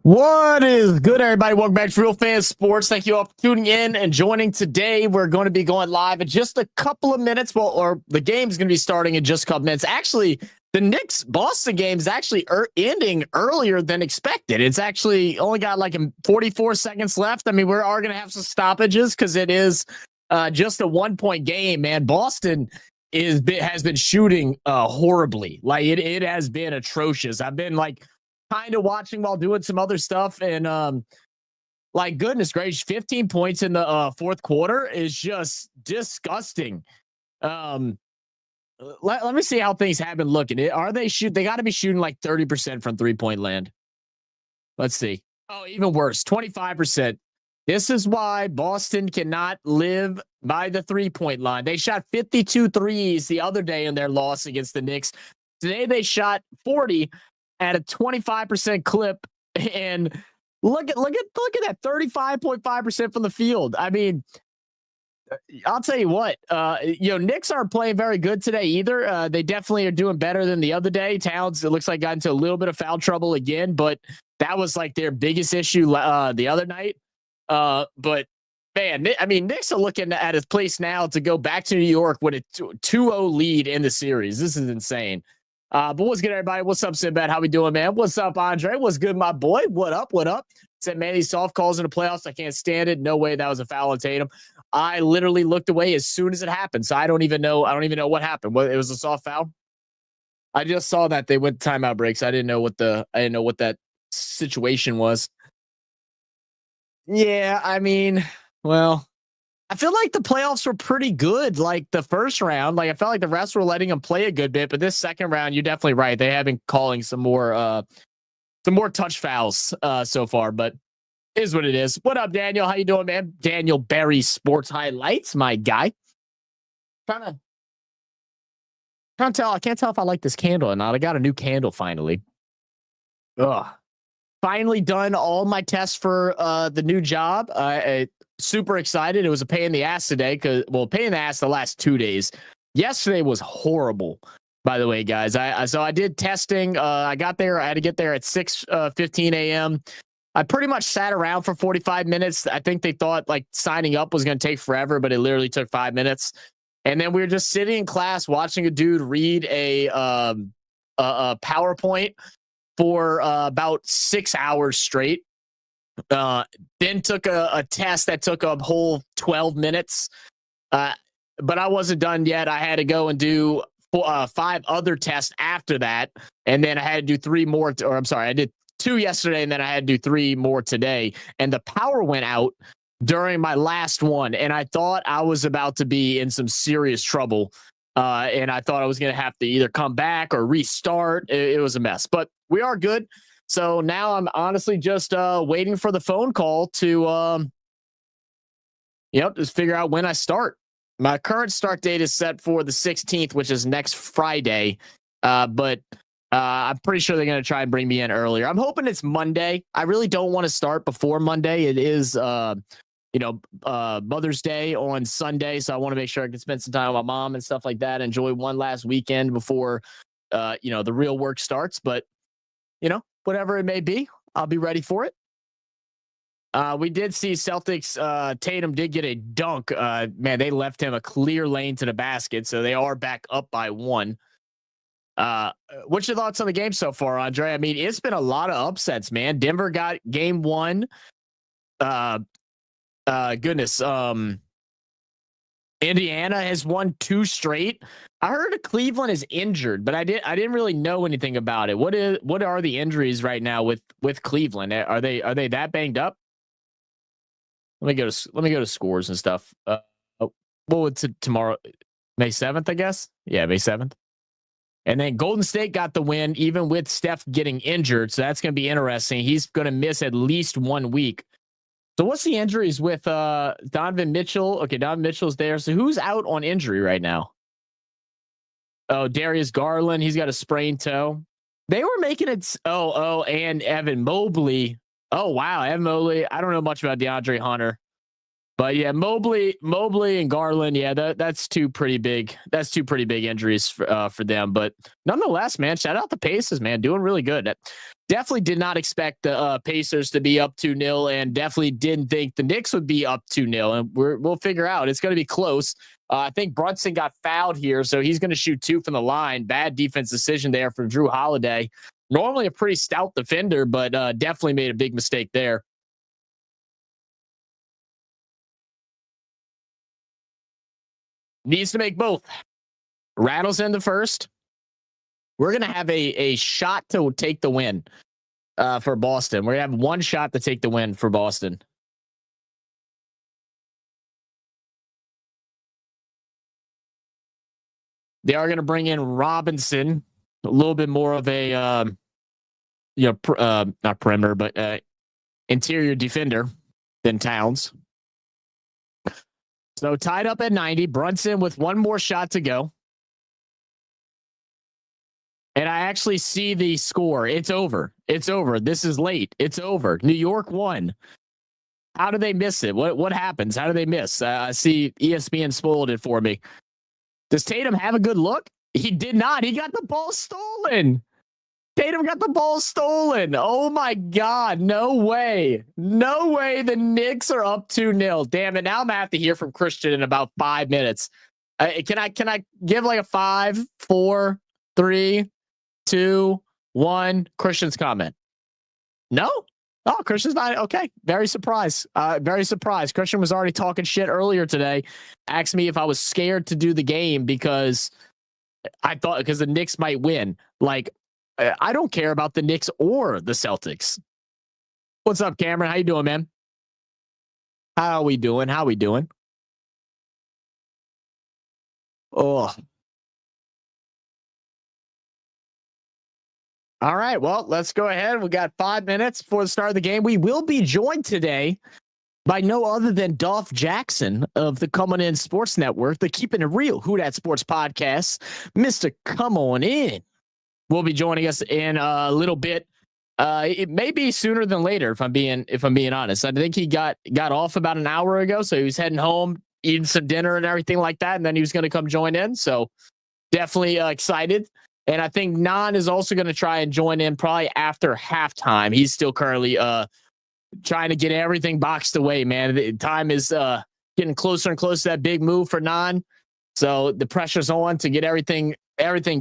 What is good, everybody? Welcome back to Real Fan Sports. Thank you all for tuning in and joining today. We're going to be going live in just a couple of minutes. Or the game's going to be starting in just a couple minutes. Actually, the Knicks-Boston game is actually ending earlier than expected. It's actually only got like 44 seconds left. I mean, we are going to have some stoppages because it is just a 1-point game, man. Boston has been shooting horribly. Like it has been atrocious. I've been kind of watching while doing some other stuff, and goodness gracious, 15 points in the fourth quarter is just disgusting. Let me see how things have been looking. They got to be shooting like 30% from 3-point land. Let's see. Oh, even worse, 25%. This is why Boston cannot live by the 3-point line. They shot 52 threes the other day in their loss against the Knicks. Today they shot 40 at a 25% clip, and look at that 35.5% from the field. I mean, I'll tell you what, Knicks aren't playing very good today either. They definitely are doing better than the other day. Towns, it looks like, got into a little bit of foul trouble again, but that was like their biggest issue the other night. But man, I mean, Knicks are looking at his place now to go back to New York with a 2-0 lead in the series. This is insane. But what's good, everybody? What's up, Sinbad? How we doing, man? What's up, Andre? What's good, my boy? What up? What up? Said, man, these soft calls in the playoffs, I can't stand it. No way that was a foul on Tatum. I literally looked away as soon as it happened, so I don't even know what happened. It was a soft foul. I just saw that they went timeout breaks. I didn't know what that situation was. Yeah, I mean, well, I feel like the playoffs were pretty good. Like the first round, I felt like the refs were letting them play a good bit, but this second round, you're definitely right. They have been calling some more touch fouls so far, but it is what it is. What up, Daniel? How you doing, man? Daniel Barry Sports Highlights, my guy. Trying to tell. I can't tell if I like this candle or not. I got a new candle finally. Ugh. Finally done all my tests for the new job. Super excited. It was a pain in the ass today pain in the ass the last 2 days. Yesterday was horrible, by the way, guys. So I did testing. I got there. I had to get there at 6:15 a.m. I pretty much sat around for 45 minutes. I think they thought signing up was going to take forever, but it literally took 5 minutes. And then we were just sitting in class watching a dude read a PowerPoint for about 6 hours straight. Then took a test that took a whole 12 minutes. But I wasn't done yet. I had to go and do 5 other tests after that. And then I had to do 3 more. I did 2 yesterday, and then I had to do 3 more today. And the power went out during my last one. And I thought I was about to be in some serious trouble. And I thought I was going to have to either come back or restart. It was a mess. But we are good. So now I'm honestly just waiting for the phone call to, just figure out when I start. My current start date is set for the 16th, which is next Friday. But I'm pretty sure they're going to try and bring me in earlier. I'm hoping it's Monday. I really don't want to start before Monday. It is, Mother's Day on Sunday. So I want to make sure I can spend some time with my mom and stuff like that. Enjoy one last weekend before, the real work starts. But, whatever it may be, I'll be ready for it. We did see Celtics. Tatum did get a dunk. Man, they left him a clear lane to the basket, so they are back up by 1. What's your thoughts on the game so far, Andre? I mean, it's been a lot of upsets, man. Denver got game 1. Indiana has won 2 straight. I heard Cleveland is injured, but I didn't really know anything about it. What are the injuries right now with Cleveland? Are they that banged up? Let me go to scores and stuff. Tomorrow? May 7th, I guess. Yeah, May 7th. And then Golden State got the win, even with Steph getting injured. So that's going to be interesting. He's going to miss at least 1 week. So what's the injuries with Donovan Mitchell? Okay, Donovan Mitchell's there. So who's out on injury right now? Oh, Darius Garland. He's got a sprained toe. They were making it. And Evan Mobley. Oh, wow. Evan Mobley. I don't know much about DeAndre Hunter. But yeah, Mobley and Garland, yeah, that's 2 pretty big. That's 2 pretty big injuries for them. But nonetheless, man, shout out the Pacers, man, doing really good. definitely did not expect the Pacers to be up 2-0, and definitely didn't think the Knicks would be up 2-0. And we'll figure out. It's going to be close. I think Brunson got fouled here, so he's going to shoot 2 from the line. Bad defense decision there from Drew Holiday. Normally a pretty stout defender, but definitely made a big mistake there. Needs to make both. Rattles in the first. We're going to have a shot to take the win for Boston. We're going to have one shot to take the win for Boston. They are going to bring in Robinson, a little bit more of a, not perimeter, but interior defender than Towns. So tied up at 90. Brunson with one more shot to go. And I actually see the score. It's over. It's over. This is late. It's over. New York won. How do they miss it? What happens? How do they miss? I see ESPN spoiled it for me. Does Tatum have a good look? He did not. He got the ball stolen. Tatum got the ball stolen. Oh my God. No way. No way the Knicks are up 2-0. Damn it. Now I'm going to have to hear from Christian in about 5 minutes. Can I give like a 5, 4, 3, 2, 1? Christian's comment. No? Oh, Christian's not. Okay. Very surprised. Very surprised. Christian was already talking shit earlier today. Asked me if I was scared to do the game because the Knicks might win. Like, I don't care about the Knicks or the Celtics. What's up, Cameron? How you doing, man? How we doing? Oh. All right, well, let's go ahead. We got 5 minutes before the start of the game. We will be joined today by no other than Dolph Jackson of the Coming In Sports Network, the Keeping It Real Who Dat Sports podcast. Mr. Come On In will be joining us in a little bit. It may be sooner than later, if I'm being honest. I think he got off about an hour ago, so he was heading home, eating some dinner and everything like that, and then he was going to come join in. So definitely excited. And I think Nan is also going to try and join in probably after halftime. He's still currently trying to get everything boxed away, man. The time is getting closer and closer to that big move for Nan. So the pressure's on to get everything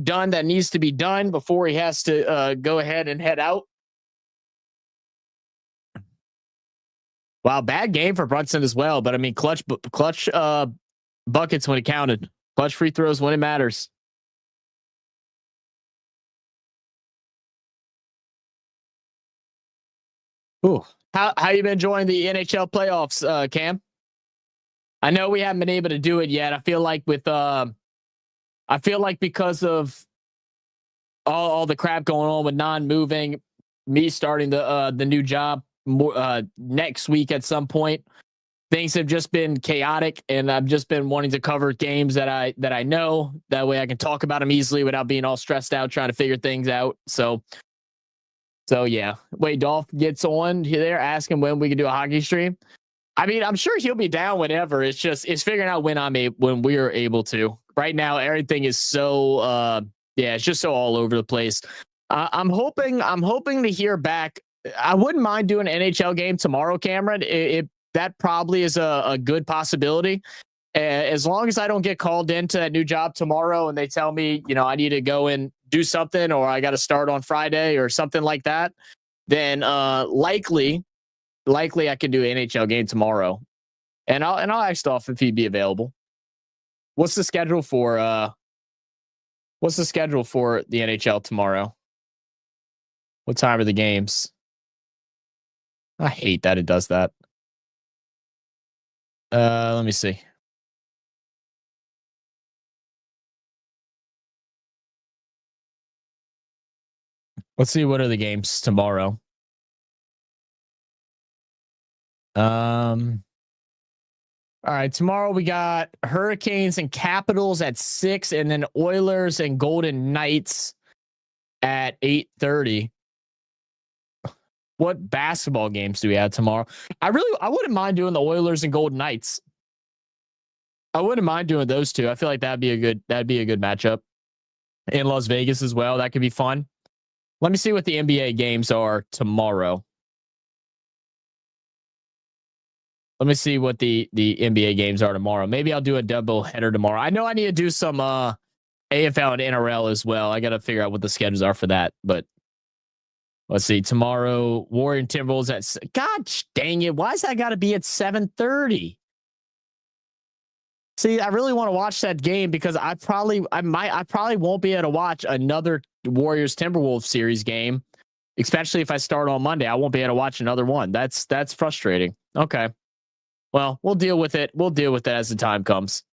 done that needs to be done before he has to go ahead and head out. Wow, bad game for Brunson as well. But I mean, clutch buckets when it counted. Clutch free throws when it matters. Ooh. How you been enjoying the NHL playoffs, Cam? I know we haven't been able to do it yet. I feel like because of all the crap going on with non-moving, me starting the new job next week at some point, things have just been chaotic, and I've just been wanting to cover games that I know. That way I can talk about them easily without being all stressed out trying to figure things out. So yeah, wait, Dolph gets on there asking when we can do a hockey stream. I mean, I'm sure he'll be down whenever. It's figuring out when we're able to. Right now, everything is so it's just so all over the place. I'm hoping to hear back. I wouldn't mind doing an NHL game tomorrow, Cameron. That probably is a good possibility. As long as I don't get called into that new job tomorrow and they tell me, I need to go and do something, or I got to start on Friday or something like that, then likely I can do an NHL game tomorrow. And I'll ask Dolph if he'd be available. What's the schedule for the NHL tomorrow? What time are the games? I hate that it does that. Let me see. Let's see, what are the games tomorrow? All right, tomorrow we got Hurricanes and Capitals at 6, and then Oilers and Golden Knights at 8:30. What basketball games do we have tomorrow? I wouldn't mind doing the Oilers and Golden Knights. I wouldn't mind doing those two. I feel like that'd be a good matchup in Las Vegas as well. That could be fun. Let me see what the NBA games are tomorrow. Let me see what the NBA games are tomorrow. Maybe I'll do a double header tomorrow. I know I need to do some AFL and NRL as well. I got to figure out what the schedules are for that. But let's see. Tomorrow, Warrior and Timberwolves at. God dang it! Why's that got to be at 7:30? See, I really want to watch that game because I probably won't be able to watch another Warriors Timberwolves series game, especially if I start on Monday. I won't be able to watch another one. That's frustrating. Okay. Well, we'll deal with it. We'll deal with it as the time comes.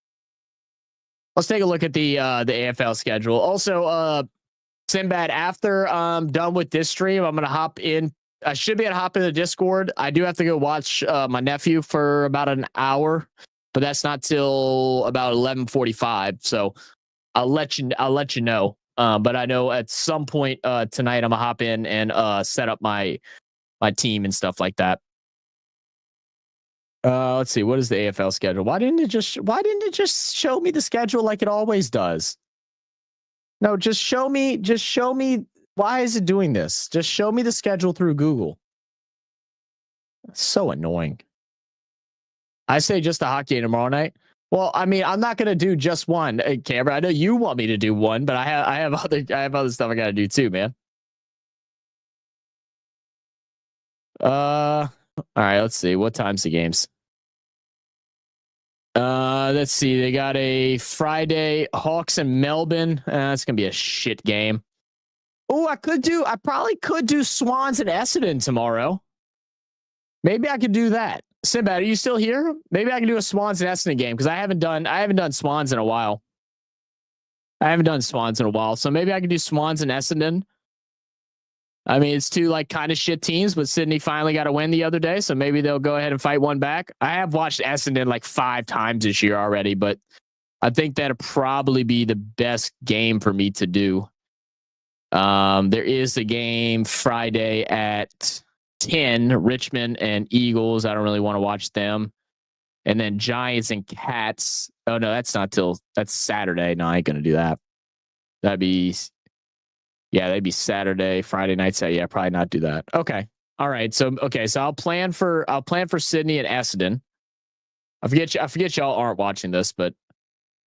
Let's take a look at the AFL schedule. Also, Sinbad, after I'm done with this stream, I'm gonna hop in. I should be able to hop in the Discord. I do have to go watch my nephew for about an hour, but that's not till about 11:45. So I'll let you know. But I know at some point tonight I'm gonna hop in and set up my team and stuff like that. Let's see. What is the AFL schedule? Why didn't it just show me the schedule like it always does? No, just show me. Why is it doing this? Just show me the schedule through Google. That's so annoying. I say just a hockey game tomorrow night. Well, I mean, I'm not gonna do just one, Cameron. I know you want me to do one, but I have other stuff I gotta do too, man. All right. Let's see. What time's the games? Let's see. They got a Friday Hawks and Melbourne. That's gonna be a shit game. Oh, I probably could do Swans and Essendon tomorrow. Maybe I could do that. Sinbad, are you still here? Maybe I can do a Swans and Essendon game because I haven't done Swans in a while. So maybe I can do Swans and Essendon. I mean, it's two like kind of shit teams, but Sydney finally got a win the other day, so maybe they'll go ahead and fight one back. I have watched Essendon like 5 times this year already, but I think that'll probably be the best game for me to do. There is a game Friday at 10, Richmond and Eagles. I don't really want to watch them. And then Giants and Cats. Oh no, that's Saturday. No, I ain't gonna do that. That'd be Saturday, Friday night. So yeah, probably not do that. Okay. All right. So I'll plan for Sydney and Essendon. I forget y'all aren't watching this, but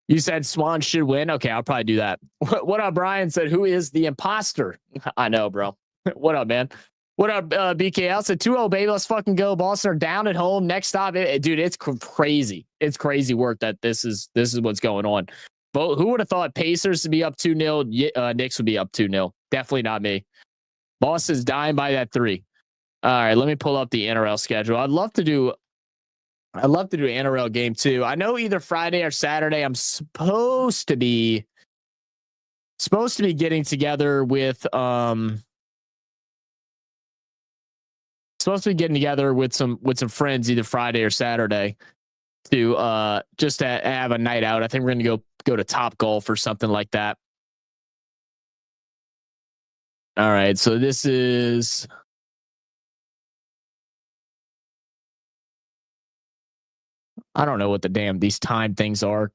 you said Swan should win. Okay, I'll probably do that. What up, Brian? Said, who is the imposter? I know, bro. What up, man? What up, BKL? Said 2-0, baby. Let's fucking go. Boston are down at home. Next stop. Dude, it's crazy. It's crazy work that this is what's going on. But who would have thought Pacers to be up 2-0? Knicks would be up 2-0. Definitely not me. Boston's dying by that 3. All right, let me pull up the NRL schedule. I'd love to do an NRL game too. I know either Friday or Saturday I'm supposed to be getting together with some friends either Friday or Saturday to just to have a night out. I think we're gonna go to Top Golf or something like that. All right, so this is I don't know what these time things are.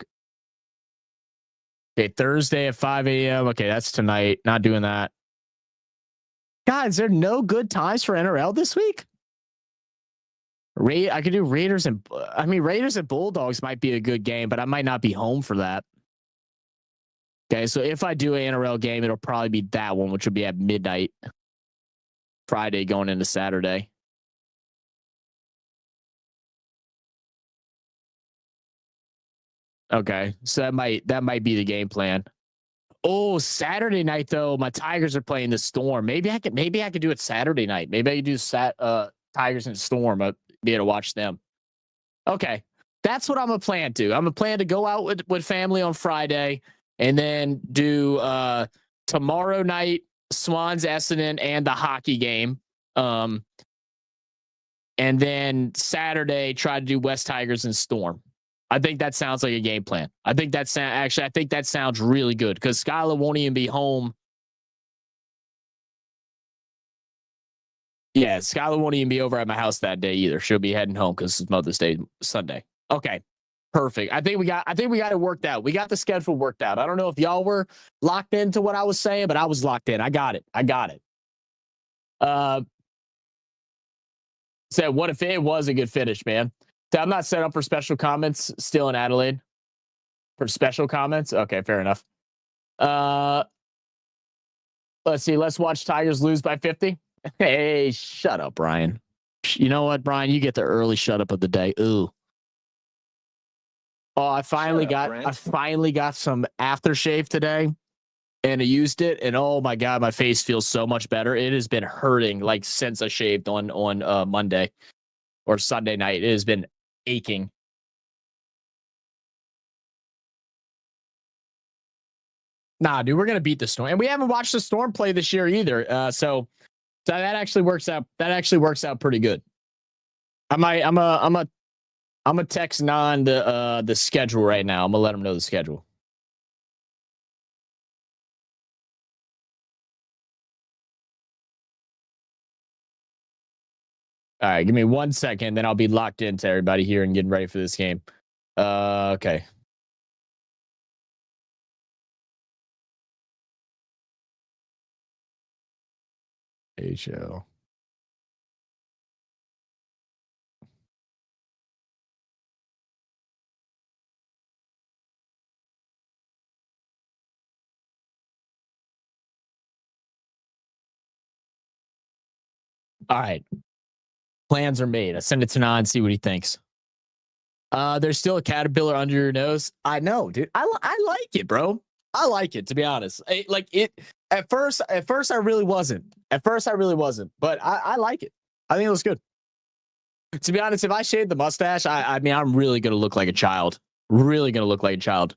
Okay, Thursday at 5 a.m. Okay, that's tonight. Not doing that. God, is there no good times for NRL this week? I could do Raiders and Bulldogs might be a good game, but I might not be home for that. Okay, so if I do an NRL game, it'll probably be that one, which will be at midnight Friday going into Saturday. Okay, so that might be the game plan. Oh, Saturday night though, my Tigers are playing the Storm. Maybe I could do it Saturday night. Maybe I could do Tigers and Storm. I'd be able to watch them. Okay, that's what I'm gonna plan to. I'm gonna plan to go out with family on Friday, and then do tomorrow night Swans, Essendon, and the hockey game. And then Saturday try to do West Tigers and Storm. I think that sounds like a game plan. I think that sounds really good because Skylar won't even be home. Yeah, Skylar won't even be over at my house that day either. She'll be heading home because it's Mother's Day Sunday. Okay, perfect. I think we got it worked out. We got the schedule worked out. I don't know if y'all were locked into what I was saying, but I was locked in. I got it. Said, what if it was a good finish, man? So I'm not set up for special comments still in Adelaide. For special comments? Okay, fair enough. Let's see. Let's watch Tigers lose by 50. Hey, shut up, Brian. You know what, Brian? You get the early shut up of the day. Ooh. Oh, I finally got some aftershave today, and I used it, and oh my god, my face feels so much better. It has been hurting like since I shaved on Monday or Sunday night. It has been aching. Nah, dude, we're gonna beat the Storm, and we haven't watched the Storm play this year either. So that actually works out. That actually works out pretty good. I'm a text Non the schedule right now. I'm gonna let him know the schedule. All right, give me 1 second, then I'll be locked into everybody here and getting ready for this game. Okay. HL. All right. Plans are made. I send it to Non, see what he thinks. There's still a caterpillar under your nose. I know, dude. I like it, bro. I like it, to be honest. At first I really wasn't. But I like it. I think it looks good. To be honest, if I shave the mustache, I mean, I'm really gonna look like a child. Really gonna look like a child.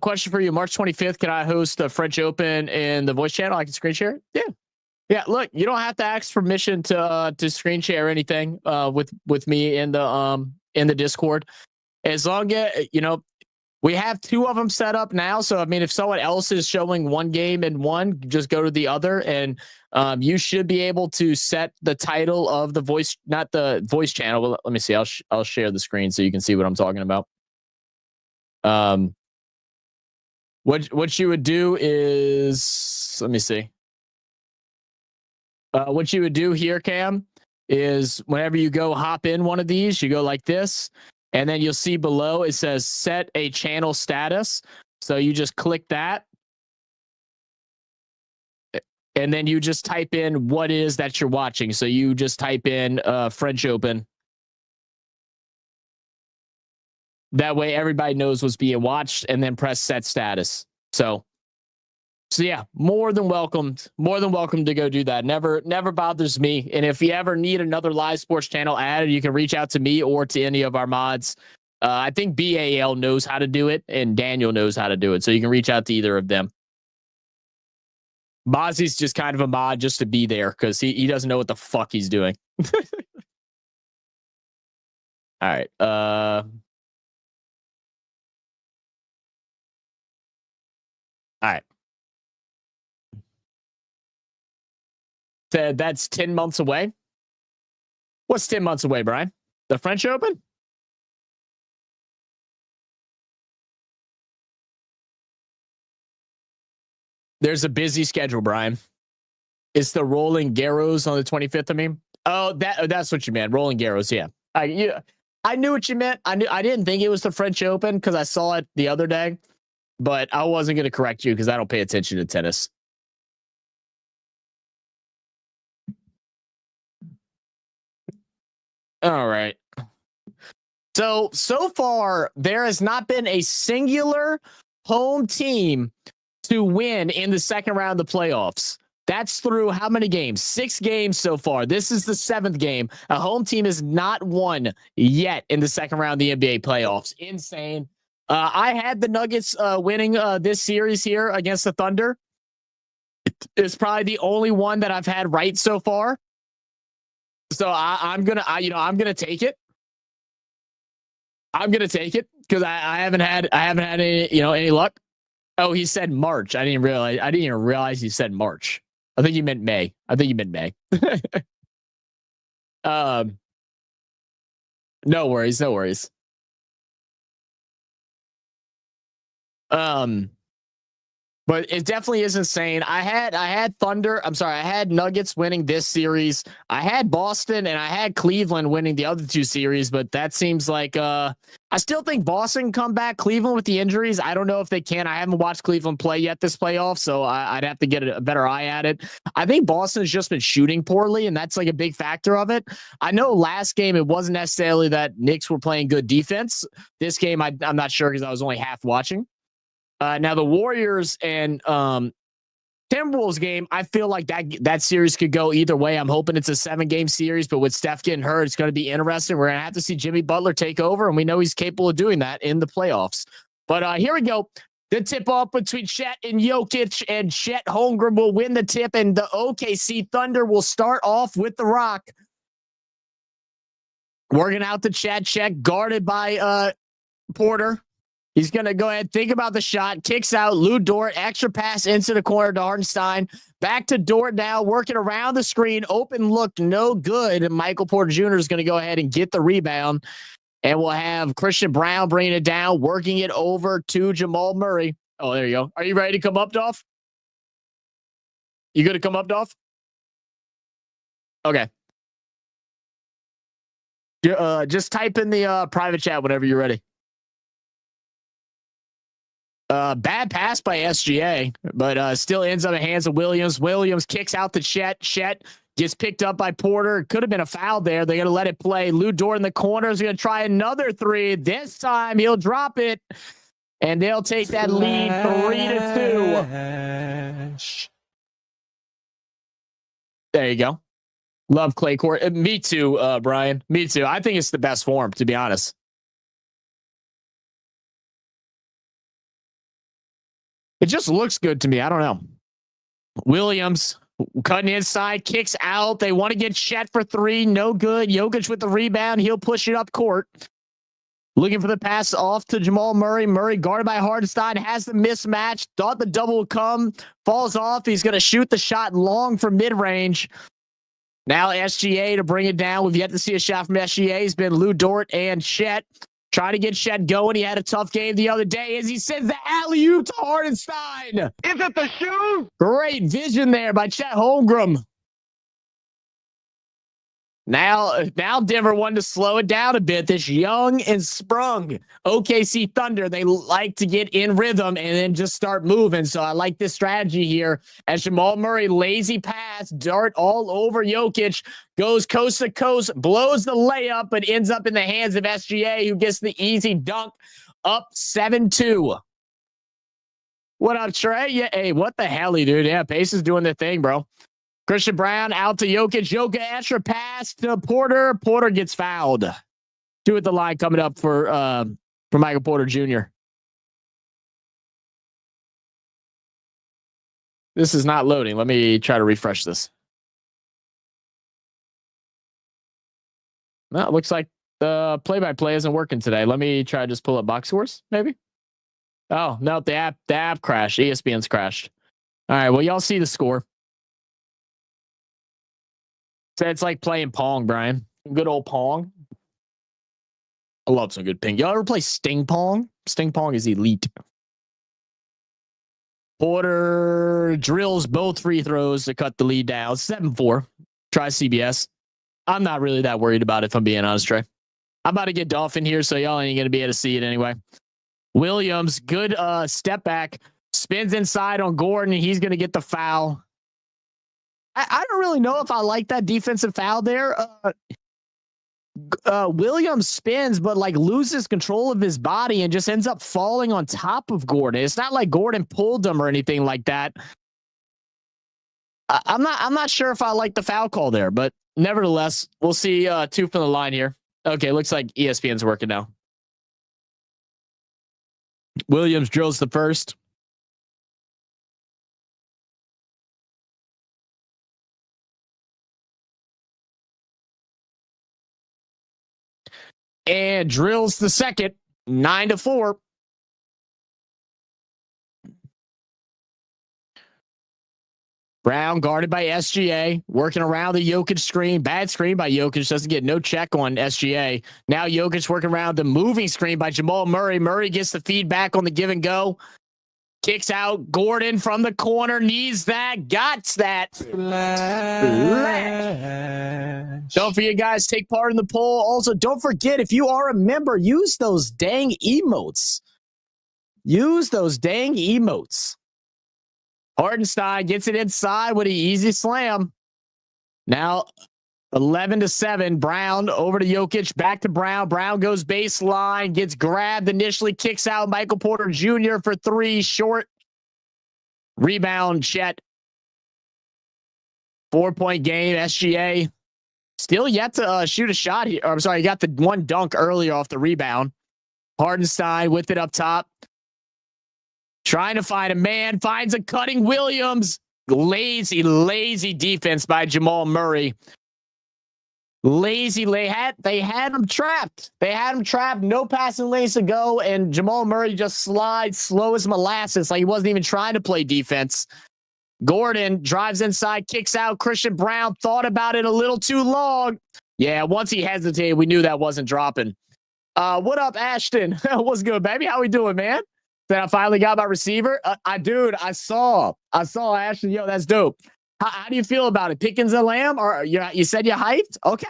Question for you: March 25th, can I host the French Open in the voice channel? I can screen share. Yeah. Look, you don't have to ask permission to screen share anything with me in the Discord. As long as we have 2 of them set up now. So I mean, if someone else is showing one game in one, just go to the other, and you should be able to set the title of the voice, not the voice channel. But let me see. I'll share the screen so you can see what I'm talking about. What you would do is, let me see. What you would do here, Cam, is whenever you go hop in one of these, you go like this, and then you'll see below it says set a channel status. So you just click that, and then you just type in what is that you're watching. So you just type in French Open. That way everybody knows what's being watched, and then press set status. So yeah, more than welcome to go do that. Never bothers me. And if you ever need another live sports channel added, you can reach out to me or to any of our mods. I think BAL knows how to do it, and Daniel knows how to do it. So you can reach out to either of them. Mozzie's just kind of a mod just to be there because he doesn't know what the fuck he's doing. All right. All right. That's 10 months away. What's 10 months away, Brian? The French Open? There's a busy schedule, Brian. It's the Roland Garros on the 25th. I mean, that's what you meant. Roland Garros. Yeah. I knew what you meant. I didn't think it was the French Open because I saw it the other day, but I wasn't going to correct you because I don't pay attention to tennis. All right. So far, there has not been a singular home team to win in the second round of the playoffs. That's through how many games? 6 games so far. This is the 7th game. A home team has not won yet in the second round of the NBA playoffs. Insane. I had the Nuggets winning this series here against the Thunder. It's probably the only one that I've had right so far. So I'm gonna take it. I'm gonna take it because I haven't had any luck. Oh, he said March. I didn't even realize he said March. I think you meant May. No worries. But it definitely is insane. I had Thunder. I'm sorry. I had Nuggets winning this series. I had Boston and I had Cleveland winning the other two series. But that seems like I still think Boston can come back. Cleveland with the injuries, I don't know if they can. I haven't watched Cleveland play yet this playoff, so I'd have to get a better eye at it. I think Boston's just been shooting poorly, and that's like a big factor of it. I know last game it wasn't necessarily that Knicks were playing good defense. This game I'm not sure because I was only half watching. Now the Warriors and Timberwolves game, I feel like that series could go either way. I'm hoping it's a 7-game series, but with Steph getting hurt, it's going to be interesting. We're going to have to see Jimmy Butler take over, and we know he's capable of doing that in the playoffs. But here we go. The tip-off between Chet and Jokic, and Chet Holmgren will win the tip, and the OKC Thunder will start off with the rock. Working out the Chet guarded by Porter. He's going to go ahead, think about the shot, kicks out, Lou Dort, extra pass into the corner to Hartenstein. Back to Dort now, working around the screen. Open look, no good. And Michael Porter Jr. is going to go ahead and get the rebound. And we'll have Christian Brown bringing it down, working it over to Jamal Murray. Oh, there you go. Are you ready to come up, Dolph? You going to come up, Dolph? Okay. Just type in the private chat whenever you're ready. Bad pass by SGA, but still ends up in the hands of Williams. Williams kicks out the Chet. Chet gets picked up by Porter. Could have been a foul there. They're going to let it play. Lou Dort in the corner is going to try another three. This time he'll drop it, and they'll take that lead 3-2. There you go. Love clay court. Me too, Brian. Me too. I think it's the best form, to be honest. It just looks good to me. I don't know. Williams cutting inside, kicks out. They want to get Chet for three. No good. Jokic with the rebound. He'll push it up court. Looking for the pass off to Jamal Murray. Murray guarded by Hartenstein. Has the mismatch. Thought the double would come. Falls off. He's going to shoot the shot long from mid-range. Now SGA to bring it down. We've yet to see a shot from SGA. It's been Lou Dort and Chet. Trying to get Chet going. He had a tough game the other day as he sends the alley-oop to Hartenstein. Is it the shoe? Great vision there by Chet Holmgren. Now Denver wanted to slow it down a bit. This young and sprung OKC Thunder, they like to get in rhythm and then just start moving. So I like this strategy here as Jamal Murray, lazy pass, dart all over Jokic, goes coast to coast, blows the layup, but ends up in the hands of SGA, who gets the easy dunk, up 7-2. What up, Trey? Yeah, hey, what the hell, dude? Yeah, Pace is doing their thing, bro. Christian Brown out to Jokic. Jokic extra pass to Porter. Porter gets fouled. 2 at the line coming up for Michael Porter Jr. This is not loading. Let me try to refresh this. Well, it looks like the play-by-play isn't working today. Let me try to just pull up box scores, maybe. Oh, no, the app crashed. ESPN's crashed. All right, well, y'all see the score. So it's like playing Pong, Brian. Good old Pong. I love some good ping. Y'all ever play Sting Pong? Sting Pong is elite. Porter drills both free throws to cut the lead down. 7-4. Try CBS. I'm not really that worried about it, if I'm being honest, Trey. I'm about to get Dolphin here, so y'all ain't going to be able to see it anyway. Williams, good step back. Spins inside on Gordon. He's going to get the foul. I don't really know if I like that defensive foul there. Williams spins, but like loses control of his body and just ends up falling on top of Gordon. It's not like Gordon pulled him or anything like that. I'm not sure if I like the foul call there, but nevertheless, we'll see 2 from the line here. Okay, looks like ESPN's working now. Williams drills the first. And drills the second. 9-4. Brown guarded by SGA, working around the Jokic screen. Bad screen by Jokic, doesn't get no check on SGA. Now Jokic working around the moving screen by Jamal Murray. Murray gets the feedback on the give and go. Kicks out. Gordon from the corner. Needs that. Got that. Don't forget, guys, take part in the poll. Also, don't forget, if you are a member, use those dang emotes. Use those dang emotes. Hartenstein gets it inside with an easy slam. Now, 11-7. Brown over to Jokic. Back to Brown. Brown goes baseline. Gets grabbed initially. Kicks out. Michael Porter Jr. for three. Short. Rebound. Chet. 4-point game. SGA. Still yet to shoot a shot here. I'm sorry. He got the one dunk earlier off the rebound. Hartenstein with it up top. Trying to find a man. Finds a cutting Williams. Lazy defense by Jamal Murray. They had him trapped. No passing lanes to go, and Jamal Murray just slides slow as molasses, like he wasn't even trying to play defense. Gordon drives inside, kicks out. Christian Brown thought about it a little too long. Yeah, once he hesitated, we knew that wasn't dropping. What up, Ashton? What's good, baby? How we doing, man? Then I finally got my receiver. I saw Ashton. Yo, that's dope. How do you feel about it? Pickens and Lamb? Or you said you're hyped? Okay.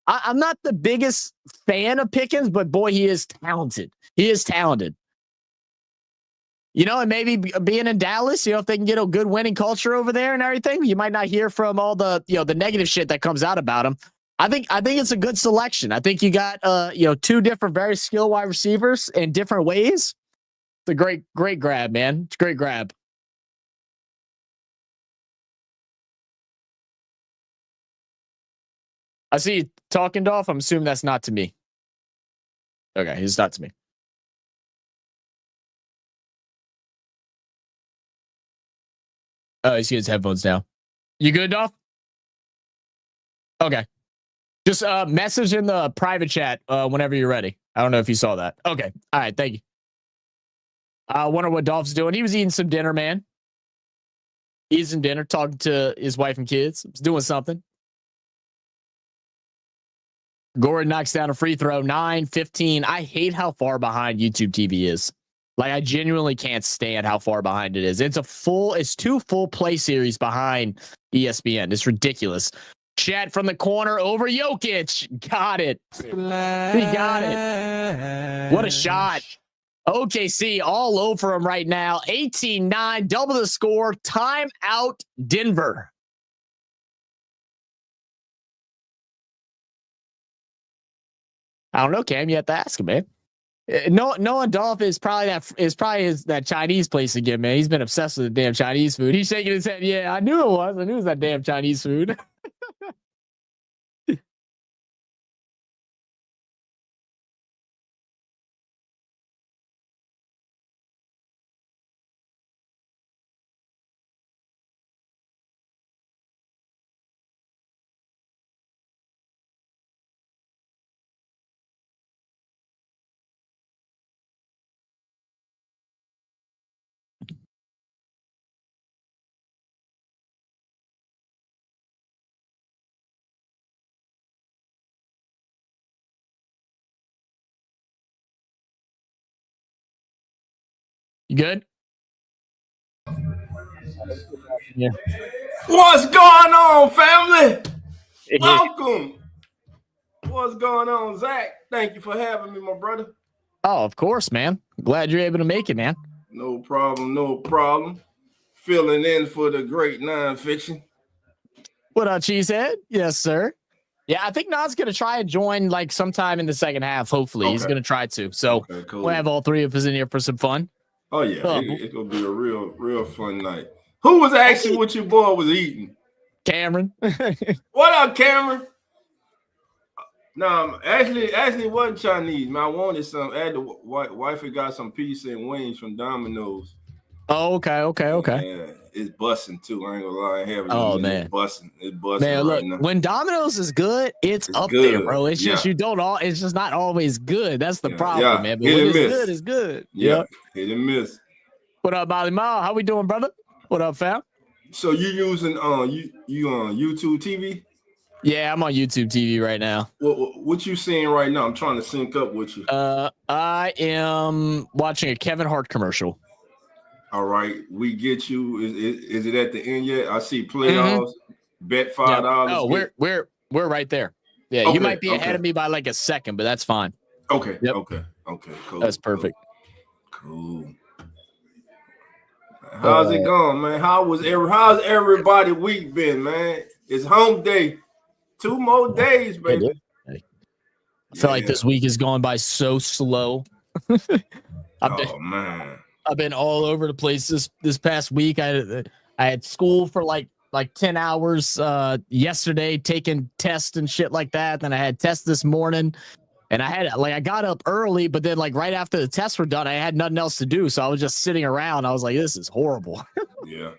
I'm not the biggest fan of Pickens, but boy, he is talented. And maybe being in Dallas, if they can get a good winning culture over there and everything, you might not hear from all the, the negative shit that comes out about him. I think it's a good selection. I think you got, two different, very skilled wide receivers in different ways. It's a great grab, man. It's a great grab. I see you talking, Dolph. I'm assuming that's not to me. Okay, it's not to me. Oh, he's got his headphones now. You good, Dolph? Okay. Just message in the private chat whenever you're ready. I don't know if you saw that. Okay. All right. Thank you. I wonder what Dolph's doing. He was eating some dinner, man. Eating some dinner, talking to his wife and kids. He's doing something. Gordon knocks down a free throw. 9-15. I hate how far behind YouTube TV is. Like, I genuinely can't stand how far behind it is. It's two full play series behind ESPN. It's ridiculous. Chat from the corner over Jokic. Got it. He got it. What a shot. OKC all over him right now. 18-9. Double the score. Timeout Denver. I don't know, Cam. You have to ask him, man. Noah Dolph is probably that Chinese place again, man. He's been obsessed with the damn Chinese food. He's shaking his head. Yeah, I knew it was. I knew it was that damn Chinese food. You good? Yeah. What's going on, family? Welcome. What's going on, Zach? Thank you for having me, my brother. Oh, of course, man. Glad you're able to make it, man. No problem. Filling in for the great Nonpfixion. What up, Cheesehead? Yes, sir. Yeah, I think Nod's going to try and join like sometime in the second half, hopefully. Okay. He's going to try to. So cool. We'll have all three of us in here for some fun. Oh, yeah. It's going to be a real fun night. Who was asking what your boy was eating? Cameron. What up, Cameron? No, actually, it wasn't Chinese. Man, I wanted some. I had the wifey got some pizza and wings from Domino's. Oh, okay. Man, it's busting too. I ain't gonna lie. Oh man, it's busting. Man, right look, now. When Domino's is good, it's up good. There, bro. It's just it's just not always good. That's the problem, man. But when it's good, it's good. Yeah, hit and miss. What up, Molly Ma? How we doing, brother? What up, fam? So you using you on YouTube TV? Yeah, I'm on YouTube TV right now. What you seeing right now? I'm trying to sync up with you. I am watching a Kevin Hart commercial. All right, we get you. Is it at the end yet? I see playoffs. Bet $5. Oh, we're right there. Yeah, you might be ahead of me by like a second, but that's fine. Okay. Yep. Okay. Cool. That's perfect. Cool. How's it going, man? How's everybody week been, man? It's home day. 2 more days, baby. I feel like this week is going by so slow. I've been all over the place this past week. I had school for like 10 hours yesterday, taking tests and shit like that. Then I had tests this morning, and I got up early, but then like right after the tests were done, I had nothing else to do, so I was just sitting around. I was like, this is horrible. Yeah,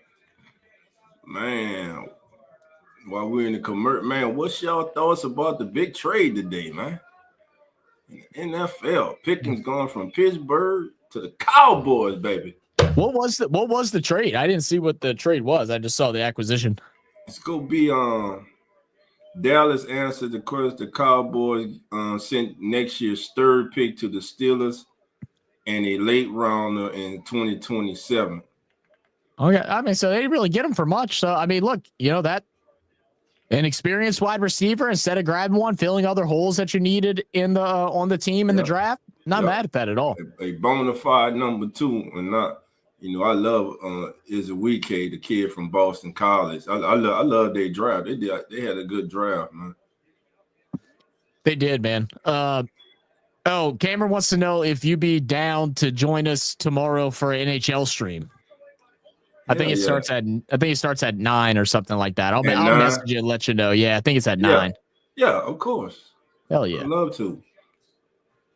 man. While we're in the commercial, man, what's y'all thoughts about the big trade today, man? In the NFL, Pickens going from Pittsburgh to the Cowboys, baby. What was the trade? I didn't see what the trade was. I just saw the acquisition. It's gonna be Dallas answered the question. The Cowboys sent next year's 3rd pick to the Steelers and a late rounder in 2027. Okay, I mean, so they didn't really get him for much. So I mean, look, that an experienced wide receiver instead of grabbing one, filling other holes that you needed in the on the team in the draft. Not mad at that at all. A bona fide number 2, and not, I love Izawike, the kid from Boston College. I love their draft. They had a good draft, man. They did, man. Cameron wants to know if you'd be down to join us tomorrow for an NHL stream. I think it starts at 9 or something like that. I'll message you and let you know. Yeah, I think it's at 9. Yeah, of course. Hell yeah. I'd love to.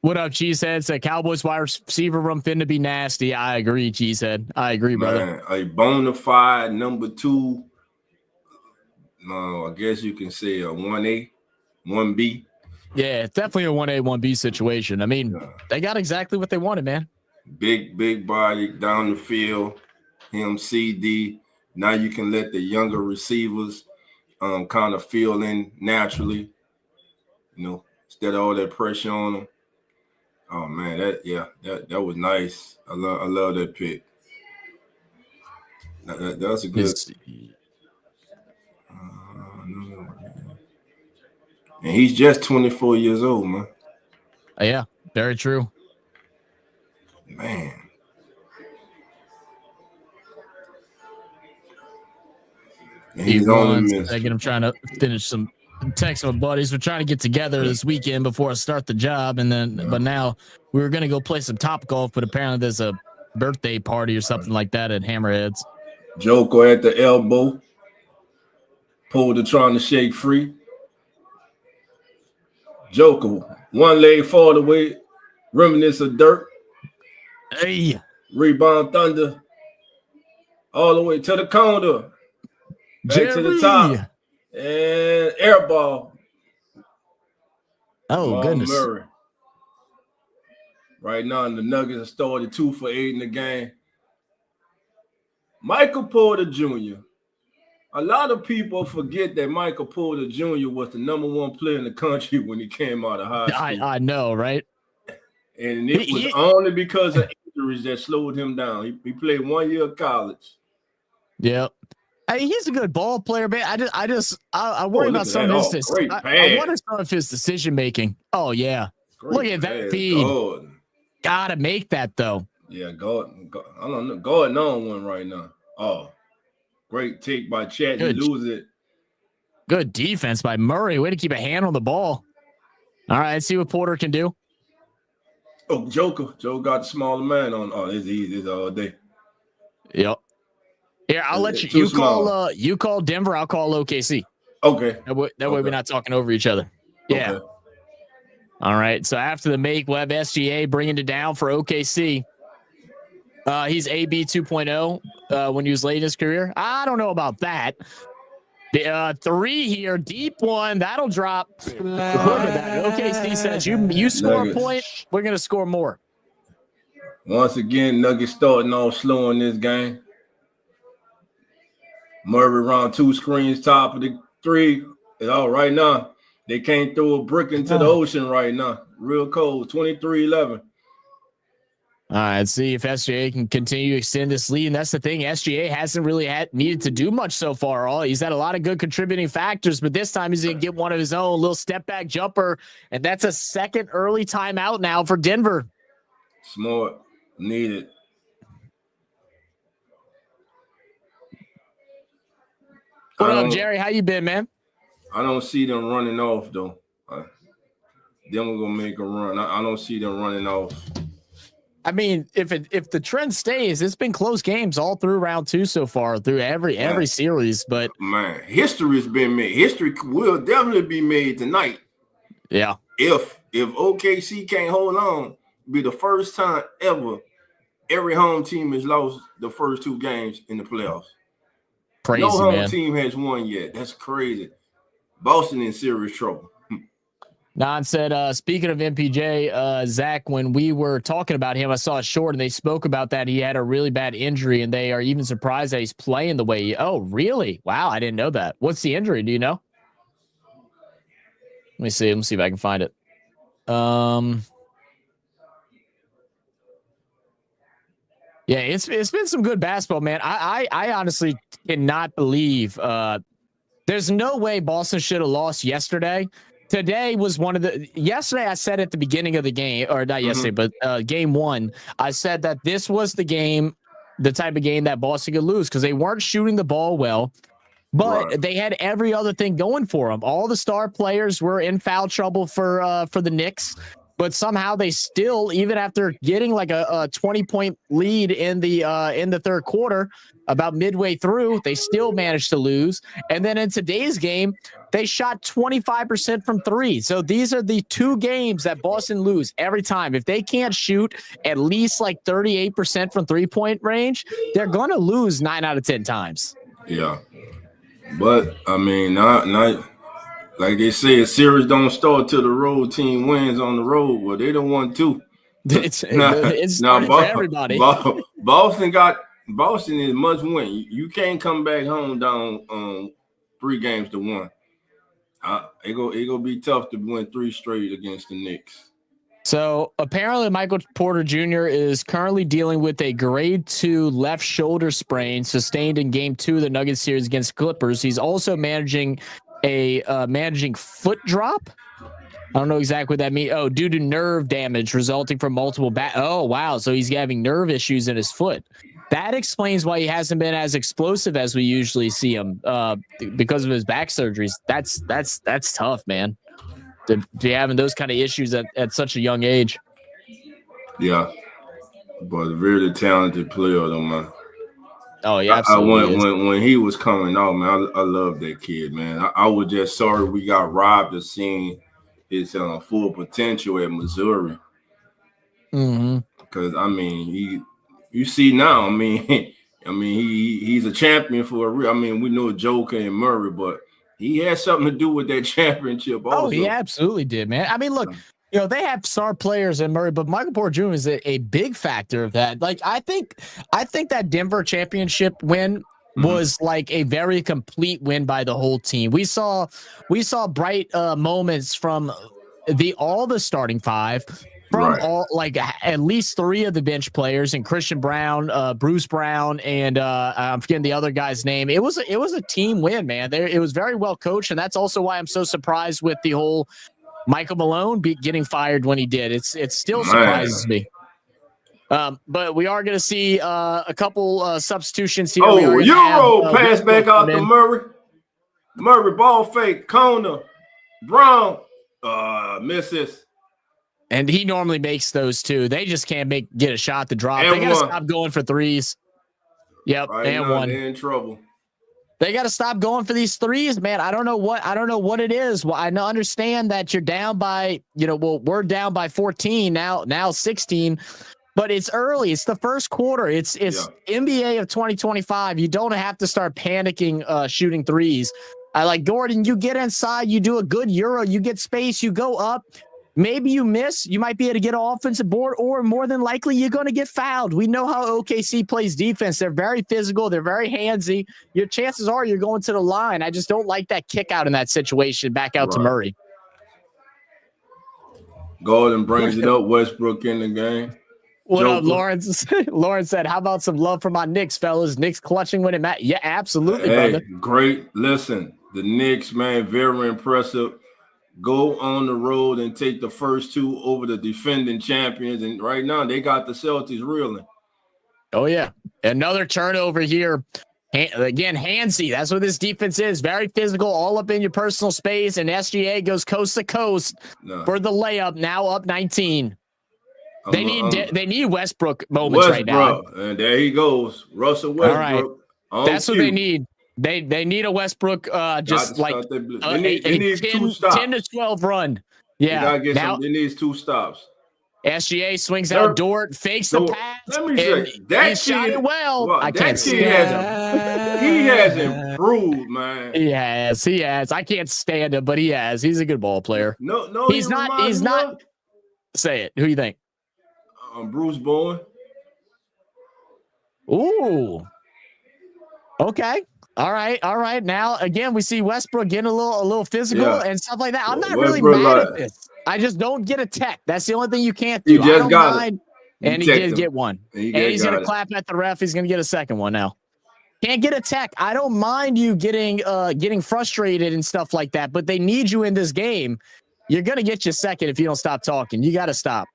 What up, Cheesehead? Said Cowboys wide receiver room finna be nasty. I agree, Cheesehead. I agree, brother. A bona fide number 2. No, I guess you can say a 1A, 1B. Yeah, it's definitely a 1A, 1B situation. I mean, they got exactly what they wanted, man. Big body down the field. Him CD. Now you can let the younger receivers kind of fill in naturally, instead of all that pressure on them. Oh man, that was nice. I love that pick. That's a good. And he's just 24 years old, man. Yeah, very true. Man. He's on the second. I'm trying to finish some text with buddies. We're trying to get together this weekend before I start the job, but now we were gonna go play some Top Golf, but apparently there's a birthday party or something like that at Hammerheads. Joker at the elbow, pulled the trying to shake free. Joker, one leg fall away, remnants of dirt. Hey, rebound Thunder, all the way to the corner. Back to the top and air ball. Oh, goodness. Murray. Right now, the Nuggets have started 2 for 8 in the game. Michael Porter Jr. A lot of people forget that Michael Porter Jr. was the #1 player in the country when he came out of high school. I know, right? And it was only because of injuries that slowed him down. He played 1 year of college. Yep. He's a good ball player, man. I worry about some of his I wonder some of his decision making. Oh yeah, look at that feed. Gotta make that though. Yeah, go. I don't know. Going on one right now. Oh, great take by Chet. You lose it. Good defense by Murray. Way to keep a hand on the ball. All right, let's see what Porter can do. Oh, Joker. Joe got the smaller man on. Oh, it's easy. It's all day. Yep. Here, I'll let you. You call Denver. I'll call OKC. Okay. That way we're not talking over each other. Yeah. Okay. All right. So after the make, we'll have SGA bringing it down for OKC. He's AB 2.0 when he was late in his career. I don't know about that. The 3 here, deep one. That'll drop. Look at that. OKC says you score Nuggets. A point. We're gonna score more. Once again, Nuggets starting off slow in this game. Murray around 2 screens, top of the 3. It's all right now. They can't throw a brick into the ocean right now. Real cold, 23-11. All right, see if SGA can continue to extend this lead. And that's the thing. SGA hasn't really needed to do much so far. He's had a lot of good contributing factors, but this time he's going to get one of his own, little step back jumper. And that's a second early timeout now for Denver. Smart, needed. What up, Jerry? How you been, man? I don't see them running off, though. Then we're going to make a run. I don't see them running off. I mean, if the trend stays, it's been close games all through round 2 so far, through every series. But man, history has been made. History will definitely be made tonight. Yeah. If OKC can't hold on, it'll be the first time ever every home team has lost the first 2 games in the playoffs. Crazy, no home man. team has won yet. That's crazy. Boston in serious trouble. Nan said, speaking of MPJ, Zach, when we were talking about him, I saw a short and they spoke about that. He had a really bad injury and they are even surprised that he's playing the way oh, really? Wow. I didn't know that. What's the injury? Do you know? Let me see. Let me see if I can find it. Yeah, it's been some good basketball, man. I honestly cannot believe there's no way Boston should have lost yesterday. Today was yesterday I said at the beginning of the game, or not yesterday, but game 1, I said that this was the type of game that Boston could lose because they weren't shooting the ball well, but they had every other thing going for them. All the star players were in foul trouble for the Knicks, but somehow they still, even after getting like a 20-point lead in the third quarter, about midway through, they still managed to lose. And then in today's game, they shot 25% from 3. So these are the 2 games that Boston lose every time. If they can't shoot at least like 38% from 3-point range, they're going to lose 9 out of 10 times. Yeah. But, I mean, not like they say, a series don't start till the road team wins on the road. Well, they don't want to. It's for everybody. Boston is must win. You can't come back home down 3 games to 1. It go be tough to win 3 straight against the Knicks. So apparently Michael Porter Jr. is currently dealing with a grade 2 left shoulder sprain sustained in game 2 of the Nuggets series against Clippers. He's also managing foot drop. I don't know exactly what that means. Oh, due to nerve damage resulting from multiple oh, wow. So he's having nerve issues in his foot. That explains why he hasn't been as explosive as we usually see him because of his back surgeries. That's tough, man. To be having those kind of issues at such a young age. Yeah. But a really talented player, though, man. Oh, yeah, absolutely. When he was coming out, man, I love that kid, man. I was just sorry we got robbed of seeing his full potential at Missouri. Because I mean, you see now, I mean, he's a champion for a real. I mean, we know Joker and Murray, but he had something to do with that championship. Also. Oh, he absolutely did, man. I mean, look. They have star players in Murray, but Michael Porter Jr. is a big factor of that. Like, I think that Denver championship win was like a very complete win by the whole team. We saw bright moments from all the starting 5, from all like at least 3 of the bench players, and Christian Brown, Bruce Brown, and I'm forgetting the other guy's name. It was a team win, man. It was very well coached, and that's also why I'm so surprised with the whole Michael Malone getting fired when he did. It still surprises me. But we are going to see a couple substitutions here. Oh, Euro pass back out to Murray. Murray ball fake, corner, Brown misses. And he normally makes those too. They just can't get a shot to drop. They got to stop going for threes. Yep, right and now, 1. They're in trouble. They got to stop going for these threes, man. I don't know what it is. Well, I understand that you're down by, we're down by 14 now 16, but it's early. It's the first quarter. It's NBA of 2025. You don't have to start panicking shooting threes. I like Gordon. You get inside, you do a good Euro, you get space, you go up. Maybe you miss. You might be able to get an offensive board, or more than likely, you're going to get fouled. We know how OKC plays defense. They're very physical. They're very handsy. Your chances are you're going to the line. I just don't like that kick out in that situation back out to Murray. Gordon brings it up. Westbrook in the game. What up, Joker. Lawrence? Lawrence said, "How about some love for my Knicks, fellas? Knicks clutching when it matters." Yeah, absolutely, brother. Great. Listen, the Knicks, man, very impressive. Go on the road and take the first two over the defending champions, and right now they got the Celtics reeling. Oh yeah, another turnover here. Again, handsy. That's what this defense is. Very physical, all up in your personal space. And SGA goes coast to coast for the layup. Now up 19. They need Westbrook moments right now. And there he goes, Russell Westbrook. All right. That's what they need. They need a Westbrook, just like they need 2 stops. 10 to 12 run. Yeah. They need 2 stops. SGA swings out Dort, fakes the pass. Let me say that he shot it well. I can't see he has improved, man. He has. I can't stand him, but he has. He's a good ball player. No, he's not. Say it. Who do you think? Bruce Bowen. Ooh. Okay. All right. Now again, we see Westbrook getting a little physical and stuff like that. I'm not really mad at this. I just don't get a tech. That's the only thing you can't do. You just got it. And he did get one. And he's going to clap at the ref. He's going to get a second one now. Can't get a tech. I don't mind you getting frustrated and stuff like that, but they need you in this game. You're going to get your second if you don't stop talking. You got to stop.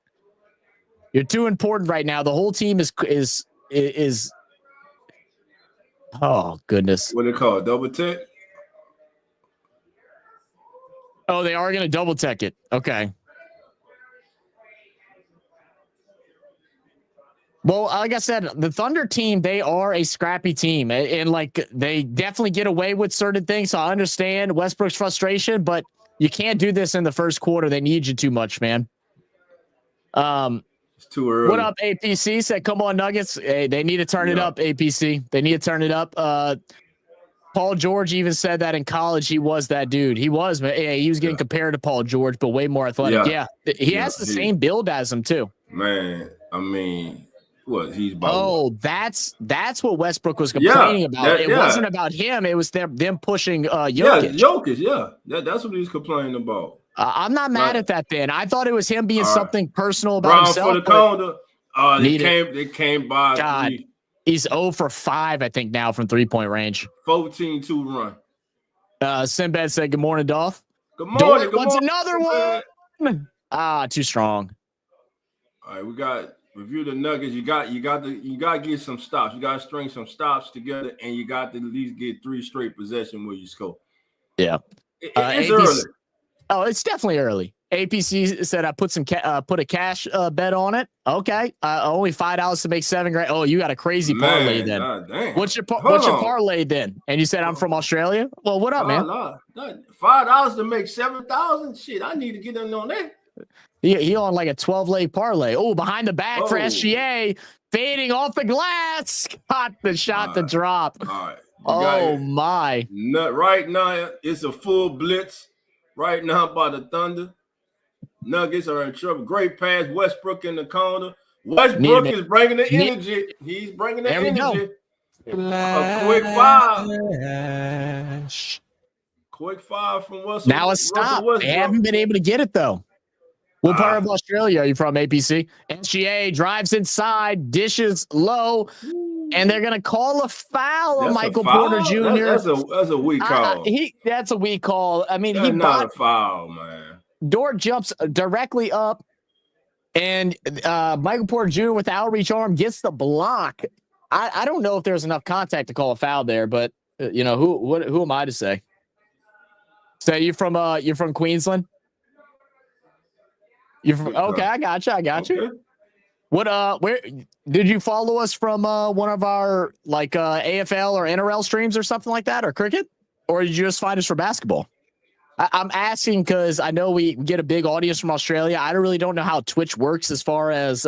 You're too important right now. The whole team is oh goodness. What do they call it? Double tech? Oh, they are going to double tech it. Okay. Well, like I said, the Thunder team, they are a scrappy team, and like they definitely get away with certain things. So I understand Westbrook's frustration, but you can't do this in the first quarter. They need you too much, man. It's too early. What up, APC? Said, come on, Nuggets. Hey, they need to turn it up, APC. They need to turn it up. Paul George even said that in college he was that dude. He was, man. Yeah, he was getting compared to Paul George, but way more athletic. Yeah. He has the same build as him, too. Man, I mean, what? He's about. Oh, that's what Westbrook was complaining about. It wasn't about him. It was them pushing Jokic. Yeah, Jokic, yeah. That's what he's complaining about. I'm not mad at that then. I thought it was him being something personal about himself. For the corner. They came by. God. He's 0 for 5, I think, now from 3-point range. 14-2 run. Sinbad said, good morning, Dolph. Good morning. What's another one? Too strong. All right, we got review the Nuggets. You got to get some stops. You got to string some stops together, and you got to at least get 3 straight possession where you score. Yeah. It's early. Oh, it's definitely early. APC said I put a cash bet on it. Okay, only $5 to make $7,000. Oh, you got a crazy parlay then. What's your parlay then? And you said I'm from Australia. Well, what up, man? $5 to make 7,000. Shit, I need to get in on that. He on like a 12-leg parlay. Oh, behind the back for SGA, fading off the glass. Got the shot to drop. All right. My! Right now, it's a full blitz. Right now by the Thunder. Nuggets are in trouble. Great pass. Westbrook in the corner. Westbrook is bringing the energy. He's bringing the energy. A quick 5. Quick 5 from Russell. Now it's stopped. They haven't been able to get it, though. What part of Australia are you from, APC? SGA drives inside, dishes low, and they're going to call a foul on Michael Porter Jr. That's a weak call. That's a weak call. I mean, that's not a foul, man. Dort jumps directly up, and Michael Porter Jr. with the outreach arm gets the block. I don't know if there's enough contact to call a foul there, but who am I to say? So you're from Queensland? Okay, I got you. What where did you follow us from one of our like AFL or NRL streams or something like that, or cricket? Or did you just find us for basketball? I'm asking because I know we get a big audience from Australia. I really don't know how Twitch works as far as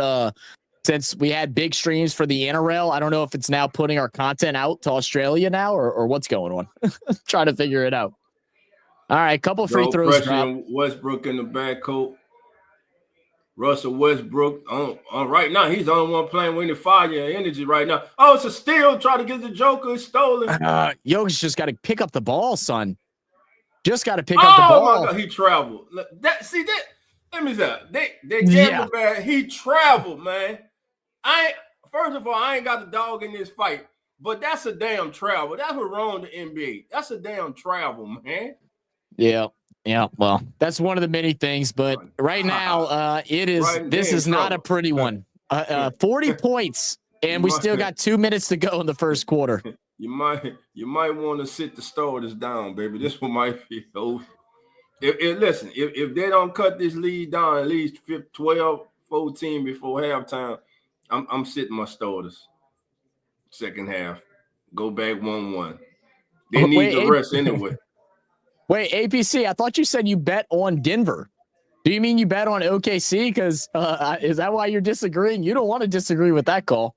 since we had big streams for the NRL. I don't know if it's now putting our content out to Australia now or what's going on. Trying to figure it out. All right, couple free throws. Westbrook in the backcourt. Russell Westbrook right now. He's the only one playing with the fire and energy right now. Oh, it's a steal. Try to get the Joker. It's stolen. Yogi's just got to pick up the ball, son. Just got to pick up the ball. Oh my God, he traveled. Let me say, they gave him bad. He traveled, man. First of all, I ain't got the dog in this fight, but that's a damn travel. That's what wrong with the NBA. That's a damn travel, man. Yeah. Yeah, well, that's one of the many things, but right now, this is not a pretty one. 40 points, and we still got 2 minutes to go in the first quarter. You might want to sit the starters down, baby. This one might be over. Listen, if they don't cut this lead down at least 12, 14 before halftime, I'm sitting my starters. Second half, go back 1-1. They need the rest anyway. Wait, APC, I thought you said you bet on Denver. Do you mean you bet on OKC? Because is that why you're disagreeing? You don't want to disagree with that call.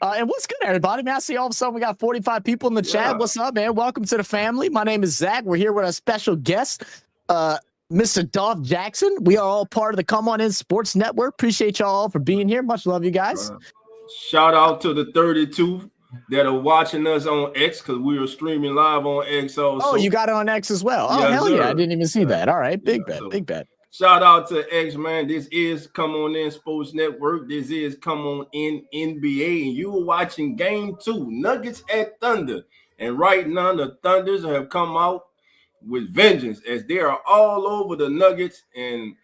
And what's good, everybody? Man, I see all of a sudden we got 45 people in the chat. What's up, man? Welcome to the family. My name is Zach. We're here with a special guest, Mr. Dolph Jackson. We are all part of the Come On In Sports Network. Appreciate y'all for being here. Much love, you guys. Shout out to the 32 that are watching us on X, because we are streaming live on X also. Oh, you got it on X as well. Oh, hell yeah. I didn't even see that. All right. Big bet. Shout out to X, man. This is Come On In Sports Network. This is Come On In NBA. And you are watching Game 2, Nuggets at Thunder. And right now, the Thunders have come out with vengeance, as they are all over the Nuggets. And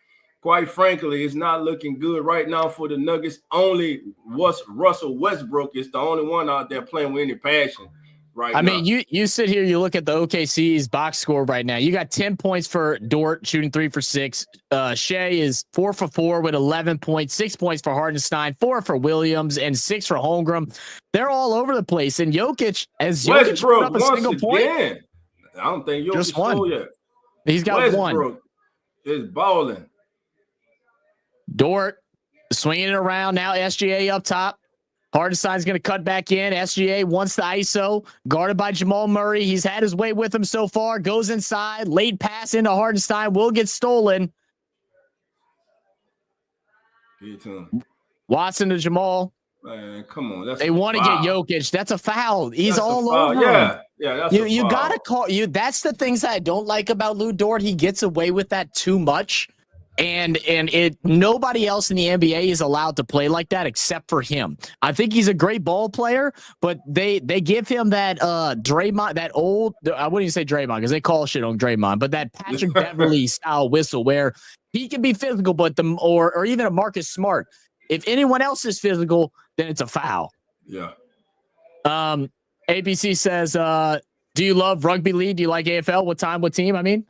quite frankly, it's not looking good right now for the Nuggets. Only Russell Westbrook is the only one out there playing with any passion right now. I mean, you sit here, you look at the OKC's box score right now. You got 10 points for Dort, shooting 3 for 6. Shea is 4 for 4 with 11 points, 6 points for Hardenstein, 4 for Williams, and 6 for Holmgren. They're all over the place. And Jokic, Westbrook put up a single point. I don't think Jokic just one. Yet. He's got Westbrook is balling. Dort swinging it around now. SGA up top. Hardenstein's going to cut back in. SGA wants the ISO, guarded by Jamal Murray. He's had his way with him so far. Goes inside. Late pass into Hardenstein. Will get stolen. Watson to Jamal. Man, come on. They want to get Jokic. That's a foul. He's all over. Yeah, that's you got to call you. That's the things that I don't like about Lou Dort. He gets away with that too much. And nobody else in the NBA is allowed to play like that except for him. I think he's a great ball player, but they give him that Draymond, that old, I wouldn't even say Draymond because they call shit on Draymond, but that Patrick Beverly style whistle where he can be physical, but or even a Marcus Smart. If anyone else is physical, then it's a foul. Yeah. ABC says, do you love rugby league? Do you like AFL? What time? What team? I mean.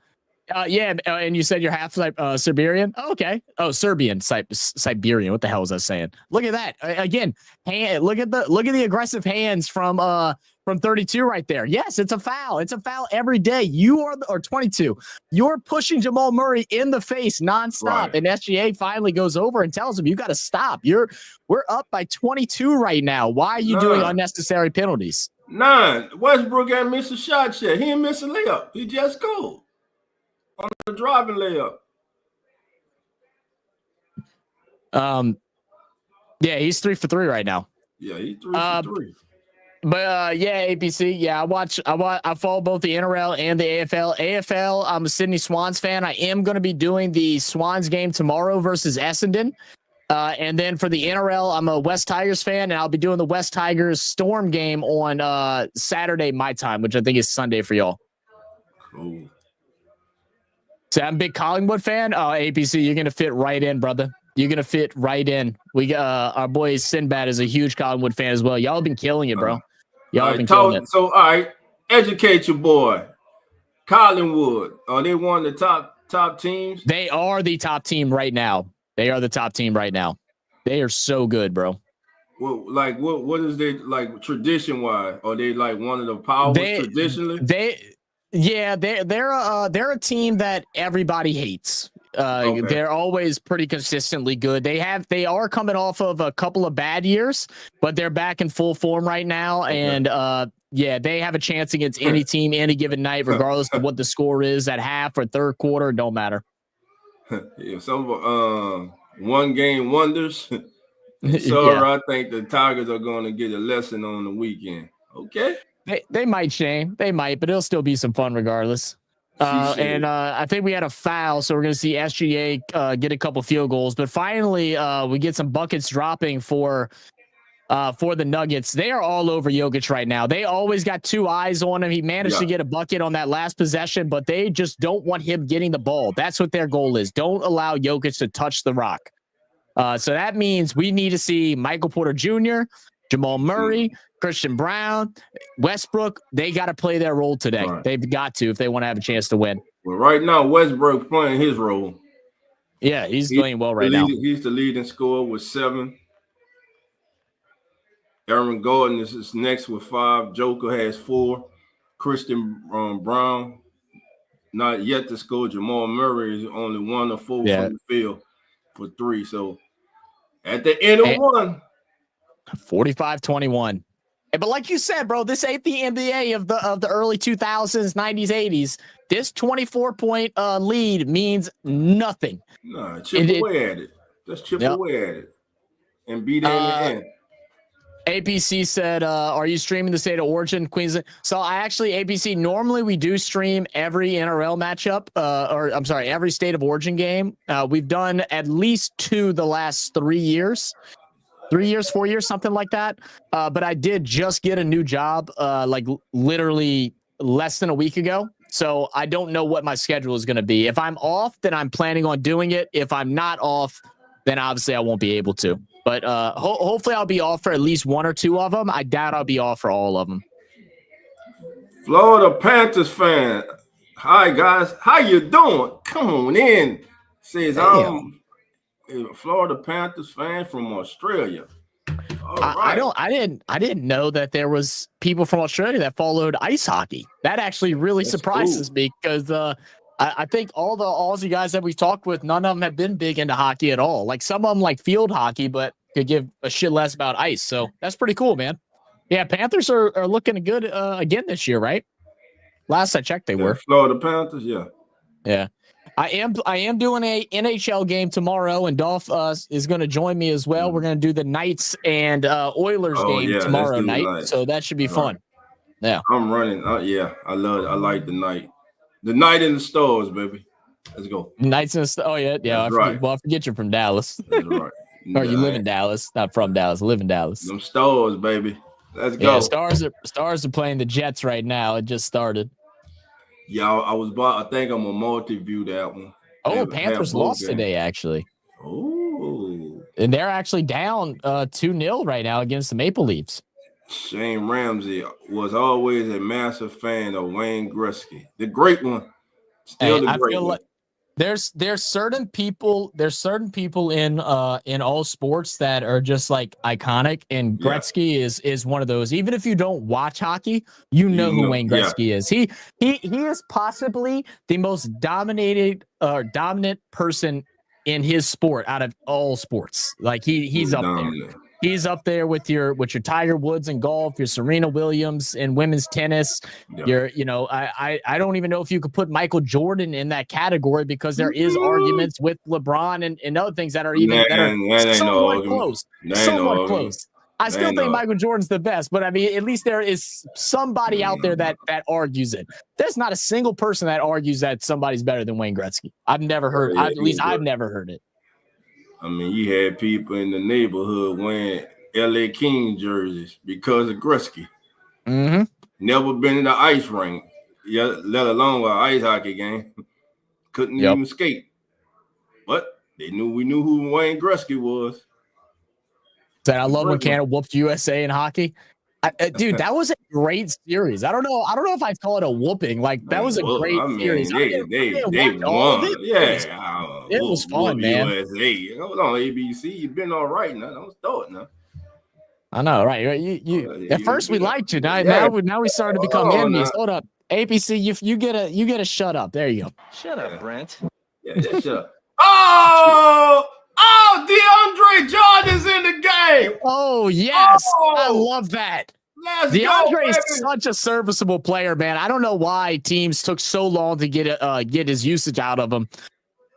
Yeah, and you said you're half Siberian. Oh, okay. Oh, Serbian, Siberian. What the hell was I saying? Look at that again. Look at the aggressive hands from 32 right there. Yes, it's a foul. It's a foul every day. You are or 22. You're pushing Jamal Murray in the face nonstop, right. And SGA finally goes over and tells him, "You got to stop. We're up by 22 right now. Why are you doing unnecessary penalties?" 9. Westbrook ain't missed a shot yet. He ain't missed a layup. He just scored on the driving layup. Yeah, he's 3 for 3 right now. Yeah, he's 3 for 3. But yeah, APC. Yeah, I follow both the NRL and the AFL. AFL, I'm a Sydney Swans fan. I am going to be doing the Swans game tomorrow versus Essendon. And then for the NRL, I'm a West Tigers fan, and I'll be doing the West Tigers Storm game on Saturday my time, which I think is Sunday for y'all. Cool. So I'm a big Collingwood fan. APC, you're gonna fit right in, brother. You're gonna fit right in. We got our boy Sinbad is a huge Collingwood fan as well. Y'all have been killing it, bro. Y'all have been killing it. So, all right, educate your boy. Collingwood, are they one of the top teams? They are the top team right now. They are the top team right now. They are so good, bro. Well, like what is they like tradition wise? Are they like one of the powers traditionally? They're a team that everybody hates. Okay. They're always pretty consistently good. They are coming off of a couple of bad years, but they're back in full form right now. Okay. And they have a chance against any team any given night, regardless of what the score is at half or third quarter. Don't matter. Yeah, some one game wonders. I think the Tigers are going to get a lesson on the weekend. Okay. They might, Shane. They might, but it'll still be some fun regardless. And I think we had a foul, so we're going to see SGA get a couple field goals. But finally, we get some buckets dropping for for the Nuggets. They are all over Jokic right now. They always got two eyes on him. He managed to get a bucket on that last possession, but they just don't want him getting the ball. That's what their goal is. Don't allow Jokic to touch the rock. So that means we need to see Michael Porter Jr., Jamal Murray, Christian Brown, Westbrook. They got to play their role today. Right. They've got to if they want to have a chance to win. Well, right now, Westbrook playing his role. Yeah, he's playing well right now. He's the leading scorer with 7. Aaron Gordon is next with 5. Joker has 4. Christian Brown, not yet to score. Jamal Murray is only 1 of 4 from the field for 3. So at the end of one, 45-21. But like you said, bro, this ain't the NBA of the early 2000s, 90s, 80s. This 24-point lead means nothing. No, chip away at it. Just chip away at it and beat it in the end. APC said, are you streaming the State of Origin, Queensland? So APC, normally we do stream every NRL matchup, every State of Origin game. We've done at least 2 the last 3 years. 3 years, 4 years, something like that. But I did just get a new job, like literally less than a week ago. So I don't know what my schedule is going to be. If I'm off, then I'm planning on doing it. If I'm not off, then obviously I won't be able to. But hopefully I'll be off for at least 1 or 2 of them. I doubt I'll be off for all of them. Florida Panthers fan. Hi, guys. How you doing? Come on in. Says I'm a Florida Panthers fan from Australia. I didn't know that there was people from Australia that followed ice hockey. That actually really surprises me because I think all the Aussie guys that we've talked with, none of them have been big into hockey at all. Like some of them like field hockey, but could give a shit less about ice. So that's pretty cool, man. Yeah, Panthers are looking good again this year, right? Last I checked, they were. Florida Panthers, yeah. I am doing a NHL game tomorrow, and Dolph is going to join me as well. We're going to do the Knights and Oilers game tomorrow night, so that should be fun. Yeah, I'm running. I like the night. The night in the stores, baby. Let's go. Knights in the stores. Oh yeah. I forget you're from Dallas. That's right. Or you live in Dallas, not from Dallas. Live in Dallas. Them stores, baby. Let's go. Yeah, Stars are playing the Jets right now. It just started. Yeah, I think I'm a multi-view that one. Oh, Panthers lost today, actually. Oh. And they're actually down 2-0 right now against the Maple Leafs. Shane Ramsey was always a massive fan of Wayne Gretzky, the great one. Still the great one. Like there's certain people in all sports that are just like iconic, and Gretzky is one of those. Even if you don't watch hockey, you know who Wayne Gretzky is. He is possibly the most dominant person in his sport out of all sports. Like he's up there. He's up there with your Tiger Woods in golf, your Serena Williams in women's tennis. I don't even know if you could put Michael Jordan in that category because there is arguments with LeBron and other things that are somewhat close. Somewhat close. I still think Michael Jordan's the best, but I mean, at least there is somebody out there that argues it. There's not a single person that argues that somebody's better than Wayne Gretzky. I've never heard. I've never heard it. I mean, you had people in the neighborhood wearing LA King jerseys because of Gretzky. Mm-hmm. Never been in the ice rink, let alone an ice hockey game. Couldn't even skate. But we knew who Wayne Gretzky was. I love when Canada whooped USA in hockey. Dude, that was a great series. I don't know if I'd call it a whooping. Like that was a great series. They won. It was fun, man. USA. Hold on, ABC. You've been all right now. Don't start now. I know, right? You at first we liked you. Now we started to become enemies. Hold up, APC. You get a shut up. There you go. Shut up, Brent. Yeah, shut up. DeAndre Jordan's in the game. Oh, yes. I love that. DeAndre is baby. such a serviceable player, man. I don't know why teams took so long to get his usage out of him.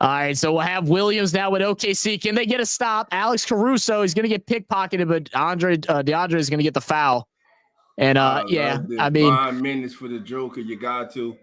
All right, so we'll have Williams now with OKC. Can they get a stop? Alex Caruso is going to get pickpocketed, but DeAndre is going to get the foul. And, I mean. 5 minutes for the Joker. You got to.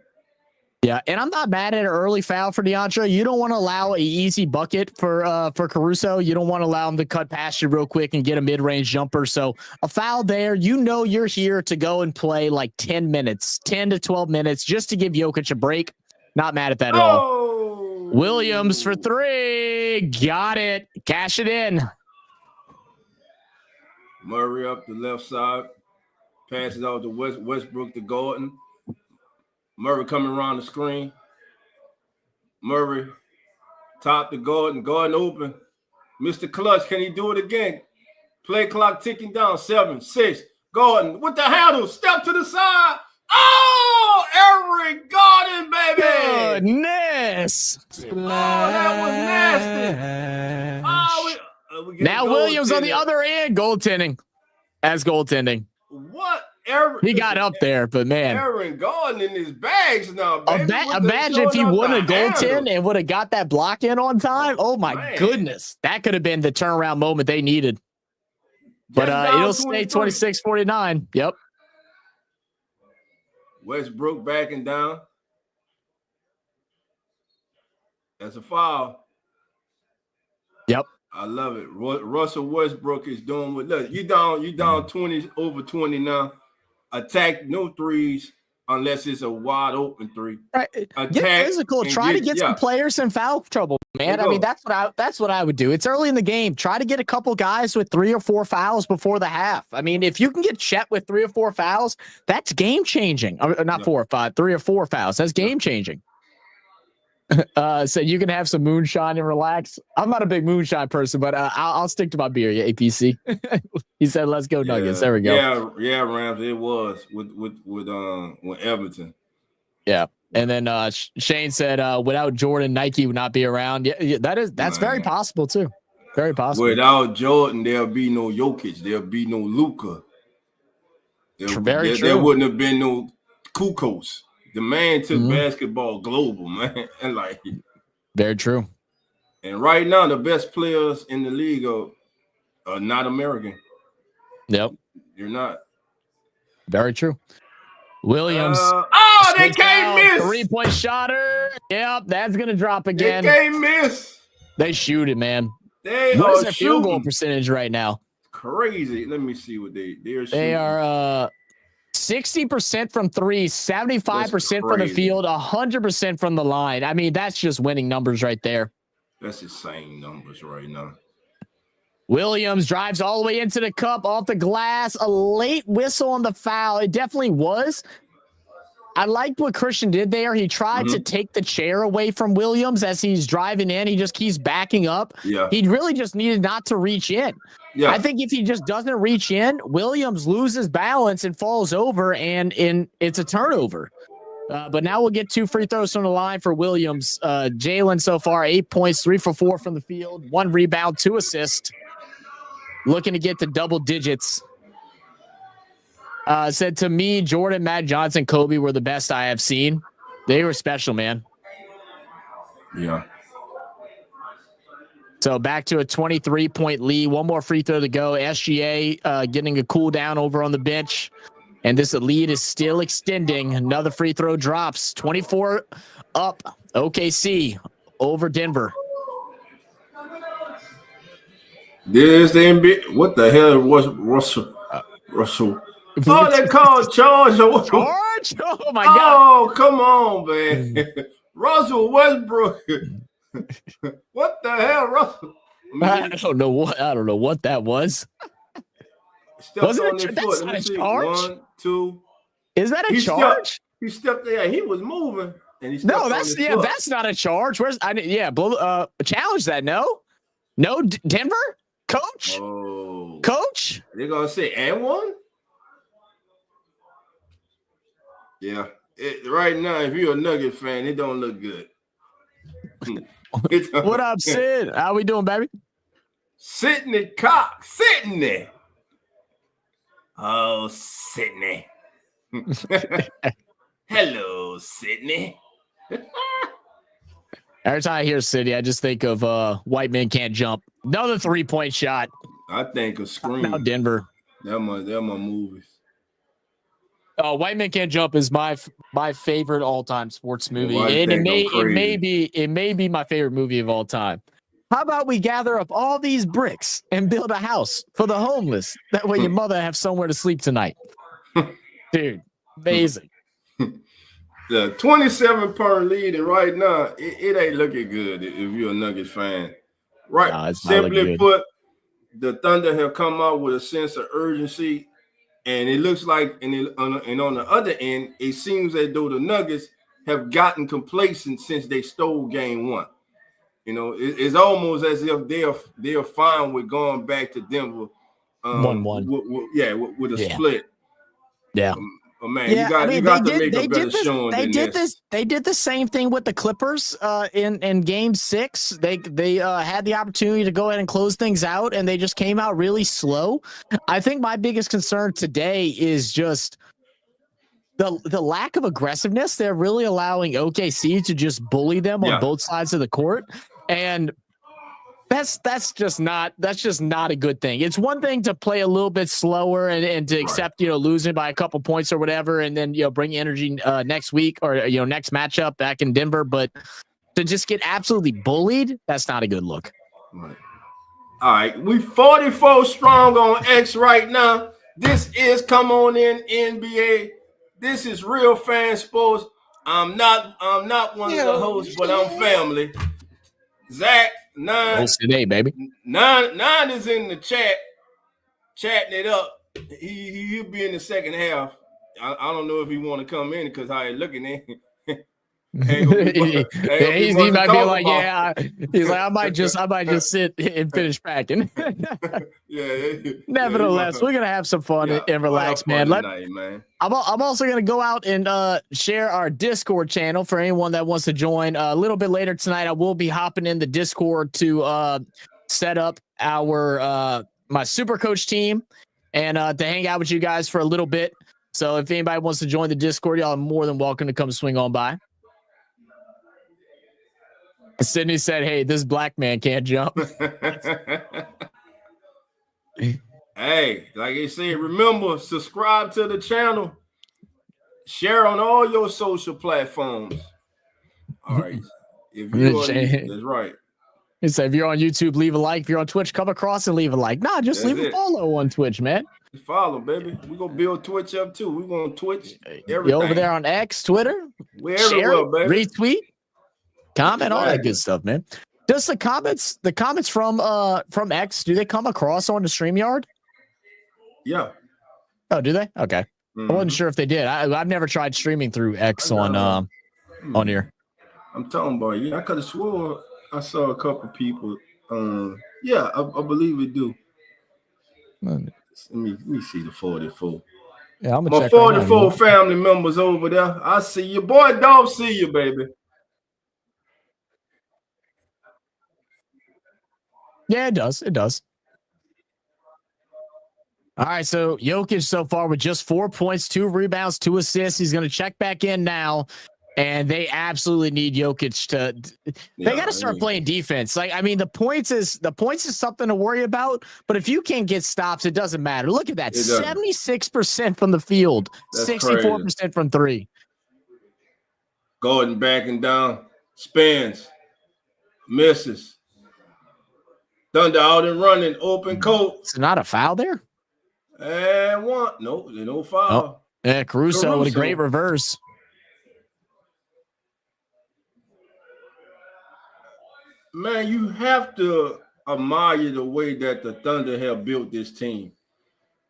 Yeah, and I'm not mad at an early foul for DeAndre. You don't want to allow an easy bucket for Caruso. You don't want to allow him to cut past you real quick and get a mid-range jumper. So a foul there, you know you're here to go and play like 10 minutes, 10 to 12 minutes, just to give Jokic a break. Not mad at that at all. Williams for 3. Got it. Cash it in. Murray up the left side. Passes out to Westbrook to Gordon. Murray coming around the screen. Murray, top to Gordon. Gordon open. Mr. Clutch, can he do it again? Play clock ticking down. 7, 6. Gordon with the handle. Step to the side. Oh, Eric Gordon, baby. Goodness. Oh, that was nasty. Oh, we now Williams on the other end. Goaltending. As goaltending. What? He got up there, but man, Aaron Gordon in his bags now. Baby. Imagine if he would have goaltended and would have got that block in on time. Oh my goodness, that could have been the turnaround moment they needed. But it'll stay 26-49. Yep. Westbrook backing down. That's a foul. Yep. I love it. Russell Westbrook is doing what? Look, you down 20 over 20 now. Attack no threes unless it's a wide open 3. Right. Get physical. Try to get some players in foul trouble, man. I mean, that's what I would do. It's early in the game. Try to get a couple guys with 3 or 4 fouls before the half. I mean, if you can get Chet with 3 or 4 fouls, that's game changing. Not 4 or 5, 3 or 4 fouls. That's game changing. So you can have some moonshine and relax. I'm not a big moonshine person, but I'll stick to my beer. Yeah, APC. He said, "Let's go Nuggets." There we go. Yeah, Rams. It was with Everton. Yeah, and then Shane said, "Without Jordan, Nike would not be around." Yeah, that's very possible too. Very possible. Without Jordan, there'll be no Jokic. There'll be no Luka. Very true. There wouldn't have been no Kukos. The man took basketball global, man. And like, very true. And right now, the best players in the league are not American. Yep. You're not. Very true. Williams. They can't miss. 3-point shotter. Yep, that's going to drop again. They can't miss. They shoot it, man. What is their field goal percentage right now? Crazy. Let me see what they're shooting. They are 60% from 3, 75% from the field, 100% from the line. I mean, that's just winning numbers right there. That's insane numbers right now. Williams drives all the way into the cup, off the glass. A late whistle on the foul. It definitely was. I liked what Christian did there. He tried to take the chair away from Williams as he's driving in. He just keeps backing up. Yeah. He really just needed not to reach in. Yeah. I think if he just doesn't reach in, Williams loses balance and falls over, and it's a turnover. But now we'll get 2 free throws from the line for Williams. Jalen so far, 8 points, 3 for 4 from the field, 1 rebound, 2 assists. Looking to get to double digits. Said to me, Jordan, Matt Johnson, Kobe were the best I have seen. They were special, man. Yeah. So back to a 23-point lead. 1 more free throw to go. SGA getting a cool down over on the bench. And this lead is still extending. Another free throw drops. 24 up. OKC over Denver. This the NBA. What the hell was Russell? Oh, they called charge. Charge? Oh my God. Oh, come on, man. Russell Westbrook. What the hell, Russell? I don't know what that was. Wasn't it? That's not a charge. 1, 2. Is that a charge? He stepped there. He was moving. And he that's not a charge. Challenge that. No, Denver coach. Oh, coach. They're gonna say and 1. Yeah, right now, if you're a Nugget fan, it don't look good. What up, Sid? How we doing, baby? Sydney Cox, Sydney. Oh, Sydney. Hello, Sydney. Every time I hear City, I just think of white men can't jump. Another 3-point shot. I think of Scream. Now Denver. They're my movies. White Man Can't Jump is my favorite all-time sports movie, White and it thing go may be my favorite movie of all time. How about we gather up all these bricks and build a house for the homeless? That way, your mother have somewhere to sleep tonight. Dude, amazing. The 27-point lead, and right now it ain't looking good if you're a Nuggets fan. Right, No, simply put, the Thunder have come out with a sense of urgency. And it looks like, on the other end, it seems as though the Nuggets have gotten complacent since they stole game one. You know, it's almost as if they're fine with going back to Denver, 1-1. With a split. Yeah. Man, you got to make a better showing than this. They did the same thing with the Clippers in Game 6. They had the opportunity to go ahead and close things out, and they just came out really slow. I think my biggest concern today is just the lack of aggressiveness. They're really allowing OKC to just bully them on both sides of the court, and that's just not a good thing. It's one thing to play a little bit slower and to accept, losing by a couple points or whatever, and then, bring energy next week or, next matchup back in Denver. But to just get absolutely bullied, that's not a good look. Right. All right. We 44 strong on X right now. This is Come On In NBA. This is Real Fan Sports. I'm not one of the hosts, but I'm family. Zach, 9 today, baby. 9 is in the chat, chatting it up. He'll be in the second half. I don't know if he want to come in because how he looking in. He might be like, he's like, I might just sit and finish packing. Nevertheless, we're gonna have some fun and relax, man. I'm also gonna go out and share our Discord channel for anyone that wants to join. A little bit later tonight, I will be hopping in the Discord to set up our my super coach team and to hang out with you guys for a little bit. So if anybody wants to join the Discord, y'all are more than welcome to come swing on by. Sydney said, "Hey, this black man can't jump." Hey, like I said, remember, subscribe to the channel, share on all your social platforms. All right, that's right. He said, if you're on YouTube, leave a like. If you're on Twitch, come across and leave a like. Nah, just leave a follow on Twitch, man. Follow, baby. We're gonna build Twitch up too. We're gonna Twitch everything. You over there on X, Twitter, we're everywhere, baby. Retweet. Comment, all that good stuff, man. Does the comments from X, do they come across on the StreamYard? Yeah. Oh, do they? Okay. I wasn't sure if they did. I've never tried streaming through X on here. I'm talking about I could have swore I saw a couple people. I believe it do. Let me see the 44. Yeah, I'm my 44 family members over there. I see you, boy. Don't see you, baby. Yeah, it does. It does. All right, so Jokic so far with just 4 points, 2 rebounds, 2 assists. He's going to check back in now, and they absolutely need Jokic to. They got to start playing defense. Like, I mean, the points is something to worry about, but if you can't get stops, it doesn't matter. Look at that, 76% from the field, 64% from 3. Gordon backing down, spins, misses. Thunder out and running, open court. It's not a foul there? And one. No foul. Oh. Yeah, Caruso with a great reverse. Man, you have to admire the way that the Thunder have built this team.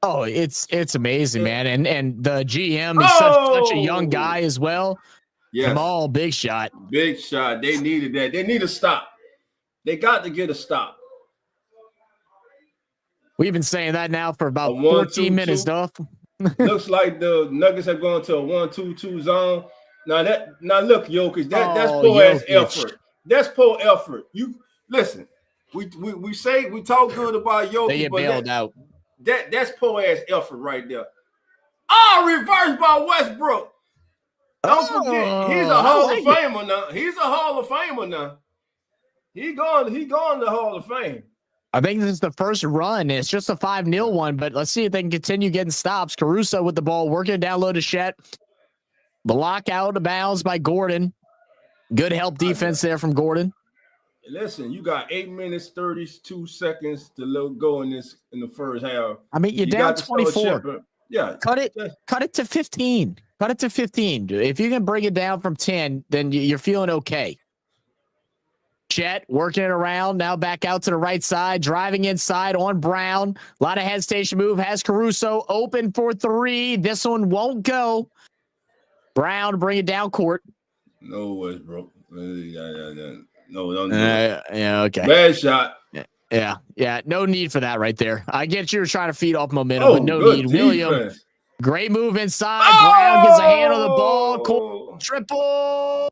Oh, it's amazing, man. And the GM is such a young guy as well. Yes. Jamal, big shot. Big shot. They needed that. They need a stop. They got to get a stop. We've been saying that now for about 14 minutes, Duff. Looks like the Nuggets have gone to a 1-2-2 zone. Now look, Jokic, that's poor ass effort. That's poor effort. You listen. We say we talk good about Jokic, they get bailed out. That's poor ass effort right there. Reversed by Westbrook. Don't forget, he's a Hall of Famer now. He's a Hall of Famer now. He going to Hall of Fame. I think this is the first run. It's just a 5-0 one, but let's see if they can continue getting stops. Caruso with the ball, working it down low to Chet. Block out of bounds by Gordon. Good help defense there from Gordon. Listen, you got 8 minutes, 32 seconds to go in the first half. I mean, you're down 24. Yeah. Cut it to 15. Cut it to 15. If you can bring it down from 10, then you're feeling okay. Chet working it around, now back out to the right side, driving inside on Brown. A lot of hesitation move, has Caruso open for 3. This one won't go. Brown bring it down court. No way, bro. No, don't do it. Yeah, okay. Bad shot. Yeah. No need for that right there. I get you were trying to feed off momentum, but no need. Defense. William, great move inside. Brown gets a hand on the ball. Triple.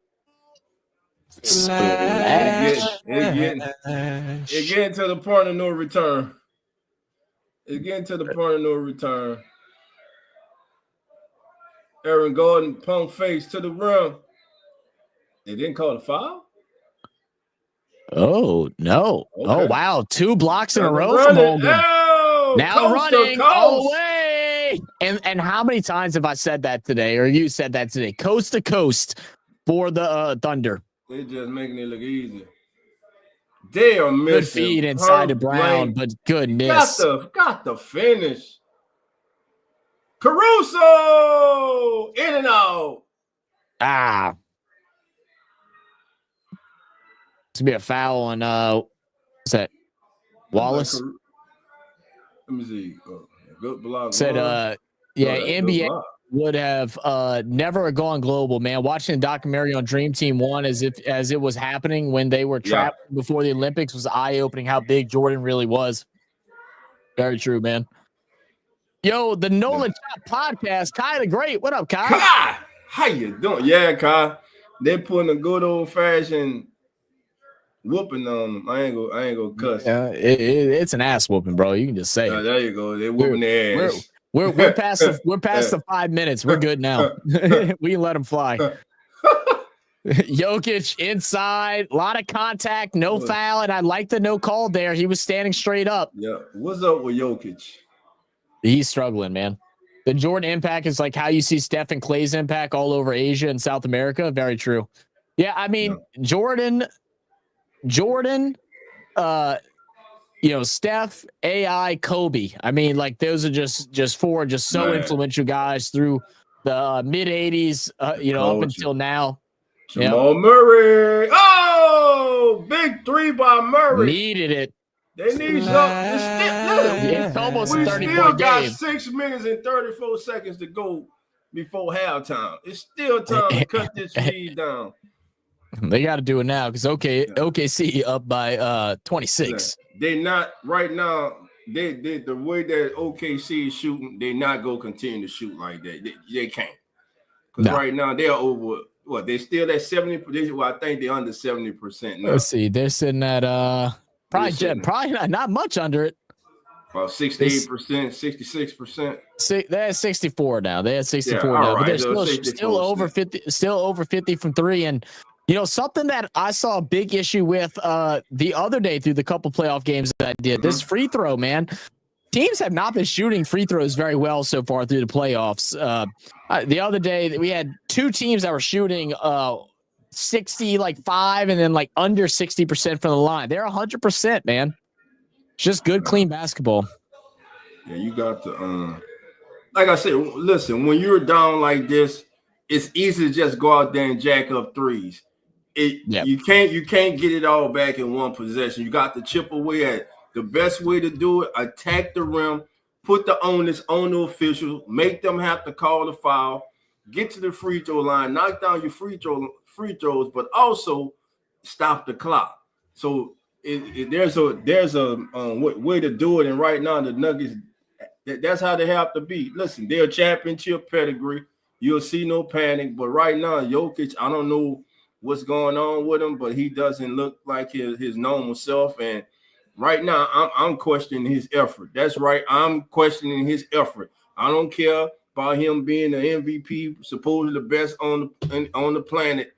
It's getting to the point of no return. Aaron Gordon pump face to the rim. They didn't call a foul? Oh, no. Okay. Oh, wow. 2 blocks in a row from Holmgren. Now running all the way. And how many times have I said that today, or you said that today? Coast to coast for the Thunder. They're just making it look easy. They are missing. Good feed inside of Brown, but goodness. Got the finish. Caruso! In and out. It's going to be a foul on, what's that? Wallace? Let me see. Good block. Said, NBA would have never gone global, man. Watching the documentary on Dream Team 1 as it was happening when they were trapped before the Olympics was eye-opening how big Jordan really was. Very true, man. Yo, the Nolan Chop podcast. Kai the Great. What up, Kai? Kai! How you doing? Yeah, Kai. They're putting a good old-fashioned whooping on them. I ain't gonna cuss. It's an ass whooping, bro. You can just say it. There you go. They're whooping their ass. We're past the 5 minutes. We're good now. We can let them fly. Jokic inside, a lot of contact, no foul, and I like the no call there. He was standing straight up. Yeah, what's up with Jokic? He's struggling, man. The Jordan impact is like how you see Steph and Clay's impact all over Asia and South America. Very true. Yeah, I mean Jordan. Steph, AI, Kobe. I mean, like those are just 4 so influential guys through the mid 80s, up until now. Jamal Murray. Oh, big 3 by Murray. Needed it. They need something. It's almost a 30-point game. We still got 6 minutes and 34 seconds to go before halftime. It's still time to cut this lead down. They got to do it now because OKC up by 26. They're not right now. They the way that OKC is shooting, they're not gonna continue to shoot like that. They can't. Because right now they're over. What, they still at 70%? Well, I think they're under 70% now. Let's see. They're sitting at probably not much under it. About 68%, 66%. They're at 64 now. They're at 64 now, but they're still over 50. Still over 50 from 3. And something that I saw a big issue with the other day through the couple playoff games that I did. This free throw, man. Teams have not been shooting free throws very well so far through the playoffs. The other day we had 2 teams that were shooting 65 and then like under 60% from the line. They're 100%, man. It's just good, clean basketball. Yeah, you got to like I said, listen, when you're down like this, it's easy to just go out there and jack up threes. You can't get it all back in one possession. You got to chip away at the best way to do it. Attack the rim, put the onus on the officials, make them have to call the foul, get to the free throw line, knock down your free throws, but also stop the clock. So there's a way to do it, and right now the Nuggets, that's how they have to be. Listen, they're a championship pedigree. You'll see no panic, but right now Jokic, I don't know what's going on with him, but he doesn't look like his normal self. And right now, I'm questioning his effort. That's right. I'm questioning his effort. I don't care about him being the MVP, supposedly the best on the planet.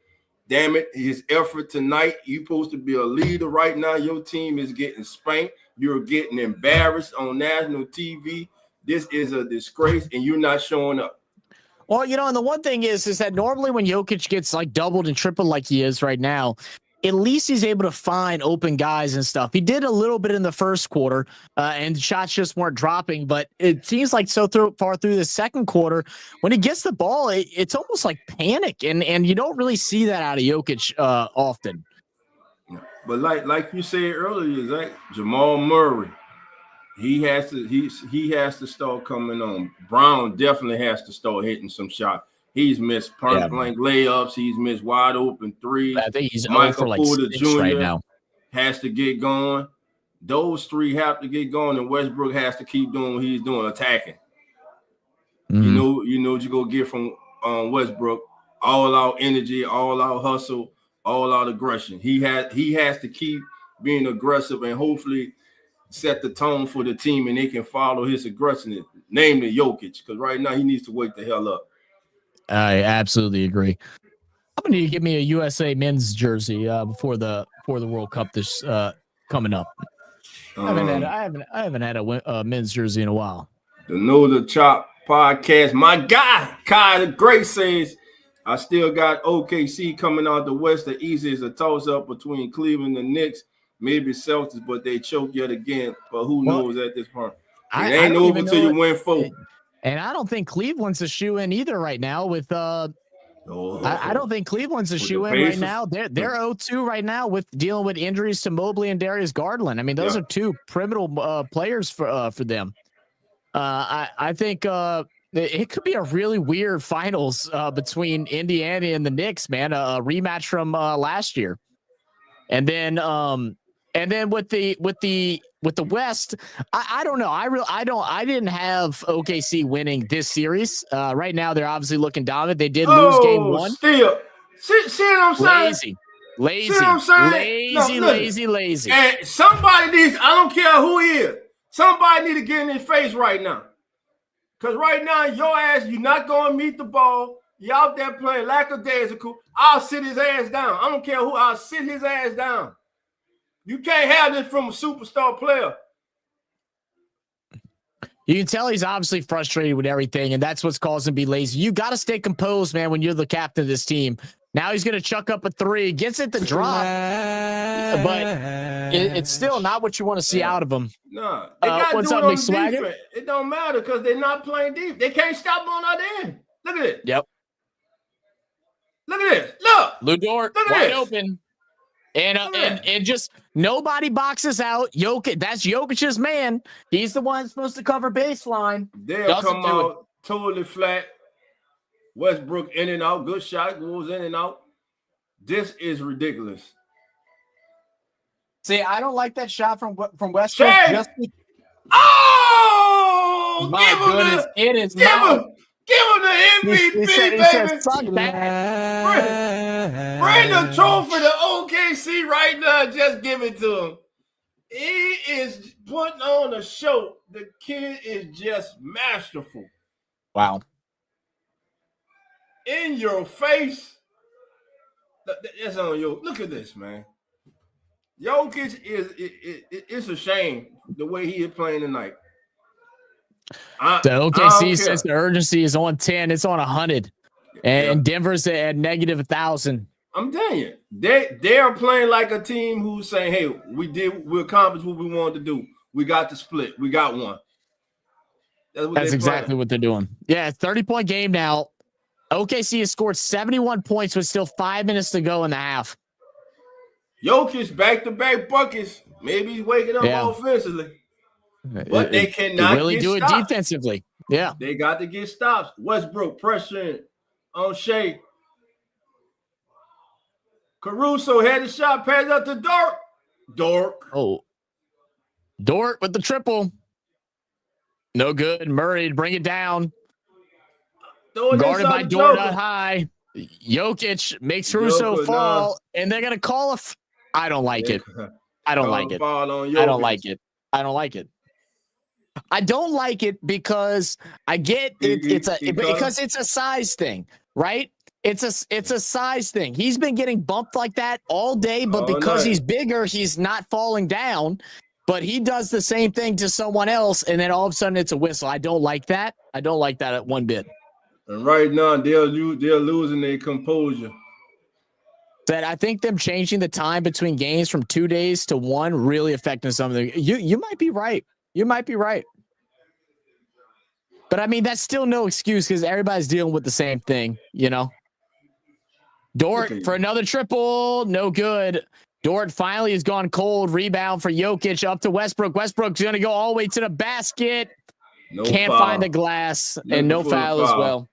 damn it, his effort tonight. You're supposed to be a leader right now. Your team is getting spanked. You're getting embarrassed on national TV. This is a disgrace, and you're not showing up. Well, and the one thing is that normally when Jokic gets like doubled and tripled like he is right now, at least he's able to find open guys and stuff. He did a little bit in the first quarter, and shots just weren't dropping. But it seems like far through the second quarter, when he gets the ball, it's almost like panic, and you don't really see that out of Jokic often. But like you said earlier, Zach, Jamal Murray, he has to start coming on. Brown definitely has to start hitting some shots. He's missed point-blank layups. He's missed wide-open threes. I think he's Michael for like Porter 6 Jr. right now. Has to get going. Those three have to get going, and Westbrook has to keep doing what he's doing, attacking. Mm-hmm. You know what you go get from Westbrook: all-out energy, all-out hustle, all-out aggression. He has to keep being aggressive and hopefully set the tone for the team, and they can follow his aggression, namely Jokic, because right now he needs to wake the hell up. I absolutely agree. I'm gonna need to give me a USA men's jersey before the World Cup this coming up. I haven't had a men's jersey in a while. The Know the Chop podcast, my guy Kai the Great says, I still got OKC coming out the West. The East is a toss up between Cleveland and Knicks, maybe Celtics, but they choke yet again. But who knows at this point? It ain't over till you win 4. And I don't think Cleveland's a shoe-in either right now with I don't think Cleveland's a shoe-in right now. They're 0-2 right now with dealing with injuries to Mobley and Darius Garland. I mean, those are two pivotal players for them. I think it could be a really weird finals between Indiana and the Knicks, man. A rematch from last year. And then with the West, I don't know. I didn't have OKC winning this series. Right now, they're obviously looking dominant. They did lose game 1. Still, see what I'm saying? Lazy. And somebody needs, I don't care who he is, somebody need to get in his face right now. Because right now, your ass, you're not going to meet the ball. You're out there playing lackadaisical. I'll sit his ass down. I don't care who, I'll sit his ass down. You can't have this from a superstar player. You can tell he's obviously frustrated with everything, and that's what's causing him to be lazy. You got to stay composed, man, when you're the captain of this team. Now he's going to chuck up a 3, gets it to drop, but it's still not what you want to see out of him. No, they got to do it on defense. It don't matter because they're not playing deep. They can't stop on our end. Look at it. Yep. Look at this. Look. Lou Dort, wide open. And just nobody boxes out Jokic. That's Jokic's man. He's the one supposed to cover baseline. They'll come out totally flat. Westbrook in and out. Good shot. Goes in and out. This is See, I don't like that shot from Westbrook. Oh! My goodness. It is not. Give him the MVP, baby. Bring the trophy to OKC right now. Just give it to him. He is putting on a show. The kid is just masterful. Wow. In your face. That's on you. Look at this, man. Jokic it's a shame the way he is playing tonight. The OKC says the urgency is on 10. It's on 100. And Denver's at negative 1,000. I'm telling you, they are playing like a team who's saying, hey, we accomplished what we wanted to do. We got the split. We got one. That's exactly what they're doing. Yeah, 30-point game now. OKC has scored 71 points with still 5 minutes to go in the half. Jokic back-to-back buckets. Maybe he's waking up offensively. But they cannot really do it defensively. Yeah. They got to get stops. Westbrook pressuring on Shea. Caruso had a shot, pass out to Dort. Oh. Dort with the triple. No good. Murray to bring it down. Guarded by Dort high. Jokic makes Caruso fall, and they're going to call I don't like it. I don't like it. I don't like it. I don't like it. I don't like it because I get it. Because it's a size thing, right? It's a size thing. He's been getting bumped like that all day, but because he's bigger, he's not falling down. But he does the same thing to someone else, and then all of a sudden it's a whistle. I don't like that. I don't like that at one bit. And right now they're losing their composure. That I think them changing the time between games from 2 days to one really affecting something. You might be right. You might be right. But I mean, that's still no excuse because everybody's dealing with the same thing, you know. Dort for another triple, no good. Dort finally has gone cold. Rebound for Jokic up to Westbrook. Westbrook's going to go all the way to the basket. Can't find the glass, and no foul as well.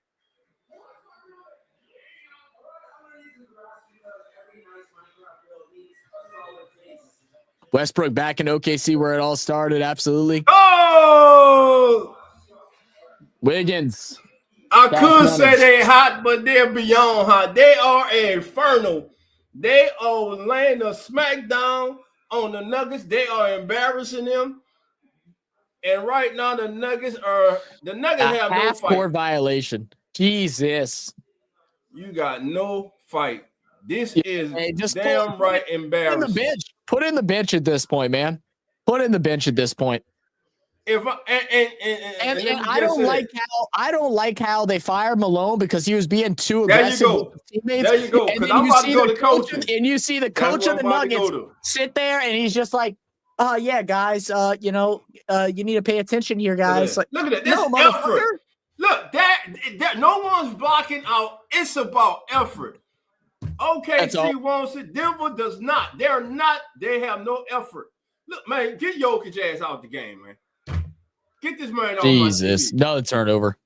Westbrook back in OKC where it all started. Absolutely. Oh, Wiggins. I could say they hot, but they're beyond hot. They are infernal. They are laying a smackdown on the Nuggets. They are embarrassing them. And right now, the Nuggets have no fight. Court violation. Jesus. You got no fight. This is damn right embarrassing. Put in the bench. Put in the bench at this point, man. Put in the bench at this point. If I don't like how they fired Malone because he was being too aggressive with teammates. There you go. Because I'm about to go to coaching. And you see the coach of the Nuggets sit there and he's just like, yeah, guys, you need to pay attention here, guys. Look at that. This effort. Look, that no one's blocking out. It's about effort. OKC wants it. Denver does not. They have no effort. Look, man, get Jokic ass out the game, man. Get this man off. Jesus, another turnover.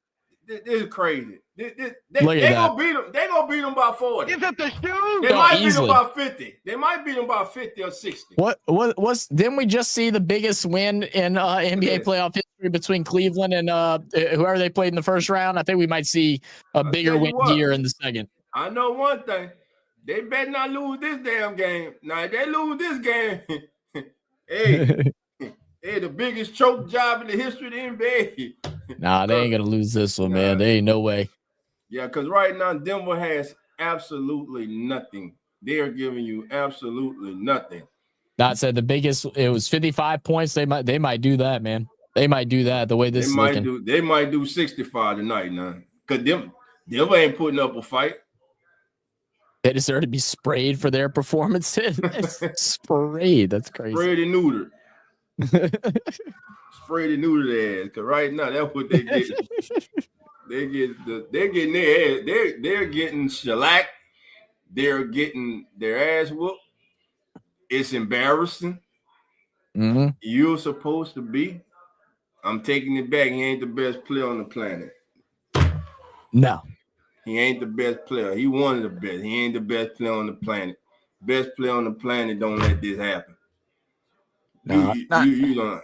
This is crazy. They gonna beat them. They gonna beat them by 40. Is it the shoes? They might beat them by 50. They might beat them by 50 or 60. Didn't we just see the biggest win in NBA playoff history between Cleveland and whoever they played in the first round? I think we might see a bigger win here in the second. I know one thing. They better not lose this damn game. Now, if they lose this game, hey, the biggest choke job in the history of the NBA. Nah, they ain't gonna lose this one, man. There ain't no way. Yeah, because right now Denver has absolutely nothing. They are giving you absolutely nothing. Not said the biggest. It was 55 points. They might do that, man. They might do that the way this is looking. They might do 65 tonight now. Because Denver ain't putting up a fight. They deserve to be sprayed for their performances. Sprayed. That's crazy. Sprayed and neutered. Sprayed and neutered ass. Because right now, that's what they get. They're getting their ass. They're getting shellacked. They're getting their ass whooped. It's embarrassing. Mm-hmm. You're supposed to be. I'm taking it back. He ain't the best player on the planet. No. He ain't the best player. He one of the best. He ain't the best player on the planet. Best player on the planet don't let this happen. No, you don't.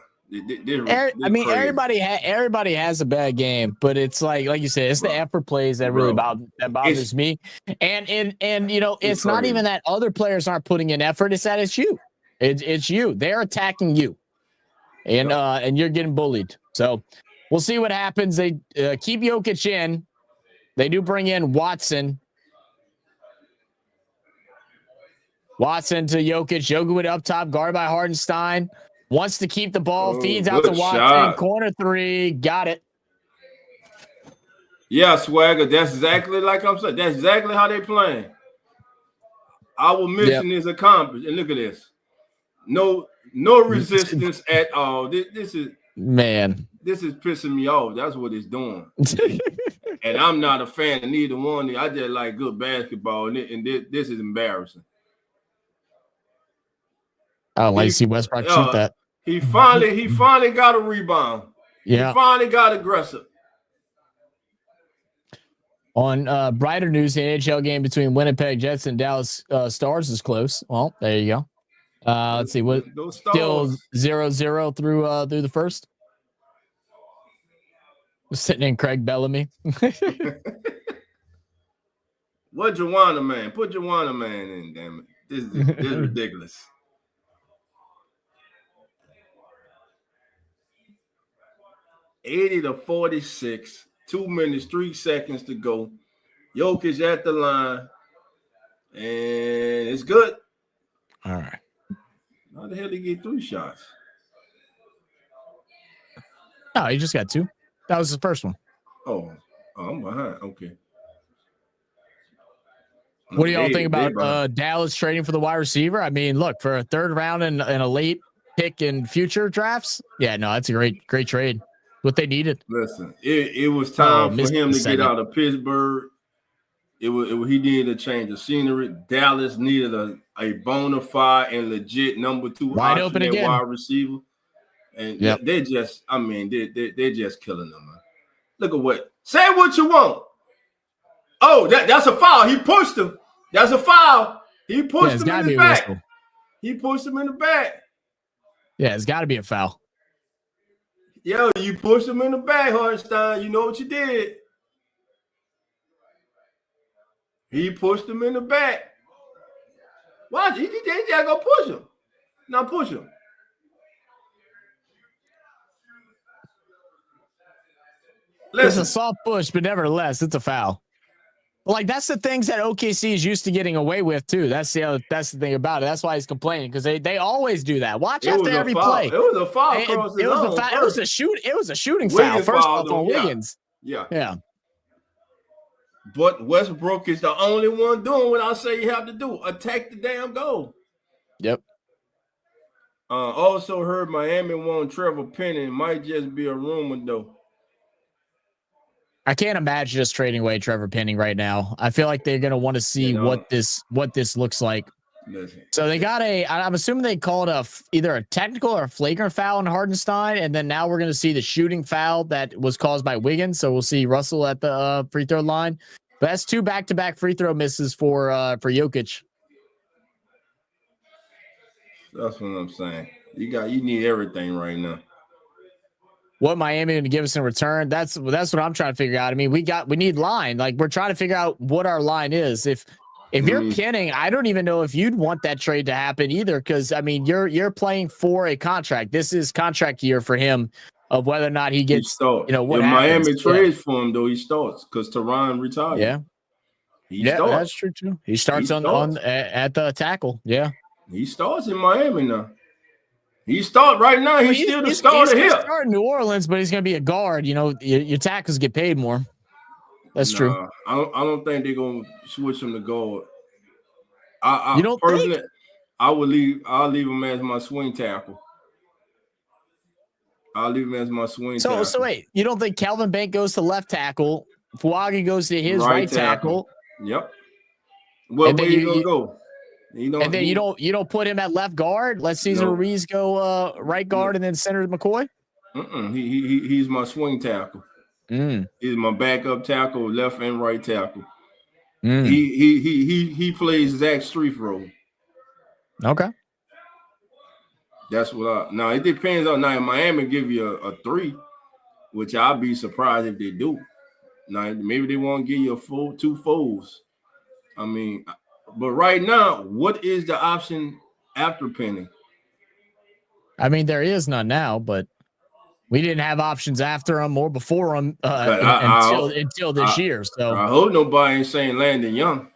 Everybody has a bad game, but it's like you said, it's the effort plays that really bothers me. And it's not even that other players aren't putting in effort. It's that it's you. It's you. They're attacking you, and you're getting bullied. So we'll see what happens. They keep Jokic in. They do bring in Watson. Watson to Jokic. Jokic up top, guarded by Hardenstein. Wants to keep the ball. Feeds out to Watson. Shot. Corner three. Got it. Yeah, Swagger. That's exactly like I'm saying. That's exactly how they playing. Our mission is accomplished. And look at this. No resistance at all. This is pissing me off. That's what it's doing. And I'm not a fan of neither one. I just like good basketball, and this is embarrassing. I don't like to see Westbrook shoot that. He finally got a rebound. Yeah. He finally got aggressive. On brighter news, the NHL game between Winnipeg Jets and Dallas Stars is close. Well, there you go. Let's see. What still 0-0 through the first? Sitting in Craig Bellamy. What Joanna man? Put Joanna man in, damn it. This is ridiculous. $80-46, 2 minutes, 3 seconds to go. Jokic at the line. And it's good. All right. How the hell did he get 3 shots? No, he just got 2. That was his first one. Oh, I'm behind. Okay. What do y'all think about Dallas trading for the wide receiver? I mean, look, for a third round and a late pick in future drafts. Yeah, no, that's a great trade. What they needed. Listen, it was time for him to get out of Pittsburgh. He needed a change of scenery. Dallas needed a bona fide and legit number 2 wide option open at again. wide receiver. And they're just, I mean, they're just killing them, man. Look at what. Say what you want. Oh, that's a foul. He pushed him. That's a foul. He pushed him in the back. He pushed him in the back. Yeah, it's got to be a foul. Yo, you pushed him in the back, Hartenstein. You know what you did. He pushed him in the back. Watch, he just go push him. Now push him. Listen. It's a soft push, but nevertheless, it's a foul. Like, that's the things that OKC is used to getting away with too. That's the thing about it. That's why he's complaining, because they always do that. Watch after every play. It was a foul. It was a shooting foul. First off on Wiggins. Yeah. But Westbrook is the only one doing what I say you have to do. Attack the damn goal. Yep. Also heard Miami want Trevor Penny. It might just be a rumor though. I can't imagine just trading away Trevor Penny right now. I feel like they're going to want to see what this looks like. Listen. So they got I'm assuming they called either a technical or a flagrant foul on Hartenstein, and then now we're going to see the shooting foul that was caused by Wiggins. So we'll see Russell at the free throw line. But that's 2 back-to-back free throw misses for Jokic. That's what I'm saying. You need everything right now. What Miami going to give us in return? That's what I'm trying to figure out. I mean, we need line. Like, we're trying to figure out what our line is. If you're pinning, I don't even know if you'd want that trade to happen either, because I mean, you're playing for a contract. This is contract year for him, of whether or not he gets. What if Miami trades for him, though, he starts because Teron retired. Yeah, starts. That's true too. He starts on at the tackle. Yeah, he starts in Miami now. He start right now. He's still the starter here. He's starting New Orleans, but he's going to be a guard. Your tackles get paid more. That's true. I don't think they're going to switch him to guard. You don't personally think? I'll leave him as my swing tackle. So wait, you don't think Calvin Bank goes to left tackle? Fuagi goes to his right tackle. Yep. Where you going to go? You don't put him at left guard. Let Cesar Ruiz go right guard and then center McCoy. He's my swing tackle. He's my backup tackle, left and right tackle. He plays Zach Streif role. Okay. That's what now it depends on now. Miami give you a 3, which I'll be surprised if they do. Now maybe they won't give you a full 2 fours. I mean. But right now, what is the option after Penny? I mean, there is none now, but we didn't have options after him or before him until this year. So I hope nobody ain't saying Landon Young.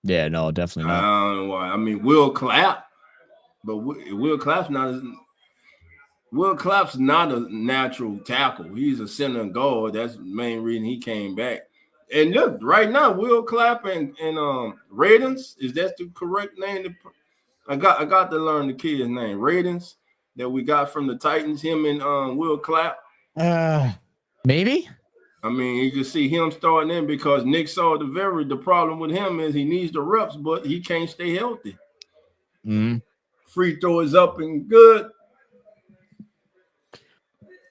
Yeah, no, definitely not. I don't know why. I mean, Will Clapp, but Will Clapp's not a natural tackle. He's a center and guard. That's the main reason he came back. And look, right now, Will Clapp and Radens, is that the correct name? I got to learn the kid's name. Radens, that we got from the Titans, him and Will Clapp. Maybe. I mean, you can see him starting in because Nick saw the problem with him is he needs the reps, but he can't stay healthy. Free throw is up and good.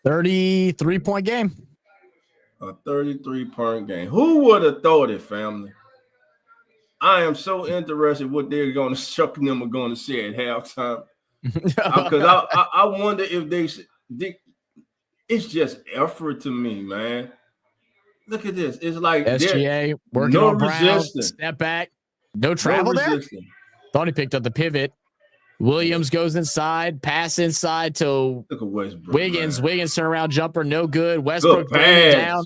33-point game. A 33-point game. Who would have thought it, family? I am so interested what they're going to Chuck and them are going to say at halftime. Because I wonder if they it's just effort to me, man. Look at this. It's like SGA working on Brown, step back. No travel there? Thought he picked up the pivot. Williams goes inside, pass inside to Wiggins. Man. Wiggins turnaround jumper, no good. Westbrook down.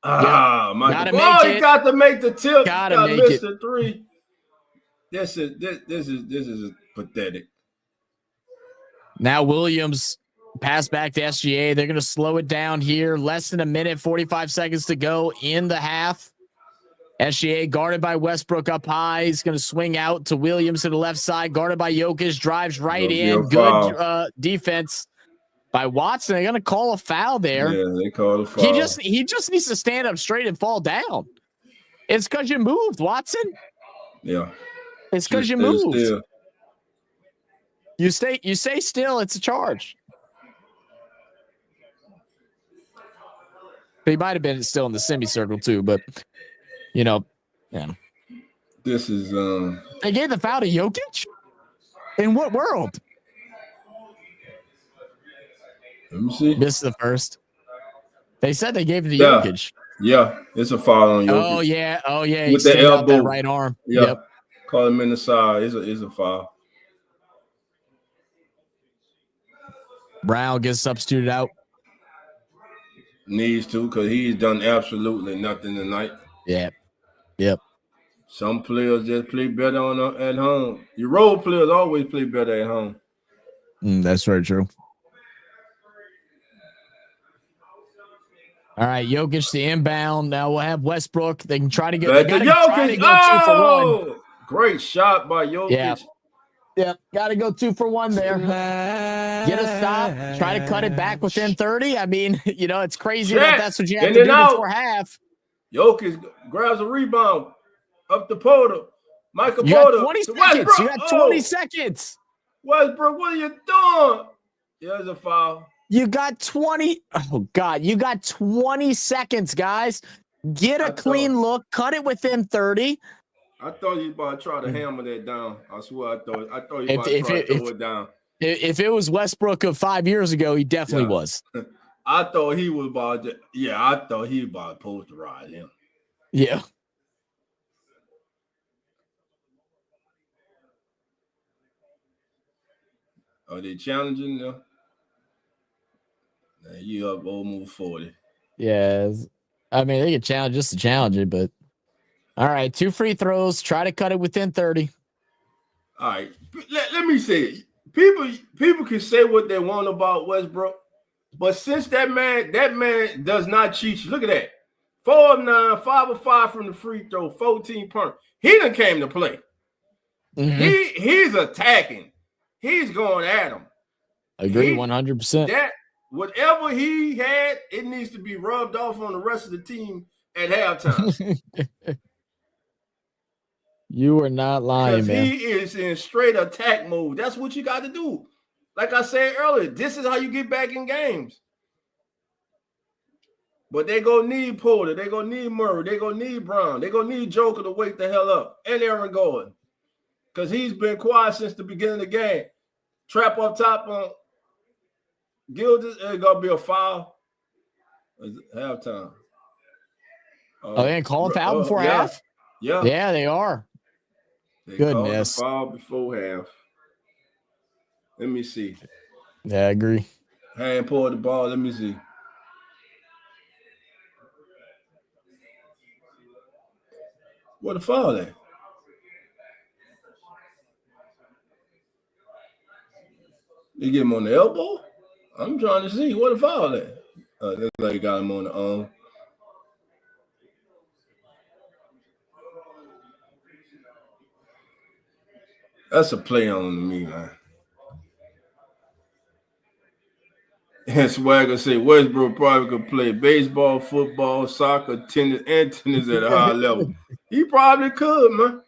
Michael. Gotta make He it. got to make the tip. Gotta Got make missed it. the three. This is pathetic. Now Williams pass back to SGA. They're going to slow it down here. Less than a minute, 45 seconds to go in the half. SGA guarded by Westbrook up high. He's going to swing out to Williams to the left side. Guarded by Jokic. Drives right in. Good defense by Watson. They're going to call a foul there. Yeah, they call a foul. He just needs to stand up straight and fall down. It's because you moved, Watson. Yeah. It's because you moved. Still. You stay still. It's a charge. He might have been still in the semicircle too, but yeah. This is They gave the foul to Jokic? In what world? Let me see. This is the first. They said they gave it to Jokic. Yeah, it's a foul on Jokic. Oh yeah. With the elbow, that right arm. Yeah. Yep. Call him in the side. It's a foul. Brown gets substituted out. Needs to, because he's done absolutely nothing tonight. Yeah. Yep. Some players just play better at home. Your role players always play better at home. That's very true. All right, Jokic the inbound. Now we'll have Westbrook. They can try to get Jokic. 2 for 1. Great shot by Jokic. Yeah. Yep, got to go 2 for 1 there. Get a stop. Try to cut it back within 30. I mean, it's crazy that's what you have to do before half. Jokic grabs a rebound up the Porter. Michael You Porter. got 20 seconds. You got 20 seconds. Westbrook, what are you doing? There's a foul. You got 20. Oh, God. You got 20 seconds, guys. Get a clean look. Cut it within 30. I thought you about to try to hammer that down. I swear, I thought you about to try to throw it down. If it was Westbrook of 5 years ago, he definitely was. I thought he was about to. Yeah, I thought he was about to posterize him. Yeah. Are they challenging now? Now you up almost 40. Yeah. I mean, they could challenge just to challenge it, but. All right, 2 free throws. Try to cut it within 30. All right. Let me say, people can say what they want about Westbrook, but since that man does not cheat. Look at that. 4 of 9, 5 of 5 from the free throw, 14 points. He done came to play. Mm-hmm. He's attacking. He's going at him. Agree 100%. That whatever he had, it needs to be rubbed off on the rest of the team at halftime. You are not lying, man. He is in straight attack mode. That's what you got to do. Like I said earlier, this is how you get back in games. But they gonna need Porter. They gonna need Murray. They gonna need Brown. They gonna need Joker to wake the hell up. And Aaron Gordon. Because he's been quiet since the beginning of the game. Trap up top on Gildas. It's gonna be a foul. It's halftime. They didn't call a foul before half? Yeah. Yeah, they are. They Goodness. called a foul before half. Let me see. Yeah, I agree. Hand pulled the ball. Let me see. What a foul at? They get him on the elbow? I'm trying to see. What a foul at? Looks like he got him on the arm. That's a play on me, man. And Swagger say Westbrook probably could play baseball, football, soccer, tennis, and tennis at a high level. He probably could, man.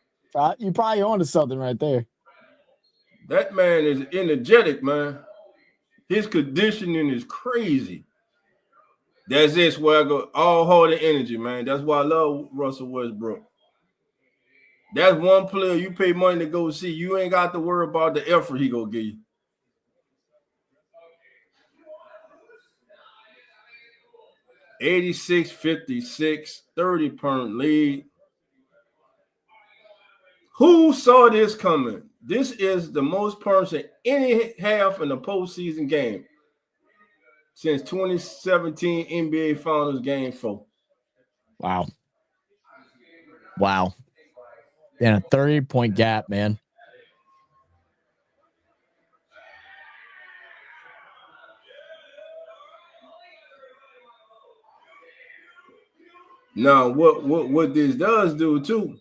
You probably onto something right there. That man is energetic, man. His conditioning is crazy. That's it, Swagger. All heart and energy, man. That's why I love Russell Westbrook. That's one player you pay money to go see. You ain't got to worry about the effort he gonna give you. $86-56, 30-point lead. Who saw this coming? This is the most points in any half in a postseason game since 2017 NBA Finals Game 4. Wow. And a 30-point gap, man. Now, what this does do too?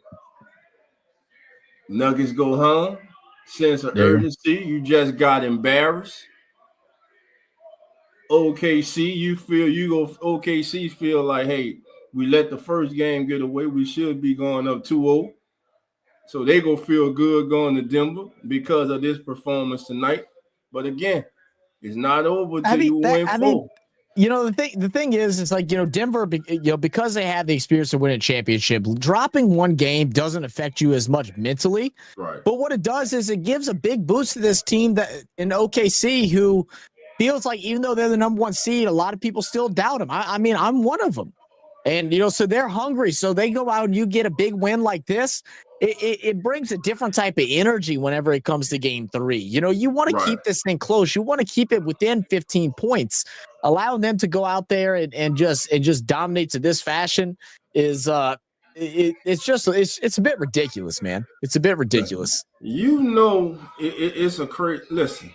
Nuggets go home. Sense of urgency. You just got embarrassed. OKC, OKC feel like, hey, we let the first game get away. We should be going up 2-0. So they go feel good going to Denver because of this performance tonight. But again, it's not over till you win 4. The thing is like, Denver, because they have the experience to win a championship, dropping one game doesn't affect you as much mentally. Right. But what it does is it gives a big boost to this team that in OKC who feels like even though they're the number 1 seed, a lot of people still doubt them. I mean, I'm one of them. And, so they're hungry. So they go out and you get a big win like this. It brings a different type of energy whenever it comes to game 3. You want to keep this thing close. You want to keep it within 15 points. Allowing them to go out there and just dominate to this fashion is it's a bit ridiculous, man. It's a bit ridiculous. It's a crazy. Listen,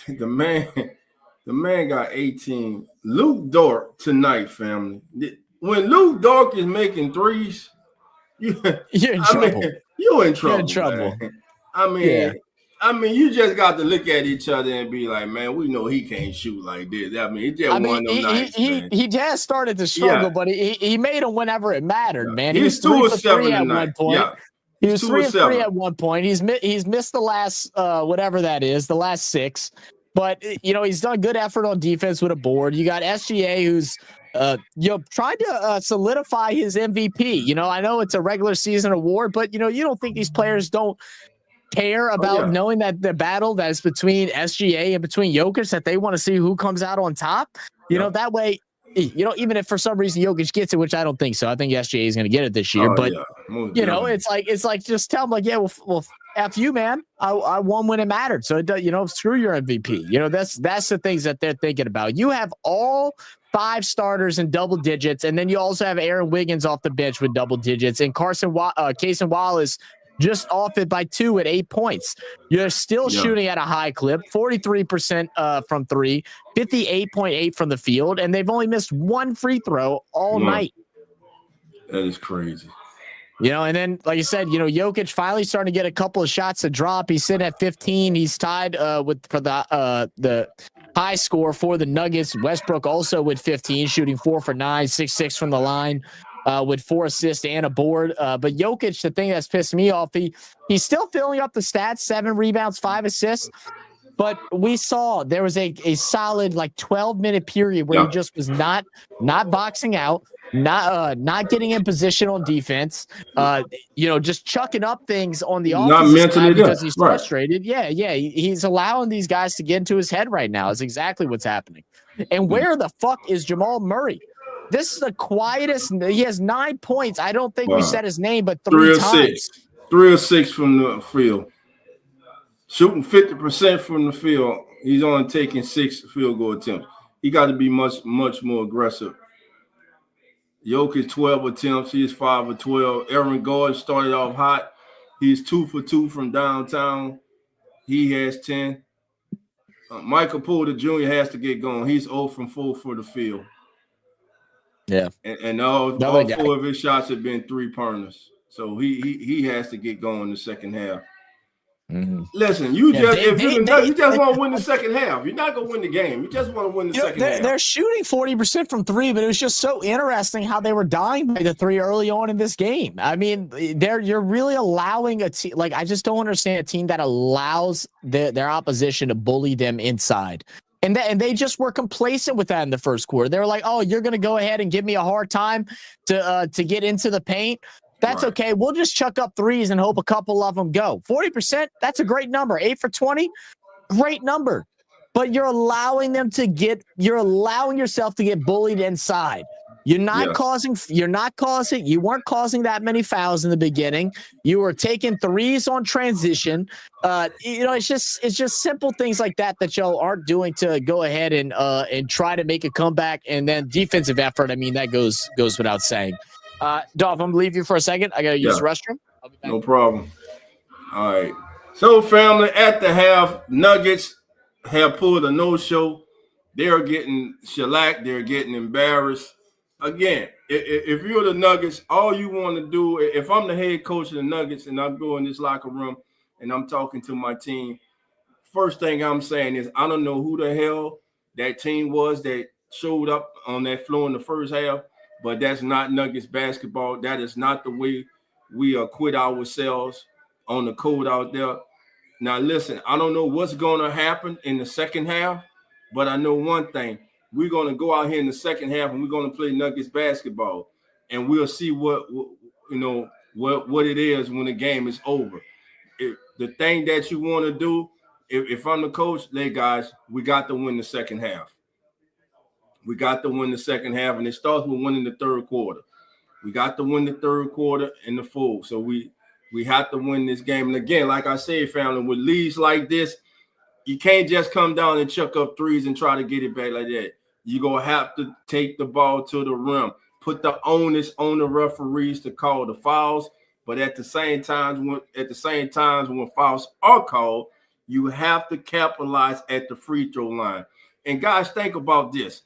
the man got 18. Luke Dort tonight, family. When Luke Dort is making threes, you're in trouble. You're in trouble. Man. I mean, you just got to look at each other and be like, man, we know he can't shoot like this. I mean, it's just one of them nights. He just started to struggle, but he made them whenever it mattered, man. He was 2 of 7 at one point. Yeah. He was 3 of 3 at one point. He's missed the last whatever that is, the last 6. But he's done good effort on defense with a board. You got SGA who's trying to solidify his MVP. I know it's a regular season award, but you don't think these players don't care about knowing that the battle that's between SGA and between Jokic, that they want to see who comes out on top. That way, even if for some reason Jokic gets it, which I don't think so. I think SGA is going to get it this year. It's like just tell them like, well, F you, man. I won when it mattered. So screw your MVP. That's the things that they're thinking about. You have all 5 starters in double digits, and then you also have Aaron Wiggins off the bench with double digits, and Cason Wallace just off it by 2 at 8 points. You're still shooting at a high clip, 43% from 3, 58.8 from the field, and they've only missed 1 free throw all night. That is crazy. And then, like you said, Jokic finally starting to get a couple of shots to drop. He's sitting at 15. He's tied for the high score for the Nuggets. Westbrook also with 15, shooting 4 for 9, 6-6 from the line. With 4 assists and a board. But Jokic, the thing that's pissed me off, he's still filling up the stats, 7 rebounds, 5 assists. But we saw there was a solid 12-minute period where he just was not boxing out, not getting in position on defense, just chucking up things on the offensive side because he's frustrated. Yeah, he's allowing these guys to get into his head right now. Is exactly what's happening. And where the fuck is Jamal Murray? This is the quietest. He has 9 points. I don't think we said his name, but 3 times. 3 or 6 from the field. Shooting 50% from the field. He's only taking 6 field goal attempts. He got to be much more aggressive. Jokic 12 attempts. He is 5 of 12. Aaron Gordon started off hot. He's 2 for 2 from downtown. He has 10. Michael Porter Jr. has to get going. He's 0 from 4 for the field. Yeah, and all 4 of his shots have been 3-pointers. So he has to get going in the second half. Mm-hmm. Listen, you just want to win the second half. You're not going to win the game. You just want to win the second half. They're shooting 40% from 3, but it was just so interesting how they were dying by the 3 early on in this game. I mean, you're really allowing a team. I just don't understand a team that allows their opposition to bully them inside. And they just were complacent with that in the first quarter. They were like, "Oh, you're going to go ahead and give me a hard time to get into the paint. That's okay. We'll just chuck up 3s and hope a couple of them go." 40%, that's a great number. 8 for 20, great number. But you're allowing yourself to get bullied inside. You weren't causing that many fouls in the beginning. You were taking threes on transition. It's just simple things like that y'all aren't doing to go ahead and try to make a comeback. And then defensive effort, I mean, that goes without saying. Dolph, I'm gonna leave you for a second. I gotta use the restroom. I'll be back. No problem. All right. So, family, at the half, Nuggets have pulled a no-show. They're getting shellacked. They're getting embarrassed. Again, if you're the Nuggets, all you want to do, if I'm the head coach of the Nuggets and I'm going in this locker room and I'm talking to my team, first thing I'm saying is I don't know who the hell that team was that showed up on that floor in the first half, but that's not Nuggets basketball. That is not the way we acquit ourselves on the court out there. Now, listen, I don't know what's going to happen in the second half, but I know one thing. We're going to go out here in the second half and we're going to play Nuggets basketball, and we'll see what it is when the game is over. The thing that you want to do, if I'm the coach, guys, we got to win the second half. We got to win the second half, and it starts with winning the third quarter. We got to win the third quarter and the full. So we have to win this game. And again, like I said, family, with leads like this, you can't just come down and chuck up threes and try to get it back like that. You're going to have to take the ball to the rim, put the onus on the referees to call the fouls. But at the same time, when fouls are called, you have to capitalize at the free throw line. And guys, think about this.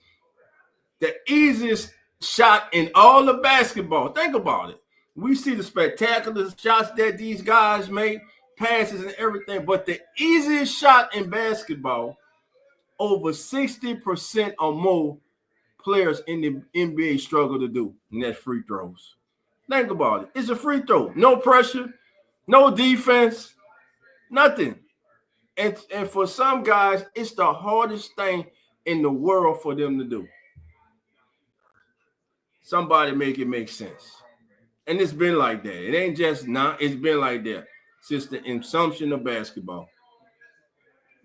The easiest shot in all of basketball, think about it. We see the spectacular shots that these guys make, passes and everything, but the easiest shot in basketball, over 60% or more players in the NBA struggle to do, and that's free throws. Think about it. It's a free throw. No pressure, no defense, nothing. And for some guys, it's the hardest thing in the world for them to do. Somebody make it make sense. And it's been like that. It ain't just now. It's been like that since the inception of basketball.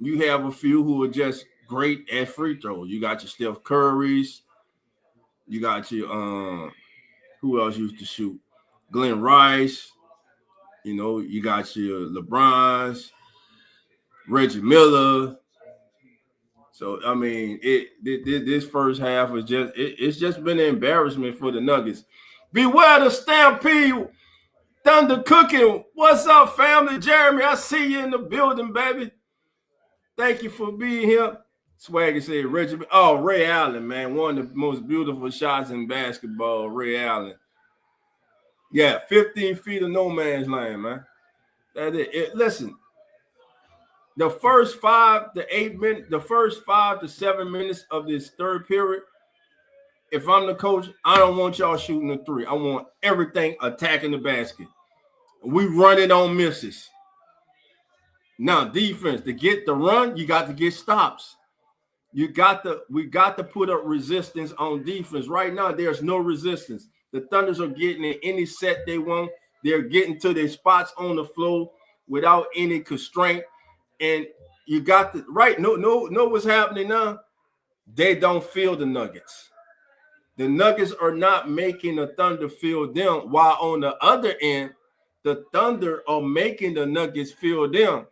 You have a few who are just great at free throws. You got your Steph Currys. You got your who else used to shoot? Glenn Rice. You got your LeBrons, Reggie Miller. So I mean, this first half is it's just been an embarrassment for the Nuggets. Beware the Stampede. Thunder cooking. What's up, family? Jeremy, I see you in the building, baby. Thank you for being here. Swagger said, Ray Allen, man. One of the most beautiful shots in basketball, Ray Allen. Yeah, 15 feet of no man's land, man. That it. Listen, the first 5 to 7 minutes of this third period, if I'm the coach, I don't want y'all shooting a three. I want everything attacking the basket. We run it on misses. Now, defense, to get the run, you got to get stops. We got to put up resistance on defense. Right now, there's no resistance. The Thunders are getting in any set they want. They're getting to their spots on the floor without any constraint. And you got to know what's happening now. They don't feel the Nuggets. The Nuggets are not making the Thunder feel them, while on the other end, the Thunder are making the Nuggets feel them.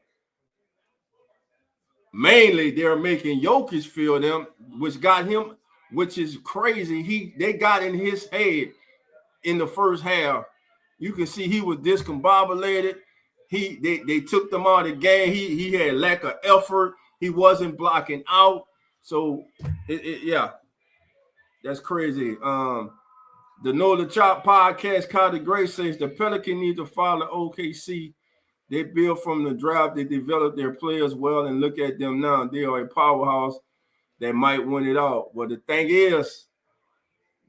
Mainly, they're making Jokic feel them, which is crazy. They got in his head in the first half. You can see he was discombobulated. They took them out of the game. He had lack of effort. He wasn't blocking out. So, that's crazy. The Know the Chop podcast, Carter Gray says the Pelican need to follow OKC. They build from the draft. They develop their players well, and look at them now. They are a powerhouse that might win it all. Well, the thing is,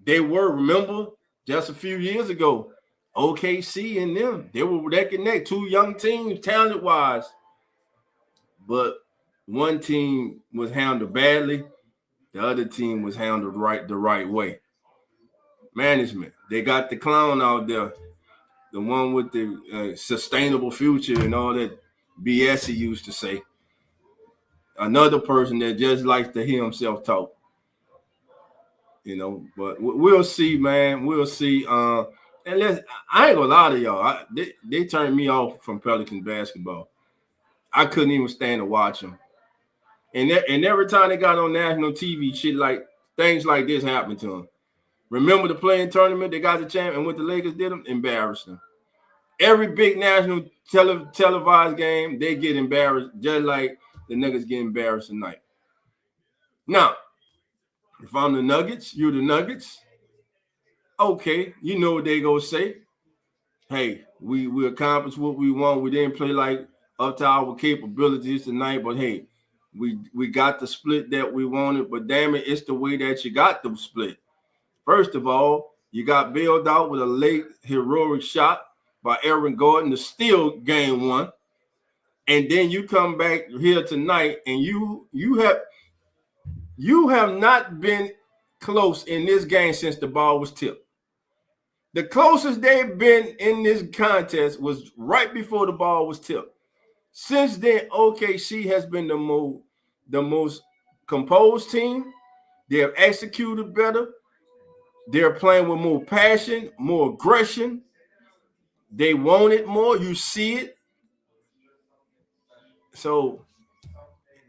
remember, just a few years ago, OKC and them, they were neck and neck, 2 young teams, talent-wise. But one team was handled badly. The other team was handled the right way. Management. They got the clown out there, the one with the sustainable future and all that BS he used to say. Another person that just likes to hear himself talk. you know. But we'll see, man. We'll see. And I ain't gonna lie to y'all. They turned me off from Pelican basketball. I couldn't even stand to watch them. And every time they got on national TV, shit like things like this happened to them. Remember the playing tournament? They got the champ, and what the Lakers did them, embarrassed them. Every big national televised game, they get embarrassed, just like the niggas get embarrassed tonight. Now, if I'm the Nuggets, you're the Nuggets. Okay, you know what they gonna say. Hey, we accomplished what we want. We didn't play like up to our capabilities tonight, but hey, we got the split that we wanted. But damn it, it's the way that you got the split. First of all, you got bailed out with a late heroic shot by Aaron Gordon to steal game one. And then you come back here tonight and you have not been close in this game since the ball was tipped. The closest they've been in this contest was right before the ball was tipped. Since then, OKC has been the most composed team. They have executed better. They're playing with more passion, more aggression. They want it more. You see it. So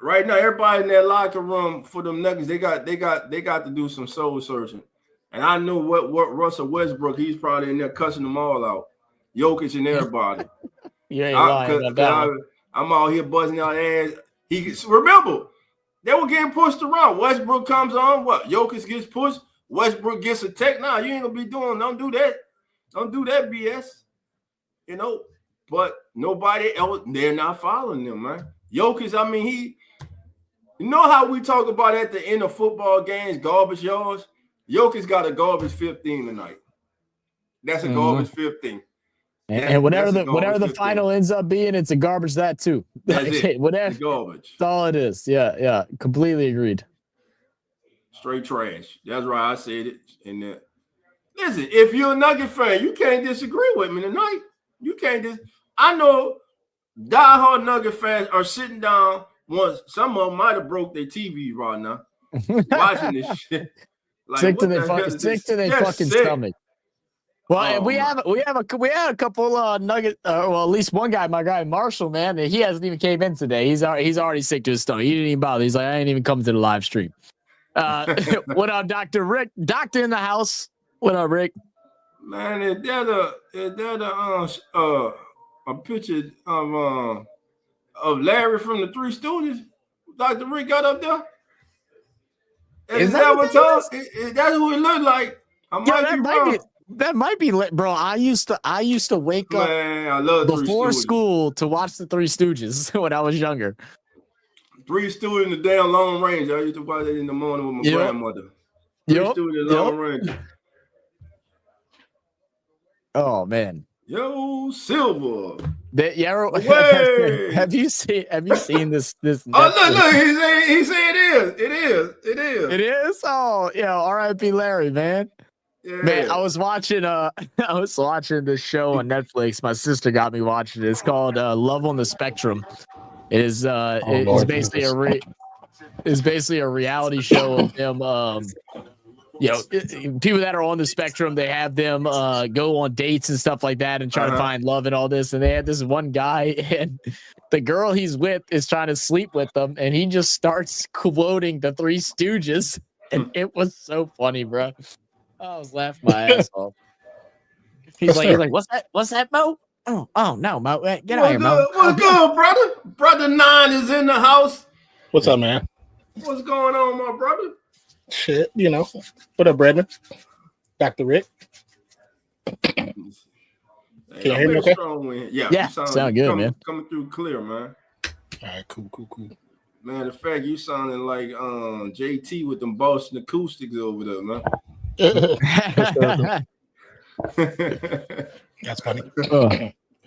right now, everybody in that locker room for them Nuggets, they got to do some soul searching. And I know what Russell Westbrook, he's probably in there cussing them all out. Jokic and everybody. You ain't lying about that. I'm out here buzzing out ass. Remember, they were getting pushed around. Westbrook comes on. What? Jokic gets pushed. Westbrook gets a tech. Nah, you ain't gonna be doing. Don't do that. Don't do that BS. You know. But nobody else. They're not following them, man. Jokic. I mean, you know how we talk about at the end of football games, garbage yards. Jokic got a garbage 15 tonight. That's a garbage 15. And whatever the final ends up being, it's a garbage that too. That's it. Whatever. It's garbage. That's all it is. Yeah. Completely agreed. Straight trash. That's right. I said it. And listen, if you're a Nugget fan, you can't disagree with me tonight. You can't I know diehard Nugget fans are sitting down once. Some of them might have broke their TV right now, watching this shit. Like, sick to their fucking stomach. Well, we had a couple Nugget, well, at least one guy, my guy Marshall, man, and he hasn't even came in today. He's already sick to his stomach. He didn't even bother. He's like, I ain't even coming to the live stream. What up, Dr. Rick? Doctor in the house. What up, Rick? Man, is that a picture of Larry from the Three Stooges? Dr. Rick got up there. Is that what that's who it looked like? That might be lit, bro. I used to wake up I love before school to watch the Three Stooges when I was younger. Three Stooges in the damn Long Range. I used to watch it in the morning with my grandmother. Three Stooges Long Range. Oh man. Yo, Silver. Have you seen this? Oh look, he said it is. Oh yeah, R.I.P. Larry, man. Yeah. Man, I was watching this show on Netflix. My sister got me watching it. It's called Love on the Spectrum. It is it's basically a reality show of them people that are on the spectrum. They have them go on dates and stuff like that and try to find love and all this. And they had this one guy, and the girl he's with is trying to sleep with them, and he just starts quoting the Three Stooges, and it was so funny, bro. I was laughing my ass off. He's like, what's that, Mo? Oh no, Mo, get out of here, Mo. What's good, brother? Brother Nine is in the house. What's up, man? What's going on, my brother? Shit, you know. What up, Brendan? Dr. Rick? Can you hear me okay? Yeah, you sound good, man. Coming through clear, man. All right, cool. Man, the fact you sounding like JT with them Boston acoustics over there, man. That's funny.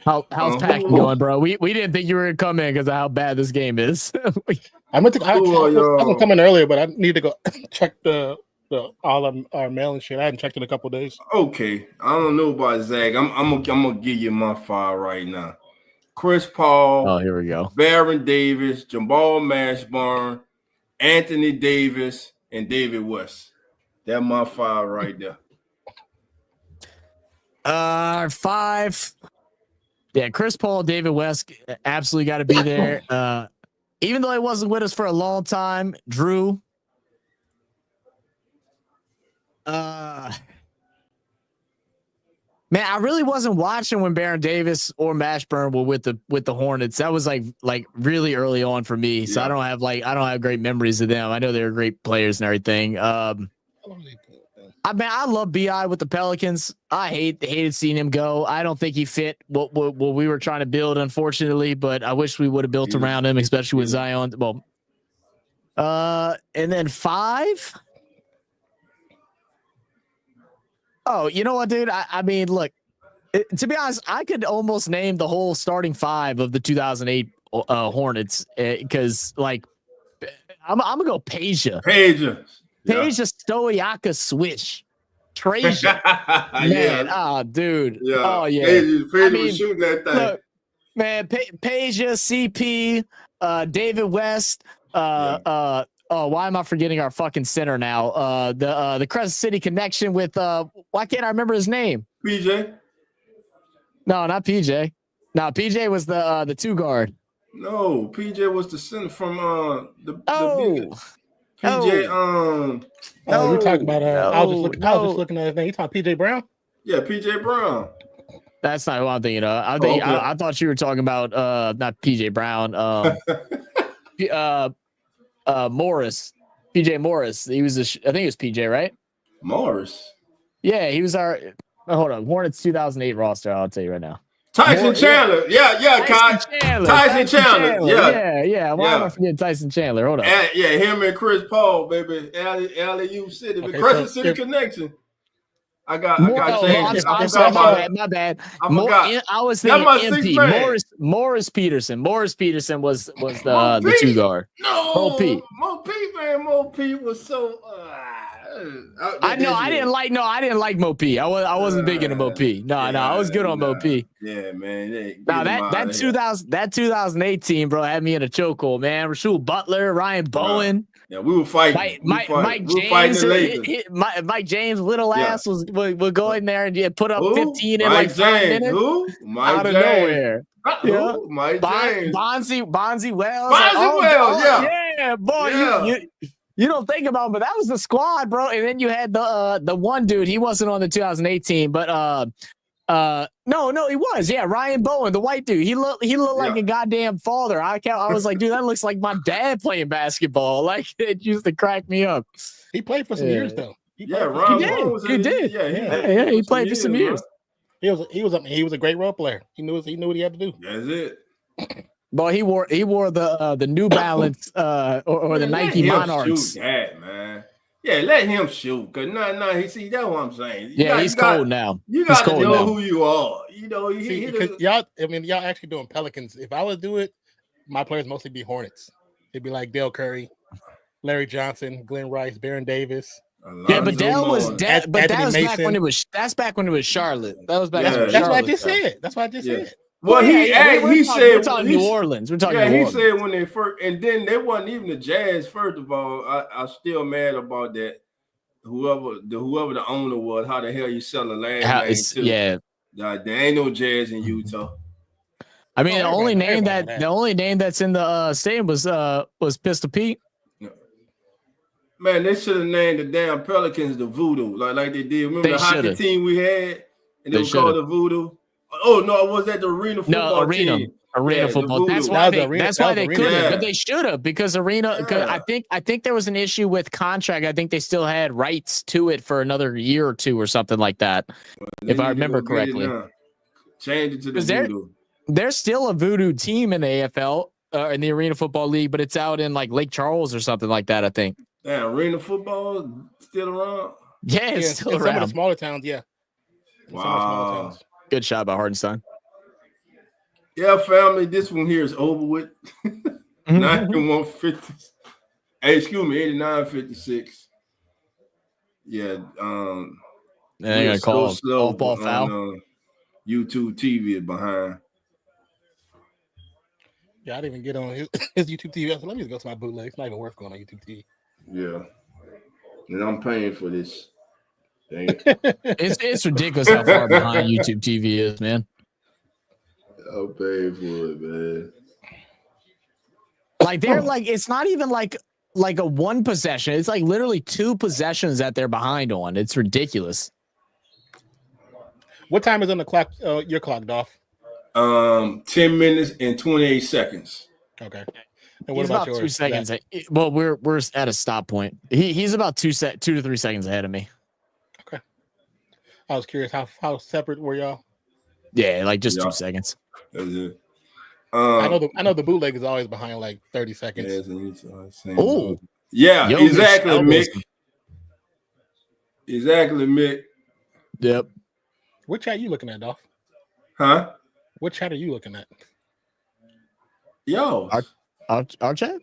How's packing going, bro? We didn't think you were gonna come in because of how bad this game is. I was coming earlier, but I need to go check the all of our mail and shit. I hadn't checked in a couple of days. Okay, I don't know about Zach. I'm gonna give you my file right now. Chris Paul. Oh, here we go. Baron Davis, Jamal Mashburn, Anthony Davis, and David West. That's my 5 right there. 5. Yeah, Chris Paul, David West, absolutely got to be there. Even though he wasn't with us for a long time, Drew. Man, I really wasn't watching when Baron Davis or Mashburn were with the Hornets. That was like really early on for me. So I don't have great memories of them. I know they were great players and everything. I love BI with the Pelicans. I hated seeing him go. I don't think he fit what we were trying to build, unfortunately, but I wish we would have built around him, especially with Zion. Well, and then 5. Oh, you know what, dude? I mean, look, to be honest, I could almost name the whole starting 5 of the 2008 Hornets because, like, I'm gonna go Peja, Stoiaka, Swish, Trajan. Man, dude. Yeah. Oh, yeah. Peja was shooting that thing. Look, man, Peja, CP, David West, why am I forgetting our fucking center now? The Crescent City connection with why can't I remember his name? PJ. No, not PJ. No, PJ was the 2 guard. No, PJ was the center from the biggest. PJ. We're talking about. I was just looking at his name. You talking PJ Brown? Yeah, PJ Brown. That's not who I'm thinking of. I thought you were talking about not PJ Brown. Morris, PJ Morris. He was I think it was PJ, right? Morris. Yeah, he was our. Hold on, Hornets 2008 roster. I'll tell you right now. Tyson Chandler. Yeah, Tyson Chandler. Yeah. Why am I forgetting Tyson Chandler? Hold on. Him and Chris Paul, baby. Alley-oop City, the Crescent City connection. I got James. I'm sorry, my bad. I forgot. I was thinking MP. Morris Peterson. Morris Peterson was the 2 guard. No, Mo P was so. I didn't like Mo P. I wasn't big into Mo P. No, I was good on Mo P. Yeah, man. Now that 2008 team, bro, had me in a chokehold, man. Rasheed Butler, Ryan Bowen. Yeah, we were fighting. Mike James, Mike James, little ass would go in there and put up 15 in like 5 minutes. Who? Out of nowhere. Yeah. Mike James. Bonzi Wells. Yeah, boy. You don't think about it, but that was the squad, bro. And then you had the one dude. He wasn't on the 2018, but no, he was. Yeah, Ryan Bowen, the white dude. He looked like a goddamn father. I was like, dude, that looks like my dad playing basketball. Like, it used to crack me up. He played for some years though. He did. Yeah, he played for some years. He was a great role player. He knew what he had to do. That's it. But he wore the New Balance or the Nike Monarchs. Shoot that, man. Yeah, let him shoot. Cause no, see that's what I'm saying. He's cold now. You got to know who you are. You know, y'all actually doing Pelicans. If I would do it, my players mostly be Hornets. It'd be like Dale Curry, Larry Johnson, Glenn Rice, Baron Davis. Yeah, but Dale was back when it was. That's back when it was Charlotte. That was back. That's what I just said. That's what I just said. Well, he said we're talking New Orleans. We're talking. Yeah, he said when they first, and then they wasn't even the Jazz. First of all, I'm still mad about that. Whoever the owner was, how the hell you sell a last name to? Yeah, there ain't no Jazz in Utah. I mean, the only name that's in the stadium was Pistol Pete. Man, they should have named the damn Pelicans the Voodoo, like they did. Remember the hockey team we had, and they were called the Voodoo. Oh no, it was at the Arena football team. Arena football. That's why they couldn't, but they should have because Arena. I think there was an issue with contract. I think they still had rights to it for another year or two or something like that, if I remember correctly. Change it to the Voodoo. There's still a Voodoo team in the AFL in the Arena Football League, but it's out in like Lake Charles or something like that. I think. Damn, Arena football still around? Yeah, it's still around. Some of the smaller towns, yeah. Wow. Good shot by Hardenstein. Yeah, family, this one here is over with. 9150. Hey, excuse me, 8956. Yeah, they're gonna call slow ball foul. YouTube TV is behind. Yeah, I didn't even get on his YouTube TV. Let me just go to my bootleg. It's not even worth going on YouTube TV. Yeah. and I'm paying for this. Dang it. It's ridiculous how far behind YouTube TV is, man. I'm paying for it, man. Like they're like, it's not even like a one possession. It's like literally 2 possessions that they're behind on. It's ridiculous. What time is on the clock? Your clock, Dolph? 10 minutes and 28 seconds. Okay. And what He's about about yours? 2 seconds. Well, we're at a stop point. He's about 2 to 3 seconds ahead of me. Okay. I was curious how separate were y'all? Yeah, like just 2 seconds. That's it. I know the bootleg is always behind like 30 seconds. Oh, yeah, Yogish exactly, elbows. Mick. Exactly, Mick. Yep. What chat you looking at, Dolph? Huh? What chat are you looking at? Yo. Our chat?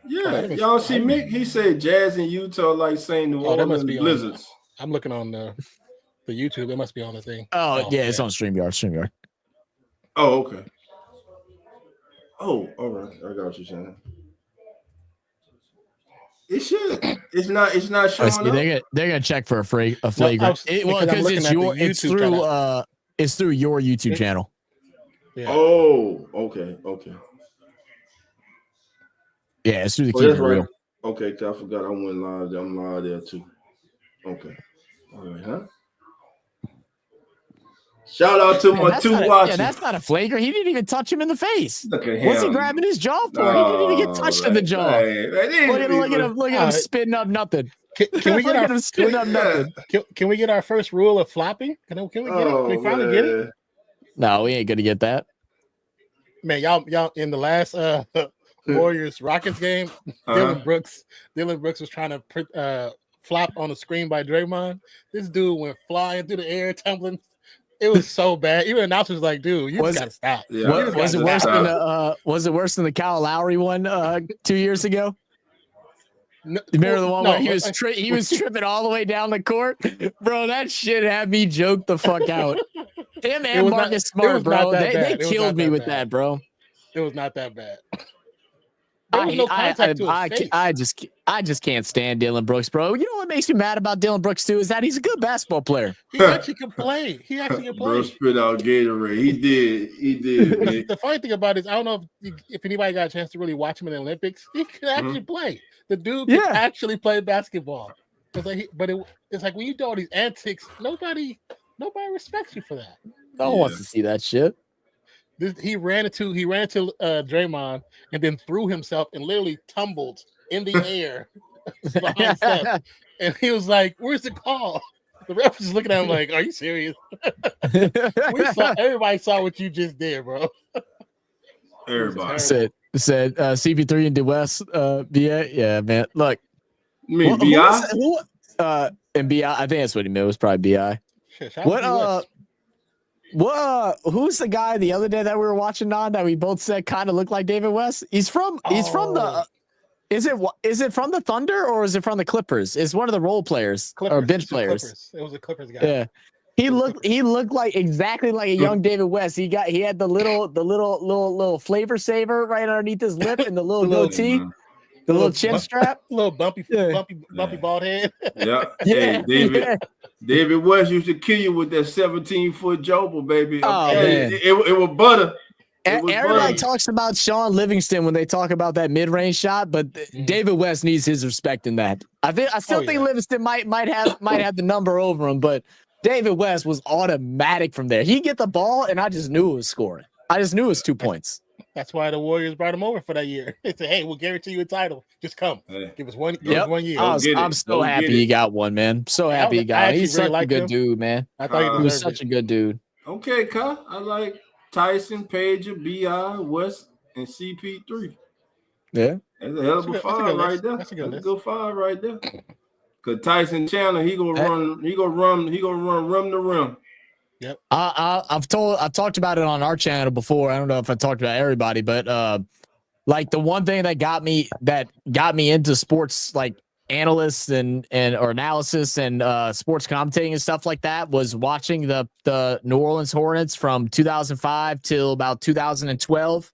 Yeah, y'all see Mick? He said Jazz in Utah like saying New Orleans Blizzards. I'm looking on the YouTube. It must be on the thing. Oh yeah, it's on StreamYard. Oh, okay. Oh, all right. I got what you're saying. It should. It's not showing up. They're gonna check for a flagrant. It's through your YouTube channel. Yeah. Oh, okay. Yeah, it's through the Keep It Real. Okay, I forgot I went live. I'm live there too. Okay. All right, huh? Shout out to my 2 watchers. Yeah, that's not a flagrant. He didn't even touch him in the face. Look at him. What's he grabbing his jaw for? He didn't even get touched in the jaw. Look at him spitting up nothing. Can we get Can we get our first rule of flopping? Can we get it? Can we finally get it? No, we ain't gonna get that. Man, y'all in the last Warriors Rockets game, Dylan Brooks was trying to flop on the screen by Draymond. This dude went flying through the air, tumbling. It was so bad. Even the announcer was like, "Dude, you gotta stop." Yeah. Was it worse than the Kyle Lowry one 2 years ago? No, you remember the one where he was tripping all the way down the court, bro? That shit had me joke the fuck out. Him and Marcus Smart, bro. They killed me with that, bro. It was not that bad. I just can't stand Dylan Brooks, bro. You know what makes me mad about Dylan Brooks too is that he's a good basketball player. He actually can play. Bro spit out Gatorade. He did. The funny thing about it is, I don't know if anybody got a chance to really watch him in the Olympics. He could actually play. The dude can actually play basketball. It's like when you do all these antics, nobody respects you for that. No one wants to see that shit. He ran into Draymond and then threw himself and literally tumbled in the air behind Steph. And he was like, "Where's the call?" The ref was just looking at him like, "Are you serious?" Everybody saw what you just did, bro. Everybody said CP3 and DeWest. Yeah, man. Look, you mean BI? And BI. I think that's what he meant. It was probably BI. Who's the guy the other day that we were watching on that we both said kind of looked like David West? He's from the is it from the Thunder or is it from the Clippers? It's one of the role players or bench players. It was a Clippers guy. Yeah. He looked like exactly like a young David West. He had the little flavor saver right underneath his lip and the little goatee. The little chin strap, little bumpy bald head. Yeah. Hey, David West used to kill you with that 17-foot jobber, baby. Oh, man. It was butter. Everybody talks about Sean Livingston when they talk about that mid-range shot, but David West needs his respect in that. I still think Livingston might have the number over him, but David West was automatic from there. He'd get the ball, and I just knew it was scoring. I just knew it was 2 points. That's why the Warriors brought him over for that year. They said, "Hey, we'll guarantee you a title. Just come. Give us one year." I'm so happy he got one, man. So happy he got it. He's such a good dude, man. I thought he was such a good dude. Okay, Kyle. I like Tyson, Pager, BI, West, and CP3. Yeah. That's a hell of a five right there. That's a good five right there. Cause Tyson Chandler, he gonna run rim to rim. Yep. I've talked about it on our channel before. I don't know if I talked about everybody, but like the one thing that got me into sports, like analysts and or analysis and sports commentating and stuff like that, was watching the New Orleans Hornets from 2005 till about 2012.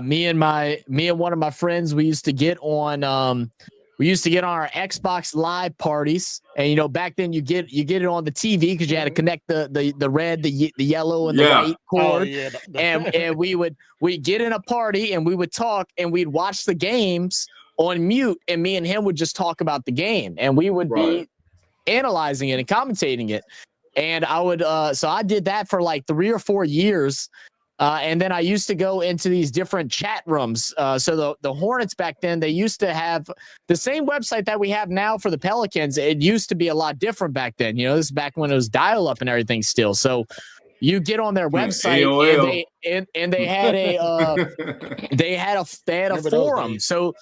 Me and one of my friends, we used to get on We used to get on our Xbox Live parties, and back then you get it on the TV because you had to connect the red, the yellow, and the white cord. And we'd get in a party and we would talk and we'd watch the games on mute, and me and him would just talk about the game, and we would be analyzing it and commentating it. And I would so I did that for like 3 or 4 years. And then I used to go into these different chat rooms. So the Hornets back then, they used to have the same website that we have now for the Pelicans. It used to be a lot different back then. This is back when it was dial-up and everything still. So you get on their website and they had a forum. So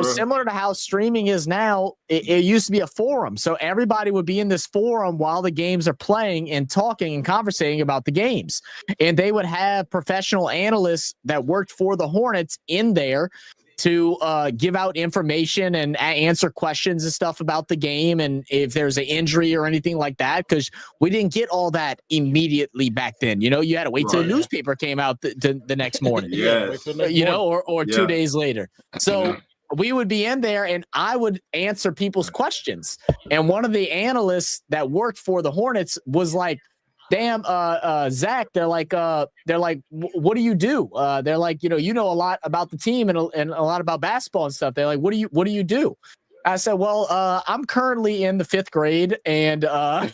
similar to how streaming is now, it used to be a forum. So everybody would be in this forum while the games are playing and talking and conversating about the games. And they would have professional analysts that worked for the Hornets in there to give out information and answer questions and stuff about the game, and if there's an injury or anything like that, because we didn't get all that immediately back then. You had to wait till the newspaper came out the next morning. Or 2 days later. So we would be in there and I would answer people's questions. And one of the analysts that worked for the Hornets was like, damn, Zach, they're like, what do you do? They're like, you know a lot about the team and a lot about basketball and stuff. They're like, what do you do? I said, well, I'm currently in the 5th grade and I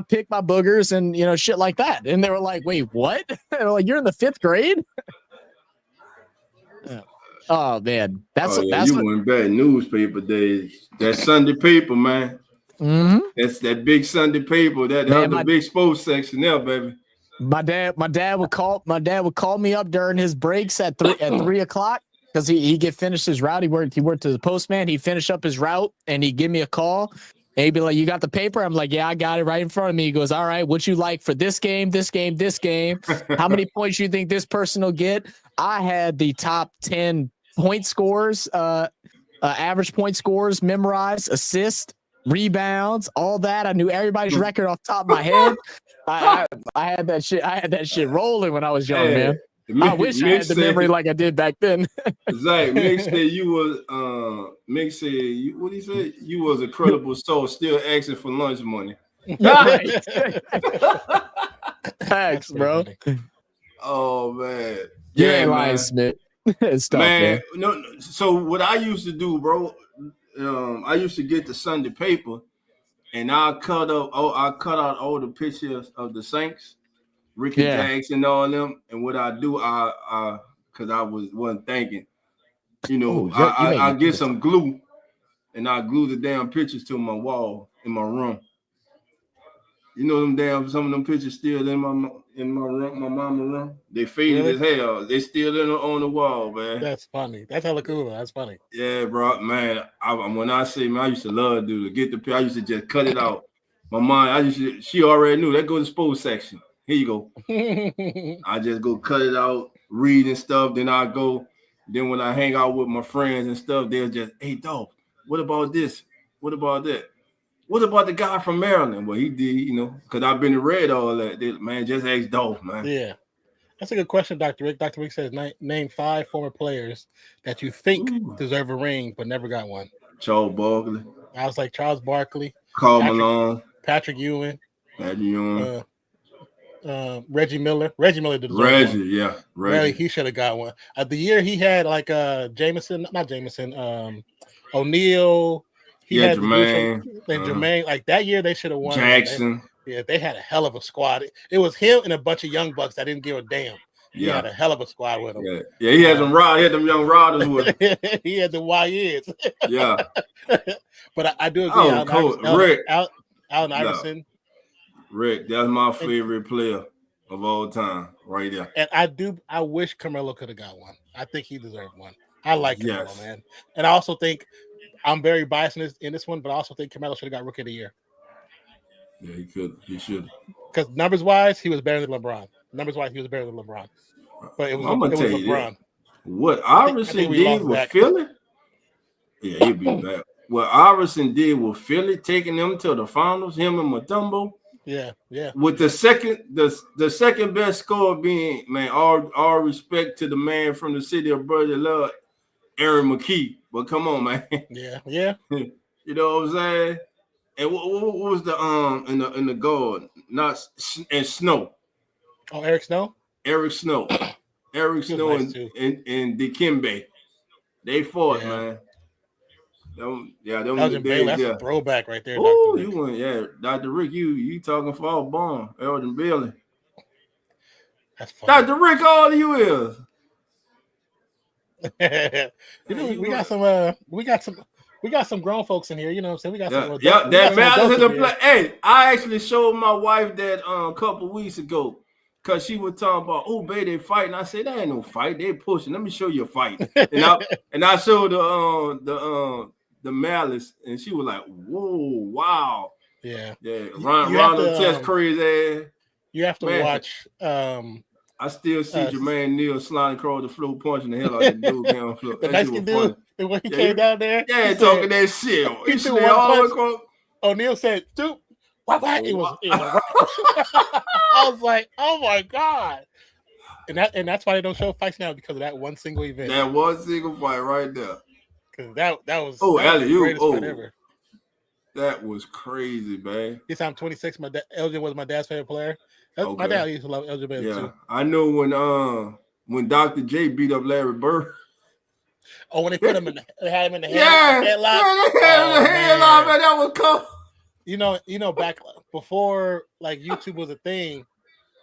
pick my boogers and, shit like that. And they were like, wait, what? They're like, you're in the 5th grade? Oh man, that's you went back newspaper days. That Sunday paper, man. Mm-hmm. That's that big Sunday paper. That was the big sports section there, baby. My dad would call me up during his breaks at 3 o'clock because he'd finish his route. He worked as a postman. He'd finish up his route and he'd give me a call. And he'd be like, "You got the paper?" I'm like, "Yeah, I got it right in front of me." He goes, "All right, what you like for this game, this game, this game? How many points you think this person will get?" I had the top 10 point scores, average point scores memorized, assist, rebounds, all that. I knew everybody's record off the top of my head. I had that shit. I had that shit rolling when I was young, man. I wish I had the memory like I did back then. Zach, Mick said you was what he said? You was a credible soul, still asking for lunch money. Nice. Thanks, bro. Oh man. You ain't lying, Smith. It's tough, man. No, so what I used to do, bro, I used to get the Sunday paper and I cut out all the pictures of the Saints, Ricky Jackson, and all them. And what I do, I because I wasn't thinking, I get some glue and I glue the damn pictures to my wall in my room. Some of them pictures still in my room, my mama room. They faded as hell. They still on the wall, man. That's funny. That's hella cool. That's funny. Yeah, bro, man. When I say, man, I used to love to get the. I used to just cut it out. My mom, she already knew. That go to the sports section. Here you go. I just go cut it out, read and stuff. Then I go. Then when I hang out with my friends and stuff, they'll just, hey, dog, what about this? What about that? What about the guy from Maryland? Well, he did, because I've been read all that. Man, just ask Dolph, man. Yeah. That's a good question, Dr. Rick. Dr. Rick says, name 5 former players that you think deserve a ring but never got one. Charles Barkley. I was like Charles Barkley. Karl Malone. Patrick Ewing. Reggie Miller. Reggie Miller deserved Reggie, one. yeah. Reggie, he should have got one. The year he had like O'Neal. He had Jermaine. Like that year, they should have won. Jackson. They had a hell of a squad. It was him and a bunch of young bucks that didn't give a damn. He had a hell of a squad with him. Yeah, he had them young riders with him. He had the YNs. Yeah. But I do agree. Allen Iverson. Rick, that's my favorite player of all time, right there. And I wish Carmelo could have got one. I think he deserved one. I like Carmelo, man. And I also think I'm very biased in this one, but I also think Carmelo should have got Rookie of the Year. Yeah, he could. He should. Because numbers-wise, he was better than LeBron. But it was LeBron. What Iverson did with Philly? Yeah, he'd be back. What Iverson did with Philly, taking them to the finals, him and Mutombo. Yeah. With the second best score being, man, all respect to the man from the city of Brother Love, Aaron McKee. But come on, man. Yeah. You know what I'm saying? And what was the in the guard? Not and Snow. Oh, Eric Snow. Eric Snow Nice and Dikembe. They fought, man. Them Elgin Bailey, that's a throwback right there. Oh, you went, Dr. Rick, you talking fall bomb, Elgin Bailey. That's funny. Dr. Rick, how old you is? We got some grown folks in here. You know what I'm saying? We got some. That matters in the play. Hey, I actually showed my wife that a couple weeks ago because she was talking about, oh, baby, they fighting. I said, that ain't no fight. They pushing. Let me show you a fight. and I showed the Malice, and she was like, whoa, wow. Yeah. Ronald Test crazy ass. You have to watch. I still see Jermaine Neal sliding across the floor, punching the hell out of the dude. The Mexican dude, when he came down there. Yeah, talking that shit. He threw one punch. O'Neal said, dude, what? It was I was like, oh my God. And that's why they don't show fights now, because of that one single event. That one single fight right there. Because that was the greatest fight ever. That was crazy, man. This time 26. Elgin was my dad's favorite player. My dad used to love Elgin Bailey too. I know when Dr. J beat up Larry Bird. Oh, when they put him in, they had him in the headlock. Yeah, they had him in the headlock, man. That was cool. You know, back before like YouTube was a thing,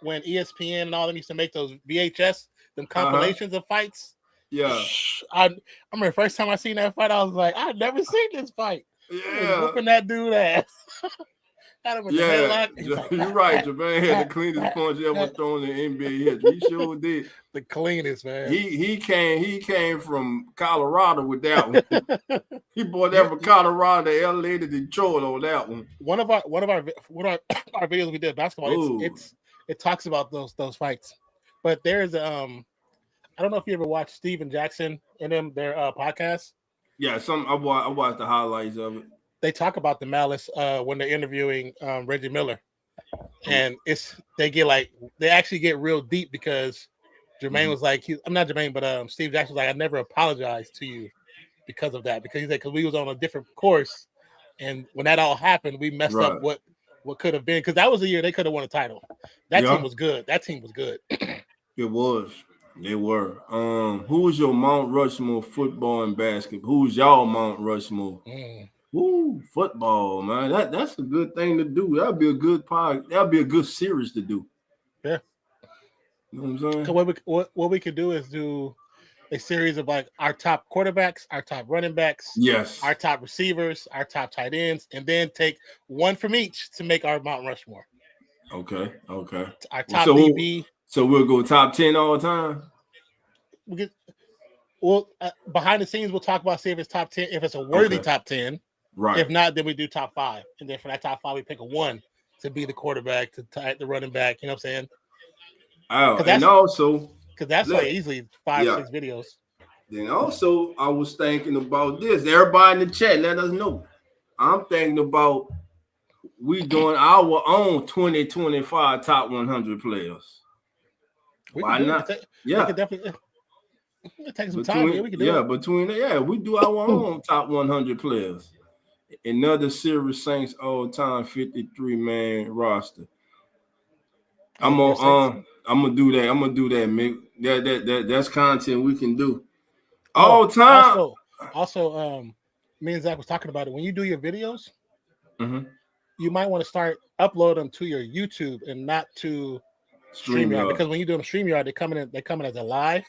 when ESPN and all them used to make those VHS, them compilations of fights. Yeah, I remember the first time I seen that fight, I was like, I've never seen this fight. Yeah, whooping that dude ass. Had him in the headlock. You're right. Jermaine had the cleanest punch ever thrown in NBA history. He sure did. The cleanest, man. He came from Colorado with that one. He brought that from Colorado to LA to Detroit on that one. One of our videos we did basketball. It talks about those fights. But there's I don't know if you ever watched Steven Jackson and them their podcast. Yeah, I watched the highlights of it. They talk about the Malice when they're interviewing Reggie Miller, and they actually get real deep, because Jermaine was like, I'm not Jermaine, but Steve Jackson was like, I never apologized to you because of that, because he said, because we was on a different course, and when that all happened, we messed up what could have been, because that was the year they could have won a title. That team was good. It was. They were. Who was your Mount Rushmore football and basketball? Who's y'all Mount Rushmore? Ooh, football, man. That's a good thing to do. That'd be a good pod. That'd be a good series to do. Yeah. You know what I'm saying? So what we could do is do a series of like our top quarterbacks, our top running backs, yes, our top receivers, our top tight ends, and then take one from each to make our Mount Rushmore. Okay. Our top DB. So we'll go top 10 all the time. Behind the scenes, we'll talk about see if it's top 10, if it's a worthy top 10. Right. If not, then we do top 5, and then for that top 5, we pick a 1 to be the quarterback, the running back. You know what I'm saying? Oh, and also because that's like easily 5 or 6 videos. Then also, I was thinking about this. Everybody in the chat, let us know. I'm thinking about we doing our own 2025 top 100 players. Why not? We could definitely take some time. We can do it. We do our own top 100 players. Another Sirius Saints all-time 53-man roster. I'm gonna do that. Mick. That's content we can do all time. Also, me and Zach was talking about it. When you do your videos, you might want to start upload them to your YouTube and not to StreamYard, because when you do them StreamYard, they come in as a live,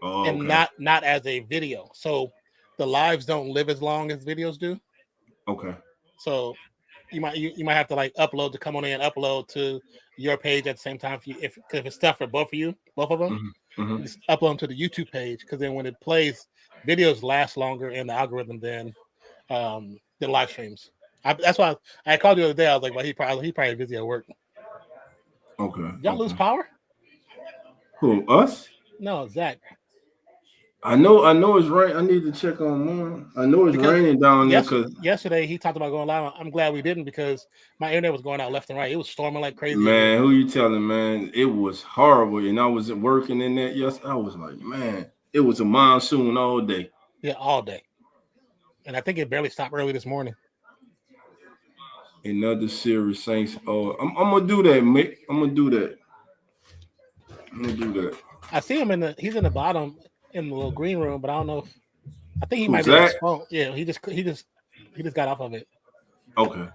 and not as a video. So the lives don't live as long as videos do. Okay. So you might have to like upload to come on in, upload to your page at the same time. If it's stuff for both of them, just upload them to the YouTube page, because then when it plays, videos last longer in the algorithm than live streams. That's why I called you the other day. I was like, well, he probably busy at work. Okay. Y'all lose power? Who, us? No, Zach. I know it's rain. I need to check on mine. I know it's raining down there because yesterday he talked about going live. I'm glad we didn't, because my internet was going out left and right. It was storming like crazy. Man, who you telling, man? It was horrible, and I was working in that. Yes, I was like, man, It was a monsoon all day. Yeah, all day. And I think it barely stopped early this morning. Another series, Saints. Oh, I'm gonna do that, Mick. I'm gonna do that. I see him he's in the bottom in the little green room, but I don't know if I think he Who's might be on his that? phone. Yeah, he just got off of it. Okay.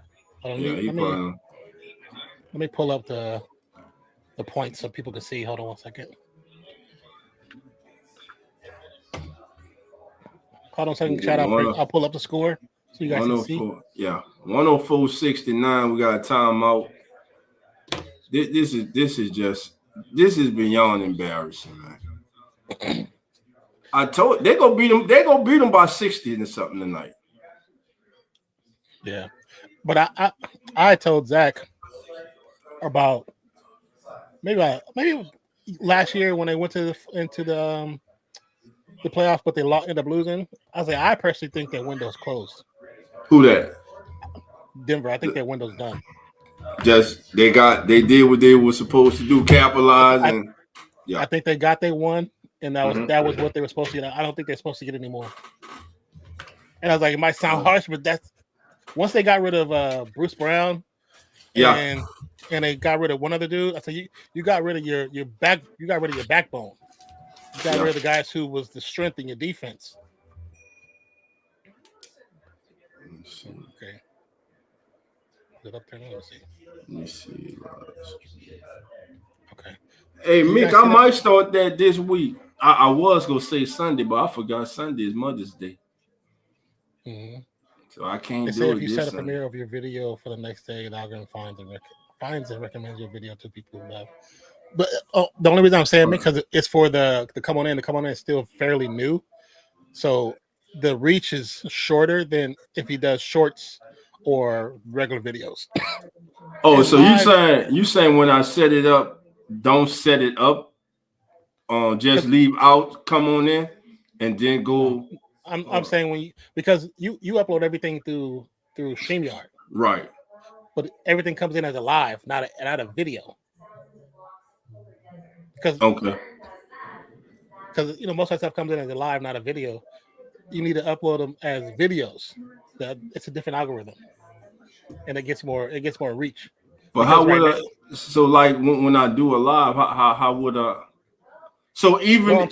Let me pull up the points so people can see. Hold on 1 second. Hold on a second. Shout out. I'll pull up the score so you guys can see. Yeah, 104-69. We got a timeout. This is beyond embarrassing, man. I told they gonna beat them. They gonna beat them by 60 and something tonight. Yeah, but I told Zach about maybe last year when they went into the playoffs, but they ended up losing. I was like, I personally think their window's closed. Who that? Denver. I think their window's done. Just they did what they were supposed to do, capitalize, and yeah. I think they won, and that was what they were supposed to get. I don't think they're supposed to get any more. And I was like, it might sound harsh, but that's once they got rid of Bruce Brown, and they got rid of one other dude. I said, you got rid of your backbone. You got rid of the guys who was the strength in your defense. Okay. Is it up there now? Let me see. Okay. Hey, Mick, I might start that this week. I was gonna say Sunday, but I forgot Sunday is Mother's Day. Mm-hmm. So I can't they do say it. If you set a premiere of your video for the next day, the algorithm finds and recommends your video to people who love. But the only reason I'm saying because it's for the come on in. The come on in is still fairly new, so the reach is shorter than if he does shorts or regular videos. Oh, and so you saying when I set it up, don't set it up. Just leave out, come on in, and then go. I'm saying because you upload everything through StreamYard, right? But everything comes in as a live, not a video. Because most of that stuff comes in as a live, not a video. You need to upload them as videos. It's a different algorithm, and it gets more reach. But how would so like when I do a live, how would So even I'm not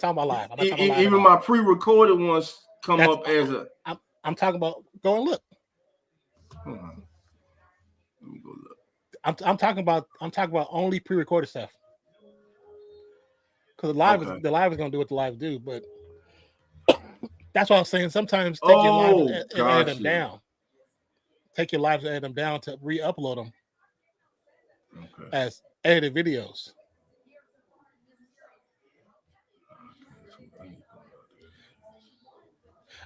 talking about live. Even my pre-recorded ones come up as a. I'm talking about go and look. Hold on. Let me go look. I'm talking about only pre-recorded stuff. Because the live is gonna do what the live do, but that's what I'm saying. Sometimes take your lives and edit them down. Take your lives and edit them down to re-upload them as edited videos.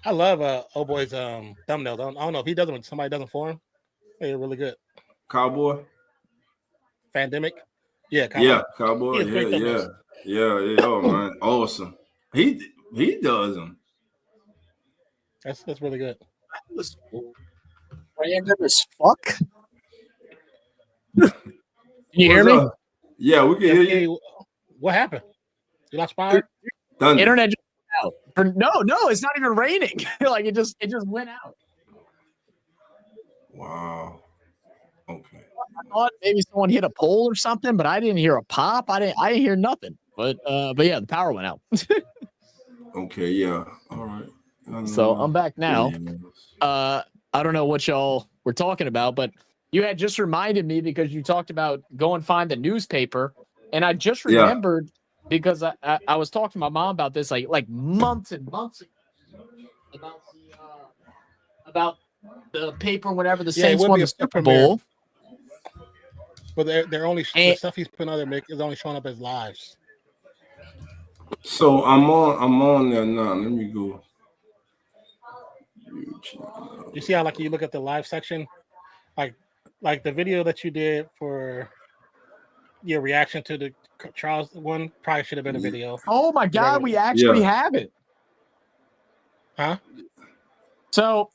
I love Boy's thumbnails. I don't know if he does them when somebody does them for him. They're really good. Cowboy? Pandemic? Yeah, Cowboy. Yeah, Cowboy. Yeah. Oh man, awesome. He does them. That's really good. That was random as fuck. Can you hear me? Yeah, we can hear you. What happened? You lost power? Internet just went out. No, it's not even raining. Like it just went out. Wow. Okay. I thought maybe someone hit a pole or something, but I didn't hear a pop. I didn't hear nothing. But yeah, the power went out. Okay, yeah. All right. So I'm back now. I don't know what y'all were talking about, but you had just reminded me because you talked about go and find the newspaper, and I just remembered because I was talking to my mom about this like months and months ago about the paper whenever the Saints won the Super Bowl. But they're only the stuff he's putting on there is only showing up as lives. So I'm on there now. Let me go. You see how like you look at the live section, like the video that you did for your reaction to the Charles one probably should have been a video. Oh my God, we actually have it. Huh? So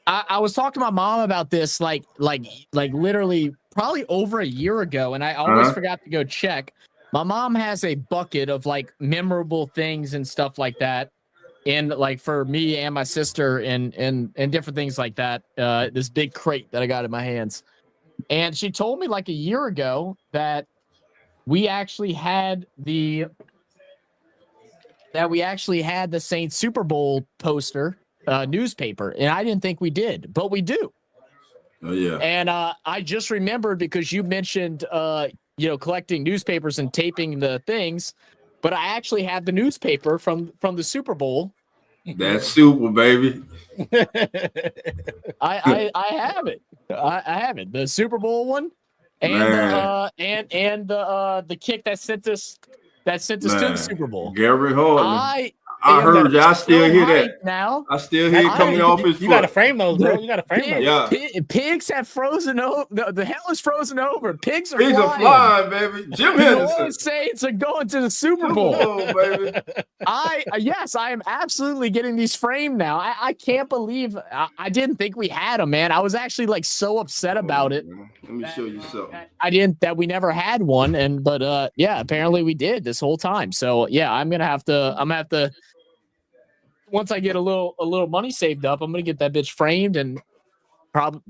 I was talking to my mom about this like literally probably over a year ago, and I always forgot to go check. My mom has a bucket of like memorable things and stuff like that. And like for me and my sister and different things like that. This big crate that I got in my hands. And she told me like a year ago that we actually had the Saints Super Bowl poster newspaper, and I didn't think we did, but we do. Oh yeah. And I just remembered because you mentioned collecting newspapers and taping the things, but I actually have the newspaper from the Super Bowl. That's super, baby. I have it. I have it. The Super Bowl one, and the kick that sent us to the Super Bowl. Gary Hartman. I heard you. I still hear that. Now I still hear it coming off his foot. You got to frame those, bro. You got to frame those. Yeah. Pigs have frozen over. The hell is frozen over. Pigs are flying, baby. Jim Henderson. The Saints are going to the Super Bowl. Oh, baby. I am absolutely getting these framed now. I can't believe I didn't think we had them, man. I was actually like so upset about it. Man. Let me show you something. That we never had one, but apparently we did this whole time. So yeah, I'm gonna have to. Once I get a little money saved up, I'm gonna get that bitch framed and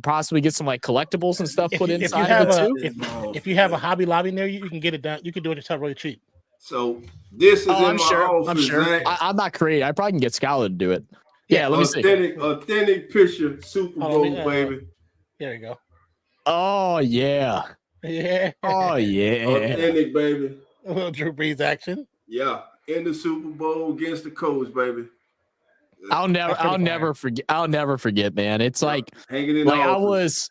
possibly get some like collectibles and stuff put inside of it too. If you have a Hobby Lobby near you, you can get it done. You can do it yourself really cheap. So this is in my office. I'm sure. I'm not creative. I probably can get Skylar to do it. Yeah, let me see. Authentic picture, Super Bowl, baby. There you go. Oh yeah. Yeah. Oh yeah. Authentic, baby. A little Drew Brees action. Yeah, in the Super Bowl against the Colts, baby. I'll never forget, man. It's like hanging in I was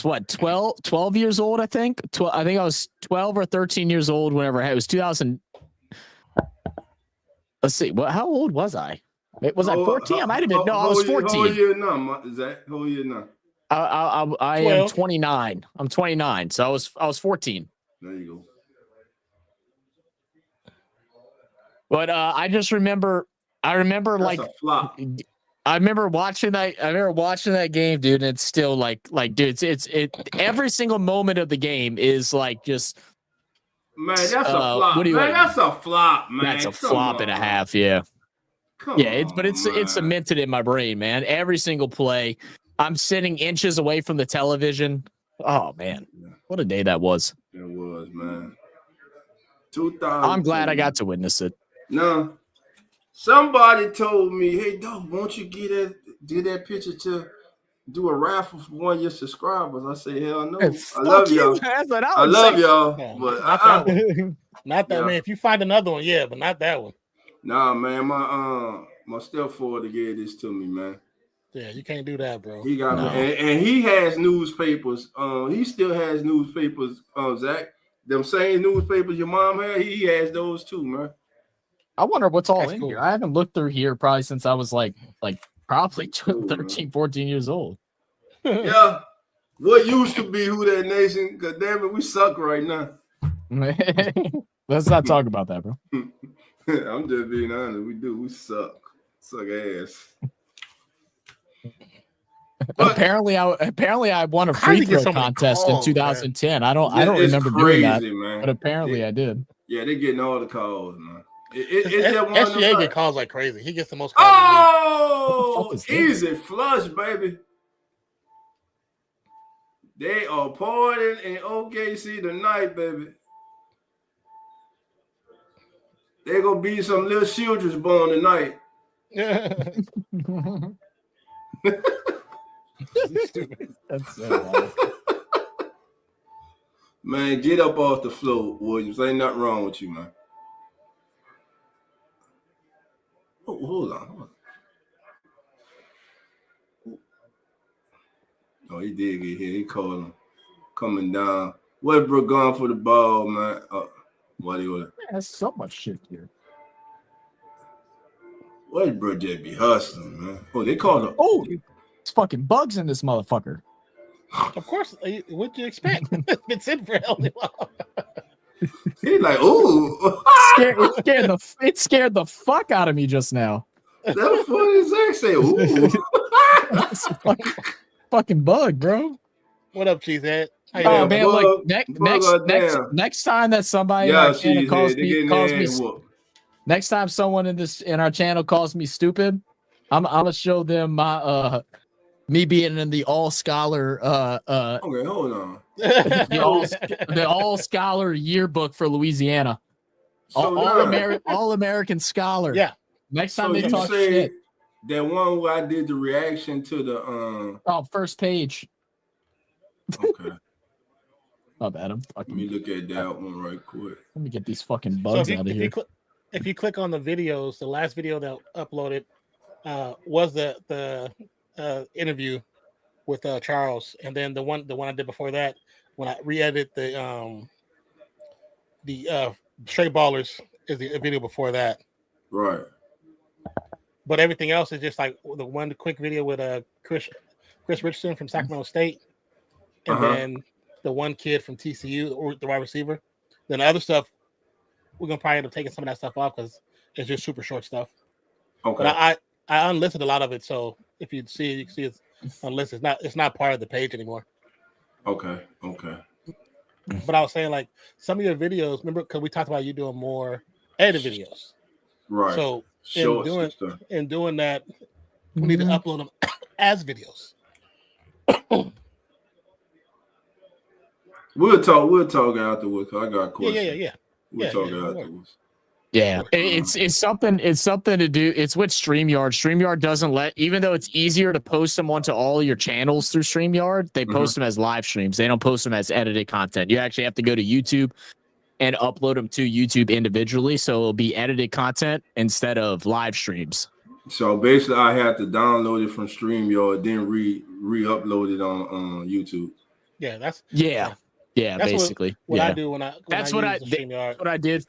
what 12 years old, I think. I think I was 12 or 13 years old whenever it was 2000. Let's see. How old was I? Was I 14? I might have been. No, I was 14. Whole year now, Zach. Whole year now. I am 29. I'm 29. So I was 14. There you go. But I just remember. I remember That's a flop. I remember watching that game, dude. And it's still like, dude, it's every single moment of the game is like just. Man, that's a flop. That's a flop, man. That's a flop and a half. Yeah. It's cemented in my brain, man. Every single play. I'm sitting inches away from the television. Oh man, what a day that was. It was, man. 2000. I'm glad I got to witness it. No. Somebody told me, hey, dog, won't you do that picture to do a raffle for one of your subscribers? I say, hell no. I love y'all. I love y'all. Yeah, but not that man. If you find another one, yeah, but not that one. Nah, man, my stepfather gave this to me, man. Yeah, you can't do that, bro. He got me, and he has newspapers. He still has newspapers, Zach. Them same newspapers your mom had, he has those too, man. I wonder what's all in here. I haven't looked through here probably since I was like probably 13, 14 years old. Yeah. What used to be Who That Nation? Because damn it, we suck right now. Let's not talk about that, bro. I'm just being honest. We suck. Suck ass. But apparently I won a free throw contest in 2010. Man. I don't remember doing that, man. But apparently I did. Yeah, they're getting all the calls, man. SGA get calls like crazy. He gets the most calls. Oh, easy flush, baby. They are partying in OKC tonight, baby. They're gonna be some little children's born tonight. That's so man, get up off the floor, Williams. Ain't nothing wrong with you, man. Oh, hold on. Oh, he did get hit. He called him coming down. Westbrook gone for the ball, man. What do you? There's so much shit here. Westbrook just be hustling, man. Oh, they called him. Oh, it's fucking bugs in this motherfucker. Of course, what'd you expect? It's in for hell long. He's like, ooh. It scared the fuck out of me just now. That's funny Zach say, ooh. That's a fucking bug, bro. What up, Cheesehead? How you Oh doing, man, man? look, Bug down. next time that somebody in Yeah, our channel she's here. They getting calls their me ass whooped. next time someone in our channel calls me stupid, I'm gonna show them my me being in the all scholar Okay, hold on. the all scholar yearbook for Louisiana. So All American scholar. Yeah. Next so time they you talk say shit. that one where I did the reaction to the First page. okay. Oh, bad. Let me look at that one right quick. Let me get these fucking So bugs out of here. if you click on the videos, the last video that uploaded was the interview with Charles, and then the one I did before that when I re-edited the Straight Ballers is the video before that. Right. But everything else is just like the one quick video with Chris Richardson from Sacramento State, and then the one kid from TCU, or the wide receiver. Then the other stuff, we're gonna probably end up taking some of that stuff off because it's just super short stuff. Okay. But I unlisted a lot of it, so if you see it, you can see it's unlisted. It's not part of the page anymore. Okay. But I was saying, like, some of your videos, remember, because we talked about you doing more edited videos. Right. So in doing that, we need to upload them as videos. We'll talk afterwards. I got a question. Yeah. We'll talk afterwards. Yeah, it's something to do. It's with StreamYard. StreamYard doesn't let, even though it's easier to post them onto all your channels through StreamYard, they post them as live streams. They don't post them as edited content. You actually have to go to YouTube and upload them to YouTube individually, so it'll be edited content instead of live streams. So basically, I had to download it from StreamYard, then re-upload it on YouTube. Yeah, that's basically what I do when I that's what I did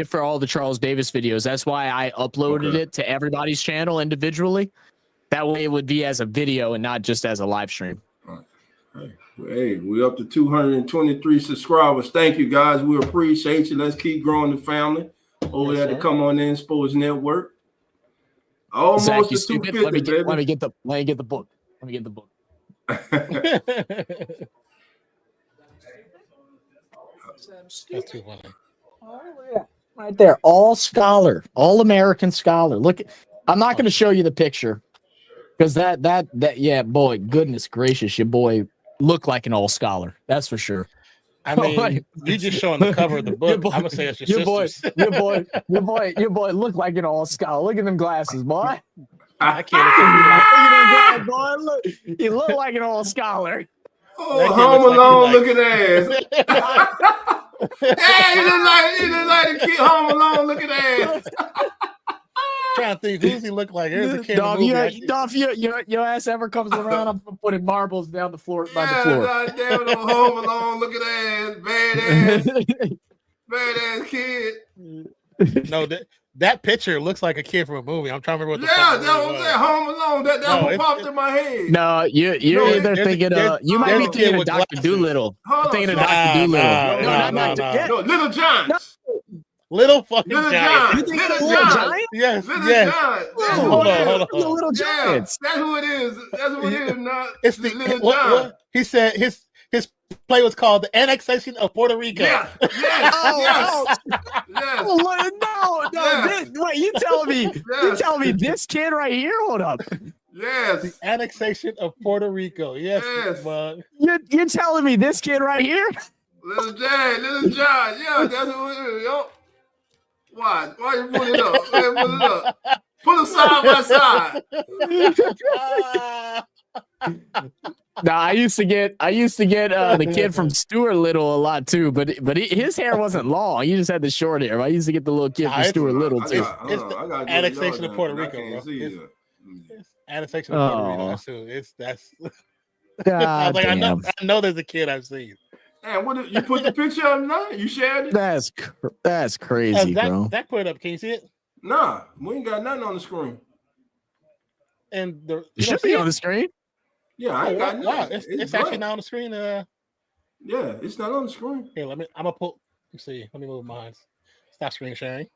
for all the Charles Davis videos. That's why I uploaded it to everybody's channel individually. That way, it would be as a video and not just as a live stream. Hey, we're up to 223 subscribers. Thank you, guys. We appreciate you. Let's keep growing the family over there to Come On In Sports Network. Almost Zach, to 250, baby. Let me get the book. Let me get the book. That's too funny. Right there, all scholar, all American scholar. Look, I'm not going to show you the picture because that yeah, boy, goodness gracious, your boy looked like an all scholar. That's for sure. I mean, you just showing the cover of the book. I'm gonna say it's your sisters. Your boy looked like an all scholar. Look at them glasses, boy. I can't. Boy, look, he looked like an all scholar. Oh, Home Alone, look at that. Hey, he look like the kid Home Alone, look at that. Trying to think, who's he look like? Here's the kid. Your ass ever comes around, I'm putting marbles down the floor by the floor. God damn it, Home Alone, look at that. Badass kid. No, that picture looks like a kid from a movie. I'm trying to remember what the fuck that was. Home Alone. That one popped in my head. No, you're either thinking you might be thinking of Dr. Doolittle. Thinking of Dr. Doolittle. No, Little John. Little fucking Giants. Little John. Yes. Hold on. Little Giants. That's who it is. That's who it is. Not it's the Little John. He said his play was called the annexation of Puerto Rico. Yeah. Yes. No. Wait, you telling me this kid right here? Hold up. Yes. The annexation of Puerto Rico. Yes. You're telling me this kid right here? Little John. Yeah, that's who it is. Yo. Why you put it up? Put it up. Put them side by side. No, I used to get the kid from Stuart Little a lot too, but his hair wasn't long. He just had the short hair. I used to get the little kid from Stuart Little too. It's the annexation of Puerto Rico, bro. It's annexation of Puerto Rico. That's who. That's. I was like, I know there's a kid I've seen. And what you put the picture up now? You shared it? That's crazy, bro. That put it up. Can you see it? Nah, we ain't got nothing on the screen. And it should be on the screen. Yeah, I ain't got nothing. Wow, it's actually not on the screen. Yeah, it's not on the screen. Here, I'm gonna pull. Let's see. Let me move mine. Stop screen sharing.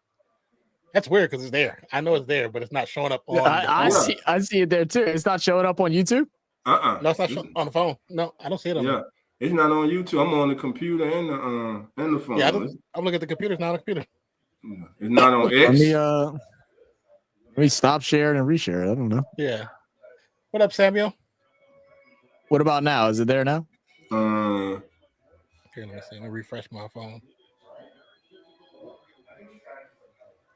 That's weird because it's there. I know it's there, but it's not showing up on. I see it there too. It's not showing up on YouTube. No, it's not showing on the phone. No, I don't see it on. Yeah. It's not on YouTube. I'm on the computer and the phone. Yeah, I'm looking at the computer. It's not on the computer. It's not on X. Let me stop sharing and reshare it. I don't know. Yeah. What up, Samuel? What about now? Is it there now? Here, let me see. Let me refresh my phone.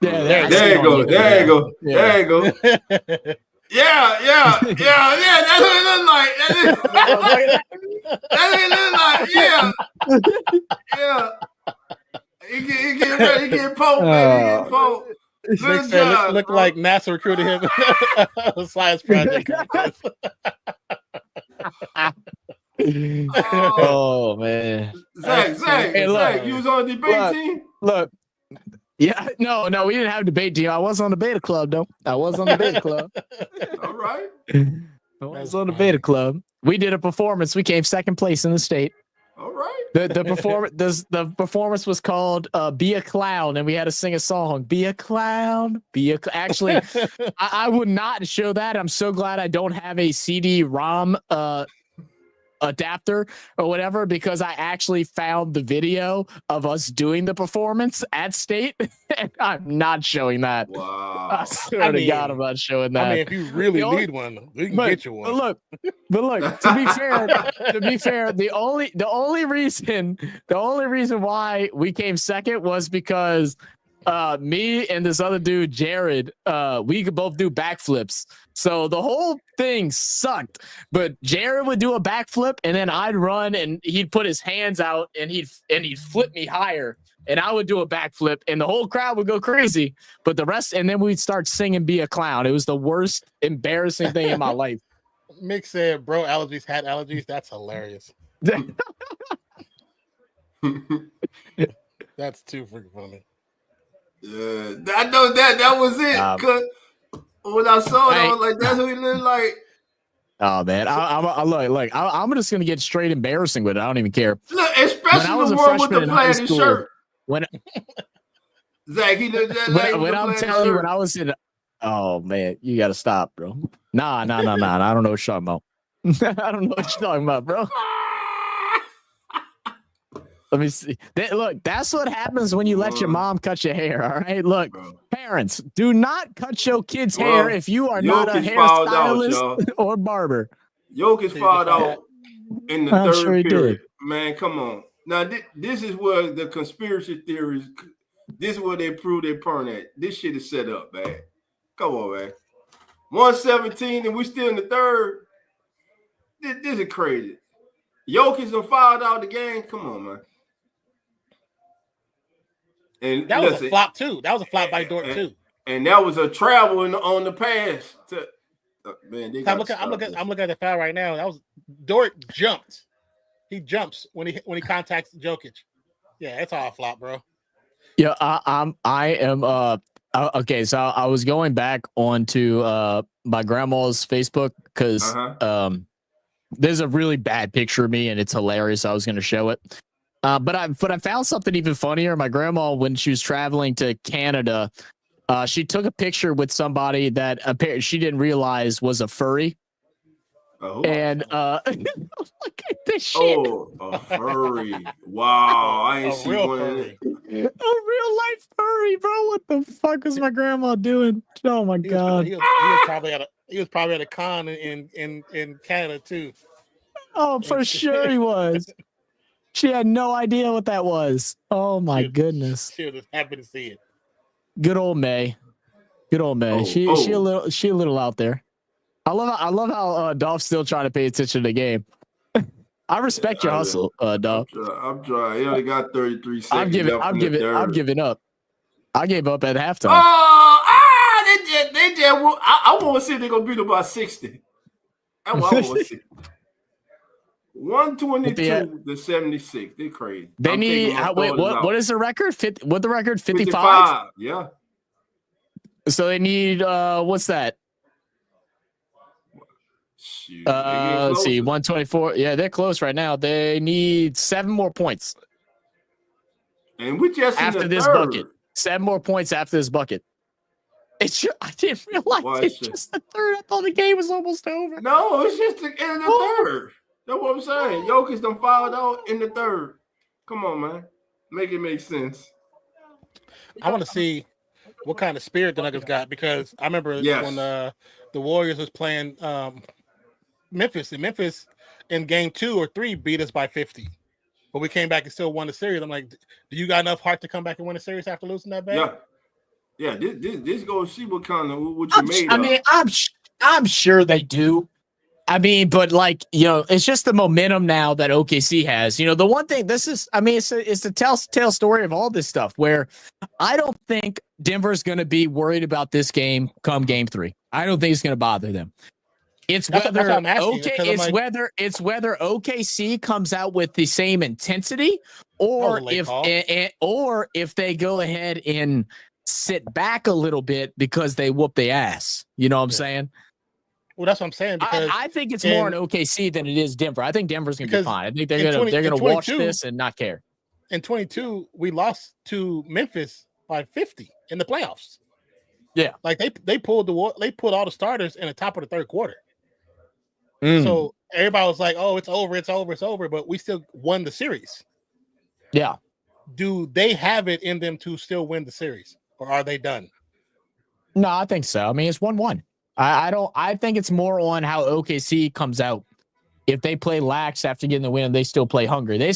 Yeah, there you go. There you go. There you go. Yeah. That's what it look like. That's what it look like. Yeah. He get poked, baby. He get poked. Good job. Look like NASA recruited him. Science project. Oh man, Zach, hey, look, you was on the debate team. Look, yeah, no, we didn't have a debate team. I was on the beta club though. All right. I was on the beta club. We did a performance. We came second place in the state. All right. The performance was called "Be a Clown," and we had to sing a song. Be a clown. Actually, I would not show that. I'm so glad I don't have a CD-ROM adapter or whatever, because I actually found the video of us doing the performance at state, and I'm not showing that. Wow. I swear to God, I'm not showing that. I mean, if you really need one, we can get you one. But look, to be fair, the only reason why we came second was because me and this other dude, Jared, we could both do backflips. So the whole thing sucked. But Jared would do a backflip, and then I'd run, and he'd put his hands out, and he'd flip me higher, and I would do a backflip, and the whole crowd would go crazy. But the rest, and then we'd start singing "Be a Clown." It was the worst, embarrassing thing in my life. Mick said, "Bro, allergies had allergies." That's hilarious. That's too freaking funny. Yeah, I know that was it. Cause when I saw it, I was like, "That's what he looked like." Oh man, I'm just gonna get straight embarrassing with it. I don't even care. Look, especially the one with the plaid shirt. When Zach, he did that. When I'm telling you, when I was in, oh man, you gotta stop, bro. Nah. I don't know what you're talking about. I don't know what you're talking about, bro. Let me see. Look, that's what happens when you let your mom cut your hair. All right, look, parents, do not cut your kids' hair if you are not a hairstylist or barber. Jokic fouled out in the third period. Man, come on. Now this is where the conspiracy theories. This is where they prove their point at. This shit is set up, man. Come on, man. 117 and we still in the third. This is crazy. Jokic done fouled out the game. Come on, man. And that was a flop too. That was a flop by Dort too. And that was a travel on the pass. Man, I'm looking at the foul right now. That was Dort jumped. He jumps when he contacts Jokic. Yeah, that's all a flop, bro. Yeah, I am. Okay, so I was going back onto my grandma's Facebook because there's a really bad picture of me and it's hilarious. I was going to show it. But I found something even funnier. My grandma, when she was traveling to Canada, she took a picture with somebody that apparently she didn't realize was a furry. Oh. And look at this shit. Oh, a furry. Wow. I ain't seen one of them. A real life furry, bro. What the fuck was my grandma doing? Oh my God. He was probably at a con in Canada too. Oh, for sure he was. She had no idea what that was. Oh my goodness. She was just happy to see it. Good old May. Good old May. She a little out there. I love how Dolph's still trying to pay attention to the game. I respect your hustle, Dolph. I'm trying. He only got 33 seconds. I'm giving up. I gave up at halftime. They just I want to see if they're gonna beat them by 60. That's what I want to see. 122 to 76. They're crazy. They need what is the record? What the record? 55? Yeah. So they need what's that? Shoot, let's see, 124. Yeah, they're close right now. They need 7 more points. And we just after this third. bucket. 7 more points after this bucket. I didn't realize it's just the third. I thought the game was almost over. No, it's just the end of the third. That's what I'm saying. Jokic done fouled out in the third. Come on, man. Make it make sense. I want to see what kind of spirit the Nuggets got, because I remember when the Warriors was playing Memphis. And Memphis in game 2 or 3 beat us by 50. But we came back and still won the series. I'm like, do you got enough heart to come back and win a series after losing that bad? Yeah. This go see what you made. I mean, I'm sure they do. I mean, but like, you know, it's just the momentum now that OKC has. You know, the one thing it's the telltale story of all this stuff, where I don't think Denver's going to be worried about this game come game 3. I don't think it's going to bother them. It's whether OKC comes out with the same intensity, or if they go ahead and sit back a little bit because they whoop their ass. You know what I'm saying? Well, that's what I'm saying. Because I think it's more in OKC than it is Denver. I think Denver's going to be fine. I think they're going to watch this and not care. In 22, we lost to Memphis by 50 in the playoffs. Yeah, like they pulled all the starters in the top of the third quarter. So everybody was like, "Oh, it's over," but we still won the series. Yeah. Do they have it in them to still win the series, or are they done? No, I think so. I mean, it's 1-1. I think it's more on how OKC comes out. If they play lax after getting the win, they still play hungry. They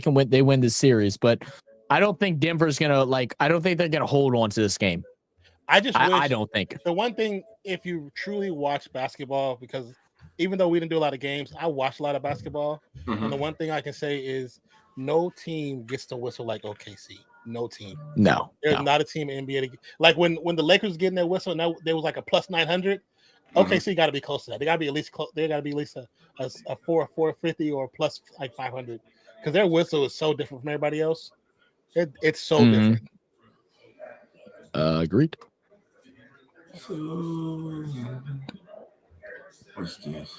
can win. They win the series, but I don't think Denver's gonna I don't think they're gonna hold on to this game. I don't think. The one thing, if you truly watch basketball, because even though we didn't do a lot of games, I watched a lot of basketball, and the one thing I can say is no team gets to whistle like OKC. No team. No, there's not a team in NBA. Like when the Lakers getting their whistle, now there was like a plus 900. OKC got to be close to that. They got to be at least close. They got to be at least a 450 or plus like 500, because their whistle is so different from everybody else. It's so different. Agreed. So, what's this?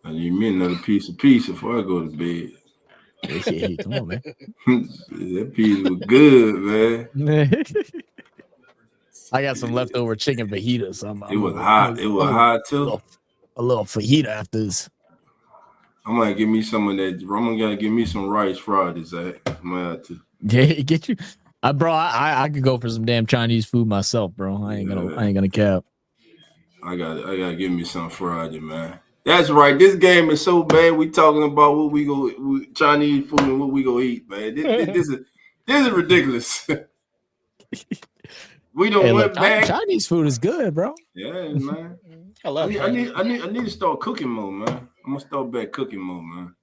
I need me another piece of pizza before I go to bed. Hey, come on, man. That pizza was good, man. I got some leftover chicken fajitas. It was hot. It was hot too. A little fajita after this. I'm gonna give me some of that. I'm gonna give me some rice Fridays. I'm gonna have to. Yeah, get you. Bro, I could go for some damn Chinese food myself, bro. I ain't gonna cap. I gotta give me some Friday, man. That's right. This game is so bad. We talking about what we go Chinese food and what we go eat, man. This is ridiculous. We don't went back. Chinese food is good, bro. Yeah, man. I love it. I need to start cooking more, man. I'm gonna start back cooking more, man.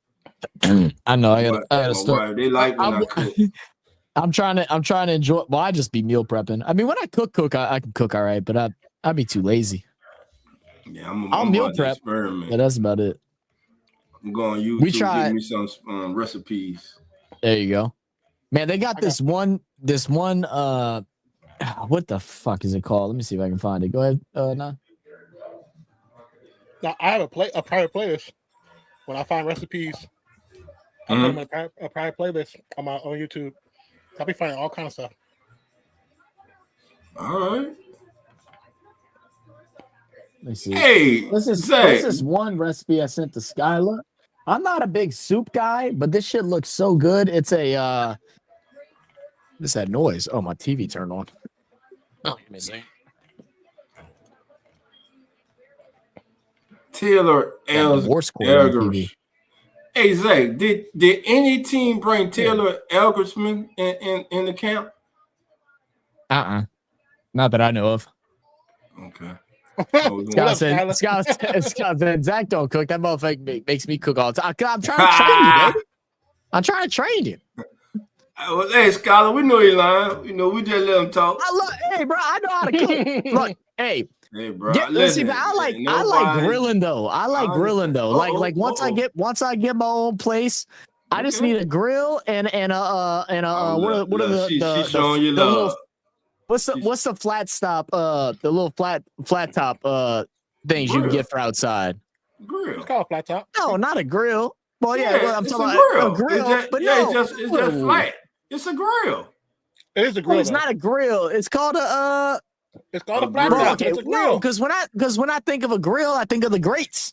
I know. I gotta start. Wife, they like when I cook. I'm trying to enjoy. Well, I just be meal prepping. I mean, when I cook, I can cook all right, but I'd be too lazy. Yeah, I'll meal prep. But that's about it. I'm going to YouTube. Give me some recipes. There you go, man. They got this one. What the fuck is it called? Let me see if I can find it. Go ahead, Nah. Now, I have a private playlist. When I find recipes, I put them in a private playlist on YouTube. I'll be finding all kinds of stuff. All right. Let me see. Hey, this is one recipe I sent to Skylar. I'm not a big soup guy, but this shit looks so good. It's a what's that noise? Oh, my TV turned on. Oh, let me see. Taylor Elgersman. Hey Zach, did any team bring Taylor Elgersman in the camp? Not that I know of. Okay. Scott said, Zach don't cook. That motherfucker makes me cook all the time. I'm trying to train you, baby. I'm trying to train you. Hey, Scholar, we know you lying. You know, we just let him talk. Hey, bro, I know how to cook. Look, hey, bro. Listen, I like grilling though. I like grilling though. Like once I get my own place, I just need a grill and a what are the showing you love. What's the flat stop? The little flat top things you can get for outside. Grill. It's called a flat top. No, not a grill. Well, yeah, I'm talking about a grill. It's just flat. It's a grill. It is a grill. It's not a grill. It's called a. It's called a flat top. Okay, it's a grill. Because when I think of a grill, I think of the grates.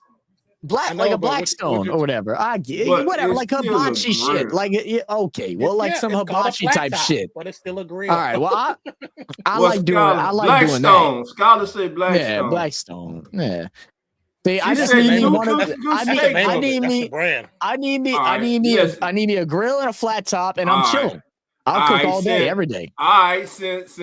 I know, like a but what Blackstone you- or whatever. I get But whatever, it's like still a hibachi shit. grill. Like okay, well, like some it's called a hibachi flat type top, shit. but it's still a grill. All right, well, I Well, like doing that. Scholar say Yeah, Blackstone. Blackstone. Yeah. See, I She just said need me you one of cook the. good I That's the steak. name of need it. That's the me. brand. I need me. All I right, need me. listen. I need me a grill and a flat top, and All I'm right. chilling. I'll All cook right, all day, every day. All right, since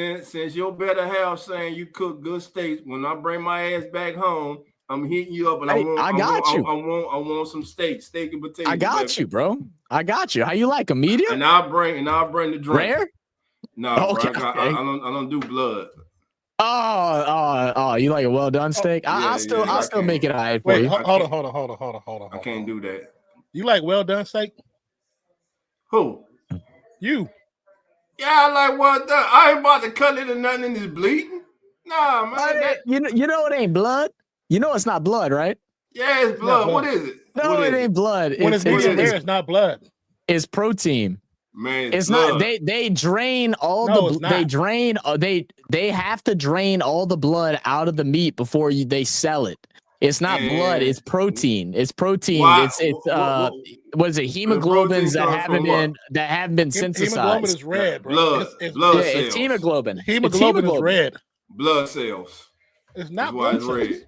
your better half saying you cook good steaks, when I bring my ass back home, I'm hitting you up, and Hey, I got you. I want some steak and potatoes. I got you, bro. I got you. How you like a medium? And I'll bring the drink. Rare? No, Okay. bro, I don't do blood. Oh, you like a well done steak? I'll still make it all right for Wait, you. hold on. I can't do that. You like well done steak? Who? You? Yeah, I like well done. I ain't about to cut it or nothing and it's bleeding. Nah, man. You know it ain't blood. You know it's not blood, right? Yeah, it's blood. What is it? No, it ain't blood. When it's medium rare, it's not blood. It's protein. Man, it's blood. not. They drain all they have to drain all the blood out of the meat before they sell it. It's not blood. It's protein. It's protein. Why? What is it? Hemoglobins that haven't been synthesized. Hemoglobin is red, bro. Blood cells. It's hemoglobin. Hemoglobin is red. Blood cells. It's not blood cells. Red.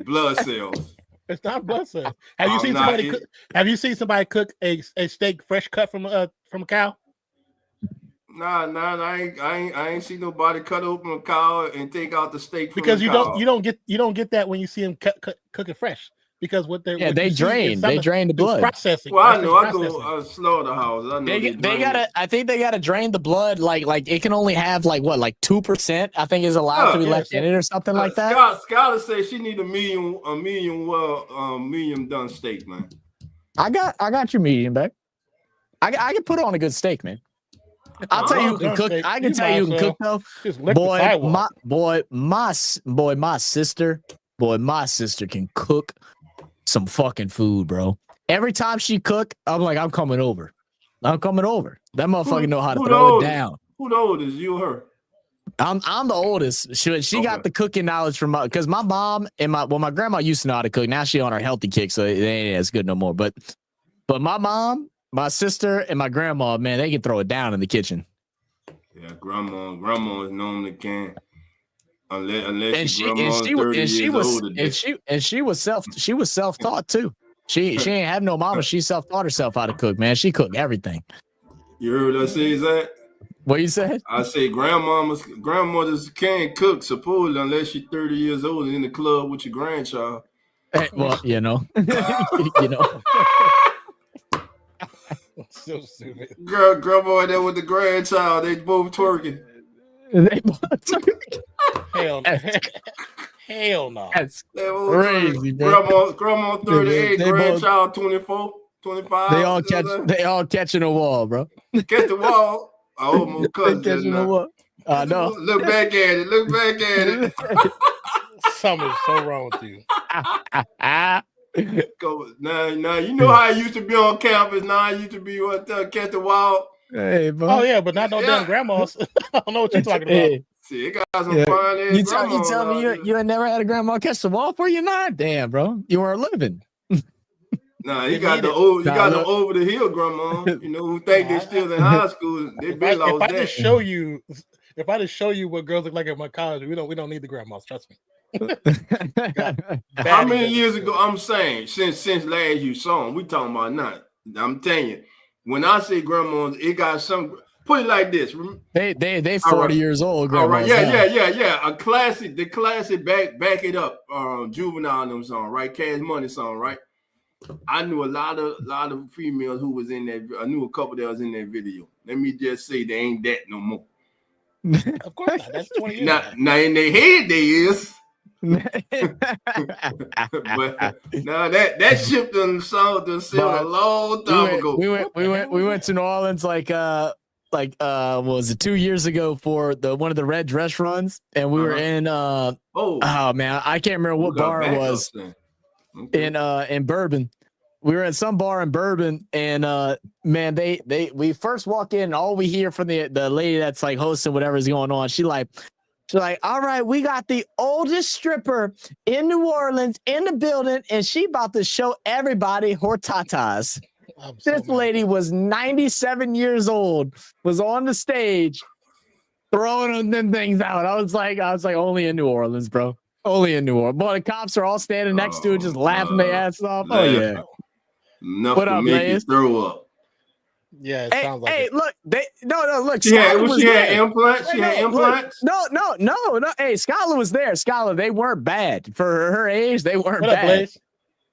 Blood cells. It's not blood cells. Have you seen somebody cook? Have you seen somebody cook a steak fresh cut from a cow? Nah, I ain't seen nobody cut open a cow and take out the steak. Because you don't get that when you see them cook it fresh. Because what they drain the blood. Processing. Well, I know. I go to slaughterhouse. I know I think they gotta drain the blood. Like it can only have like 2%. I think is allowed to be left in it or something like that. Scholar say she need a medium done steak, man. I got your medium back. I can put on a good steak, man. I'll tell you who can cook. I can tell you who can cook though. My sister can cook some fucking food, bro. Every time she cook, I'm like, I'm coming over. That motherfucker know how to throw it down. Who the oldest? You or her? I'm the oldest. She got the cooking knowledge from because my mom and my grandma used to know how to cook. Now she on her healthy kick, so it ain't as good no more. But my mom, my sister, and my grandma, man, they can throw it down in the kitchen. Yeah, grandma is normally can. Unless she was self-taught too. She ain't have no mama. She self-taught herself how to cook, man. She cooked everything. You heard what I say, Zach? What you said? I say grandmothers can't cook, supposedly, unless you're 30 years old and in the club with your grandchild. Hey, well, you know. So stupid. Grandma there with the grandchild, they both twerking. Hell no. That's crazy, bro. Grandma 38, grandchild 24, 25. They all catching a wall, bro. Catch the wall. I almost cut catching the wall. I know. Look back at it. Something's so wrong with you. Now you know how I used to be on campus. Now I used to be catch the wall. Hey, bro. Oh yeah, but not no damn grandmas. I don't know what you're talking about. See, it got some fine ass. You tell me you ain't never had a grandma catch the wall for you? Not damn, bro. You weren't living. Nah, you got the over the hill grandma. You know who think they're still in high school. If I just show you what girls look like at my college, we don't need the grandmas. Trust me. How many years ago? I'm saying since last you saw them, we talking about not. I'm telling you, when I say grandmas, it got some. Put it like this. They 40 years old. All right, yeah. The classic back it up. Juvenile them song, right? Cash Money song, right? I knew a lot of females who was in that. I knew a couple that was in that video. Let me just say they ain't that no more. Of course not. That's 20 years. Now in their head they is. But now that ship done sold a long time ago. We went to New Orleans like what was it 2 years ago for one of the red dress runs, and we were in oh man, I can't remember what bar it was. In Bourbon. We were at some bar in Bourbon, and man, we first walk in, and all we hear from the lady that's like hosting whatever's going on, she like, She's like, all right, we got the oldest stripper in New Orleans in the building, and she about to show everybody her tatas. This lady was 97 years old, was on the stage throwing them things out. I was like, only in New Orleans, bro. Only in New Orleans. Boy, the cops are all standing next to it, just laughing their ass off. Oh, yeah. Enough what to up, make you throw up. Yeah, it sounds like it. Look, look. She had implants. She had implants. No. Hey, Skylar was there. Skylar, they weren't bad for her age. They weren't bad.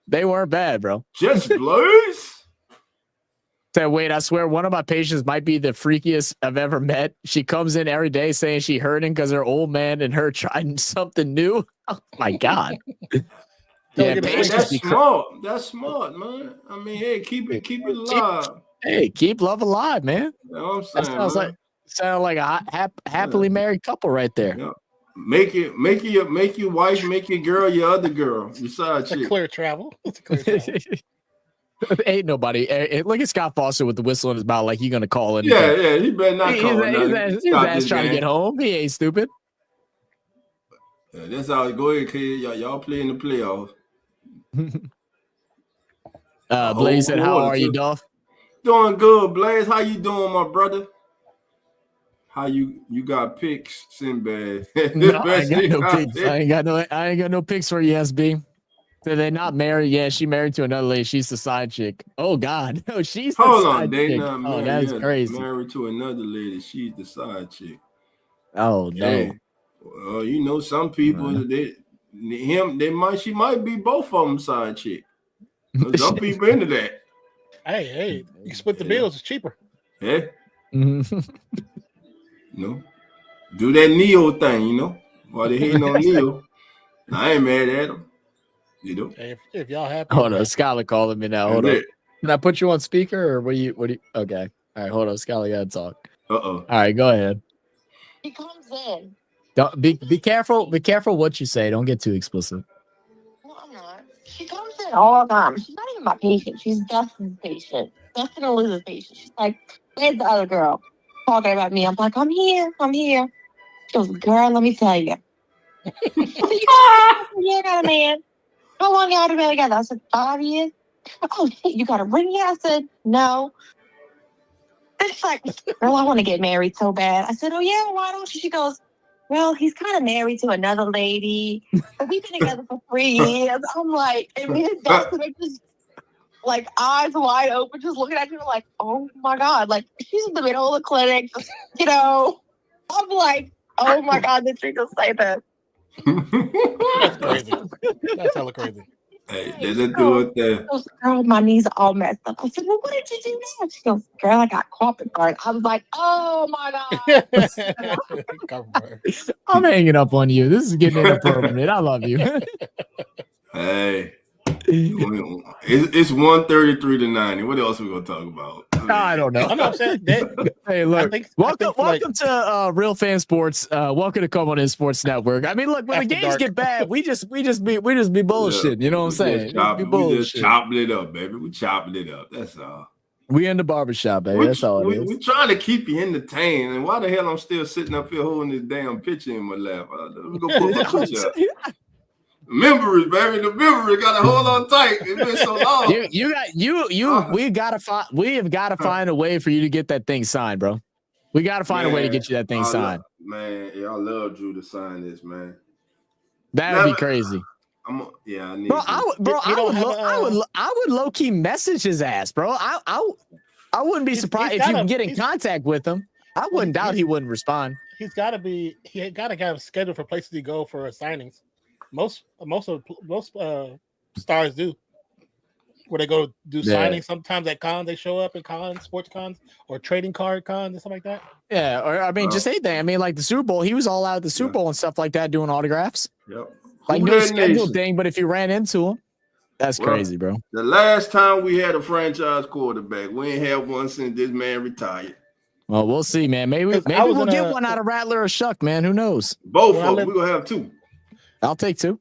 They weren't bad, bro. Just Blaze. Said, wait, I swear one of my patients might be the freakiest I've ever met. She comes in every day saying she hurting because her old man and her trying something new. Oh my God. Yeah, that's smart. That's smart, man. I mean, hey, keep it alive. Hey, keep love alive, man. You know what I'm saying, that sounds like a happily married couple right there. Yeah. Make your wife, make your girl your other girl. Your side chick. Clear travel. It's a clear travel. Ain't nobody. Look at Scott Foster with the whistle in his mouth, like he's gonna call in. Yeah, he better not call. He's trying to get home. He ain't stupid. Yeah, that's how it go ahead, kid. Y'all play in the playoffs. Blaze said, "How are you, Dolph?" Doing good, Blaze. How you doing, my brother? How you got picks, Sinbad? No, I ain't got no picks. I ain't got no picks for you, SB. So they're not married. Yeah, she married to another lady. She's the side chick. Oh God, no, she's the side chick. They not married. Oh, that's crazy. Married to another lady. She's the side chick. Oh no. Hey, well, you know, some people she might be both of them side chick. Some people into that. Hey, you can split the bills. It's cheaper. Yeah. Mm-hmm. You know, do that Neo thing. You know, while they hating on Neo, I ain't mad at them. You know, hey, if y'all happy. Hold on, Skylar calling me now. Hold on. Can I put you on speaker or what do you? Okay. All right, hold on. Skylar got to talk. All right, go ahead. He comes in. Don't be careful. Be careful what you say. Don't get too explicit. No, I'm not. She comes in all the time. She's not even my patient. She's Dustin's patient. Dustin and Liz's patient. She's like, where's the other girl? Talking about me. I'm like, I'm here. She goes, girl, let me tell you. You got a man. How long y'all been together? I said, 5 years. Oh, shit, you got a ring yet? I said, no. And she's like, girl, I want to get married so bad. I said, oh, yeah, why don't you? She goes, well, he's kind of married to another lady. But we've been together for 3 years. I'm like, and me and Dustin are just like eyes wide open, just looking at you like, oh my God. Like, she's in the middle of the clinic, just, you know. I'm like, oh my God, did she just say that? That's crazy. That's hella crazy. Hey, they didn't do it there. Girl, my knees are all messed up. I said, well, what did you do now? She goes, girl, I got carpet burn. I was like, oh my God. I'm hanging up on you. This is getting inappropriate. I love you. Hey. It's 133 to 90. What else are we gonna talk about? I don't know. I'm saying hey, look, welcome to Real Fan Sports. Welcome to Come On In Sports Network. I mean, look, when the games get bad, we just be bullshit. You know what I'm saying? We just chopping it up, baby. We chopping it up. That's all. We in the barbershop, baby. That's all it is. We're trying to keep you entertained. And why the hell I'm still sitting up here holding this damn picture in my lap? Let me go put my picture up. Memories, baby. The memory got to hold on tight. It's been so long. We have got to find a way for you to get that thing signed, bro. We got to find a way to get you that thing signed. Man, I love Drew to sign this, man. That would be crazy. I need I would low key message his ass, bro. I wouldn't be surprised if you can get in contact with him. I wouldn't doubt he wouldn't respond. He got to have a schedule for places to go for signings. Most stars do, where they go do signings. Sometimes at cons, they show up at cons, sports cons, or trading card cons and stuff like that. Yeah, or I mean, just anything. I mean, like the Super Bowl, he was all out at the Super Bowl and stuff like that, doing autographs. Yep. Like no scheduled thing, but if you ran into him, that's crazy, bro. The last time we had a franchise quarterback, we ain't had one since this man retired. Well, we'll see, man. Maybe we'll get one out of Rattler or Shuck, man. Who knows? Both of them. We're gonna have two. I'll take two.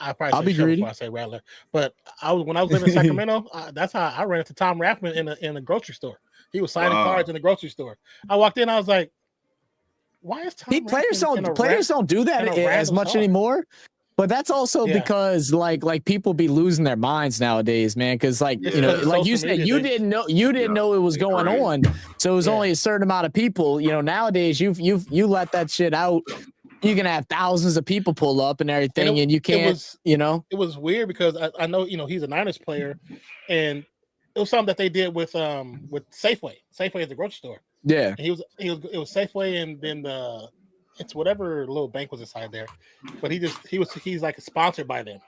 I'll be greedy before I say Rattler. But when I was living in Sacramento, that's how I ran into Tom Rathman in a grocery store. He was signing cards in the grocery store. I walked in, I was like, Why is Tom players don't do that as much anymore? But that's also because like people be losing their minds nowadays, man. Because like like you said, you didn't know it was going on, so it was only a certain amount of people. Nowadays you let that shit out, you can have thousands of people pull up and everything, and you can't. It was weird because I know he's a Niners player, and it was something that they did with Safeway. Safeway is the grocery store. Yeah, and it was Safeway, and then it's whatever little bank was inside there, but he's like sponsored by them,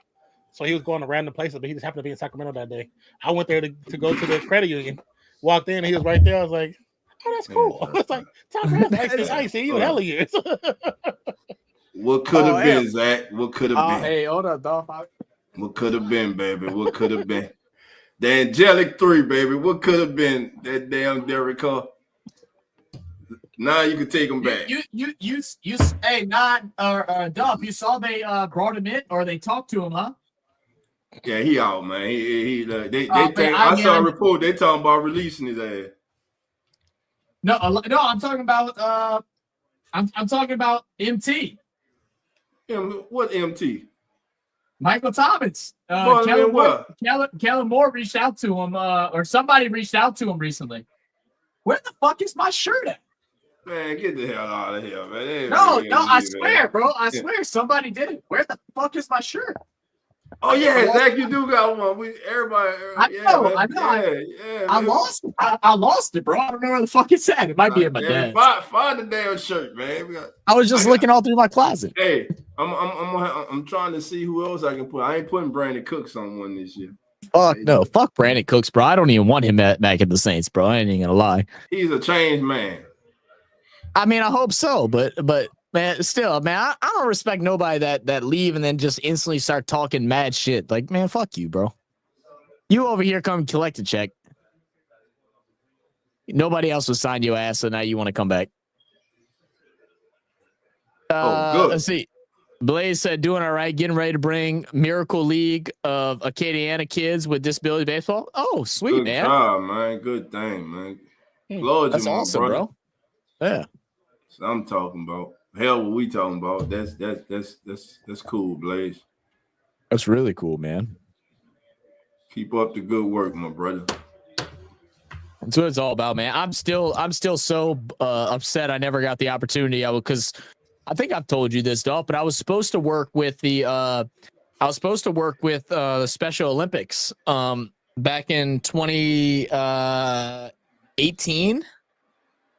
so he was going to random places, but he just happened to be in Sacramento that day. I went there to go to the credit union, walked in, and he was right there. I was like, oh, that's cool. It's like Tom Brady, I ain't seen you in hella years. What could have been, Zach? What could have been? Hey, hold up, dog. What could have been, baby? What could have been? The angelic 3, baby. What could have been that damn Derek Carr? Now you can take him back. Hey, Duff, you saw they brought him in or they talked to him, huh? Yeah, he out, man. I saw a report. They talking about releasing his ass. No, I'm talking about I'm talking about MT. What MT? Michael Thomas. Kellen Moore reached out to him, or somebody reached out to him recently. Where the fuck is my shirt at? Man, get the hell out of here, man. No, I swear, bro. I swear somebody did it. Where the fuck is my shirt? Oh, yeah, Zach, you do got one. Everybody. I know. I lost it. I lost it, bro. I don't know where the fuck it's at. It might be in my dad's. Find the damn shirt, man. I was just looking all through my closet. Hey, I'm trying to see who else I can put. I ain't putting Brandon Cooks on one this year. Fuck no. Fuck Brandon Cooks, bro. I don't even want him back at the Saints, bro. I ain't even gonna lie. He's a changed man. I mean, I hope so, but man, still, man, I don't respect nobody that leave and then just instantly start talking mad shit. Like, man, fuck you, bro. You over here come collect a check. Nobody else was signed your ass, so now you want to come back. Good. Let's see. Blaze said, doing all right, getting ready to bring Miracle League of Acadiana kids with disability baseball. Oh, sweet, man. Good job, man. Good thing, man. That's awesome, bro. Yeah. So I'm talking about. Hell, what we talking about? That's cool, Blaze. That's really cool, man. Keep up the good work, my brother. That's what it's all about, man. I'm still so upset I never got the opportunity. Because I think I've told you this, Dolph, but I was supposed to work with the Special Olympics back in 2018.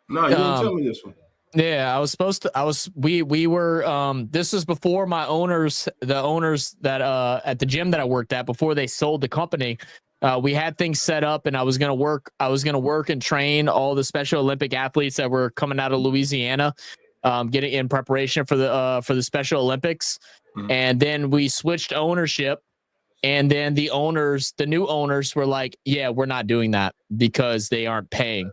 No, you didn't tell me this one. Yeah, I was supposed to. We were. This is before the owners that at the gym that I worked at, before they sold the company. We had things set up, and I was gonna work and train all the Special Olympic athletes that were coming out of Louisiana, getting in preparation for the Special Olympics. Mm-hmm. And then we switched ownership, and then the new owners were like, "Yeah, we're not doing that because they aren't paying."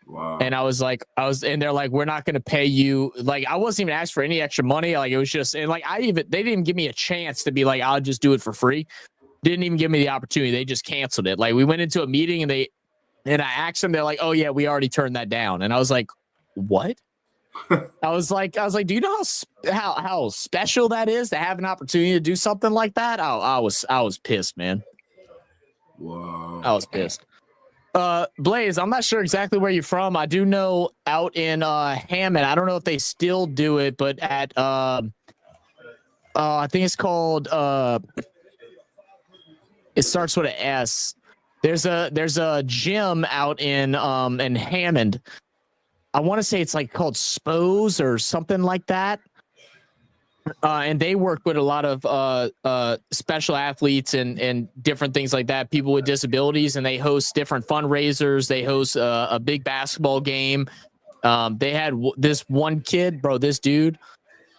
Wow. And and they're like, we're not going to pay you. Like, I wasn't even asked for any extra money. Like, it was just, and like, they didn't even give me a chance to be like, I'll just do it for free. Didn't even give me the opportunity. They just canceled it. Like, we went into a meeting and I asked them, they're like, oh yeah, we already turned that down. And I was like, what? I was like, do you know how special that is to have an opportunity to do something like that? I was pissed, man. Wow. I was pissed. Blaze, I'm not sure exactly where you're from. I do know out in Hammond. I don't know if they still do it, but at I think it's called it starts with an S. There's a gym out in Hammond. I want to say it's like called Spose or something like that. And they work with a lot of special athletes and different things like that, people with disabilities, and they host different fundraisers. They host a big basketball game. They had this one kid, bro, this dude,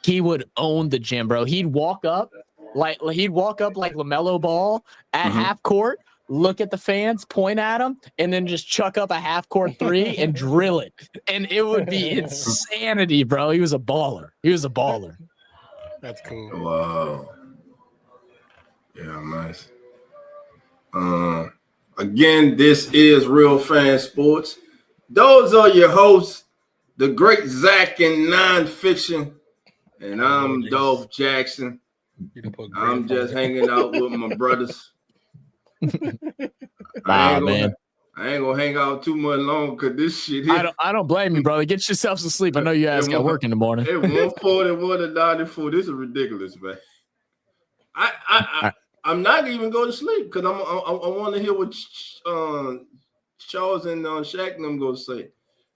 he would own the gym, bro. He'd walk up like LaMelo Ball at half court, look at the fans, point at them, and then just chuck up a half court three and drill it. And it would be insanity, bro. He was a baller. That's cool. Wow. Yeah, nice. Again, this is Real Fan Sports. Those are your hosts, the great Zach and Nonpfixion, and I'm Jesus. Dolph Jackson. I'm just hanging out with my brothers. I ain't gonna hang out too much long because this shit here. I don't blame you, brother. Get yourself some sleep. I know you guys got work in the morning. It's 141 to 94. This is ridiculous, man. I'm not even going to sleep because I want to hear what Charles and Shaq and them gonna say.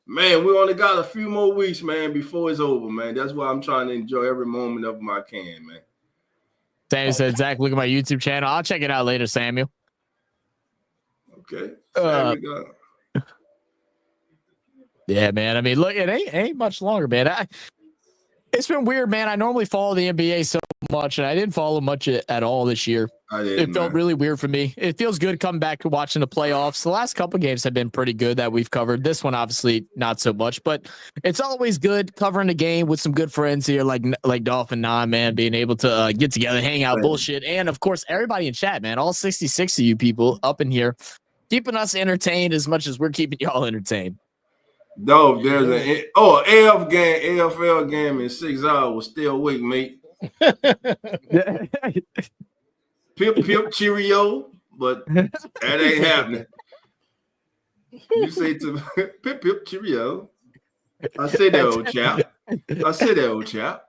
Man, we only got a few more weeks, man, before it's over, man. That's why I'm trying to enjoy every moment of them I can, man. Samuel said, Zach, look at my YouTube channel. I'll check it out later, Samuel. Okay. Yeah, man. I mean, look, it ain't much longer, man. It's been weird, man. I normally follow the NBA so much, and I didn't follow much at all this year. It felt really weird for me. It feels good coming back to watching the playoffs. The last couple games have been pretty good that we've covered. This one, obviously, not so much, but it's always good covering the game with some good friends here, like Dolph and Non, man, being able to get together, hang out, bullshit, and of course, everybody in chat, man, all 66 of you people up in here, keeping us entertained as much as we're keeping y'all entertained. Dolph, there's an AFL game in 6 hours. Still awake, mate. Pip cheerio, but that ain't happening. You say to pip cheerio. I say that, old chap.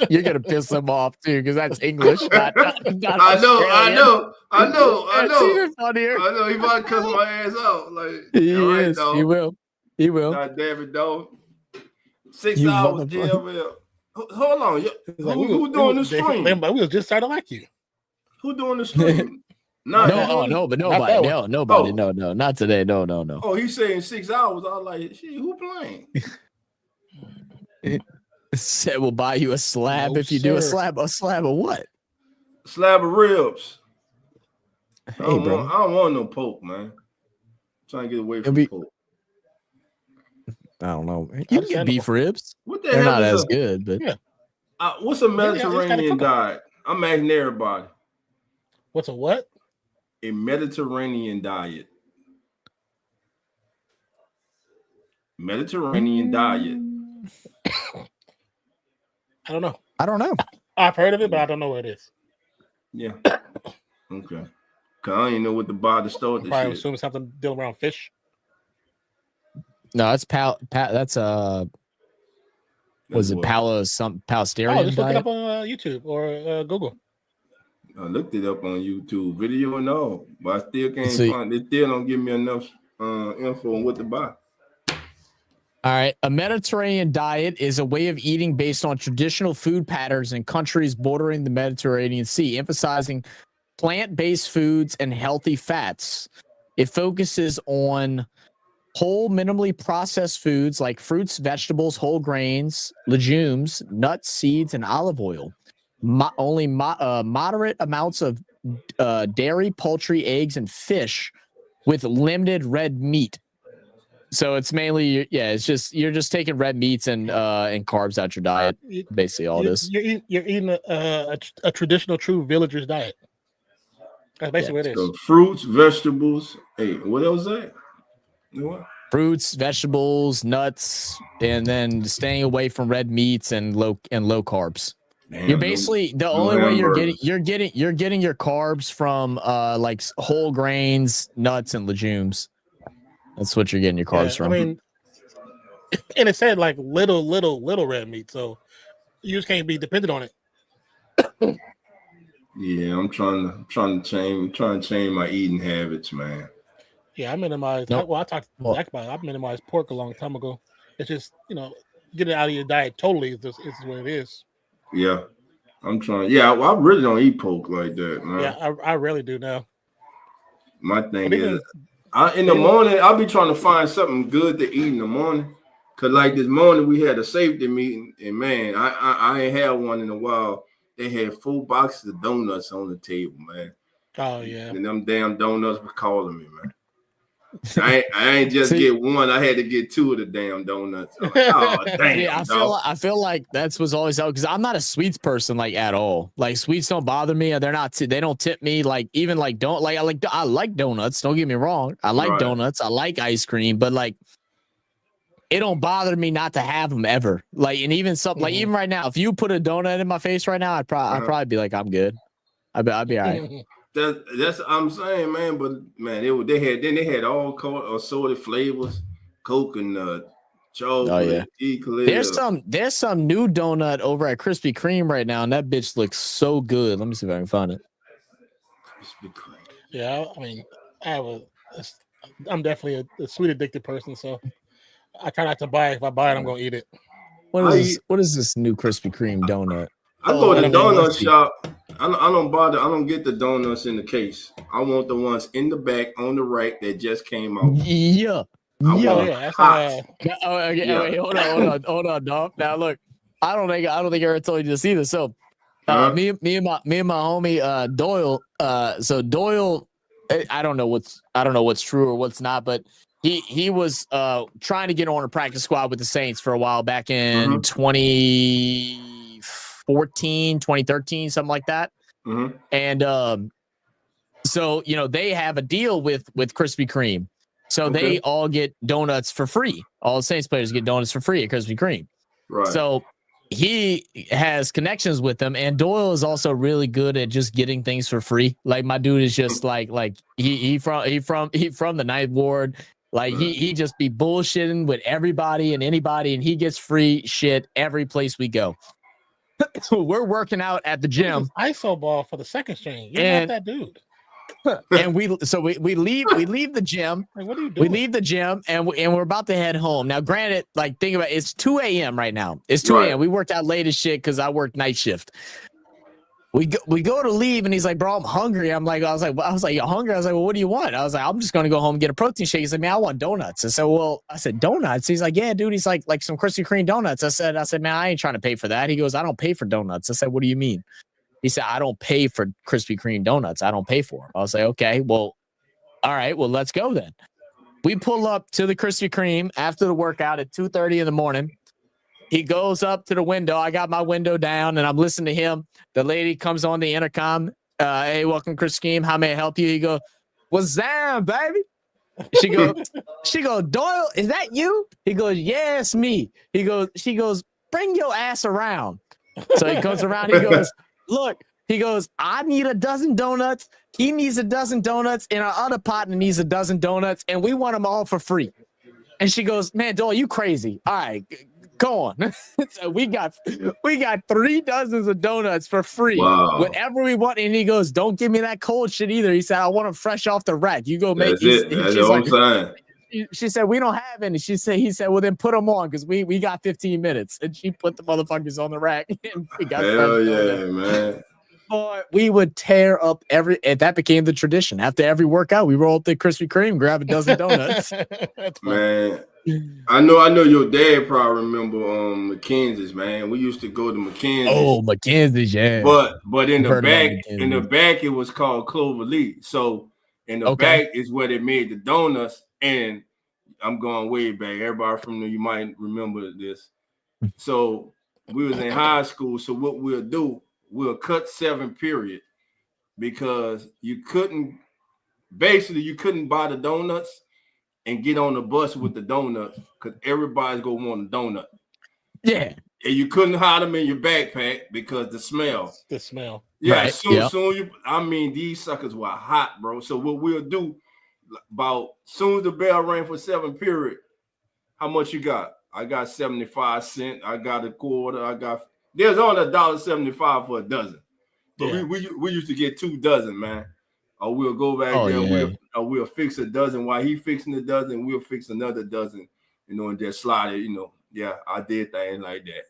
You're gonna piss him off too, because that's English. Not I know. It's even funnier. I know he might cuss my ass out. Like he is. Dog. He will. God damn it, dog. 6 hours, GFL. Hold on. Who doing the stream? We was just starting like you. Who doing the stream? Nobody. No, not today. No. Oh, he's saying 6 hours. I was like, shit, who playing? Said we'll buy you a slab if you do a slab. A slab of what? Slab of ribs. Hey, bro. I don't want no pork, man. I'm trying to get away from pork. I don't know. You can get beef ribs. What the They're hell not is as good, but what's a Mediterranean diet? I'm asking everybody. What's a what? A Mediterranean diet. Mediterranean diet. I don't know. I've heard of it, but I don't know what it is. Yeah. Okay. Cause I didn't know what to buy to start this probably shit. assuming something dealing around fish. No, that's that's was it Palestinian? Oh, just look it up on YouTube or Google. I looked it up on YouTube, video and all, but I still can't find. They still don't give me enough info on what to buy. All right, a Mediterranean diet is a way of eating based on traditional food patterns in countries bordering the Mediterranean Sea, emphasizing plant-based foods and healthy fats. It focuses on whole, minimally processed foods like fruits, vegetables, whole grains, legumes, nuts, seeds, and olive oil. Only moderate amounts of dairy, poultry, eggs, and fish with limited red meat. So it's mainly, it's just you're just taking red meats and carbs out your diet. Basically, all this. You're eating a traditional, true villager's diet. That's basically what it is. So fruits, vegetables. Hey, what else is that? What? Fruits, vegetables, nuts, and then staying away from red meats and low carbs. Damn, you're basically the only way you're getting your carbs from like whole grains, nuts, and legumes. That's what you're getting your carbs from. I mean, and it said like little red meat, so you just can't be dependent on it. Yeah, I'm trying to change my eating habits, man. Yeah, I minimized. I talked to Zach about it. I minimized pork a long time ago. It's just, get it out of your diet totally is what it is. Yeah, I'm trying. Yeah, I really don't eat pork like that, man. Yeah, I rarely do now. My thing is, in the morning, I'll be trying to find something good to eat in the morning. Cause like this morning we had a safety meeting, and man, I ain't had one in a while. They had 4 boxes of donuts on the table, man. Oh yeah, and them damn donuts were calling me, man. I ain't just get one. I had to get 2 of the damn donuts. Like, oh damn! Yeah, I feel like that's what's always out because I'm not a sweets person like at all. Like sweets don't bother me. They're not. They don't tip me. Like even like I like donuts. Don't get me wrong. I like donuts. I like ice cream. But like it don't bother me not to have them ever. Like, and even something like even right now, if you put a donut in my face right now, I'd probably be like, I'm good. I'd be all right. That's I'm saying, man. But man, they had all assorted flavors, coconut, chocolate, eclair. There's some new donut over at Krispy Kreme right now, and that bitch looks so good. Let me see if I can find it. Krispy Kreme. Yeah, I mean, I'm definitely a sweet addicted person, so I try not to buy it. If I buy it, I'm gonna eat it. What is this new Krispy Kreme donut? I go to the donut shop. I don't bother. I don't get the donuts in the case. I want the ones in the back on the right that just came out. Yeah. That's hot. Wait, hold on, dog. Now look, I don't think I ever told you this either. So, me and my homie Doyle. So Doyle, I don't know what's true or what's not, but he was trying to get on a practice squad with the Saints for a while back in 2014, 2013, something like that. And so they have a deal with Krispy Kreme. So they all get donuts for free. All the Saints players get donuts for free at Krispy Kreme. Right. So he has connections with them, and Doyle is also really good at just getting things for free. Like my dude is just like he from the Ninth Ward. Like he just be bullshitting with everybody and anybody, and he gets free shit every place we go. So we're working out at the gym. ISO ball for the second string. You're not that dude. And we leave the gym. Like, what are you doing? We leave the gym and we're about to head home. Now, granted, like think about it, it's 2 a.m. right now. It's 2 a.m. We worked out late as shit because I work night shift. We go to leave and he's like, bro, I'm hungry. I was like, you're hungry? I was like, well, what do you want? I was like, I'm just gonna go home and get a protein shake. He's like, man, I want donuts. I said, donuts? He's like, yeah, dude. He's like some Krispy Kreme donuts. I said, man, I ain't trying to pay for that. He goes, I don't pay for donuts. I said, what do you mean? He said, I don't pay for Krispy Kreme donuts. I don't pay for them. I was like, okay, well, all right, well, let's go then. We pull up to the Krispy Kreme after the workout at 2:30 in the morning. He goes up to the window. I got my window down and I'm listening to him. The lady comes on the intercom. Hey, welcome Krispy Kreme. How may I help you? He goes, what's that, baby? She goes, Doyle, is that you? He goes, yeah, it's me. She goes, bring your ass around. So he comes around. He goes, look, he goes, I need a dozen donuts. He needs a dozen donuts, and our other partner needs a dozen donuts, and we want them all for free. And she goes, man, Doyle, you crazy. All right, go on. So we got 3 dozens of donuts for free. Wow. Whatever we want. And he goes, don't give me that cold shit either. He said, I want them fresh off the rack. You go make it. That's what I'm saying. She said, we don't have any. He said, well, then put them on because we got 15 minutes. And she put the motherfuckers on the rack. And we got hell yeah, man. Boy, we would tear up and that became the tradition. After every workout, we roll up the Krispy Kreme, grab a dozen donuts. Man, I know your dad probably remember Mackenzie's, man. We used to go to Mackenzie's. Oh, Mackenzie's, yeah. But in the back, it was called Clover Lee. So in the back is where they made the donuts. And I'm going way back. Everybody from there, you might remember this. So we was in high school. So what we'll do, we'll cut 7th period because you couldn't buy the donuts and get on the bus with the donuts because everybody's going to want a donut. Yeah. And you couldn't hide them in your backpack because the smell. Yeah. Right. Soon these suckers were hot, bro. So what we'll do, about soon as the bell rang for 7th period, how much you got? I got 75 cents. I got a quarter. There's only $1.75 for a dozen. But we used to get 2 dozen, man. Or we'll go back there. Yeah. We'll fix a dozen while he fixing the dozen. We'll fix another dozen, and just slide it. Yeah, I did things like that.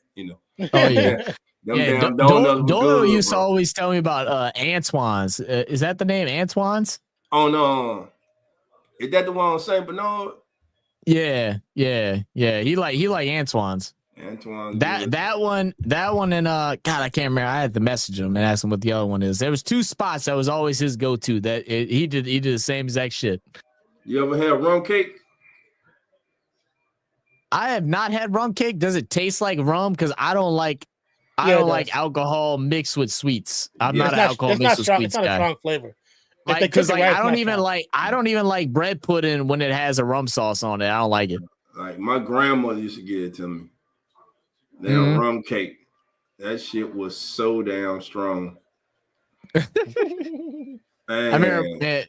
Oh yeah. Doyle used to always tell me about Antoine's. Is that the name, Antoine's? Oh no. Is that the one on St. Bernard? Yeah. He like Antoine's. Antoine. That one, and God, I can't remember. I had to message him and ask him what the other one is. There was 2 spots that was always his go-to. He did the same exact shit. You ever had rum cake? I have not had rum cake. Does it taste like rum? Because I don't like alcohol mixed with sweets. I'm not an alcohol mixed with sweets guy. It's not a strong flavor. Because I don't even like bread pudding when it has a rum sauce on it. I don't like it. Like my grandmother used to give it to me. Damn rum cake. That shit was so damn strong. I remember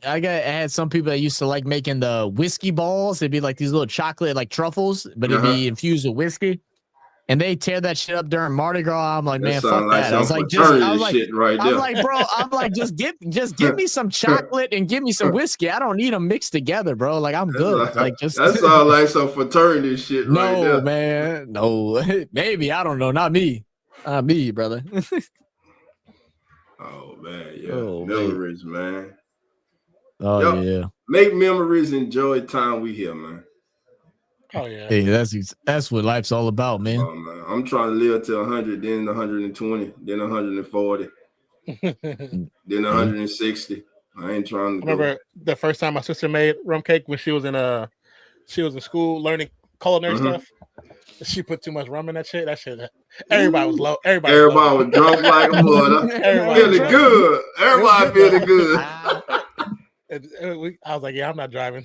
I had some people that used to like making the whiskey balls. It'd be like these little chocolate like truffles, but it'd be infused with whiskey. And they tear that shit up during Mardi Gras. I'm like, man, fuck that. I was like, shit right there. I'm like, bro, just give me some chocolate and give me some whiskey. I don't need them mixed together, bro. Like, I'm good. Just that sounds like some fraternity shit right there. No, man. No. Maybe. I don't know. Not me. Not me, brother. Oh man, yeah. Memories, man. Oh yeah. Make memories, enjoy time we here, man. Oh yeah. Hey, that's what life's all about, man. Oh man. I'm trying to live to 100, then 120, then 140, then 160. I ain't trying to remember the first time my sister made rum cake when she was in school learning culinary stuff. She put too much rum in that shit. Everybody was low. Everybody was drunk like a mother. Feeling good. Everybody feeling good. I was like, yeah, I'm not driving.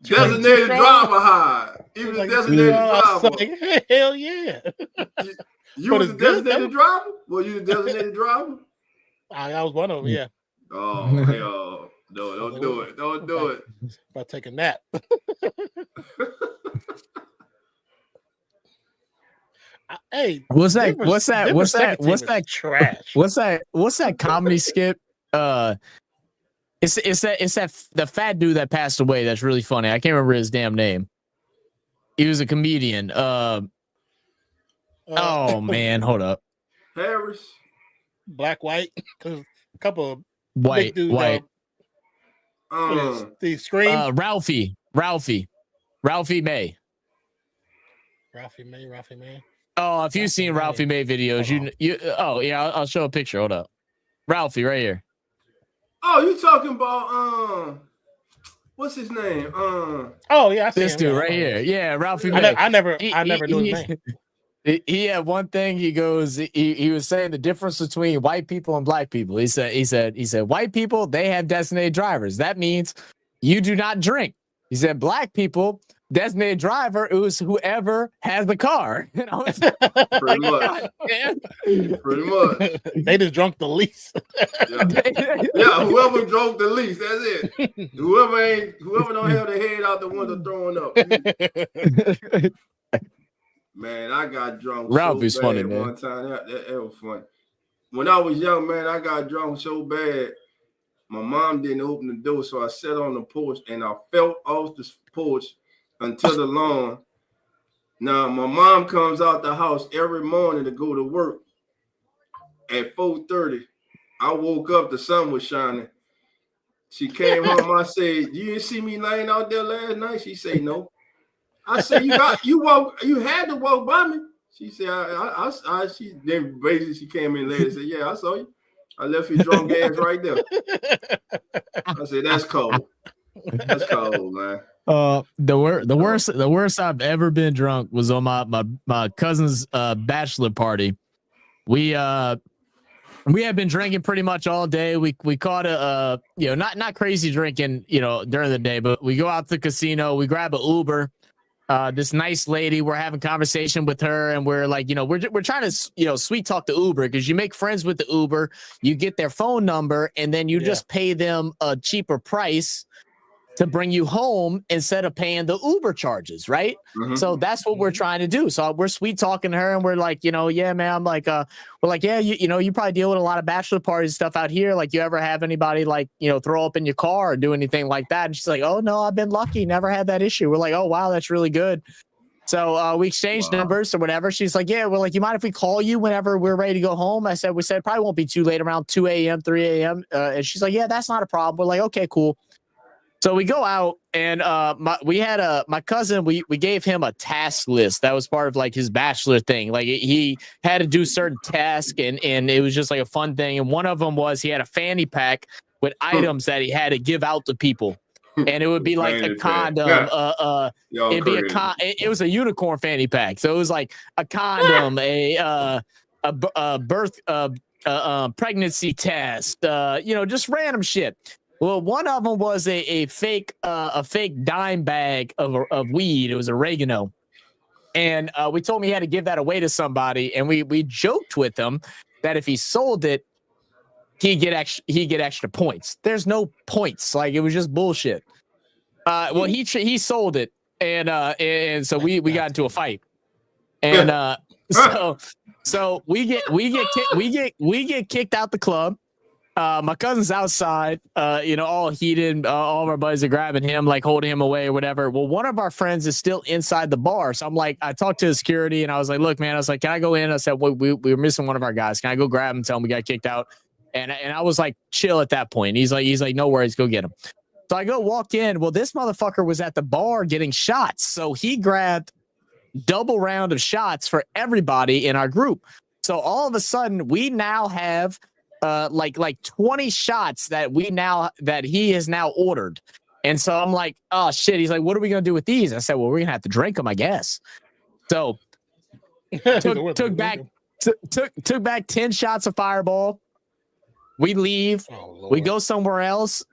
Designated driver high. Even like, designated driver. Like, hell yeah. You was the designated driver? Were you the designated driver? I was one of them, yeah. Oh, hell. No, don't do it. Don't do it. About to take a nap. Hey, what's that trash? What's that comedy skit? It's the fat dude that passed away. That's really funny. I can't remember his damn name. He was a comedian. Oh man, hold up. Harris, black, white, because a couple of white, big dudes, white. The Scream. Ralphie May. Ralphie May. Oh, if you've seen Ralphie May videos, you. Oh yeah, I'll show a picture. Hold up, Ralphie right here. Oh, you talking about what's his name? Oh yeah, I see this him, dude right here. Yeah, Ralphie May. I never knew his name. He had one thing. He goes. He was saying the difference between white people and black people. He said white people, they have designated drivers. That means you do not drink. He said black people, designated driver is whoever has the car. And I was pretty much. Pretty much. They just drunk the least. Yeah, whoever drunk the least. That's it. Whoever don't have their head out the window throwing up. Man, I got drunk. Ralphie's so funny, bad man. One time, that was funny. When I was young, man, I got drunk so bad. My mom didn't open the door, so I sat on the porch and I fell off the porch until the lawn. Now, my mom comes out the house every morning to go to work. At 4:30, I woke up, the sun was shining. She came home, I said, "You didn't see me laying out there last night?" She said, "No." I said, "You had to walk by me." She said, then basically she came in later and said, "Yeah, I saw you. I left your drunk ass right there." I said, "That's cold. That's cold, man." The worst I've ever been drunk was on my cousin's bachelor party. We had been drinking pretty much all day. We caught a not crazy drinking, during the day, but we go out to the casino, we grab an Uber. This nice lady, we're having conversation with her, and we're like, we're trying to, sweet talk the Uber, because you make friends with the Uber, you get their phone number, and then you just pay them a cheaper price to bring you home instead of paying the Uber charges, right? Mm-hmm. So that's what we're trying to do. So we're sweet talking to her, and we're like, yeah, man, I'm like, we're like, yeah, you probably deal with a lot of bachelor parties and stuff out here. Like, you ever have anybody like, throw up in your car or do anything like that? And she's like, "Oh no, I've been lucky, never had that issue." We're like, "Oh wow, that's really good." So we exchanged numbers or whatever. She's like, "Yeah, we're like, you mind if we call you whenever we're ready to go home?" We said probably won't be too late, around 2 a.m., 3 a.m. And she's like, "Yeah, that's not a problem." We're like, "Okay, cool." So we go out, and my cousin, we gave him a task list that was part of like his bachelor thing. Like, he had to do certain tasks, and it was just like a fun thing. And one of them was he had a fanny pack with items that he had to give out to people. And it would be like a condom, it was a unicorn fanny pack. So it was like a condom, a birth, pregnancy test, just random shit. Well, one of them was a fake dime bag of weed. It was oregano, and we told him he had to give that away to somebody, and we joked with him that if he sold it, he'd get extra points. There's no points. Like, it was just bullshit. Well, he sold it, and so we got into a fight, and so we get kicked out the club. My cousin's outside, all heated. All of our buddies are grabbing him, like holding him away or whatever. Well, one of our friends is still inside the bar. So I'm like, I talked to the security and I was like, look, man, I was like, can I go in? I said, we were missing one of our guys. Can I go grab him, tell him we got kicked out? And I was like, chill at that point. He's like, no worries, go get him. So I go walk in. Well, this motherfucker was at the bar getting shots. So he grabbed double round of shots for everybody in our group. So all of a sudden, we now have like 20 shots that he has now ordered. And so I'm like, oh shit. He's like, what are we gonna do with these? I said, well, we're gonna have to drink them, I guess. So took back 10 shots of Fireball. We leave. We go somewhere else.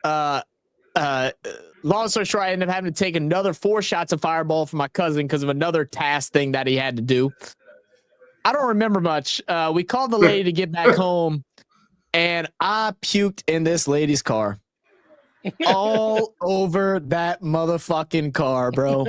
Long story short, I ended up having to take another 4 shots of Fireball for my cousin because of another task thing that he had to do. I don't remember much. We called the lady to get back home, and I puked in this lady's car. All over that motherfucking car, bro.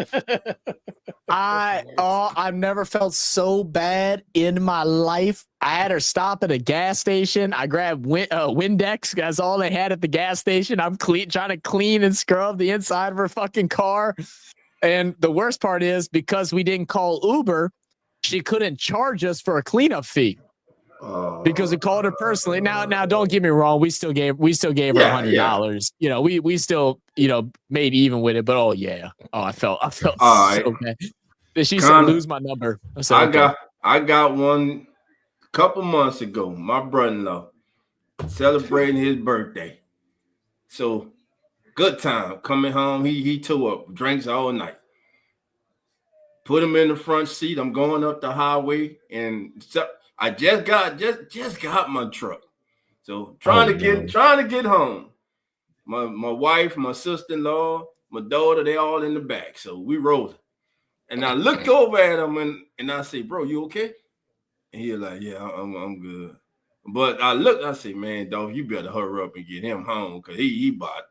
I've never felt so bad in my life. I had her stop at a gas station. I grabbed Windex. That's all they had at the gas station. I'm trying to clean and scrub the inside of her fucking car. And the worst part is, because we didn't call Uber, she couldn't charge us for a cleanup fee. Because we called her personally. Now, don't get me wrong. We still gave her $100. Yeah. We still, made even with it. But I felt so bad. She said, lose my number. I got one a couple months ago. My brother-in-law celebrating his birthday. So good time coming home. He tore up, drinks all night. Put him in the front seat. I'm going up the highway, and I just got my truck. So trying to get home. My wife, my sister-in-law, my daughter, they all in the back. So we rolling. And I looked over at him and I say, bro, you okay? And he was like, yeah, I'm good. But I say, man, dog, you better hurry up and get him home, because he bought,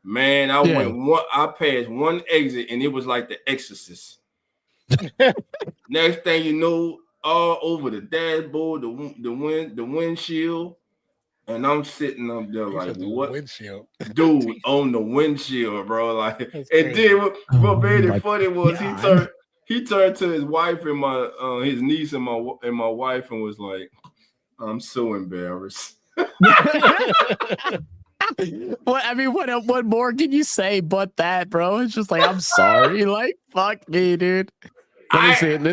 man, I passed one exit and it was like The Exorcist. Next thing you know, all over the dashboard, the windshield, and I'm sitting up there like, what? Windshield. Dude, on the windshield, bro. Like, and then what made it funny was he turned to his wife and my his niece and my wife and was like, I'm so embarrassed. Well, I mean, what more can you say but that, bro? It's just like, I'm sorry. Like, fuck me, dude. I ain't saying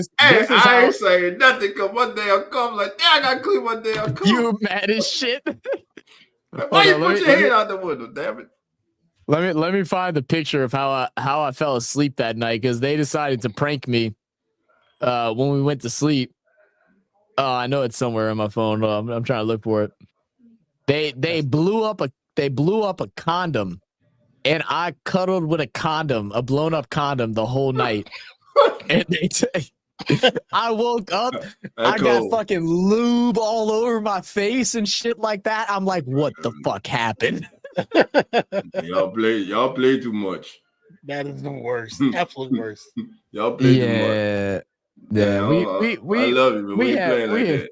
nothing, because one day I'll come like, damn, I gotta clean my damn car. You mad as shit. Why you put your head out the window, damn it? Let me find the picture of how I fell asleep that night, because they decided to prank me when we went to sleep. I know it's somewhere on my phone. I'm trying to look for it. They blew up a condom, and I cuddled with a blown up condom the whole night. And I woke up, I got fucking lube all over my face and shit like that. I'm like, what the fuck happened? Y'all play too much. That is the worst. Absolute worst. Y'all play too much. Yeah, I love you, but we ain't playing like that.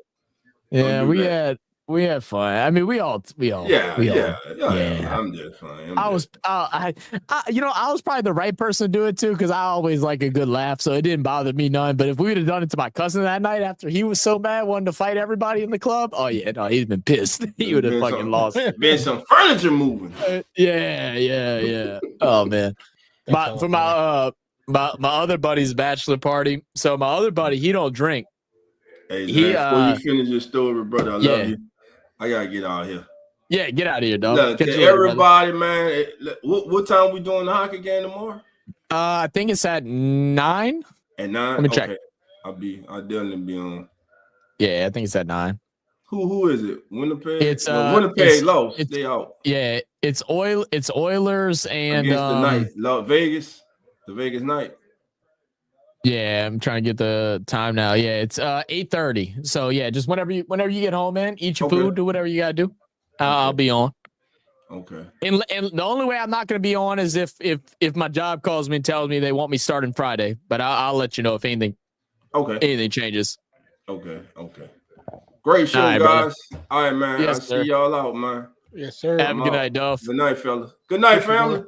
Yeah, we had fun. I mean, we all. Yeah. I'm just fine. I was probably the right person to do it too, because I always like a good laugh, so it didn't bother me none. But if we would have done it to my cousin that night after he was so mad, wanting to fight everybody in the club, oh yeah, no, he's been pissed. He would have fucking lost. Been some furniture moving. Yeah. Oh man, for my other buddy's bachelor party. So my other buddy, he don't drink. Hey, before you finish your story, brother, I love you. I gotta get out of here. Yeah, get out of here, dog. Look, to everybody, man. What time we doing the hockey game tomorrow? I think it's at 9. At 9? Let me check. I'll definitely be on. Yeah, I think it's at 9. Who is it? Winnipeg? It's Winnipeg lost. They out. Yeah, It's Oilers and against the Knights. Vegas. The Vegas Knights. Yeah, I'm trying to get the time now. Yeah, it's 8:30. So yeah, just whenever you get home, man, eat your food, do whatever you gotta do. I'll be on. Okay. And the only way I'm not gonna be on is if my job calls me and tells me they want me starting Friday. But I'll let you know if anything changes. Okay. Great show, guys. Brother. All right, man. Yes, I'll see y'all out, man. Yes, sir. Have a good night, Duff. Good night, fellas. Good night, family.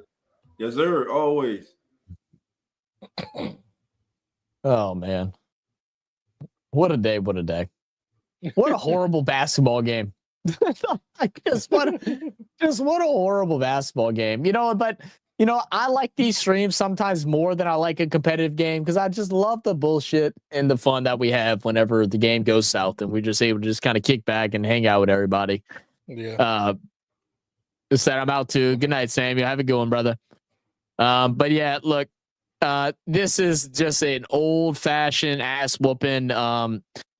Yes, sir. Always. Oh man. What a day. What a horrible basketball game. just what a horrible basketball game. But I like these streams sometimes more than I like a competitive game because I just love the bullshit and the fun that we have whenever the game goes south and we're just able to just kind of kick back and hang out with everybody. Yeah. Just that I'm out too. Good night, Samuel. Have a good one, brother. But yeah, look, this is just an old-fashioned ass whooping.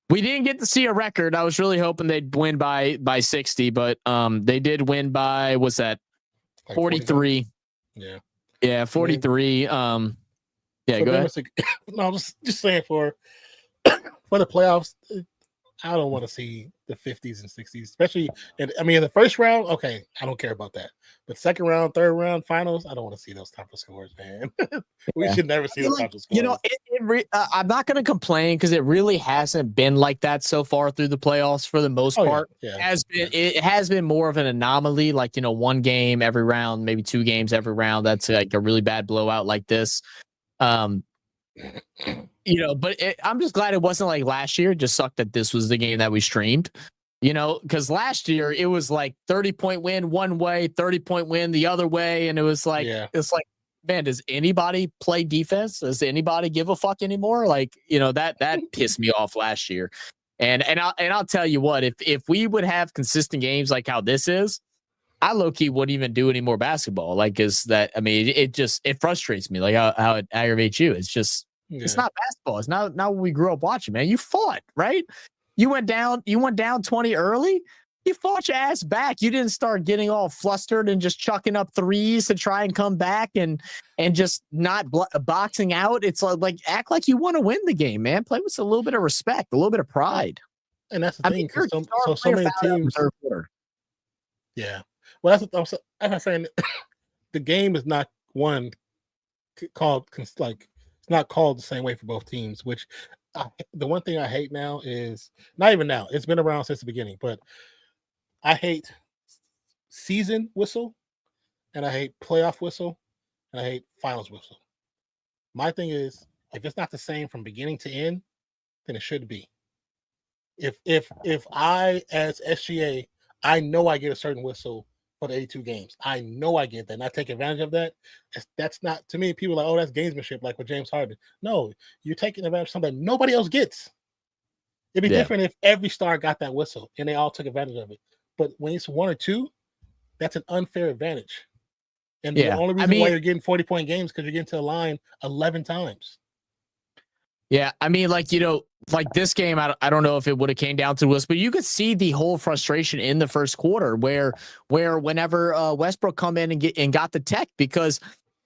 We didn't get to see a record. I was really hoping they'd win by 60, but they did win by what's that? 43. Yeah, 43. Yeah, go ahead. No, just saying for the playoffs, I don't want to see the 50s and 60s, especially in the first round. Okay, I don't care about that. But second round, third round, finals, I don't want to see those type of scores, man. We should never see those type of scores. I'm not going to complain because it really hasn't been like that so far through the playoffs for the most part. Yeah. It has been more of an anomaly, like one game every round, maybe 2 games every round. That's like a really bad blowout like this. But I'm just glad it wasn't like last year. It just sucked that this was the game that we streamed, because last year it was like 30-point win one way, 30-point win the other way. And it was like, It's like, man, does anybody play defense? Does anybody give a fuck anymore? Like, that pissed me off last year. And I'll tell you what, if we would have consistent games like how this is, I low-key wouldn't even do any more basketball. Like, it frustrates me, like how it aggravates you. It's just, it's not basketball. It's not what we grew up watching, man. You fought, right? You went down 20 early. You fought your ass back. You didn't start getting all flustered and just chucking up threes to try and come back and just not boxing out. It's like act like you want to win the game, man. Play with a little bit of respect, a little bit of pride. And that's the thing. So many teams. Yeah. Well, that's what I'm saying. The game is not called like. It's not called the same way for both teams, which the one thing I hate now is not even now. It's been around since the beginning, but I hate season whistle and I hate playoff whistle and I hate finals whistle. My thing is, if it's not the same from beginning to end, then it should be. If I, as SGA, I know I get a certain whistle for the 82 games. I know I get that, and I take advantage of that. That's not, to me, people are like, oh, that's gamesmanship, like with James Harden. No, you're taking advantage of something nobody else gets. It'd be different if every star got that whistle and they all took advantage of it. But when it's 1 or 2, that's an unfair advantage. And the only reason why you're getting 40-point games because you're getting to the line 11 times. Yeah, like this game, I don't know if it would have came down to this, but you could see the whole frustration in the first quarter where whenever Westbrook come in and got the tech, because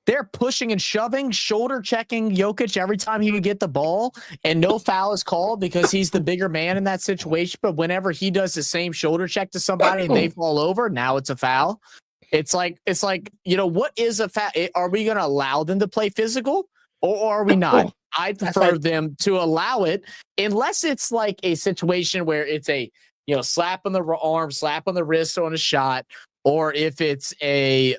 they're pushing and shoving, shoulder checking Jokic every time he would get the ball, and no foul is called because he's the bigger man in that situation. But whenever he does the same shoulder check to somebody and they fall over, now it's a foul. It's like what is a foul? Are we going to allow them to play physical or are we not? I prefer them to allow it unless it's like a situation where it's a slap on the arm, slap on the wrist on a shot, or if it's a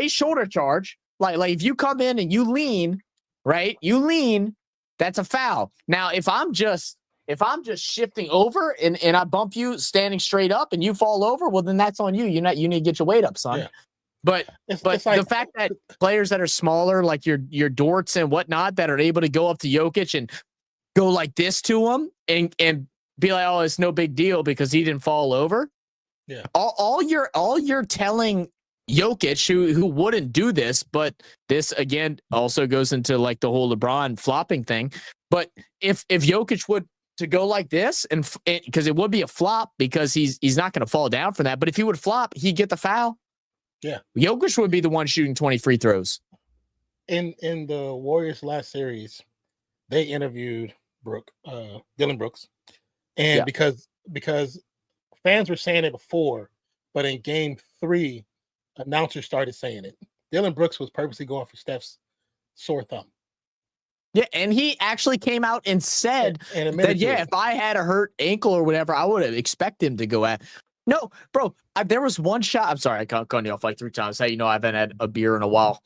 shoulder charge. Like if you come in and you lean, right? You lean, that's a foul. Now if I'm just shifting over and I bump you standing straight up and you fall over, well then that's on you. You need to get your weight up, son. Yeah. But it's like, the fact that players that are smaller, like your Dorts and whatnot, that are able to go up to Jokic and go like this to him and be like, oh, it's no big deal because he didn't fall over. Yeah. All you're telling Jokic, who wouldn't do this, but this again also goes into like the whole LeBron flopping thing. But if Jokic would to go like this and because it would be a flop because he's not going to fall down for that. But if he would flop, he'd get the foul. Yeah. Jokic would be the one shooting 20 free throws. In the Warriors last series, they interviewed Dylan Brooks, and because fans were saying it before, but in Game 3, announcers started saying it. Dylan Brooks was purposely going for Steph's sore thumb. Yeah, and he actually came out and said that, if I had a hurt ankle or whatever, I would have expected him to go at. No, bro, there was one shot. I'm sorry, I cut you off like 3 times. How you know I haven't had a beer in a while.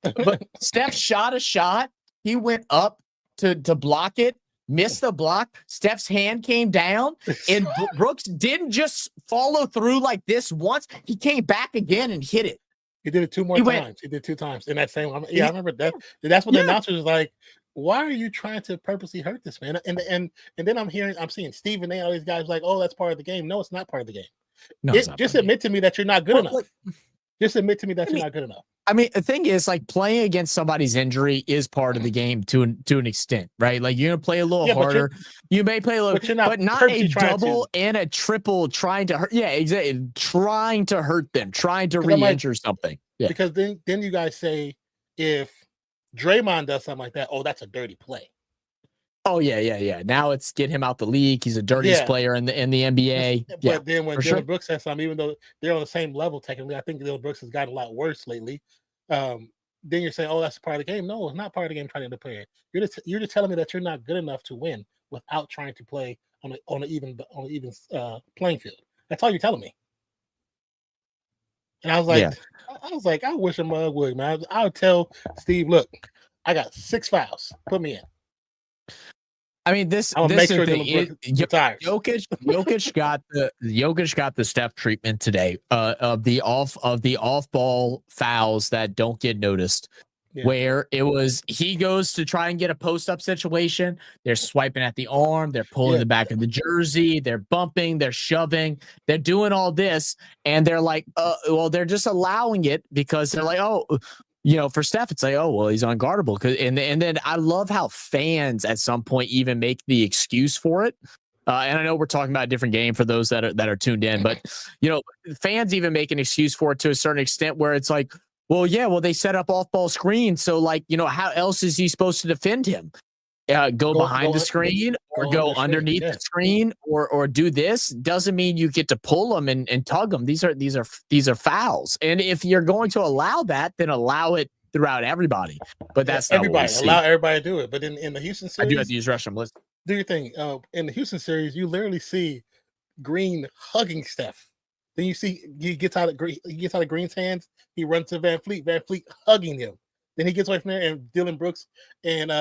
But Steph shot a shot. He went up to block it, missed the block. Steph's hand came down, and Brooks didn't just follow through like this once. He came back again and hit it. He did it 2 more times. He did 2 times in that same. I remember that. That's when the announcer was like, "Why are you trying to purposely hurt this man?" And then I'm seeing Stephen A. All these guys like, "Oh, that's part of the game." No, it's not part of the game. No, just admit to me that you're not good enough. Just admit to me that you're not good enough. I mean, the thing is, like, playing against somebody's injury is part of the game to an extent, right? Like, you're gonna play a little harder. You may play a little, but not a double and a triple trying to hurt. Yeah, exactly. Trying to hurt them, trying to re-injure something. Yeah. Because then you guys say, if Draymond does something like that, oh, that's a dirty play. Oh yeah. Now it's get him out the league. He's the dirtiest player in the NBA. But then when Dylan Brooks has something, even though they're on the same level technically, I think Dylan Brooks has gotten a lot worse lately. Then you're saying, oh, that's part of the game. No, it's not part of the game. Trying to play. You're just telling me that you're not good enough to win without trying to play on an even playing field. That's all you're telling me. And I was like, I wish a mug would, man. I would tell Steve, look, I got 6 fouls. Put me in. I mean, this thing. Jokic got the Steph treatment today of the off ball fouls that don't get noticed. Yeah. Where it was, he goes to try and get a post up situation. They're swiping at the arm. They're pulling the back of the jersey. They're bumping. They're shoving. They're doing all this, and they're like, they're just allowing it because they're like, oh. For Steph, it's like, oh, well, he's unguardable. And then I love how fans at some point even make the excuse for it. And I know we're talking about a different game for those that are tuned in, but fans even make an excuse for it to a certain extent where it's like, well, they set up off-ball screens, so how else is he supposed to defend him? Go behind the screen or go underneath the screen or do this doesn't mean you get to pull them and tug them. These are fouls. And if you're going to allow that, then allow it throughout everybody. But that's not everybody. Allow everybody to do it. But in the Houston series, I do have to use restroom. Let's do your thing. In the Houston series, you literally see Green hugging Steph. Then you see he gets out of Green's hands. He runs to Van Fleet. Van Fleet hugging him. Then he gets away from there, and Dylan Brooks and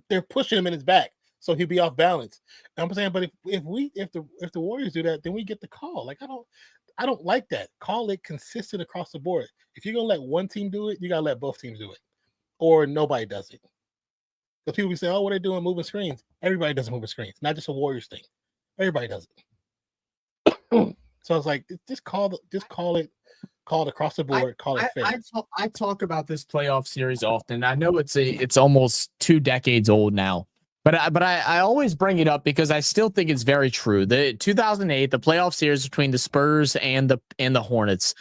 they're pushing him in his back, so he'll be off balance. And I'm saying, but if the Warriors do that, then we get the call. Like I don't like that. Call it consistent across the board. If you're gonna let one team do it, you gotta let both teams do it, or nobody does it. Because people be saying, "Oh, what are they doing? Moving screens." Everybody does moving screens, not just a Warriors thing. Everybody does it. So it's like, just call it. Call it across the board. Call it fair. I talk about this playoff series often. I know it's almost 2 decades old now, but I always bring it up because I still think it's very true. The 2008, the playoff series between the Spurs and the Hornets,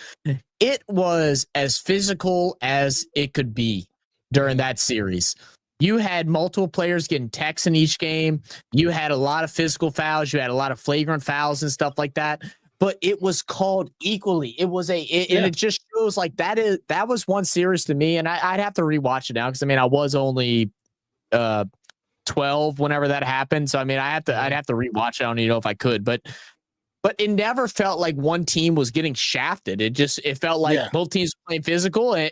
it was as physical as it could be during that series. You had multiple players getting techs in each game. You had a lot of physical fouls. You had a lot of flagrant fouls and stuff like that. But it was called equally. It was and it just shows like that was one series to me. And I'd have to rewatch it now because I was only 12 whenever that happened. So I'd have to rewatch it. I don't even know if I could, but it never felt like one team was getting shafted. It felt like both teams were playing physical and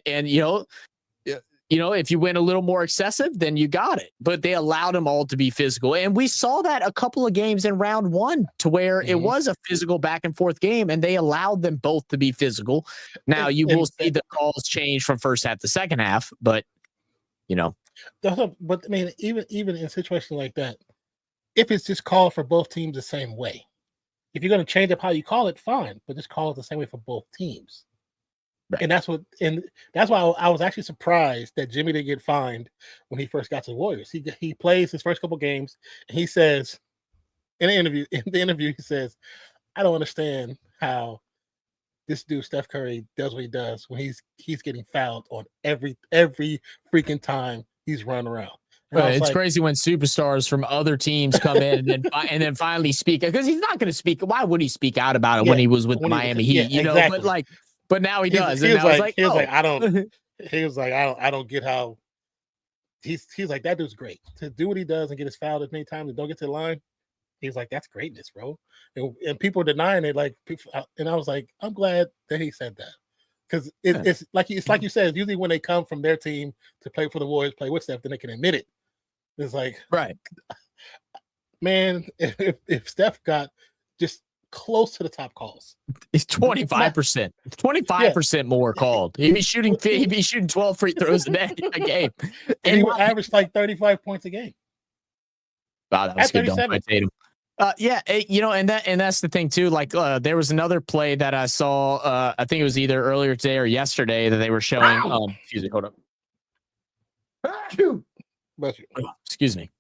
if you went a little more excessive, then you got it. But they allowed them all to be physical. And we saw that a couple of games in round 1 to where it was a physical back and forth game, and they allowed them both to be physical. Now, you will see the calls change from first half to second half, but, But, even in situations like that, if it's just called for both teams the same way, if you're going to change up how you call it, fine, but just call it the same way for both teams. Right. And that's why I was actually surprised that Jimmy didn't get fined when he first got to the Warriors. He plays his first couple games, and he says in the interview, he says, "I don't understand how this dude Steph Curry does what he does when he's getting fouled on every freaking time he's run around. And it's like, crazy when superstars from other teams come in and then finally speak, because he's not going to speak. Why would he speak out about it when he was with Miami Heat? You know, exactly. but now he does. He was like, I don't get how he's like, that dude's great to do what he does and get his fouled as many times and don't get to the line. He's like, that's greatness, bro. And people are denying it, like, and I was like, I'm glad that he said that, because it's like you said, usually when they come from their team to play for the Warriors, play with Steph, then they can admit it. It's like, right, man, if Steph got just close to the top calls, it's 25% more called. He'd be shooting 12 free throws a game, and he would average like 35 points a game. Wow, that was good dunk by Tatum. And that's the thing too. Like, there was another play that I saw. I think it was either earlier today or yesterday that they were showing. Excuse me, hold up. Excuse me.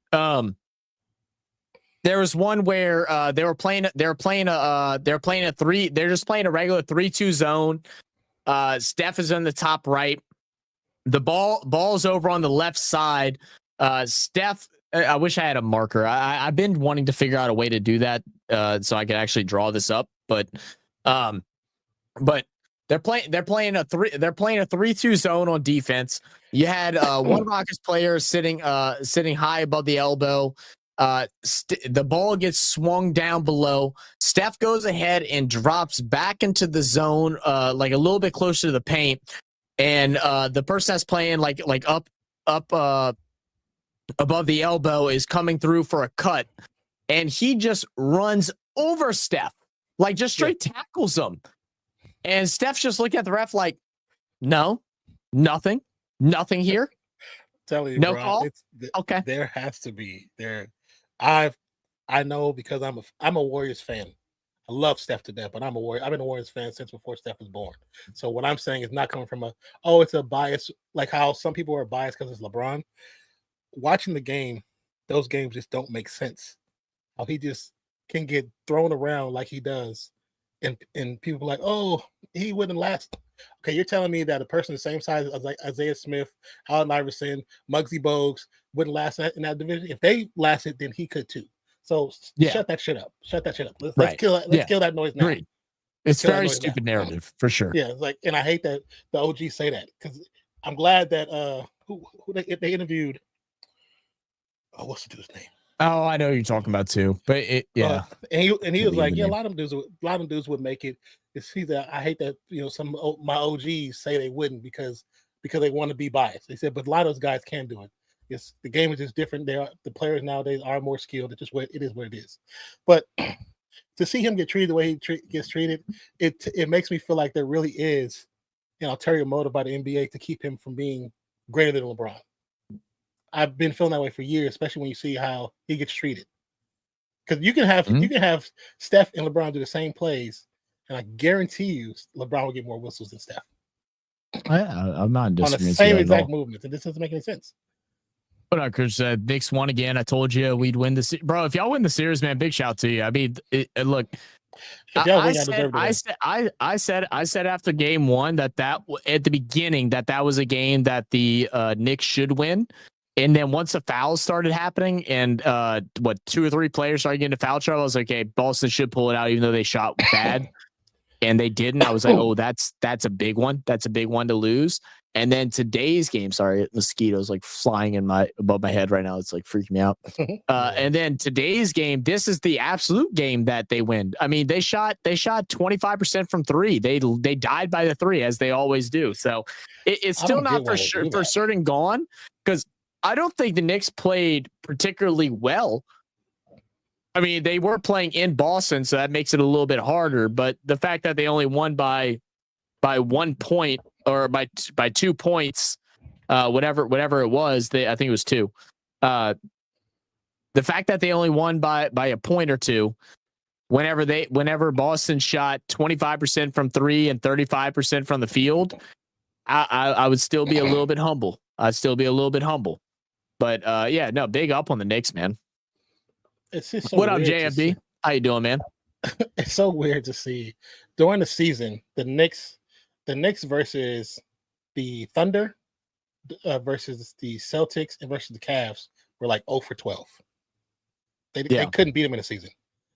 There was one where they're just playing a 3-2 zone. Steph is in the top right. The ball's over on the left side. Steph, I wish I had a marker. I've been wanting to figure out a way to do that so I could actually draw this up. But they're playing a 3-2 zone on defense. You had one Rockets player sitting high above the elbow. The ball gets swung down below. Steph goes ahead and drops back into the zone, like a little bit closer to the paint, and the person that's playing like up above the elbow is coming through for a cut, and he just runs over Steph, like just straight tackles him. And Steph's just looking at the ref like, no, nothing here. Telling you, no bro, call. Okay, there has to be there. I know, because I'm a Warriors fan. I love Steph to death, but I'm a Warrior. I've been a Warriors fan since before Steph was born. So what I'm saying is not coming from it's a bias, like how some people are biased because it's LeBron. Watching the game, those games just don't make sense. How he just can get thrown around like he does, and people are like, oh, he wouldn't last. Okay, you're telling me that a person the same size as like Isaiah Smith, Allen Iverson, Muggsy Bogues wouldn't last in that division? If they lasted, then he could too. So shut that shit up. Let's kill that. Let's kill that noise now. Great. It's very stupid narrative for sure. Yeah, it's like, and I hate that the OGs say that, because I'm glad that who they interviewed. Oh, what's the dude's name? Oh, I know who you're talking about too, but and he was like, a lot of them dudes would make it. I hate that, some of my OGs say they wouldn't because they want to be biased. They said, but a lot of those guys can do it. Yes, the game is just different. The players nowadays are more skilled. It's just what it is. But to see him get treated the way he gets treated, it makes me feel like there really is an ulterior motive by the NBA to keep him from being greater than LeBron. I've been feeling that way for years, especially when you see how he gets treated. Because you can have Steph and LeBron do the same plays, and I guarantee you LeBron will get more whistles than Steph. I'm not disagreeing on the same exact movements, and this doesn't make any sense. But because Knicks won again, I told you we'd win the series. Bro, if y'all win the series, man, big shout to you. I mean, look, I said after game one that at the beginning that was a game that the Knicks should win. And then once the fouls started happening and 2 or 3 players started getting into foul trouble, I was like, okay, Boston should pull it out even though they shot bad. And they didn't. I was like, oh, that's a big one. That's a big one to lose. And then today's game, sorry, mosquitoes like flying above my head right now. It's like freaking me out. And then today's game, this is the absolute game that they win. I mean, they shot 25% from 3. They died by the 3 as they always do. So it's still not for certain gone, because I don't think the Knicks played particularly well. I mean, they were playing in Boston, so that makes it a little bit harder. But the fact that they only won by 1 point or by 2 points, whatever it was, I think it was 2. The fact that they only won by a point or 2, whenever Boston shot 25% from 3 and 35% from the field, I would still be a little bit humble. But big up on the Knicks, man. It's just so what up, JFD? How you doing, man? It's so weird to see during the season, the Knicks versus the Thunder versus the Celtics and versus the Cavs were like 0 for 12. They couldn't beat them in the season,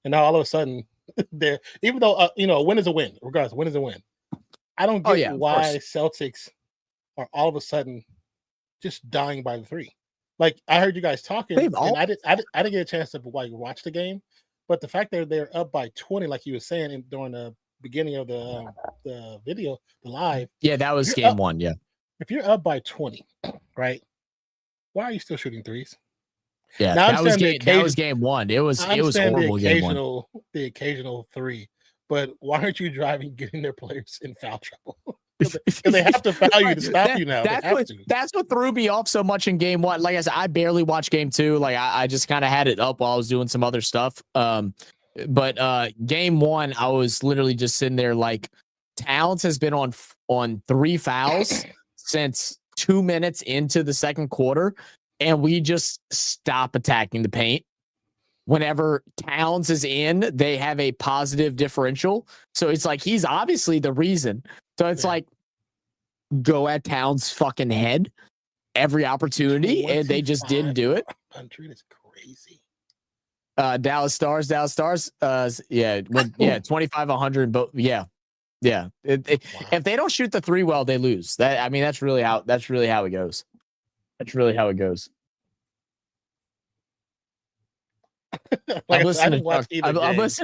and now all of a sudden they're, even though a win is a win, regardless, a win is a win. I don't get why Celtics are all of a sudden just dying by the three. Like, I heard you guys talking, and I didn't get a chance to watch the game, but the fact that they're up by 20, like you were saying during the beginning of the video, the live. Yeah, that was game one. Yeah, if you're up by 20, right? Why are you still shooting threes? Yeah, now, that was game one. It was horrible. The occasional three, but why aren't you driving, getting their players in foul trouble? Because they have to foul you to stop you now. That's what threw me off so much in game one. Like I said, I barely watched game two. Like I just kind of had it up while I was doing some other stuff. But game one, I was literally just sitting there like, Towns has been on 3 fouls since 2 minutes into the second quarter. And we just stop attacking the paint. Whenever Towns is in, they have a positive differential. So it's like, he's obviously the reason. So it's like, go at Towns' fucking head every opportunity, and they just didn't do it. 100 is crazy. Dallas Stars. 25-100, but yeah. If they don't shoot the three well, they lose. That's really how it goes. That's really how it goes. I'm listening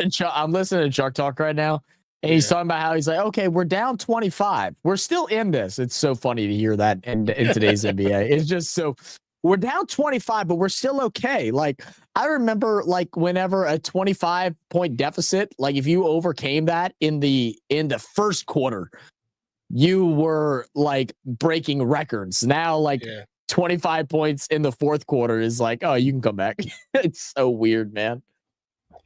to Chuck talk right now, and he's talking about how he's like, okay, we're down 25. We're still in this. It's so funny to hear that in today's NBA. It's just so, we're down 25, but we're still okay. Like, I remember, like, whenever a 25-point deficit, like if you overcame that in the first quarter, you were like breaking records. Now, like 25 points in the fourth quarter is like, oh, you can come back. It's so weird, man.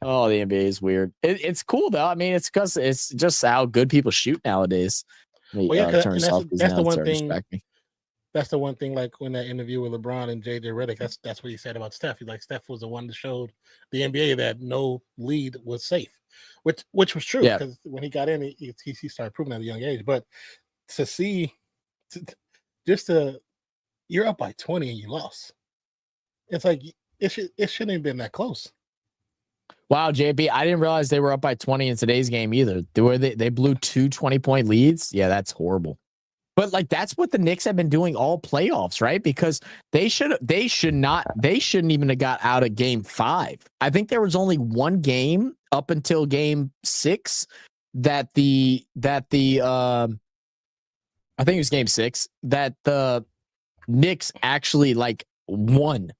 Oh, the NBA is weird. It's cool though. I mean, it's because it's just how good people shoot nowadays. That's the one thing. That's the one thing. Like when that interview with LeBron and JJ Redick, that's what he said about Steph. He's like, Steph was the one that showed the NBA that no lead was safe, which was true because when he got in, he started proving at a young age. But to see, you're up by 20 and you lost. It's like it shouldn't have been that close. Wow, JP, I didn't realize they were up by 20 in today's game either. They blew 2 20-point leads. Yeah, that's horrible. But like that's what the Knicks have been doing all playoffs, right? Because they shouldn't even have got out of game 5. I think there was only one game up until game 6 that the I think it was game 6 that the Knicks actually like won,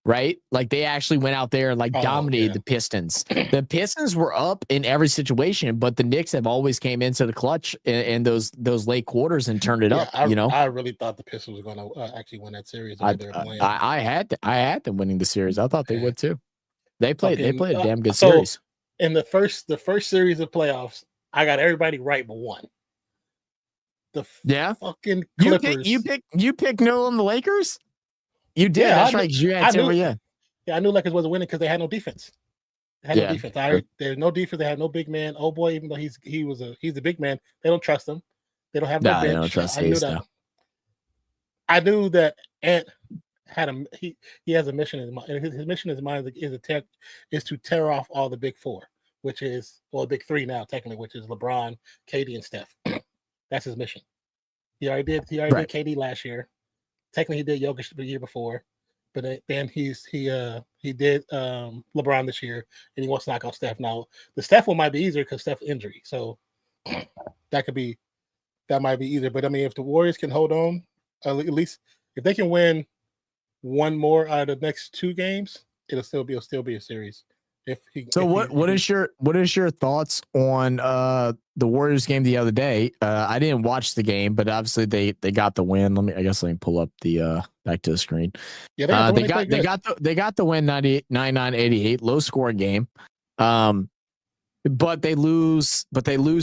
right? Like they actually went out there and like dominated the Pistons. The Pistons were up in every situation, but the Knicks have always came into the clutch in those late quarters and turned it up. I really thought the Pistons were going to actually win that series. I had them winning the series. I thought they would too. They played a damn good series. In the first series of playoffs, I got everybody right but one. Fucking Clippers. You picked Nolan and the Lakers? You did. That's right. I knew Lakers wasn't winning because they had no defense. No defense. There's no defense. They had no big man. Oh boy, even though he's a big man, they don't trust him. They don't have no bench. They don't trust I knew that Ant had he has a mission in his mind. His mission in his mind is to tear off all the big four, which is big three now technically, which is LeBron, KD, and Steph. That's his mission. He already did KD last year. Technically, he did Jokic the year before, but then he did LeBron this year, and he wants to knock out Steph. Now, the Steph one might be easier because Steph's injury, so that might be easier. But I mean, if the Warriors can hold on, at least if they can win one more out of the next 2 games, it'll still be a series. What is your thoughts on the Warriors game the other day? I didn't watch the game, but obviously they got the win. Let me pull up the back to the screen. Yeah, they got the win 99-88, low scoring game. But they lose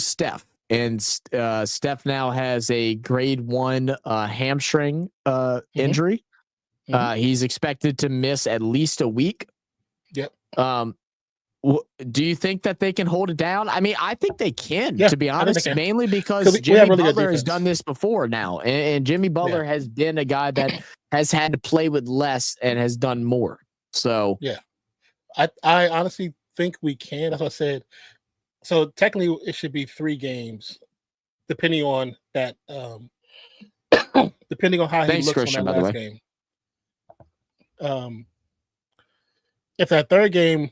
Steph, and Steph now has a grade 1 hamstring injury. He's expected to miss at least a week. Yep. Do you think that they can hold it down? I mean, I think they can, Yeah, to be I think they honest, can. mainly because 'Cause we Jimmy have really good Butler has defense. done this before now. And Jimmy Butler has been a guy that has had to play with less and has done more. So, yeah, I honestly think we can. That's what I said. So technically, it should be 3 games, depending on that. Depending on how he thanks, looks Christian, on by that the last way. game. If that third game,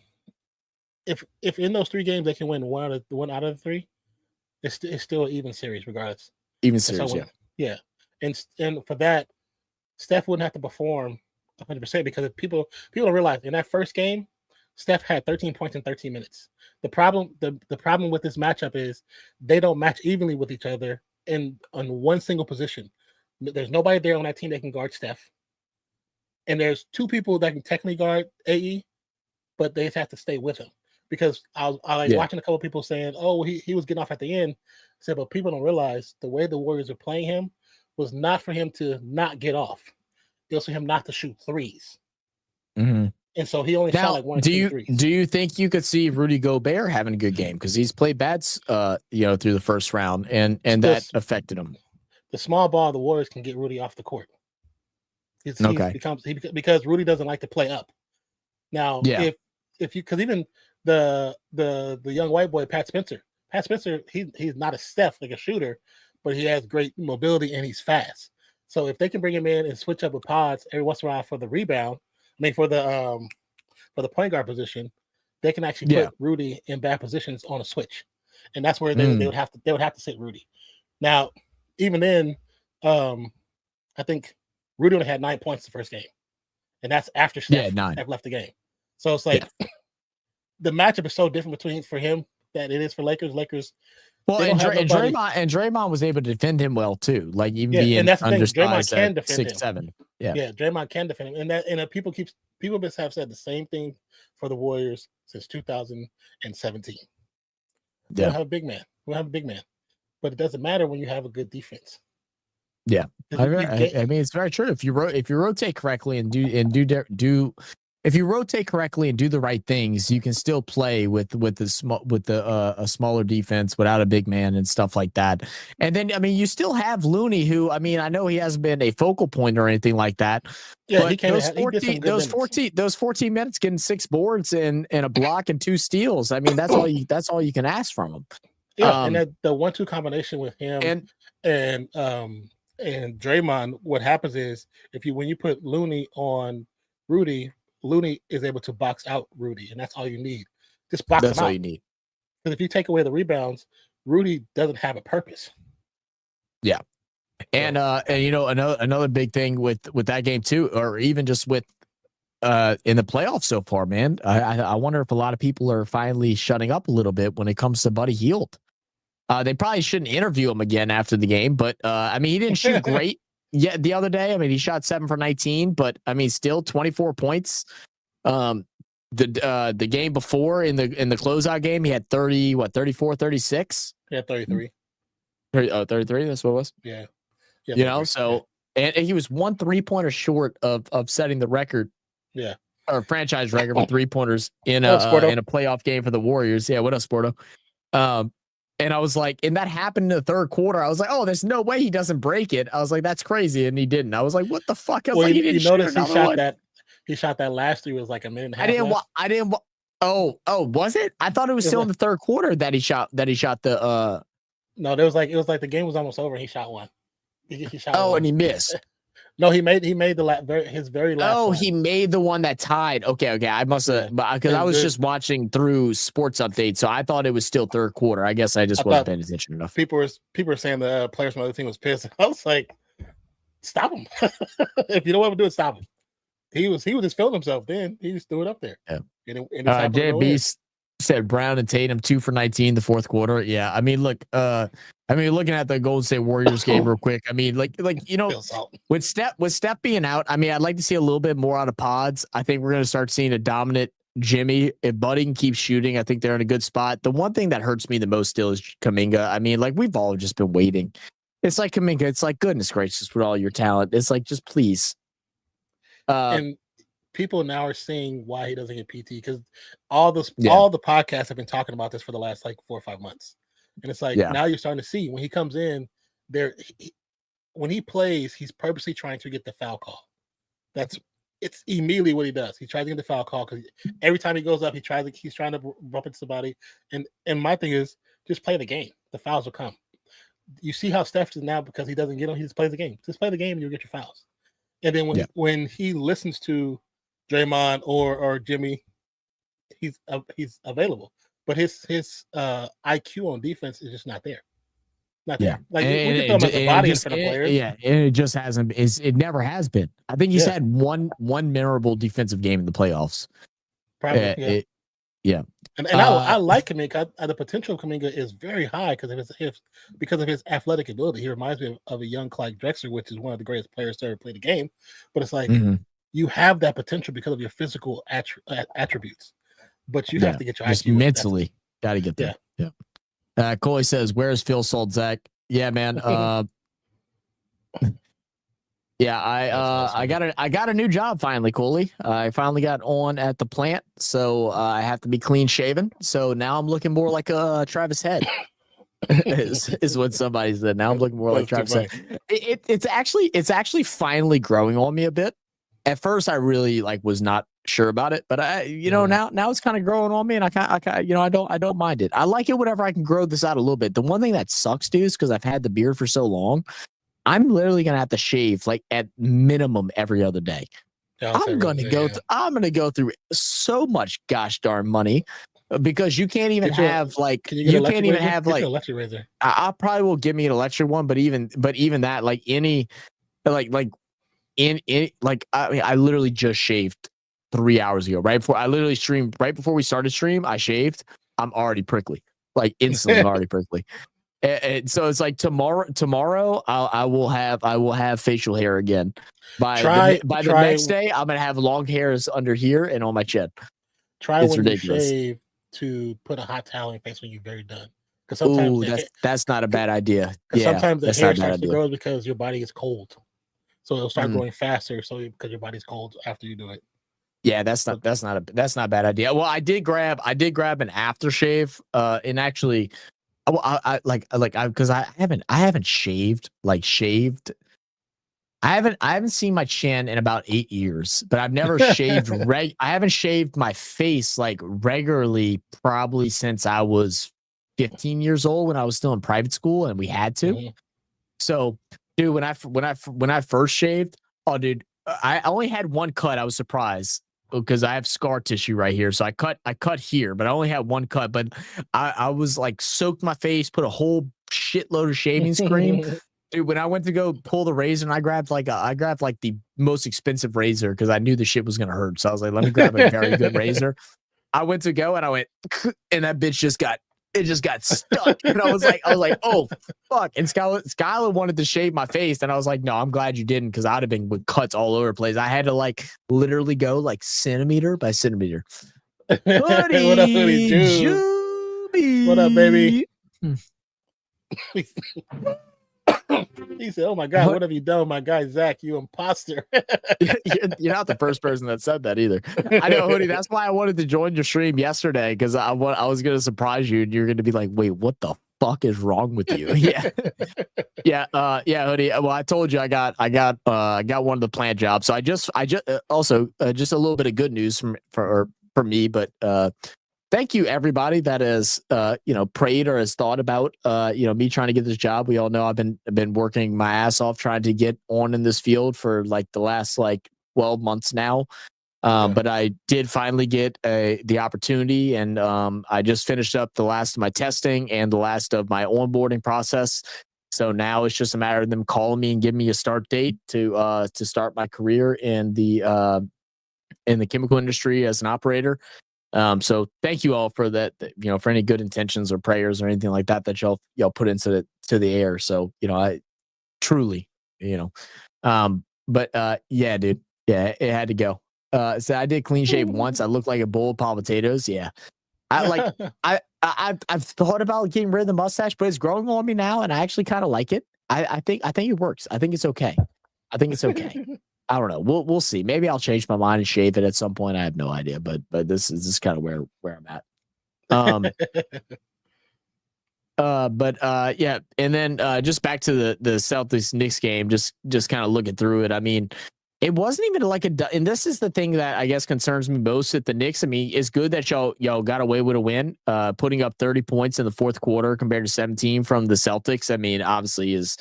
if in those 3 games they can win one out of the 3, it's still an even series regardless. Even series, yeah. And for that, Steph wouldn't have to perform 100% because if people don't realize in that first game, Steph had 13 points in 13 minutes. The problem with this matchup is they don't match evenly with each other on one single position. There's nobody there on that team that can guard Steph. And there's 2 people that can technically guard AE, but they just have to stay with him. Because I was watching a couple of people saying, oh, he was getting off at the end. I said, but people don't realize the way the Warriors are playing him was not for him to not get off. It was for him not to shoot threes. Mm-hmm. And so he only shot like 1 or 2 threes. Do you think you could see Rudy Gobert having a good game? Because he's played bad through the first round and that affected him. The small ball of the Warriors can get Rudy off the court. Because Rudy doesn't like to play up. Now, if you, because even the young white boy Pat Spencer, he's not a Steph like a shooter, but he has great mobility and he's fast. So if they can bring him in and switch up with pods every once in a while for the rebound, for the point guard position, they can actually put Rudy in bad positions on a switch, and that's where they would have to sit Rudy. Now, even then, I think Rudy only had 9 points the first game, and that's after Steph left the game. So it's like the matchup is so different for him that it is for Lakers. Well, and Draymond was able to defend him well too. Like even being undersized Draymond can defend 6'7". Yeah, Draymond can defend him, and people have said the same thing for the Warriors since 2017. We don't have a big man. But it doesn't matter when you have a good defense. Yeah, I mean it's very true. If you rotate correctly and do if you rotate correctly and do the right things, you can still play with a smaller defense without a big man and stuff like that. And then, I mean, you still have Looney, who, I mean, I know he hasn't been a focal point or anything like that. Yeah, but those 14 minutes getting 6 boards and a block and 2 steals. I mean, that's all you can ask from him. Yeah, and the 1-2 combination with him and Draymond, what happens is when you put Looney on Rudy, Looney is able to box out Rudy, and that's all you need. Just box him out. That's all you need. Because if you take away the rebounds, Rudy doesn't have a purpose. Yeah, and another big thing with that game too, or even just with in the playoffs so far, man. I wonder if a lot of people are finally shutting up a little bit when it comes to Buddy Hield. They probably shouldn't interview him again after the game, but I mean, he didn't shoot great. Yeah, the other day, I mean, he shot 7 for 19, but I mean, still 24 points. The game before in the closeout game, he had 34, 36. Yeah, 33. 33. That's what it was. Yeah. And he was 1 3-pointer short of setting the record. Yeah. Or franchise record for 3-pointers in a playoff game for the Warriors. Yeah. What else, Sporto? And I was like, and that happened in the third quarter. I was like, oh, there's no way he doesn't break it. I was like, that's crazy. And he didn't. I was like, what the fuck? I was he didn't notice he shot that last 3 was like a minute and a half. I didn't. Oh, was it? I thought it was still in the third quarter that he shot the. No, it was like the game was almost over and he shot one. He shot one. And he missed. No, he made his very last. Oh, he made the one that tied. Okay. I must have, because I was just watching through sports updates, so I thought it was still third quarter. I guess I just wasn't paying attention enough. People were saying the players from the other team was pissed. I was like, stop him! If you don't want to do it, stop him. He was just feeling himself. Then he just threw it up there. Yeah. JB said Brown and Tatum 2 for 19 the fourth quarter. Yeah, I mean, look, looking at the Golden State Warriors game real quick. I mean, with Steph being out, I mean, I'd like to see a little bit more out of pods. I think we're going to start seeing a dominant Jimmy. If Buddy can keep shooting, I think they're in a good spot. The one thing that hurts me the most still is Kuminga. I mean, like, we've all just been waiting. It's like Kuminga. It's like, goodness gracious, with all your talent. It's like, just please. And people now are seeing why he doesn't get PT because all the podcasts have been talking about this for the last like 4 or 5 months, and it's like now you're starting to see when he comes in there. When he plays, he's purposely trying to get the foul call. It's immediately what he does. He tries to get the foul call because every time he goes up, he's trying to bump into somebody. And my thing is just play the game. The fouls will come. You see how Steph is now because he doesn't get them. He just plays the game. Just play the game and you'll get your fouls. And then when he listens to Draymond or Jimmy, he's available. But his IQ on defense is just not there. Like we can throw him as a body in front of players. Yeah, and it just hasn't. It never has been. I think he's had one memorable defensive game in the playoffs. Probably, And I like Kuminga. The potential of Kuminga is very high because of his athletic ability. He reminds me of a young Clyde Drexler, which is one of the greatest players to ever play the game. But it's like you have that potential because of your physical attributes, but you have to get your just IQ mentally. Got to get there. Yeah. Coley says, "Where's Phil sold Zach?" Yeah, man. I got a new job finally, Coley. I finally got on at the plant, so I have to be clean shaven. So now I'm looking more like a Travis Head. is what somebody said. Now I'm looking more like Travis Head. It's actually finally growing on me a bit. At first, I really was not sure about it, but now it's kind of growing on me, and I don't mind it. I like it whenever I can grow this out a little bit. The one thing that sucks, dude, is because I've had the beard for so long. I'm literally gonna have to shave at minimum every other day. I'm gonna go through so much gosh darn money because you can't even have you can't even have an electric razor. I probably will give me an electric one, but even that I literally just shaved 3 hours ago. Right before we started stream, I shaved. I'm already prickly, instantly already prickly. And so it's tomorrow I will have facial hair again. By the next day, I'm gonna have long hairs under here and on my chin. Try it's when ridiculous. You shave to put a hot towel in your face when you're very done. Because sometimes that's not a bad idea. Sometimes the hair starts to grow because your body is cold, so it'll start growing faster. So because your body's cold after you do it. Yeah, that's not a bad idea. Well, I did grab an aftershave. And actually. Because I haven't shaved. I haven't seen my chin in about 8 years, but I've never shaved. I haven't shaved my face regularly probably since I was 15 years old when I was still in private school and we had to. Mm-hmm. So, dude, when I first shaved, dude, I only had one cut. I was surprised. Because I have scar tissue right here. So I cut here, but I only had one cut. But I was soaked my face, put a whole shitload of shaving cream. Dude, when I went to go pull the razor and I grabbed the most expensive razor because I knew the shit was gonna hurt. So I was like, let me grab a very good razor. I went to go and I went, and that bitch just got stuck. And I was like, oh fuck. And Skylar wanted to shave my face, and I was like, no, I'm glad you didn't, because I'd have been with cuts all over the place. I had to literally go centimeter by centimeter. What up, Hoodie Juby? What up, baby? He said, oh my God, what have you done with my guy Zach? You imposter. You're not the first person that said that either. I know, Hoodie. That's why I wanted to join your stream yesterday, because I was going to surprise you and you're going to be like, wait, what the fuck is wrong with you? Yeah, Hoodie. Well, I told you I got one of the plant jobs. So I just also just a little bit of good news for me, but thank you, everybody that has, prayed or has thought about, me trying to get this job. We all know I've been working my ass off trying to get on in this field for the last 12 months now. But I did finally get the opportunity, and I just finished up the last of my testing and the last of my onboarding process. So now it's just a matter of them calling me and giving me a start date to start my career in the chemical industry as an operator. So thank you all for that, for any good intentions or prayers or anything like that y'all put into the air. So, I truly, but yeah, dude, yeah, it had to go. So I did clean shave once. I looked like a bowl of pot potatoes. Yeah. I've thought about getting rid of the mustache, but it's growing on me now, and I actually kind of like it. I think it works. I think it's okay. I don't know. We'll see. Maybe I'll change my mind and shave it at some point. I have no idea, but this is kind of where I'm at. Yeah, and then just back to the Celtics Knicks game, just kind of looking through it. I mean, it wasn't even like and this is the thing that I guess concerns me most at the Knicks. I mean, it's good that y'all got away with a win, putting up 30 points in the fourth quarter compared to 17 from the Celtics. I mean, obviously is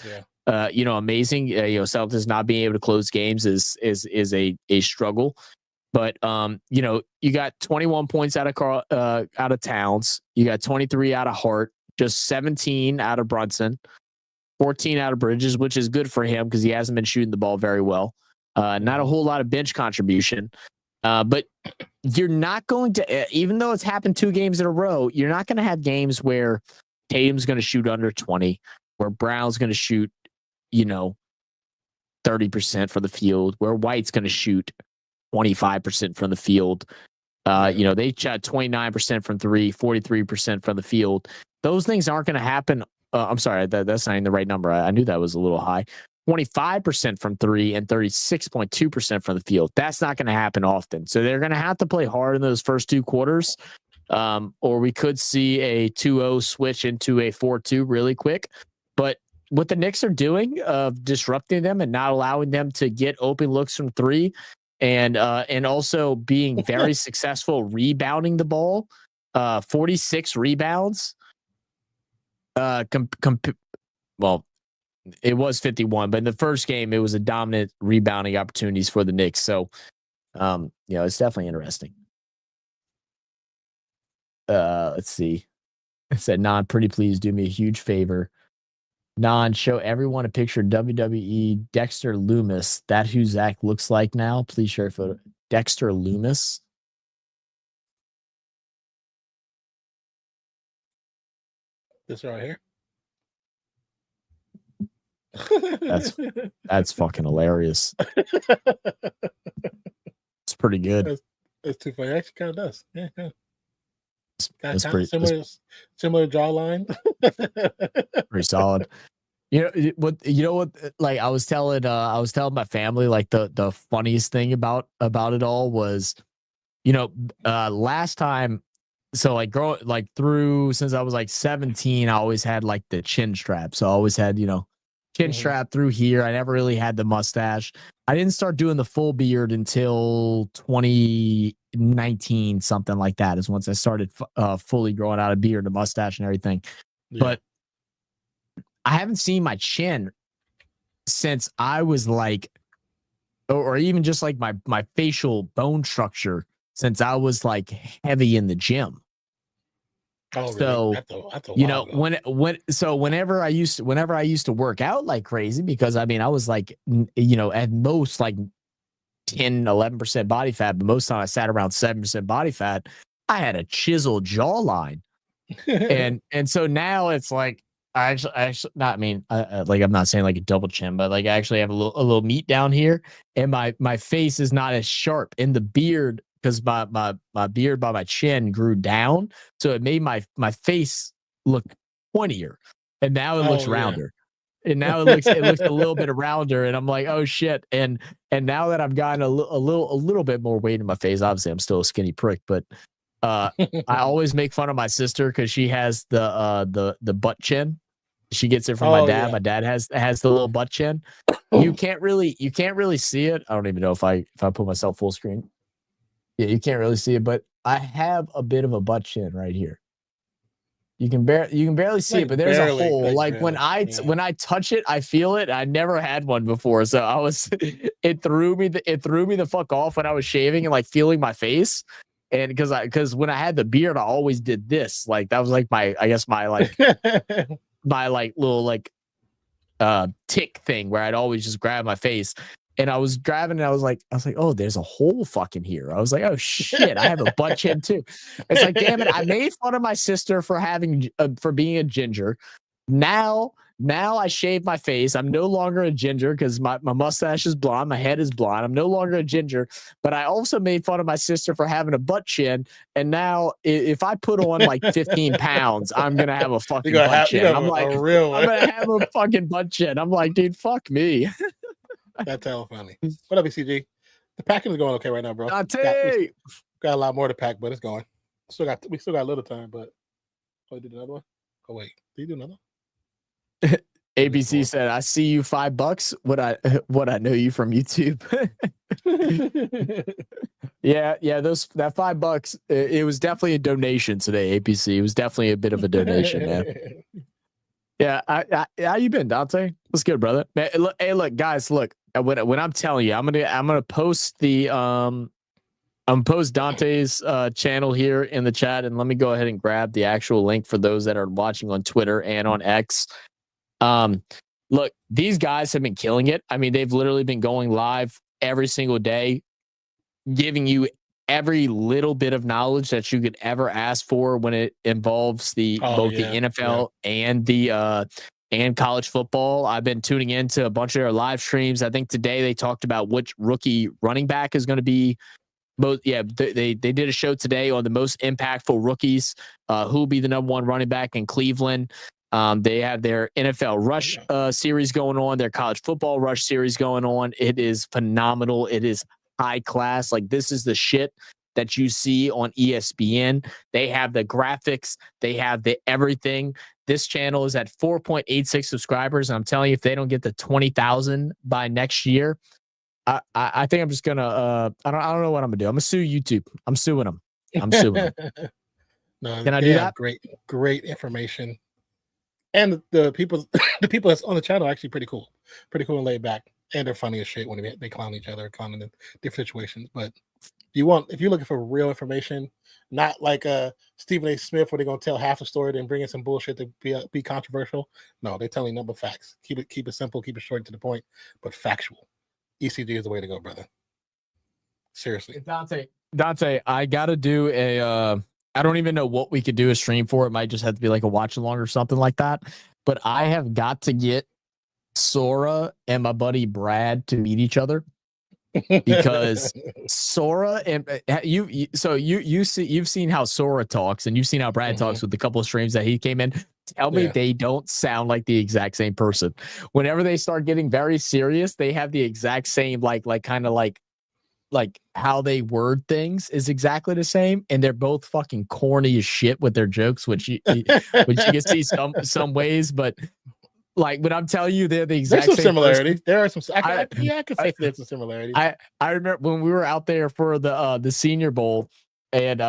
amazing. Celtics not being able to close games is a struggle. But you got 21 points out of Towns, you got 23 out of Hart, just 17 out of Brunson, 14 out of Bridges, which is good for him because he hasn't been shooting the ball very well. Not a whole lot of bench contribution. But you're not going to, even though it's happened 2 games in a row, you're not going to have games where Tatum's going to shoot under 20, where Brown's going to shoot, 30% from the field, where White's going to shoot 25% from the field. They shot 29% from 3, 43% from the field. Those things aren't going to happen. I'm sorry, that's not even the right number. I knew that was a little high. 25% from 3 and 36.2% from the field. That's not going to happen often. So they're going to have to play hard in those first 2 quarters, or we could see a 2-0 switch into a 4-2 really quick. But what the Knicks are doing of disrupting them and not allowing them to get open looks from 3, and also being very successful rebounding the ball, 46 rebounds. Well, it was 51, but in the first game, it was a dominant rebounding opportunities for the Knicks. So, it's definitely interesting. Let's see. I said, Non, pretty please do me a huge favor. Non, show everyone a picture of WWE Dexter Loomis. That who Zach looks like now. Please share a photo. Dexter Loomis. This right here. That's fucking hilarious. It's pretty good. That's too funny. Actually, kind of does. Yeah. That's pretty similar jawline. Pretty solid. You know what? Like I was telling my family, like the funniest thing about it all was, last time. So since I was like 17, I always had like the chin strap. So I always had, chin strap through here. I never really had the mustache. I didn't start doing the full beard until 2019, something like that, is once I started fully growing out a beard, a mustache and everything. Yeah. But I haven't seen my chin since I was like, or even just like my facial bone structure since I was like heavy in the gym. Oh, so really? Whenever I used to work out like crazy, because I mean I was like at most like 10-11% body fat, but most of the time I sat around 7% body fat. I had a chiseled jawline, and so now it's like I actually not. I mean, like I'm not saying like a double chin, but like I actually have a little meat down here, and my face is not as sharp, and the beard, because my beard by my chin grew down, so it made my face look pointier, and now it looks rounder. And now it looks a little bit rounder, and I'm like, oh shit! And now that I've gotten a little bit more weight in my face, obviously I'm still a skinny prick, but I always make fun of my sister because she has the butt chin. She gets it from my dad. Yeah. My dad has the little butt chin. You can't really see it. I don't even know if I put myself full screen. Yeah, you can't really see it, but I have a bit of a butt chin right here. You can barely see it, but there's a hole. Like when I touch it, I feel it. I never had one before, so it threw me the fuck off when I was shaving and like feeling my face. And because when I had the beard, I always did this. Like that was like my little like tick thing where I'd always just grab my face. And I was grabbing it. I was like, oh, there's a hole fucking here. I was like, oh shit, I have a butt chin too. It's like, damn it, I made fun of my sister for being a ginger. Now I shave my face. I'm no longer a ginger because my mustache is blonde, my head is blonde. I'm no longer a ginger. But I also made fun of my sister for having a butt chin. And now if I put on like 15 pounds, I'm gonna have a fucking butt chin. I'm like, I'm gonna have a fucking butt chin. I'm like, dude, fuck me. That's hella funny. What up, ECG? The packing is going okay right now, bro. Dante. Got a lot more to pack, but it's going. We still got a little time, but you did another one? Oh wait, did you do another one? ABC said, "I see you $5. What I know you from YouTube." yeah. That $5. It was definitely a donation today. APC. It was definitely a bit of a donation, man. Yeah. How you been, Dante? What's good, brother? Man, look, guys. Look, when I'm telling you, I'm gonna post the I'm post Dante's channel here in the chat, and let me go ahead and grab the actual link for those that are watching on Twitter and on X. Look, these guys have been killing it. I mean, they've literally been going live every single day, giving you every little bit of knowledge that you could ever ask for when it involves both the NFL and the and college football. I've been tuning into a bunch of their live streams. I think today they talked about which rookie running back is going to be most. Yeah, they did a show today on the most impactful rookies, who will be the number one running back in Cleveland. They have their NFL Rush series going on, their college football Rush series going on. It is phenomenal. It is high class. Like, this is the shit that you see on ESPN. They have the graphics. They have the everything. This channel is at 4.86 subscribers. And I'm telling you, if they don't get to 20,000 by next year, I think I'm just gonna I don't know what I'm gonna do. I'm gonna sue YouTube. I'm suing them. I'm suing them. No, can I do that? Great information. And the people that's on the channel are actually pretty cool and laid back, and they're funny as shit when they clown each other, clowning in different situations. But if you're looking for real information, not like Stephen A. Smith where they're gonna tell half the story then bring in some bullshit to be controversial. No, they're telling number facts. Keep it simple, keep it short to the point, but factual. ECG is the way to go, brother. Seriously, Dante, I gotta do a. I don't even know what we could do a stream for. It might just have to be like a watch along or something like that. But I have got to get Sora and my buddy Brad to meet each other, because Sora and you've seen how Sora talks, and you've seen how Brad talks with the couple of streams that he came in. Tell me they don't sound like the exact same person. Whenever they start getting very serious, they have the exact same like how they word things is exactly the same, and they're both fucking corny as shit with their jokes, which you can see some ways, but like when I'm telling you, they're the exact same person. similarities. There are some. I could say there's some similarities. I remember when we were out there for the Senior Bowl, and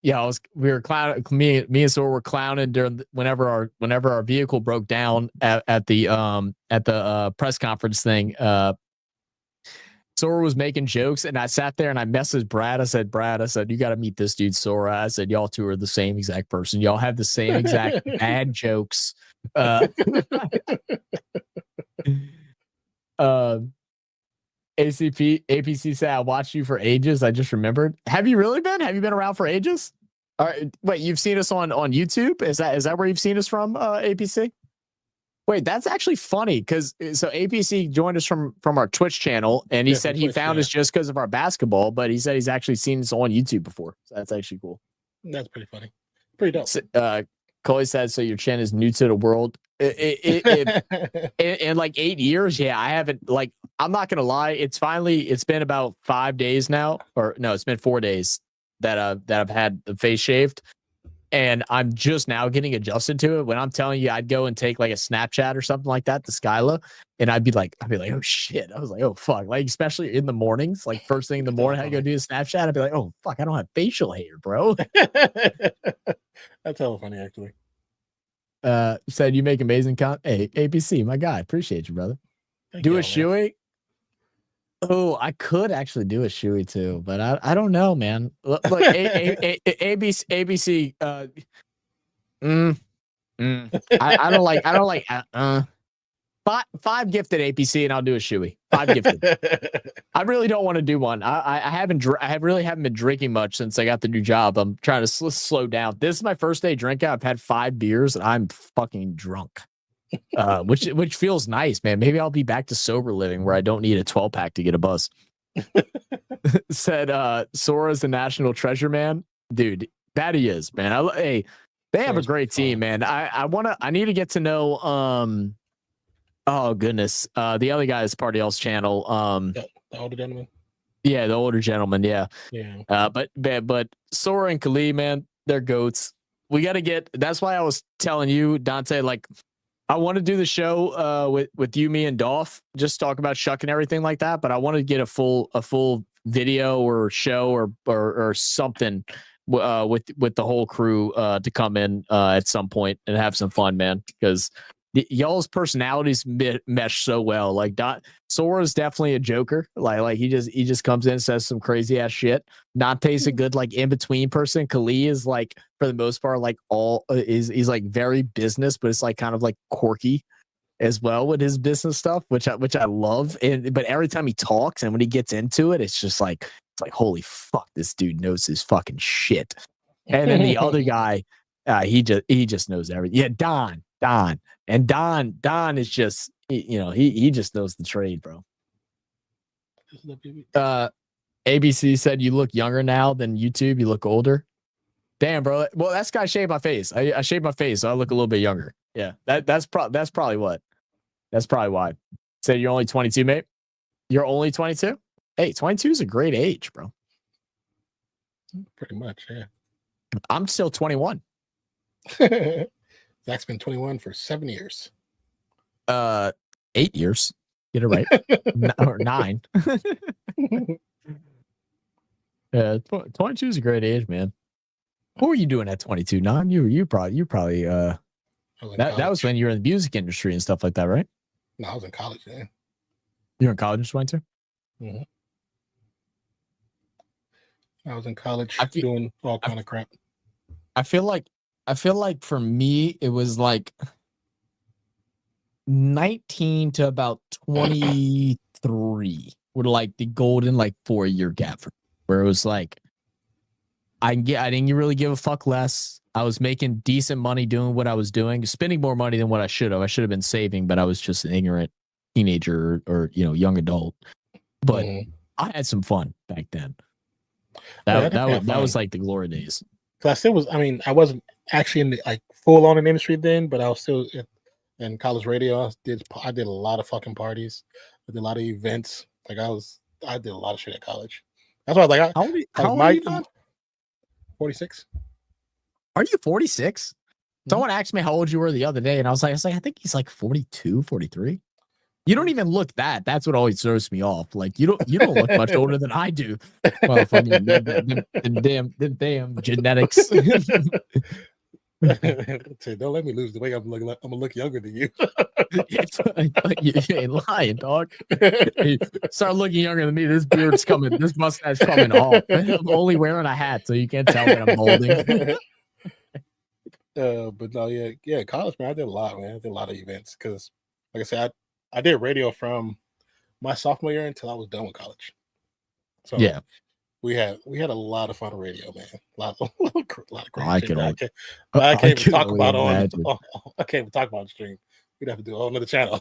we were clowning. Me and Sora were clowning during whenever our vehicle broke down at the press conference thing. Sora was making jokes, and I sat there and I messaged Brad. I said, you got to meet this dude, Sora. I said, y'all two are the same exact person. Y'all have the same exact bad jokes. APC said, I watched you for ages. I just remembered. Have you really been? Have you been around for ages? Wait, you've seen us on YouTube? Is that where you've seen us from, APC? Wait, that's actually funny, because so APC joined us from our Twitch channel, and he said he found us just because of our basketball, but he said he's actually seen us on YouTube before. So that's actually cool. That's pretty funny. Pretty dope. Chloe said, so your chin is new to the world. In like 8 years, I haven't, like, I'm not gonna lie, it's been about 5 days now, or no, it's been 4 days that I've had the face shaved. And I'm just now getting adjusted to it. When I'm telling you, I'd go and take like a Snapchat or something like that to Skyla, and I'd be like, oh shit. I was like, oh fuck. Like, especially in the mornings, like first thing in the morning, I go do a Snapchat. I'd be like, oh fuck, I don't have facial hair, bro. That's hella funny, actually. Said you make amazing content. Hey, ABC, my guy, appreciate you, brother. Thank do you, a shoey. Oh, I could actually do a shoey too, but I don't know, man. Look, ABC. I don't like. Five gifted APC, and I'll do a shoey. 5 gifted. I really don't want to do one. I really haven't been drinking much since I got the new job. I'm trying to slow down. This is my first day drinking. I've had 5 beers, and I'm fucking drunk. Which feels nice, man. Maybe I'll be back to sober living where I don't need a 12-pack to get a buzz. Said Sora's the national treasure, man. Dude, that he is, man. They have a great team, man. I need to get to know Oh goodness. The other guy is Party Else channel. The older gentleman. Yeah, the older gentleman. Yeah. Yeah. But Sora and Khalid, man, they're goats. We got to get. That's why I was telling you, Dante. Like, I want to do the show with you, me, and Dolph. Just talk about Shuck and everything like that. But I want to get a full video or show or something with the whole crew to come in at some point and have some fun, man. Because y'all's personalities mesh so well. Like Sora is definitely a joker. Like he just comes in and says some crazy ass shit. Dante's a good like in between person. Khalid is like for the most part like he's like very business, but it's like kind of like quirky as well with his business stuff, which I love. But every time he talks and when he gets into it, it's like holy fuck, this dude knows his fucking shit. And then the other guy, he just knows everything. Yeah, Don. And Don is just he just knows the trade, bro. ABC said you look younger now than YouTube. You look older. Damn, bro. Well, that's got to shave my face. I shaved my face, so I look a little bit younger. Yeah, that's probably what. That's probably why. Said you're only 22, mate. You're only 22. Hey, 22 is a great age, bro. Pretty much, yeah. I'm still 21. Zach's been 21 for 7 years. 8 years. Get it right. Or 9. Yeah, 22 is a great age, man. What were you doing at 22? Non, you probably that was when you were in the music industry and stuff like that, right? No, I was in college then. You were in college at 22? Mm-hmm. I was in college doing all kind of crap. I feel like for me it was like 19 to about 23 were like the golden like 4-year gap for me, where it was like I didn't really give a fuck less. I was making decent money doing what I was doing, spending more money than what I should have. I should have been saving, but I was just an ignorant teenager or young adult. But I had some fun back then. That was like the glory days. Because I wasn't actually in the full on in the industry then, but I was still in college radio. I did a lot of fucking parties. I did a lot of events. I did a lot of shit at college. That's why I was like, how old are you now? 46. Are you 46? Someone asked me how old you were the other day, and I was like, I think he's like 42, 43. You don't even look that. That's what always throws me off. Like you don't look much older than I do. Well, them damn genetics. Don't let me lose the way I'm looking. I'm gonna look younger than you. You ain't lying, dog. Start looking younger than me. This beard's coming. This mustache coming off. I'm only wearing a hat, so you can't tell that I'm holding. But no, yeah. College, man, I did a lot, man. I did a lot of events because, like I said, I did radio from my sophomore year until I was done with college. So yeah, we had a lot of fun on radio, man. A lot of great I shit. I can't even talk about I can't even talk about on stream. We'd have to do a whole nother channel.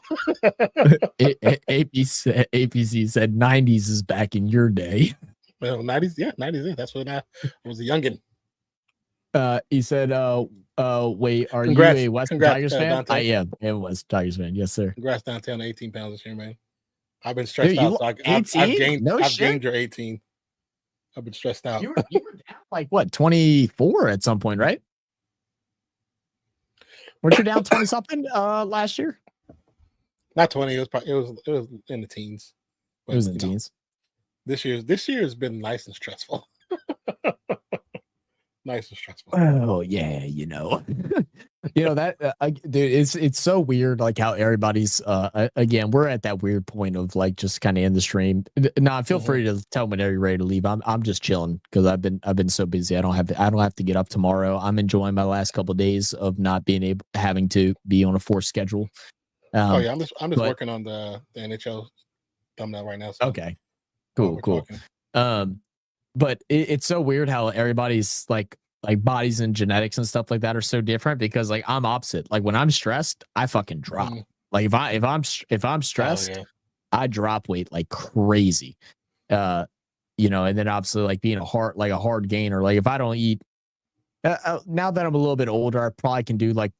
APC said 90s is back in your day. Well, 90s, yeah, 90s. That's when I was a youngin. He said, wait, are Congrats, you a Western Tigers fan? Dante. I am a Western Tigers fan. Yes, sir. Congrats, Dante, on 18 pounds this year, man. I've been stressed out. So I've gained your 18. I've been stressed out. You were down like what, 24 at some point, right? Weren't you down 20 something last year? Not 20. It was in the teens. But, it was in the teens. This year has been nice and stressful. Nice and stressful. Oh yeah, that dude, it's so weird, like how everybody's again, we're at that weird point of like just kind of in the stream. Now, feel free to tell me whenever you're ready to leave. I'm just chilling because I've been so busy. I don't have to get up tomorrow. I'm enjoying my last couple of days of not having to be on a forced schedule. I'm just working on the NHL thumbnail right now. So okay, cool. But it's so weird how everybody's like bodies and genetics and stuff like that are so different because like I'm opposite. Like when I'm stressed, I fucking drop. Like if I'm stressed, I drop weight like crazy. And then obviously like being a hard gainer. Like if I don't eat, now that I'm a little bit older, I probably can do like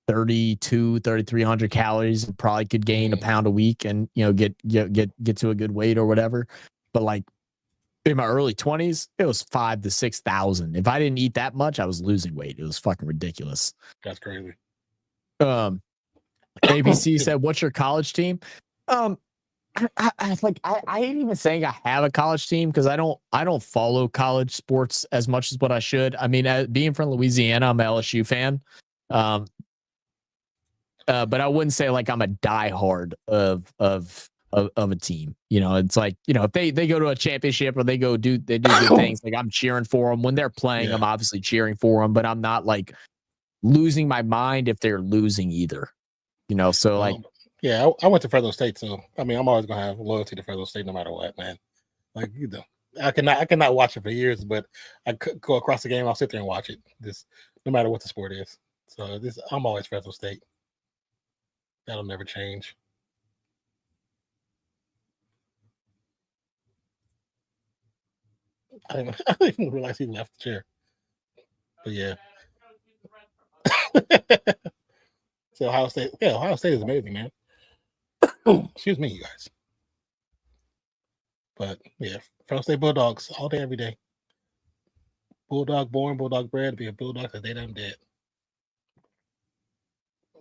3,300 calories and probably could gain a pound a week and, get to a good weight or whatever. But like in my early 20s, it was 5,000 to 6,000. If I didn't eat that much, I was losing weight. It was fucking ridiculous. That's crazy. ABC said, "What's your college team?" I ain't even saying I have a college team because I don't follow college sports as much as what I should. I mean, being from Louisiana, I'm an LSU fan. But I wouldn't say like I'm a diehard of a team. It's like, if they go to a championship or they do good things, like I'm cheering for them when they're playing. I'm obviously cheering for them, but I'm not like losing my mind if they're losing either. So like, I went to Fresno State, so I mean, I'm always gonna have loyalty to Fresno State no matter what, man. Like I cannot watch it for years, but I could go across the game. I'll sit there and watch it. This no matter what the sport is. So I'm always Fresno State. That'll never change. I didn't even realize he left the chair. But yeah. So Ohio State is amazing, man. Excuse me, you guys. But yeah, Fresno State Bulldogs all day, every day. Bulldog born, bulldog bred, be a bulldog the day that I'm dead.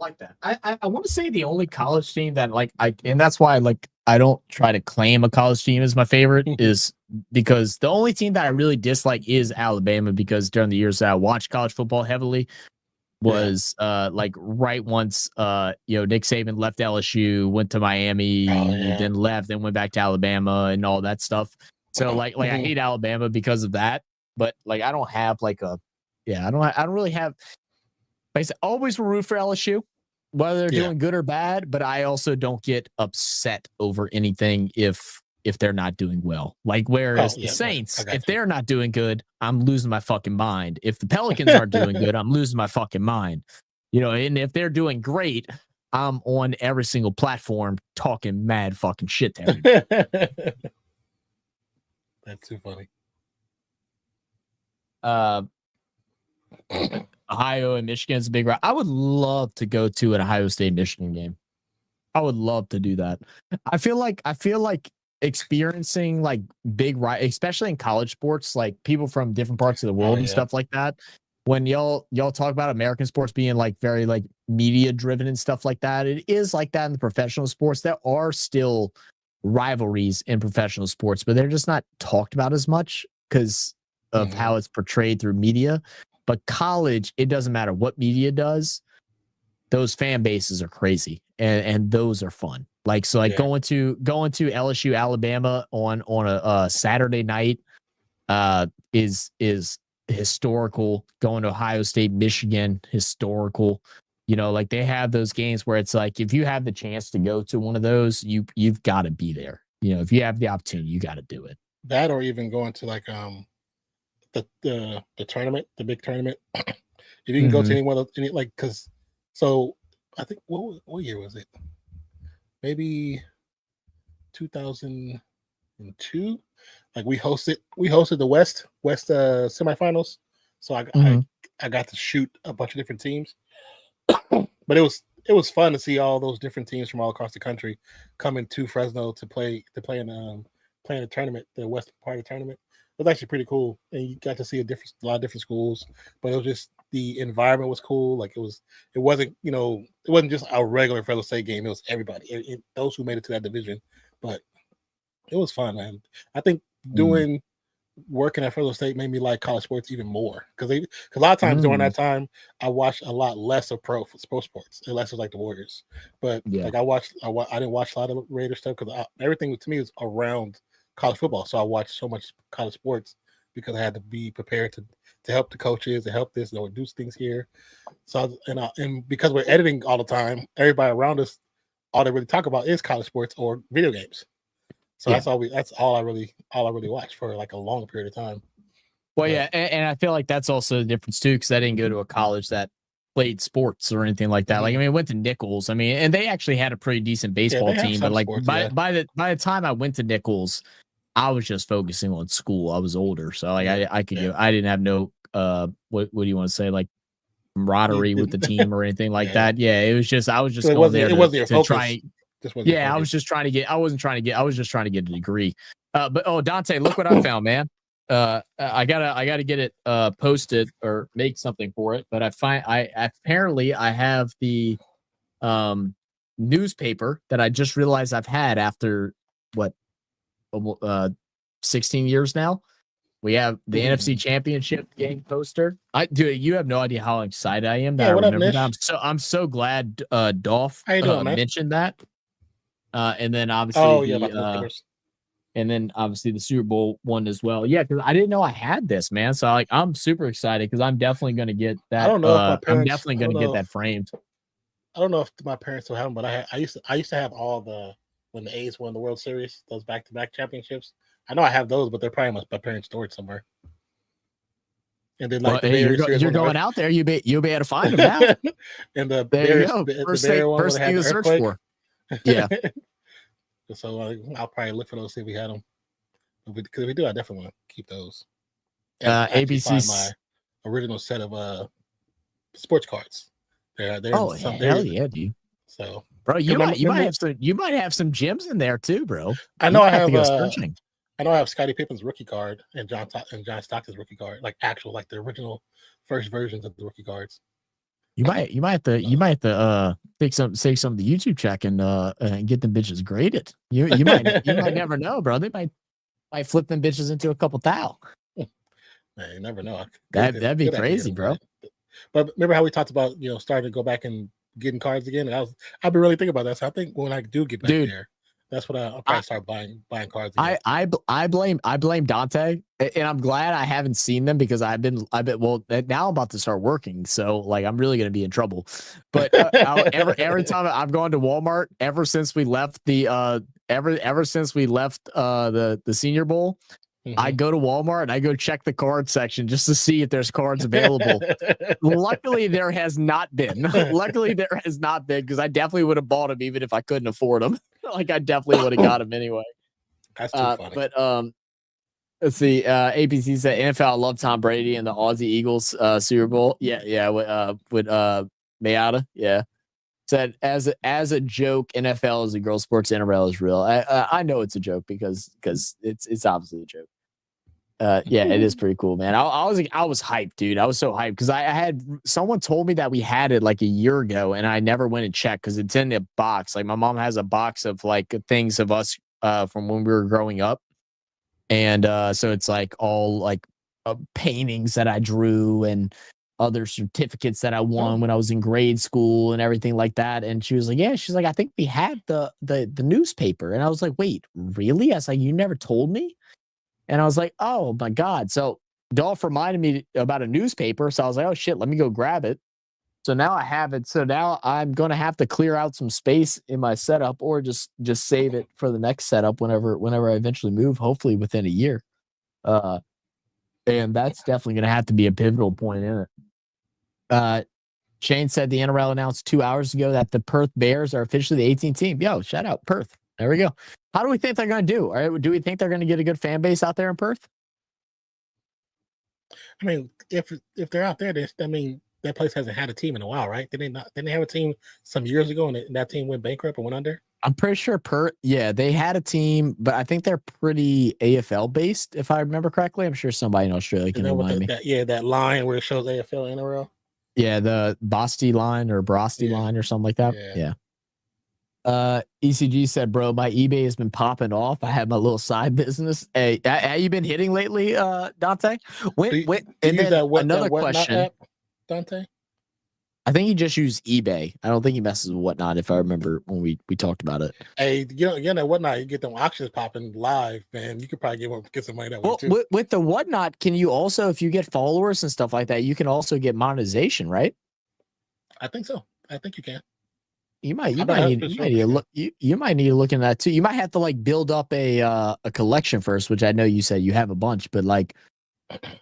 Like that. I want to say the only college team that and that's why I don't try to claim a college team as my favorite is because the only team that I really dislike is Alabama, because during the years that I watched college football heavily was right once Nick Saban left LSU, went to Miami, then left, then went back to Alabama and all that stuff. So I hate Alabama because of that, but I don't have I don't really have. I always will root for LSU, whether they're doing good or bad, but I also don't get upset over anything if they're not doing well. Whereas the Saints, if they're not doing good, I'm losing my fucking mind. If the Pelicans aren't doing good, I'm losing my fucking mind. And if they're doing great, I'm on every single platform talking mad fucking shit to everybody. That's too funny. Ohio and Michigan's a big route. I would love to go to an Ohio State Michigan game. I would love to do that. I feel like experiencing big especially in college sports, people from different parts of the world and stuff like that. When y'all talk about American sports being very media driven and stuff like that, it is like that in the professional sports. There are still rivalries in professional sports, but they're just not talked about as much because of how it's portrayed through media. But college, it doesn't matter what media does. Those fan bases are crazy, and those are fun. Going to LSU Alabama on a Saturday night is historical. Going to Ohio State Michigan, historical. They have those games where it's if you have the chance to go to one of those, you've got to be there. If you have the opportunity, you got to do it. That, or even going to the tournament, the big tournament. If you can go to any one of because I think what year was it? Maybe 2002. We hosted the West semifinals. So I got to shoot a bunch of different teams. But it was fun to see all those different teams from all across the country coming to Fresno to play in the tournament, the West part of the tournament. It was actually pretty cool, and you got to see a lot of different schools. But it was just the environment was cool. It wasn't just a regular Fresno State game. It was everybody, those who made it to that division. But it was fun, man. I think working at Fresno State made me like college sports even more because a lot of times during that time I watched a lot less of pro sports unless it was the Warriors. But I didn't watch a lot of Raider stuff because everything to me is around college football. So I watched so much college sports because I had to be prepared to help the coaches, to help this, or do things here. So and because we're editing all the time, everybody around us, all they really talk about is college sports or video games. So that's all I really watched for a long period of time. Well, and I feel like that's also the difference too, because I didn't go to a college that played sports or anything like that. I went to Nichols. And they actually had a pretty decent baseball team, but sports, by the time I went to Nichols, I was just focusing on school. I was older, so I could go. I didn't have no what do you want to say? camaraderie with the team or anything like that. Yeah, it was just I was just So going there to try. Yeah, I was just trying to get. I was just trying to get a degree. But Dante, look what I found, man. I gotta get it posted or make something for it. But I apparently have the newspaper that I just realized I've had after what 16 years now. We have the NFC Championship game poster. You have no idea how excited I am that I remember that. I'm so glad Dolph mentioned that. And then obviously and then obviously the Super Bowl one as well. Yeah, because I didn't know I had this, man. So I'm super excited because I'm definitely going to get that. I don't know if my parents, I'm definitely going to get that framed. I don't know if my parents will have them, but I used to have all when the A's won the World Series, those back-to-back championships. I know I have those, but they're probably my parents' storage somewhere. And then you're going out there, you'll be able to find them now. And the there you go. First thing to search for. Yeah. So I'll probably look for those, see if we had them. Because if we do, I definitely want to keep those. ABC my original set of sports cards. They're hell yeah, dude. So, bro, you might have some gems in there too, bro. I know I have Scottie Pippen's rookie card and John Stockton's rookie card, like the original first versions of the rookie cards. You might have to take some of the YouTube check and get them bitches graded. You might never know, bro. They might flip them bitches into a couple thou. Man, you never know. That'd be crazy, bro. But remember how we talked about starting to go back and getting cards again? And I've been really thinking about that. So I think when I do get back there, that's what I'll probably start buying cards again. I blame Dante, and I'm glad I haven't seen them because I've been well now I'm about to start working, so I'm really gonna be in trouble. But every time I've gone to Walmart ever since we left the Senior Bowl, I go to Walmart and I go check the card section just to see if there's cards available. Luckily, there has not been. Because I definitely would have bought them even if I couldn't afford them. I definitely would have got them anyway. That's too funny. But let's see. APC said NFL, I love Tom Brady and the Aussie Eagles Super Bowl. Yeah. With Mayada. Yeah. Said as a joke, NFL is a girl sports, NRL is real. I know it's a joke because it's obviously a joke. Yeah, it is pretty cool, man. I was hyped, dude. I was so hyped because I had someone told me that we had it a year ago, and I never went and checked because it's in a box. My mom has a box of things of us from when we were growing up, and so it's all paintings that I drew and other certificates that I won when I was in grade school and everything like that. And she was like, yeah, she's like, I think we had the newspaper. And I was like, wait, really? I was like, you never told me? And I was like, oh my God. So Dolph reminded me about a newspaper. So I was like, oh shit, let me go grab it. So now I have it. So now I'm going to have to clear out some space in my setup or just save it for the next setup whenever I eventually move, hopefully within a year. And that's definitely going to have to be a pivotal point in it. Shane said the NRL announced 2 hours ago that the Perth Bears are officially the 18th team. Yo, shout out Perth. There we go. How do we think they're going to do? All right, do we think they're going to get a good fan base out there in Perth? I mean, if they're out there, that place hasn't had a team in a while, right? Didn't they have a team some years ago and that team went bankrupt and went under? I'm pretty sure they had a team, but I think they're pretty AFL based, if I remember correctly. I'm sure somebody in Australia can remind me. That line where it shows AFL and NRL. Yeah, the Bosty line or Brosty line or something like that. Yeah. ECG said, bro, my eBay has been popping off. I have my little side business. Hey, have you been hitting lately, Dante? Another question, app, Dante? I think you just use eBay. I don't think he messes with Whatnot, if I remember when we talked about it. Hey, that Whatnot, you get them auctions popping live, man. You could probably get some money that way too. With the Whatnot, can you also, if you get followers and stuff like that, you can also get monetization, right? I think so. I think you can. You might need to look into that too. You might have to build up a collection first, which I know you said you have a bunch, but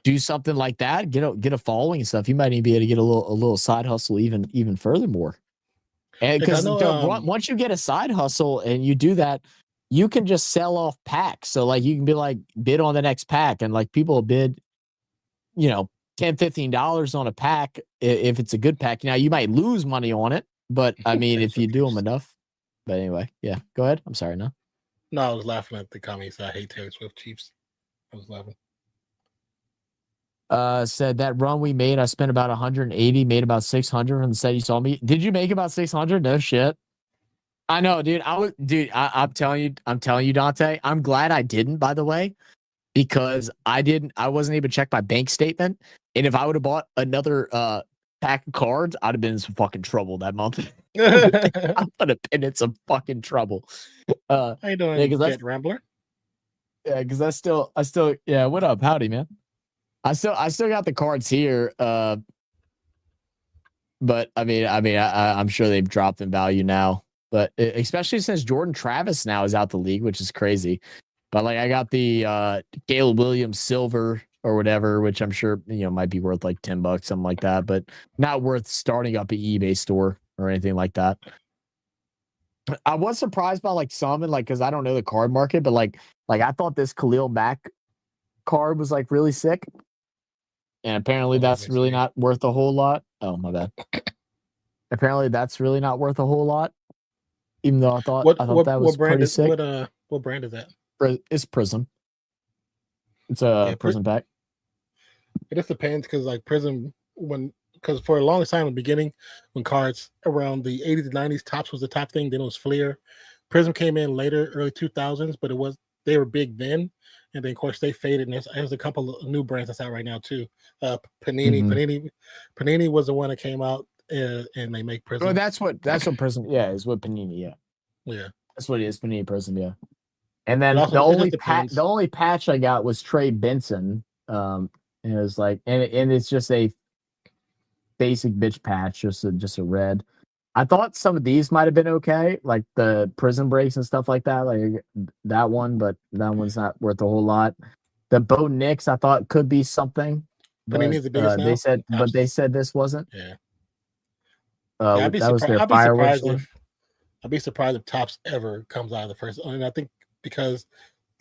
do something like that, get a following and stuff. You might even be able to get a little side hustle even furthermore. And because once you get a side hustle and you do that, you can just sell off packs. So you can be bid on the next pack, and people bid, $10 $10, $15 on a pack if it's a good pack. Now you might lose money on it, but I mean, if you do them enough. But anyway, yeah. Go ahead. I'm sorry. No. No, I was laughing at the comments. I hate Taylor Swift Chiefs. I was laughing. Said that run we made, I spent about 180, made about 600 and said you saw me. Did you make about 600? No shit. I know, dude. I'm telling you, Dante, I'm glad I didn't, by the way, because I wasn't able to check my bank statement. And if I would have bought another pack of cards, I'd have been in some fucking trouble that month. I would have been in some fucking trouble. How you doing, Jet Rambler? Yeah, because I still, yeah, what up? Howdy, man. I still got the cards here. But I mean, I'm sure they've dropped in value now. But especially since Jordan Travis now is out the league, which is crazy. But like I got the Caleb Williams silver or whatever, which I'm sure might be worth like $10, something like that, but not worth starting up an eBay store or anything like that. I was surprised by like some, and like because I don't know the card market, but like I thought this Khalil Mack card was like really sick, and apparently that's really not worth a whole lot. Oh my bad. Apparently that's really not worth a whole lot. Even though I thought that was pretty sick. What brand is that? It's Prism. It's a Prism pack. It just depends because like Prism, because for a long time in the beginning, when cards around the 80s and 90s, Topps was the top thing. Then it was Fleer. Prism came in later, early 2000s, but they were big then, and then of course they faded. And there's a couple of new brands that's out right now too. Panini. Mm-hmm. Panini was the one that came out. And they make Prism. Oh, that's what Prism. Yeah, is what Panini. Yeah, that's what it is. Panini Prism. Yeah. And then the only patch I got was Trey Benson. And it was like, and it's just a basic bitch patch, just a red. I thought some of these might have been okay, like the Prism breaks and stuff like that, like that one, but that one's not worth a whole lot. The Bo Nix I thought could be something. Panini's the biggest now. They said this wasn't. Yeah. I'd be surprised if Topps ever comes out of the first. And I think because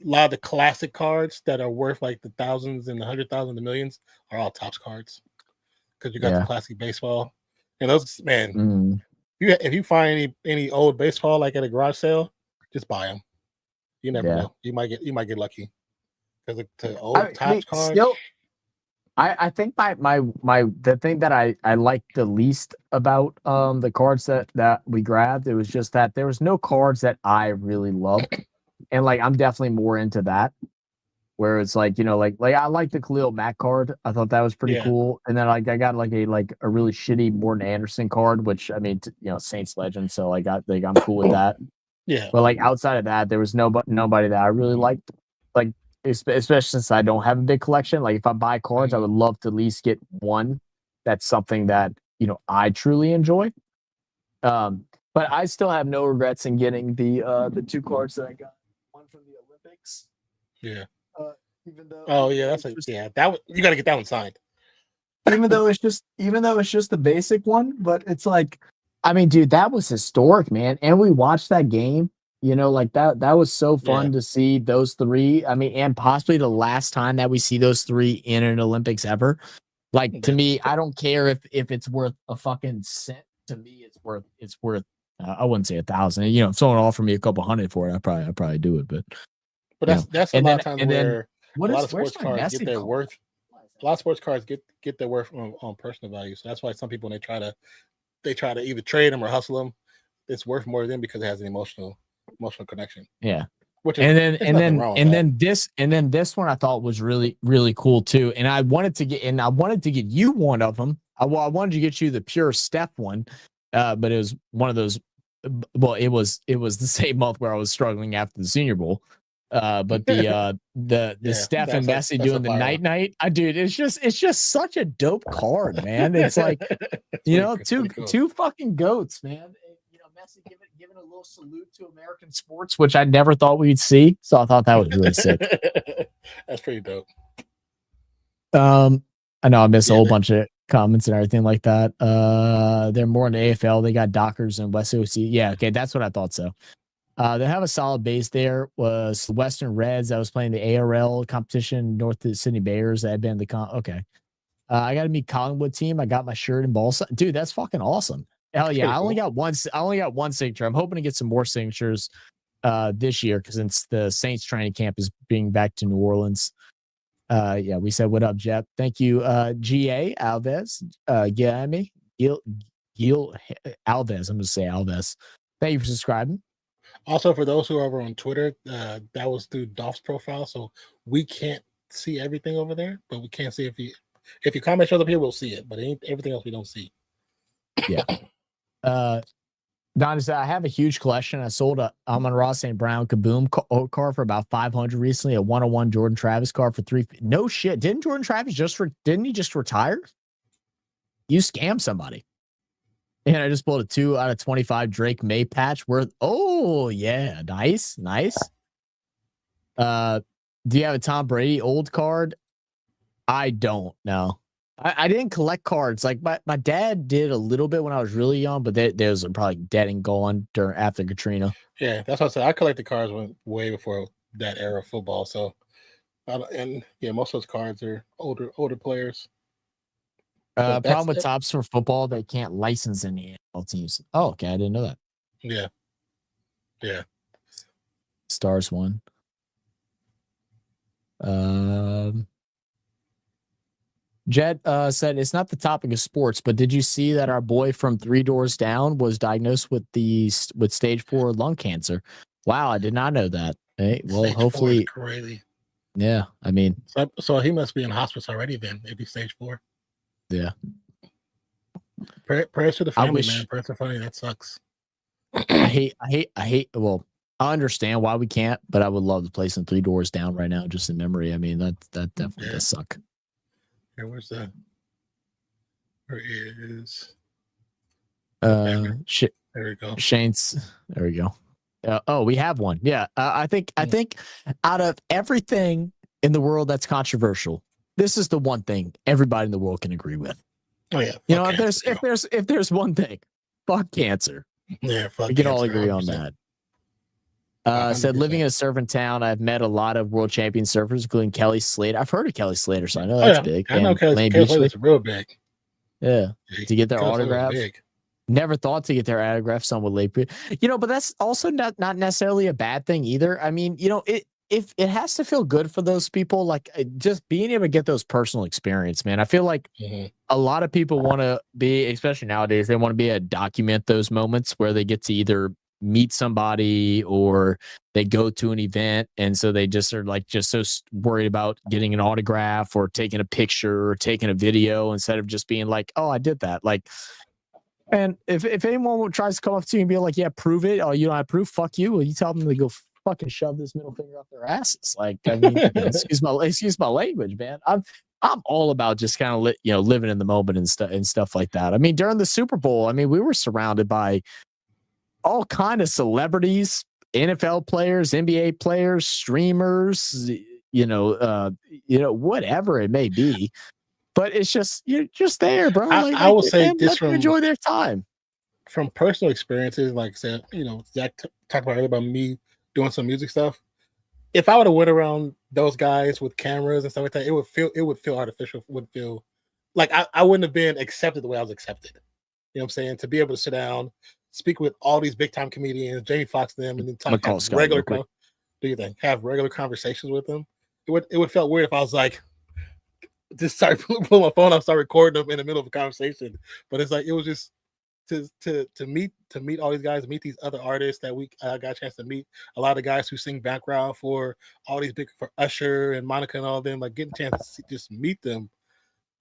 a lot of the classic cards that are worth like the thousands and the 100,000, the millions are all Topps cards. Because you got the classic baseball, and those if you find any old baseball like at a garage sale, just buy them. You never know. You might get lucky because the old Topps cards. I think the thing that I liked the least about the cards that we grabbed, it was just that there was no cards that I really loved, and like I'm definitely more into that. Where it's like like I like the Khalil Mack card. I thought that was pretty cool, and then like I got like a really shitty Morton Anderson card, which I mean Saints legend, so I got I'm cool with that. Yeah, but like outside of that, there was nobody that I really liked. Like especially since I don't have a big collection. Like if I buy cards, I would love to at least get one that's something that I truly enjoy. But I still have no regrets in getting the two cards that I got. One from the Olympics. Yeah. Even though that you got to get that one signed. even though it's just the basic one, but it's like, I mean, dude, that was historic, man. And we watched that game. Like that was so fun to see those three. I mean, and possibly the last time that we see those three in an Olympics ever. Like to me, I don't care if it's worth a fucking cent. To me, it's worth. I wouldn't say 1,000. If someone offered me a couple hundred for it, I'd probably do it. But that's a lot of times where a lot of sports cards get their worth. A lot of sports cards get their worth on personal value. So that's why some people when they try to either trade them or hustle them, it's worth more to them because it has an emotional connection. Yeah. This one I thought was really, really cool too. And I wanted to get you one of them. I wanted to get you the pure Steph one. But it was one of those. Well, it was the same month where I was struggling after the Senior Bowl. But the Steph and Messi doing the night, dude, it's just such a dope card, man. It's like two fucking goats, man. Messi giving a little salute to American sports, which I never thought we'd see. So I thought that was really sick. That's pretty dope. I know I missed a whole bunch of comments and everything like that. They're more in the AFL. They got Dockers and West OC. Yeah, okay, that's what I thought. So they have a solid base there. Was the Western Reds that was playing the ARL competition, North Sydney Bears that had been the okay. I got to meet Collingwood team. I got my shirt and ball. Dude, that's fucking awesome. Hell yeah. I only got one signature. I'm hoping to get some more signatures this year because since the Saints training camp is being back to New Orleans. Yeah, we said, what up, Jeff? Thank you, GA Alves. Guilherme, Gil Alves. I'm going to say Alves. Thank you for subscribing. Also, for those who are over on Twitter, that was through Dolph's profile, so we can't see everything over there, but we can't see if you comment shows up here, we'll see it, but everything else we don't see. Yeah. Don said, I have a huge collection. I sold a Amon-Ra St. Brown Kaboom card for about 500 recently. A 101 Jordan Travis card for $3. No shit. Didn't Jordan Travis didn't he just retire? You scammed somebody. And I just pulled a 2 out of 25 Drake May patch worth. Oh yeah, nice. Do you have a Tom Brady old card? I don't know. I didn't collect cards. Like my dad did a little bit when I was really young, but those are probably dead and gone after Katrina. Yeah, that's what I said. I collected cards way before that era of football. So, and yeah, most of those cards are older players. Problem with Tops for football, they can't license any NFL teams. Oh, okay, I didn't know that. Yeah. Stars one. Jed said it's not the topic of sports, but did you see that our boy from 3 Doors Down was diagnosed with stage 4 lung cancer? Wow, I did not know that. Hey, well, stage hopefully, 4 is crazy. Yeah, I mean, so he must be in hospice already then if he's stage 4. Yeah. Prayers to the family, man. Prayers to the family. That sucks. I hate. Well, I understand why we can't, but I would love to play some 3 Doors Down right now, just in memory. I mean, that definitely does suck. Here, where's that? Where is? There we go. Shane's. There we go. We have one. Yeah. I think out of everything in the world that's controversial, this is the one thing everybody in the world can agree with. Oh yeah. You know, if there's one thing, fuck cancer. Yeah, fuck we can cancer, all agree 100%. On that. Said living in a surfing town, I've met a lot of world champion surfers, including Kelly Slater. I've heard of Kelly Slater, so I know that's big. I know Kelly Slater's real big. Yeah, to get their autograph. Never thought to get their autograph. Some would late, but that's also not necessarily a bad thing either. I mean, if it has to feel good for those people, like just being able to get those personal experience, man. I feel like a lot of people want to be, especially nowadays, they want to be able to document those moments where they get to either meet somebody or they go to an event, and so they just are like just so worried about getting an autograph or taking a picture or taking a video instead of just being like, oh, I did that. Like, and if anyone tries to come up to you and be like, yeah, prove it. Oh, you don't have proof. Fuck you. Well, you tell them to go fucking shove this middle finger up their asses. Like, I mean, excuse my language, man. I'm all about just kind of living in the moment and stuff like that. I mean, during the Super Bowl, I mean, we were surrounded by all kind of celebrities, NFL players, NBA players, streamers, whatever it may be. But it's just, you're just there, bro. I will say this from enjoy their time. From personal experiences, like I said, Zach talked about earlier about me doing some music stuff. If I would have went around those guys with cameras and stuff like that, it would feel artificial. It would feel like I wouldn't have been accepted the way I was accepted. You know what I'm saying? To be able to sit down, speak with all these big time comedians, Jamie Foxx, them, and then have regular conversations with them. It would feel weird if I was like, just start pulling my phone out, start recording them in the middle of a conversation. But it's like it was just to meet all these guys, meet these other artists that I got a chance to meet. A lot of guys who sing background for all these for Usher and Monica and all of them. Like getting a chance to just meet them.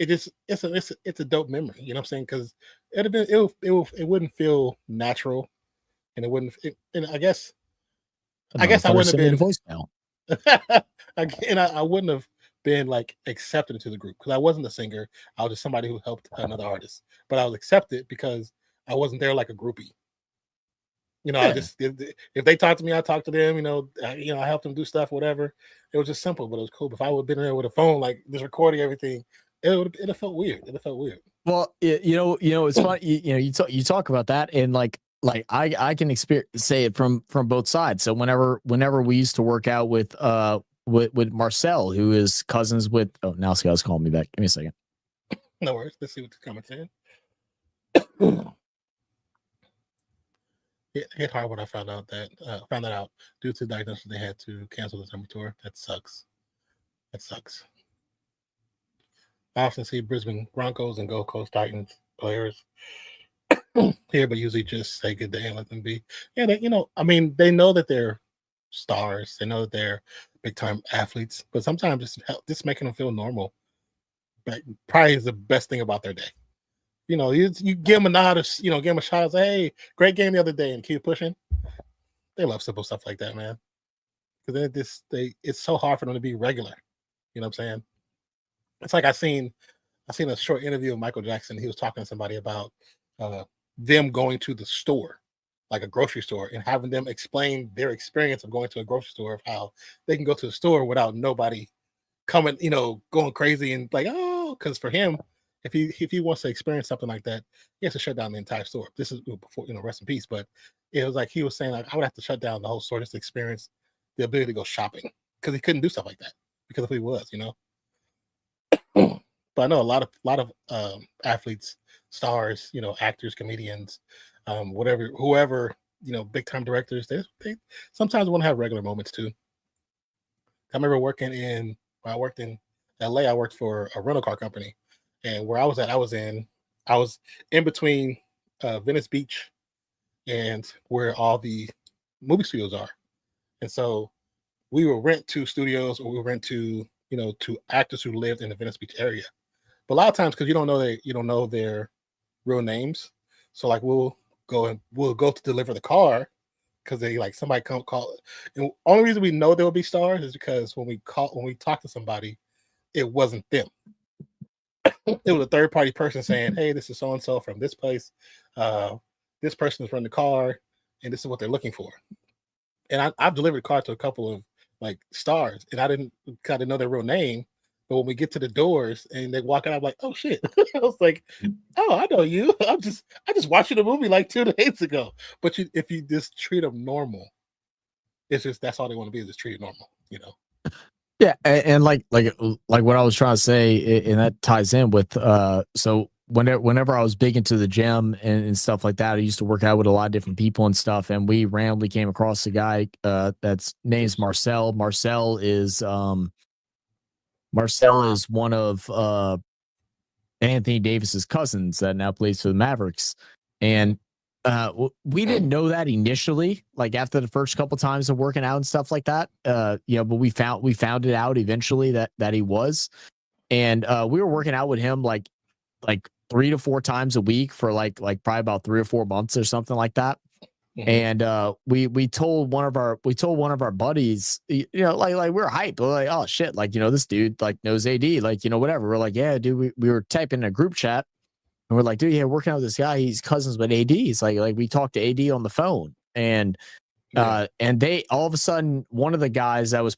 It's a dope memory. You know what I'm saying? Because it wouldn't feel natural, and it wouldn't. And I guess I wouldn't have been voicemail. I wouldn't have been like accepted into the group because I wasn't a singer. I was just somebody who helped another artist, but I was accepted because I wasn't there like a groupie. I just if they talked to me, I talked to them. I helped them do stuff, whatever. It was just simple, but it was cool. But if I would have been there with a phone, like just recording everything, it have felt weird. It felt weird. Well, it's funny. You talk about that, and like I can say it from both sides. So whenever we used to work out with Marcel, who is cousins with now Scott's calling me back. Give me a second. No worries. Let's see what the comments in. It hit hard when I found that out due to the diagnosis they had to cancel the summer tour. That sucks. I often see Brisbane Broncos and Gold Coast Titans players here, but usually just say good day and let them be. Yeah, they know that they're stars. They know that they're big time athletes, but sometimes just making them feel normal probably is the best thing about their day. You give them a nod, give them a shot, say, hey, great game the other day, and keep pushing. They love simple stuff like that, man. Because it's so hard for them to be regular. You know what I'm saying? It's like I seen a short interview of Michael Jackson. He was talking to somebody about them going to the store, like a grocery store, and having them explain their experience of going to a grocery store, of how they can go to the store without nobody coming, going crazy and like, oh, because for him, if he wants to experience something like that, he has to shut down the entire store. This is before, rest in peace. But it was like he was saying, like, I would have to shut down the whole store just to experience the ability to go shopping, because he couldn't do stuff like that because of who he was, But I know a lot of athletes, stars, actors, comedians, whoever, big time directors, they sometimes want to have regular moments too. I remember when I worked in LA, I worked for a rental car company, and where I was at, I was in between Venice Beach and where all the movie studios are. And so we would rent to studios, or we would rent to actors who lived in the Venice Beach area. But a lot of times, because you don't know their real names, so like we'll go to deliver the car, because they like somebody come call it. And the only reason we know there will be stars is because when we talk to somebody, it wasn't them. It was a third party person saying, hey, this is so and so from this place. This person is running the car, and this is what they're looking for. And I've delivered a car to a couple of like stars, and I didn't know their real name. But when we get to the doors and they walk out, I'm like, oh shit. I was like, oh, I know you. I just watched the movie like 2 days ago. But if you just treat them normal, it's just, that's all they want to be, is just treated normal, Yeah, and like what I was trying to say, and that ties in with so whenever I was big into the gym and stuff like that, I used to work out with a lot of different people and stuff, and we randomly came across a guy that's name's Marcel. Marcel is one of Anthony Davis's cousins that now plays for the Mavericks, and we didn't know that initially, like after the first couple times of working out and stuff like that, but we found it out eventually that he was, and we were working out with him like 3 to 4 times a week for like probably about 3 or 4 months or something like that. Mm-hmm. And we told one of our buddies, like we were hyped. We're like, oh shit, like this dude like knows AD, like whatever. We're like, yeah, dude. We were typing in a group chat, and we're like, dude, yeah, working out with this guy. He's cousins with AD. He's like we talked to AD on the phone, and and they all of a sudden, one of the guys that was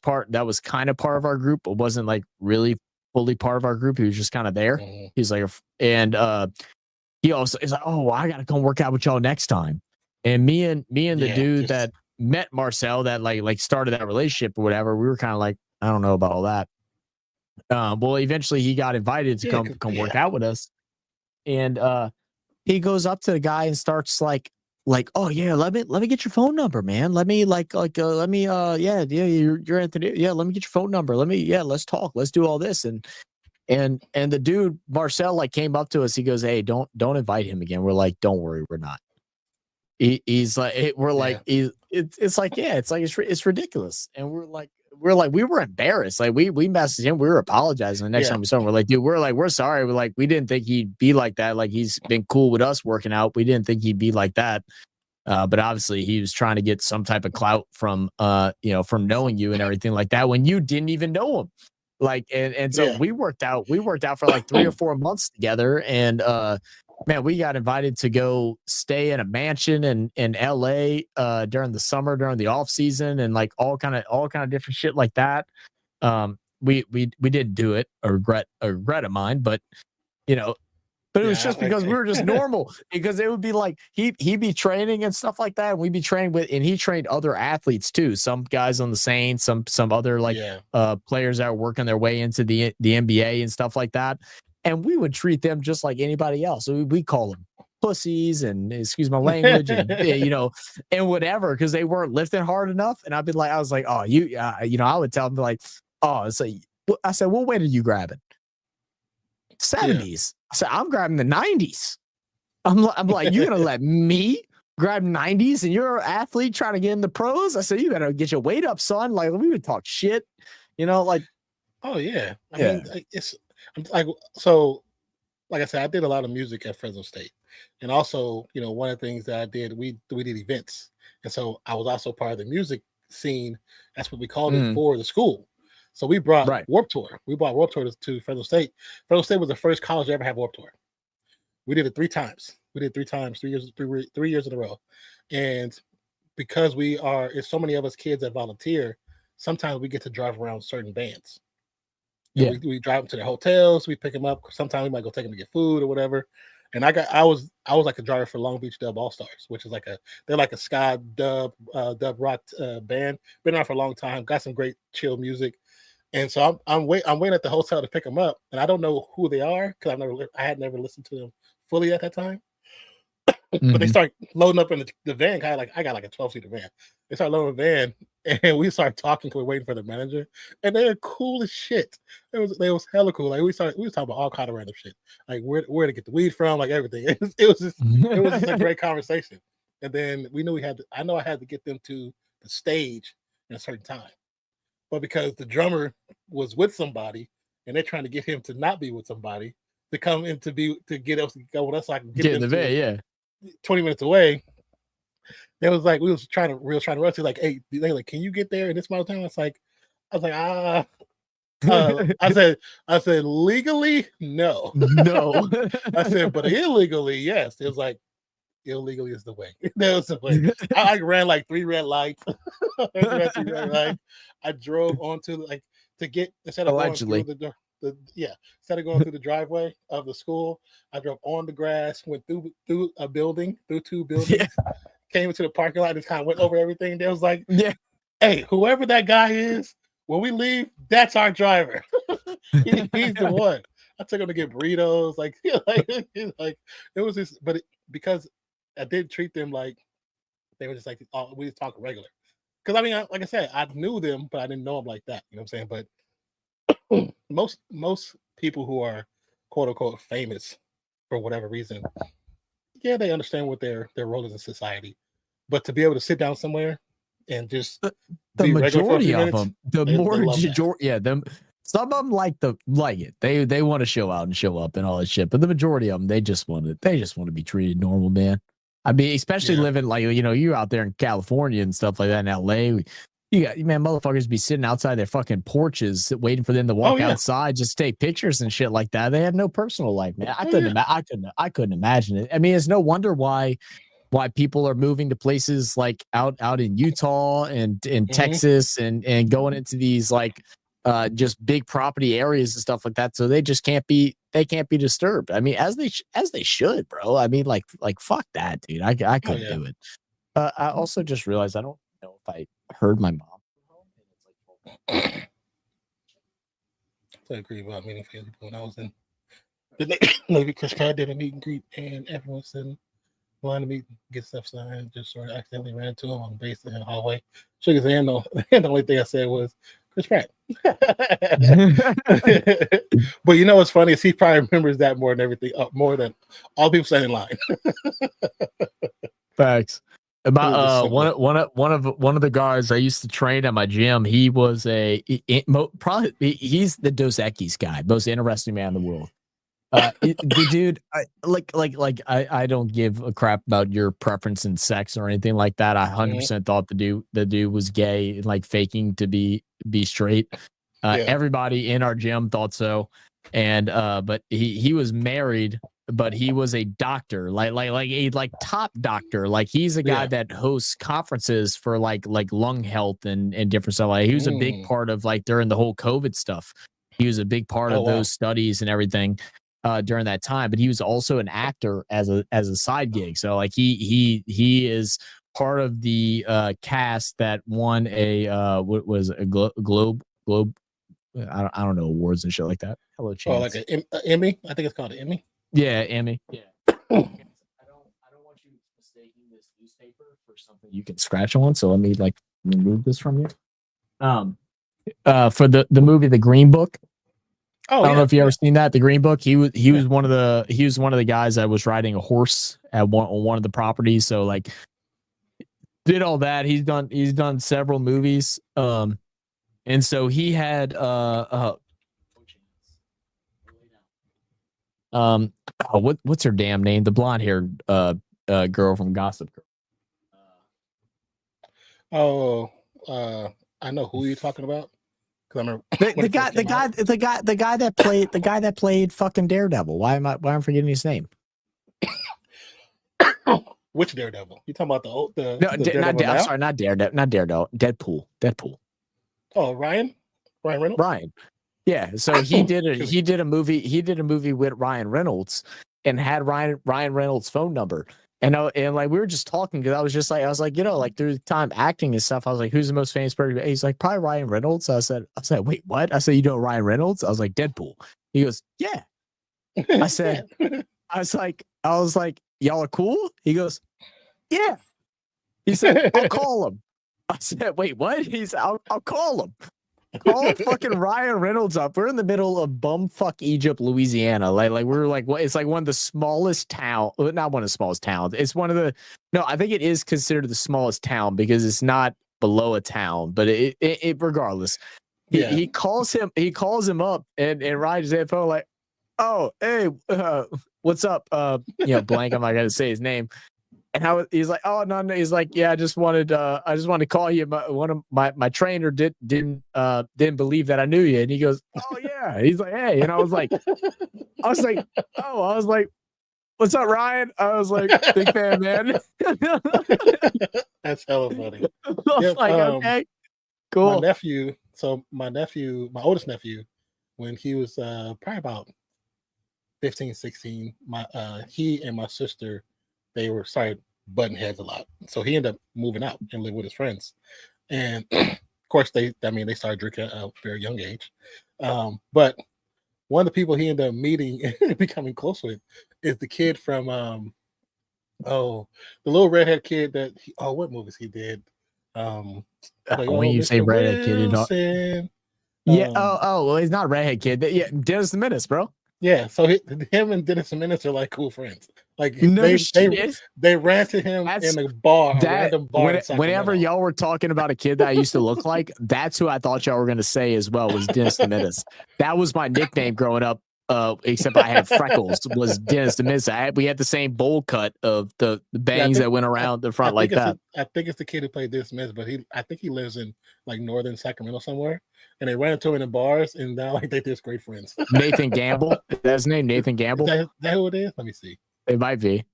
kind of part of our group, but wasn't like really fully part of our group. He was just kind of there. Mm-hmm. He's like, he also is like, oh, I gotta come work out with y'all next time. And me and the dude that met Marcel, that like started that relationship or whatever, we were kind of like, I don't know about all that. Well, eventually he got invited to come work out with us, and he goes up to the guy and starts like, oh yeah, let me get your phone number, man. Let me you're Anthony. Yeah, let me get your phone number. Let's talk. Let's do all this. And the dude Marcel like came up to us. He goes, hey, don't invite him again. We're like, don't worry, we're not. He's like, we're like, it's like, yeah, it's ridiculous. And we were embarrassed. Like we messaged him. We were apologizing. The next time we saw him, we're like, dude, we're sorry. We're like, we didn't think he'd be like that. Like he's been cool with us working out. We didn't think he'd be like that. But obviously he was trying to get some type of clout from from knowing you and everything like that when you didn't even know him. Like, and so we worked out for like 3 or 4 months together. And, man, we got invited to go stay in a mansion in LA during the summer, during the off season, and like all kind of different shit like that. We didn't do it, a regret of mine, but but it was just because we were just normal, because it would be like he'd be training and stuff like that, and we'd be training with, and he trained other athletes too, some guys on the Saints, some other players that were working their way into the NBA and stuff like that. and we would treat them just like anybody else. So we call them pussies and excuse my language and and whatever, because they weren't lifting hard enough. And I'd be like, I was like, oh, I would tell them like, oh, it's like, I said, well, when are you grabbing? 70s. I said, I'm grabbing the 90s. I'm like, you're gonna let me grab 90s and you're an athlete trying to get in the pros? I said, you better get your weight up, son. Like, we would talk shit, like. Oh yeah. I mean, it's like, so like I said, I did a lot of music at Fresno State. And also, one of the things that I did, we did events. And so I was also part of the music scene. That's what we called it for the school. So we brought Warped Tour. We brought Warped Tour to Fresno State. Fresno State was the first college to ever have Warped Tour. We did it 3 times. 3 years in a row. And because it's so many of us kids that volunteer, sometimes we get to drive around certain bands. We drive them to their hotels, we pick them up. Sometimes we might go take them to get food or whatever. And I was like a driver for Long Beach Dub All Stars, which is they're like a ska dub rock band. Been around for a long time, got some great chill music. And so I'm waiting at the hotel to pick them up, and I don't know who they are because I had never listened to them fully at that time. But they start loading up in the van. I got like a 12-seater van. They start loading the van, and we start talking because we're waiting for the manager. And they're cool as shit. They was hella cool. Like we was talking about all kind of random shit, like where to get the weed from, like everything. It was just a great conversation. And then we knew I had to get them to the stage in a certain time, but because the drummer was with somebody, and they're trying to get him to not be with somebody to come in to get us to go with us, so I can get in the van. 20 minutes away. They was like, we was trying to rush it, like, hey, they like, can you get there in this amount of time? I was like, I said legally, no. I said, but illegally, yes. It was like, illegally is the way. That was the way. I ran like 3 red lights. I drove onto to get, instead of allegedly going through instead of going through the driveway of the school, I drove on the grass, went through a building, through 2 buildings, came into the parking lot, and kind of went over everything. They was like, hey, whoever that guy is, when we leave, that's our driver. He's the one. I took him to get burritos, it was just, but because I did treat them like they were just like, oh, we just talk regular. Because I mean, like I said, I knew them, but I didn't know them like that. You know what I'm saying? But most people who are quote unquote famous for whatever reason, they understand what their role is in society. But to be able to sit down somewhere and just the majority of them, some of them like it. They want to show out and show up and all that shit. But the majority of them, they just want to be treated normal, man. I mean, especially living you're out there in California and stuff like that in LA. You got, motherfuckers be sitting outside their fucking porches waiting for them to walk outside just to take pictures and shit like that. They had no personal life, man. I couldn't imagine it. I mean, it's no wonder why people are moving to places like out in Utah and in Texas and going into these just big property areas and stuff like that. So they just can't be disturbed. I mean, as they should, bro. I mean, like fuck that, dude. I couldn't do it. I also just realized I don't know if I heard my mom. I agree about meeting family when I was in the Navy. Chris Pratt did a meet and greet, and everyone said wanted to meet, get stuff signed. Just sort of accidentally ran into him on the base in the hallway. Shook his hand. The only thing I said was Chris Pratt. But you know what's funny is he probably remembers that more than everything, more than all people standing in line. Facts. About one of the guys I used to train at my gym. He was he's the Dos Equis guy, most interesting man in the world. The dude, I don't give a crap about your preference in sex or anything like that. I 100% thought the dude was gay and like faking to be straight. Everybody in our gym thought so, and but he was married. But he was a doctor, like top doctor. Like he's a guy that hosts conferences for like lung health and different stuff. Like he was a big part of during the whole COVID stuff. He was a big part of those studies and everything during that time. But he was also an actor as a side gig. So like he is part of the cast that won a what was a globe. I don't know, awards and shit like that. Hello, Chance. like an Emmy. I think it's called an Emmy. Yeah, Emmy. Yeah. I don't want you mistaking this newspaper for something you can scratch on. So let me remove this from you. For the movie The Green Book. Oh, I don't know if you ever seen that. The Green Book. He was one of the guys that was riding a horse at one of the properties. So like, did all that. He's done several movies. And so he had what's her damn name? The blonde haired girl from Gossip Girl. I know who you're talking about. I remember the guy that played fucking Daredevil. Why am I forgetting his name? Which Daredevil? You talking about the I'm sorry, not Daredevil. Deadpool. Oh, Ryan Reynolds. Ryan. Yeah, so he did a movie with Ryan Reynolds and had Ryan Reynolds' phone number. And like we were just talking because I was like, through the time acting and stuff, I was like, who's the most famous person? He's like, probably Ryan Reynolds. I said, wait, what? I said, you know Ryan Reynolds? I was like, Deadpool. He goes, yeah. I said, I was like, y'all are cool? He goes, yeah. He said, I'll call him. I said, wait, what? I'll call him. Call fucking Ryan Reynolds up. We're in the middle of bumfuck Egypt, Louisiana. Like we're like, what? It's like one of the smallest town. Not one of the smallest towns. It's one of the. No, I think it is considered the smallest town because it's not below a town. But it regardless, he calls him. He calls him up and Ryan's phone like, oh hey, what's up? Blank. I'm not gonna say his name. And he's like, oh no, he's like, yeah, I just wanted to call you. One of my trainer didn't believe that I knew you, and he goes, oh yeah, he's like, hey, and I was like, what's up, Ryan? I was like, big fan, man. That's hella funny. Okay, cool. My oldest nephew, when he was probably about 15, 16, he and my sister, they were butting heads a lot. So he ended up moving out and lived with his friends. And of course, they started drinking at a very young age. But one of the people he ended up meeting and becoming close with is the kid from, the little redhead kid what movies he did? When you say redhead kid, well, he's not a redhead kid. Yeah, Dennis the Menace, bro. Yeah, so him and Dennis the Menace are like cool friends. Like they ran to him in a random bar. Whenever y'all were talking about a kid that I used to look like, that's who I thought y'all were going to say as well was Dennis the Menace. That was my nickname growing up. Except I had freckles. Was Dennis the Menace. We had the same bowl cut of the bangs that went around the front like that. I think it's the kid who played Dennis the Menace, but I think he lives in like northern Sacramento somewhere. And they ran into him in the bars, and now they're just great friends. Nathan Gamble. That's his name, Nathan Gamble. Is that who it is? Let me see. It might be.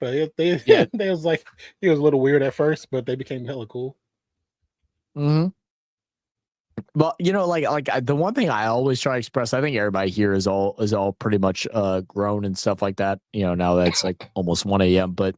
But they was like, he was a little weird at first, but they became hella cool. Mm-hmm. Well, like the one thing I always try to express, I think everybody here is all pretty much grown and stuff like that. Now that it's like almost 1 a.m. But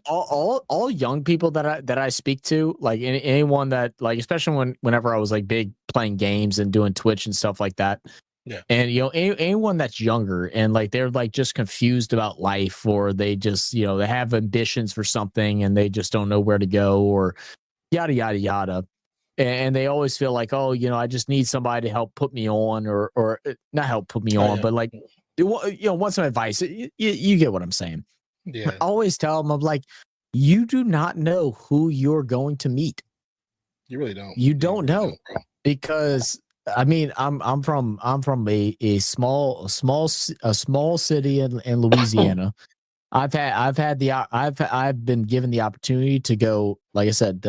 all young people that I speak to, like anyone that like, especially whenever I was like big playing games and doing Twitch and stuff like that. Yeah. And anyone that's younger and like they're like just confused about life, or they just they have ambitions for something and they just don't know where to go, or yada yada yada. And they always feel like, oh, I just need somebody to help put me on, or not help put me on, but like, want some advice. You get what I'm saying. Yeah. I always tell them, I'm like, you do not know who you're going to meet. You really don't. You don't know, because I mean, I'm from a small city in Louisiana. I've been given the opportunity to go, like I said,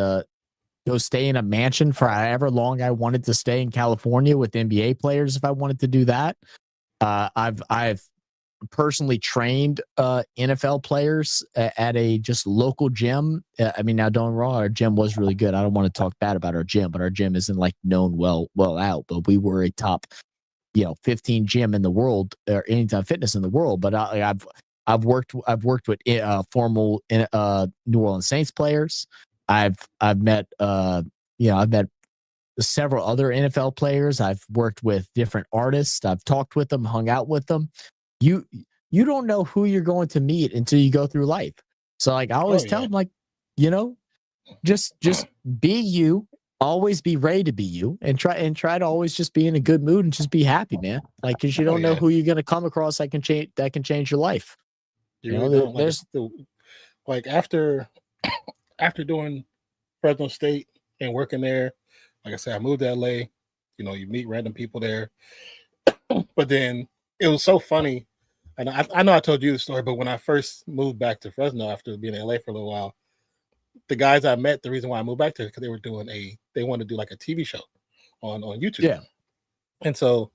go stay in a mansion for however long I wanted to stay in California with NBA players if I wanted to do that. I've personally trained NFL players at a just local gym. I mean, now don't get me wrong, our gym was really good. I don't want to talk bad about our gym, but our gym isn't like known well out. But we were a top, 15 gym in the world, or Anytime Fitness in the world. But I've worked with formal New Orleans Saints players. I've met several other NFL players. I've worked with different artists. I've talked with them, hung out with them. You don't know who you're going to meet until you go through life. So like I always tell them, like, you know, just be you. Always be ready to be you, and try to always just be in a good mood and just be happy, man. Like, because you don't know who you're gonna come across that can change your life. You know, really there's like after doing Fresno State and working there, like I said, I moved to LA. You know, you meet random people there, but then it was so funny. And I know I told you the story, but when I first moved back to Fresno after being in LA for a little while, the guys I met, the reason why I moved back there, because they wanted to do like a TV show on YouTube. Yeah. And so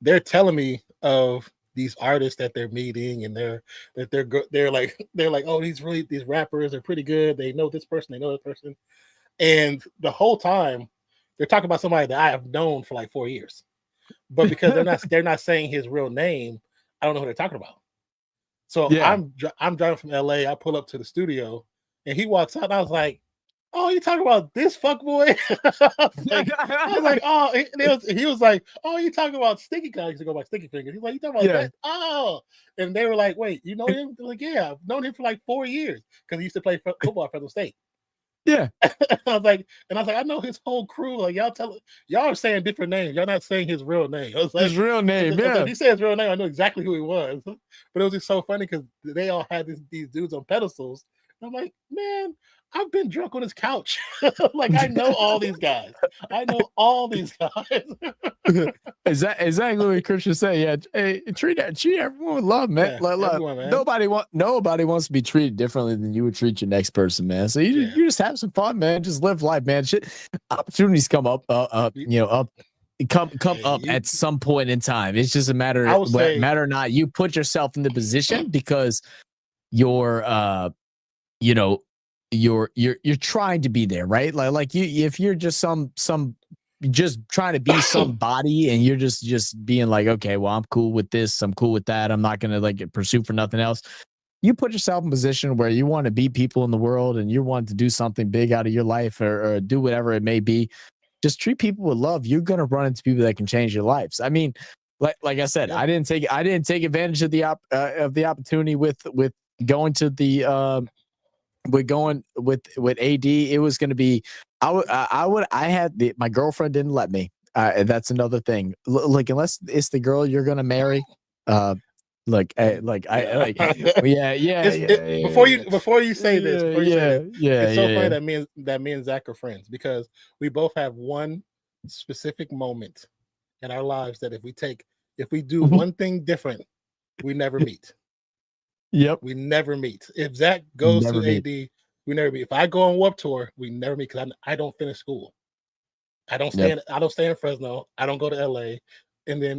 they're telling me of these artists that they're meeting, and they're like, oh, these rappers are pretty good. They know this person, they know that person. And the whole time they're talking about somebody that I have known for like 4 years. But because they're not saying his real name, I don't know who they're talking about. So I'm driving from LA, I pull up to the studio, and he walks out, and I was like, "Oh, you talking about this fuckboy?" I was like, "Oh," he was like, "Oh, you talking about Sticky guy?" He used to go by Sticky Fingers. He's like, "You talking about that?" Oh, and they were like, "Wait, you know him?" They're like, "Yeah, I've known him for like 4 years because he used to play football at Fresno State." Yeah. I was like, I know his whole crew. Like, y'all are saying different names. Y'all not saying his real name. I was like, his real name. Yeah. If he said his real name, I know exactly who he was. But it was just so funny because they all had these dudes on pedestals. I'm like, man, I've been drunk on his couch. Like, I know all these guys. I know all these guys. Is that exactly what Christian said? Yeah, hey, treat everyone with love, man. Yeah, everyone, man. Nobody wants to be treated differently than you would treat your next person, man. So you just have some fun, man. Just live life, man. Shit, opportunities come up, come up at some point in time. It's just a matter or not. You put yourself in the position because you're you're trying to be there, right? Like if you're just some just trying to be somebody, and you're just being like, okay, well, I'm cool with this, I'm cool with that, I'm not gonna like pursue for nothing else. You put yourself in a position where you want to be people in the world, and you want to do something big out of your life, or do whatever it may be. Just treat people with love. You're gonna run into people that can change your lives. I mean, like I said, I didn't take advantage of the opportunity with going to the with AD. It was going to be, my girlfriend didn't let me. That's another thing. Like, unless it's the girl you're going to marry, before you say this, it's so funny that me and Zach are friends, because we both have one specific moment in our lives that if we do one thing different, we never meet. Yep. We never meet. If Zach goes to AD, we never meet. If I go on Warped Tour, we never meet, because I don't finish school. I don't stay in Fresno. I don't go to LA,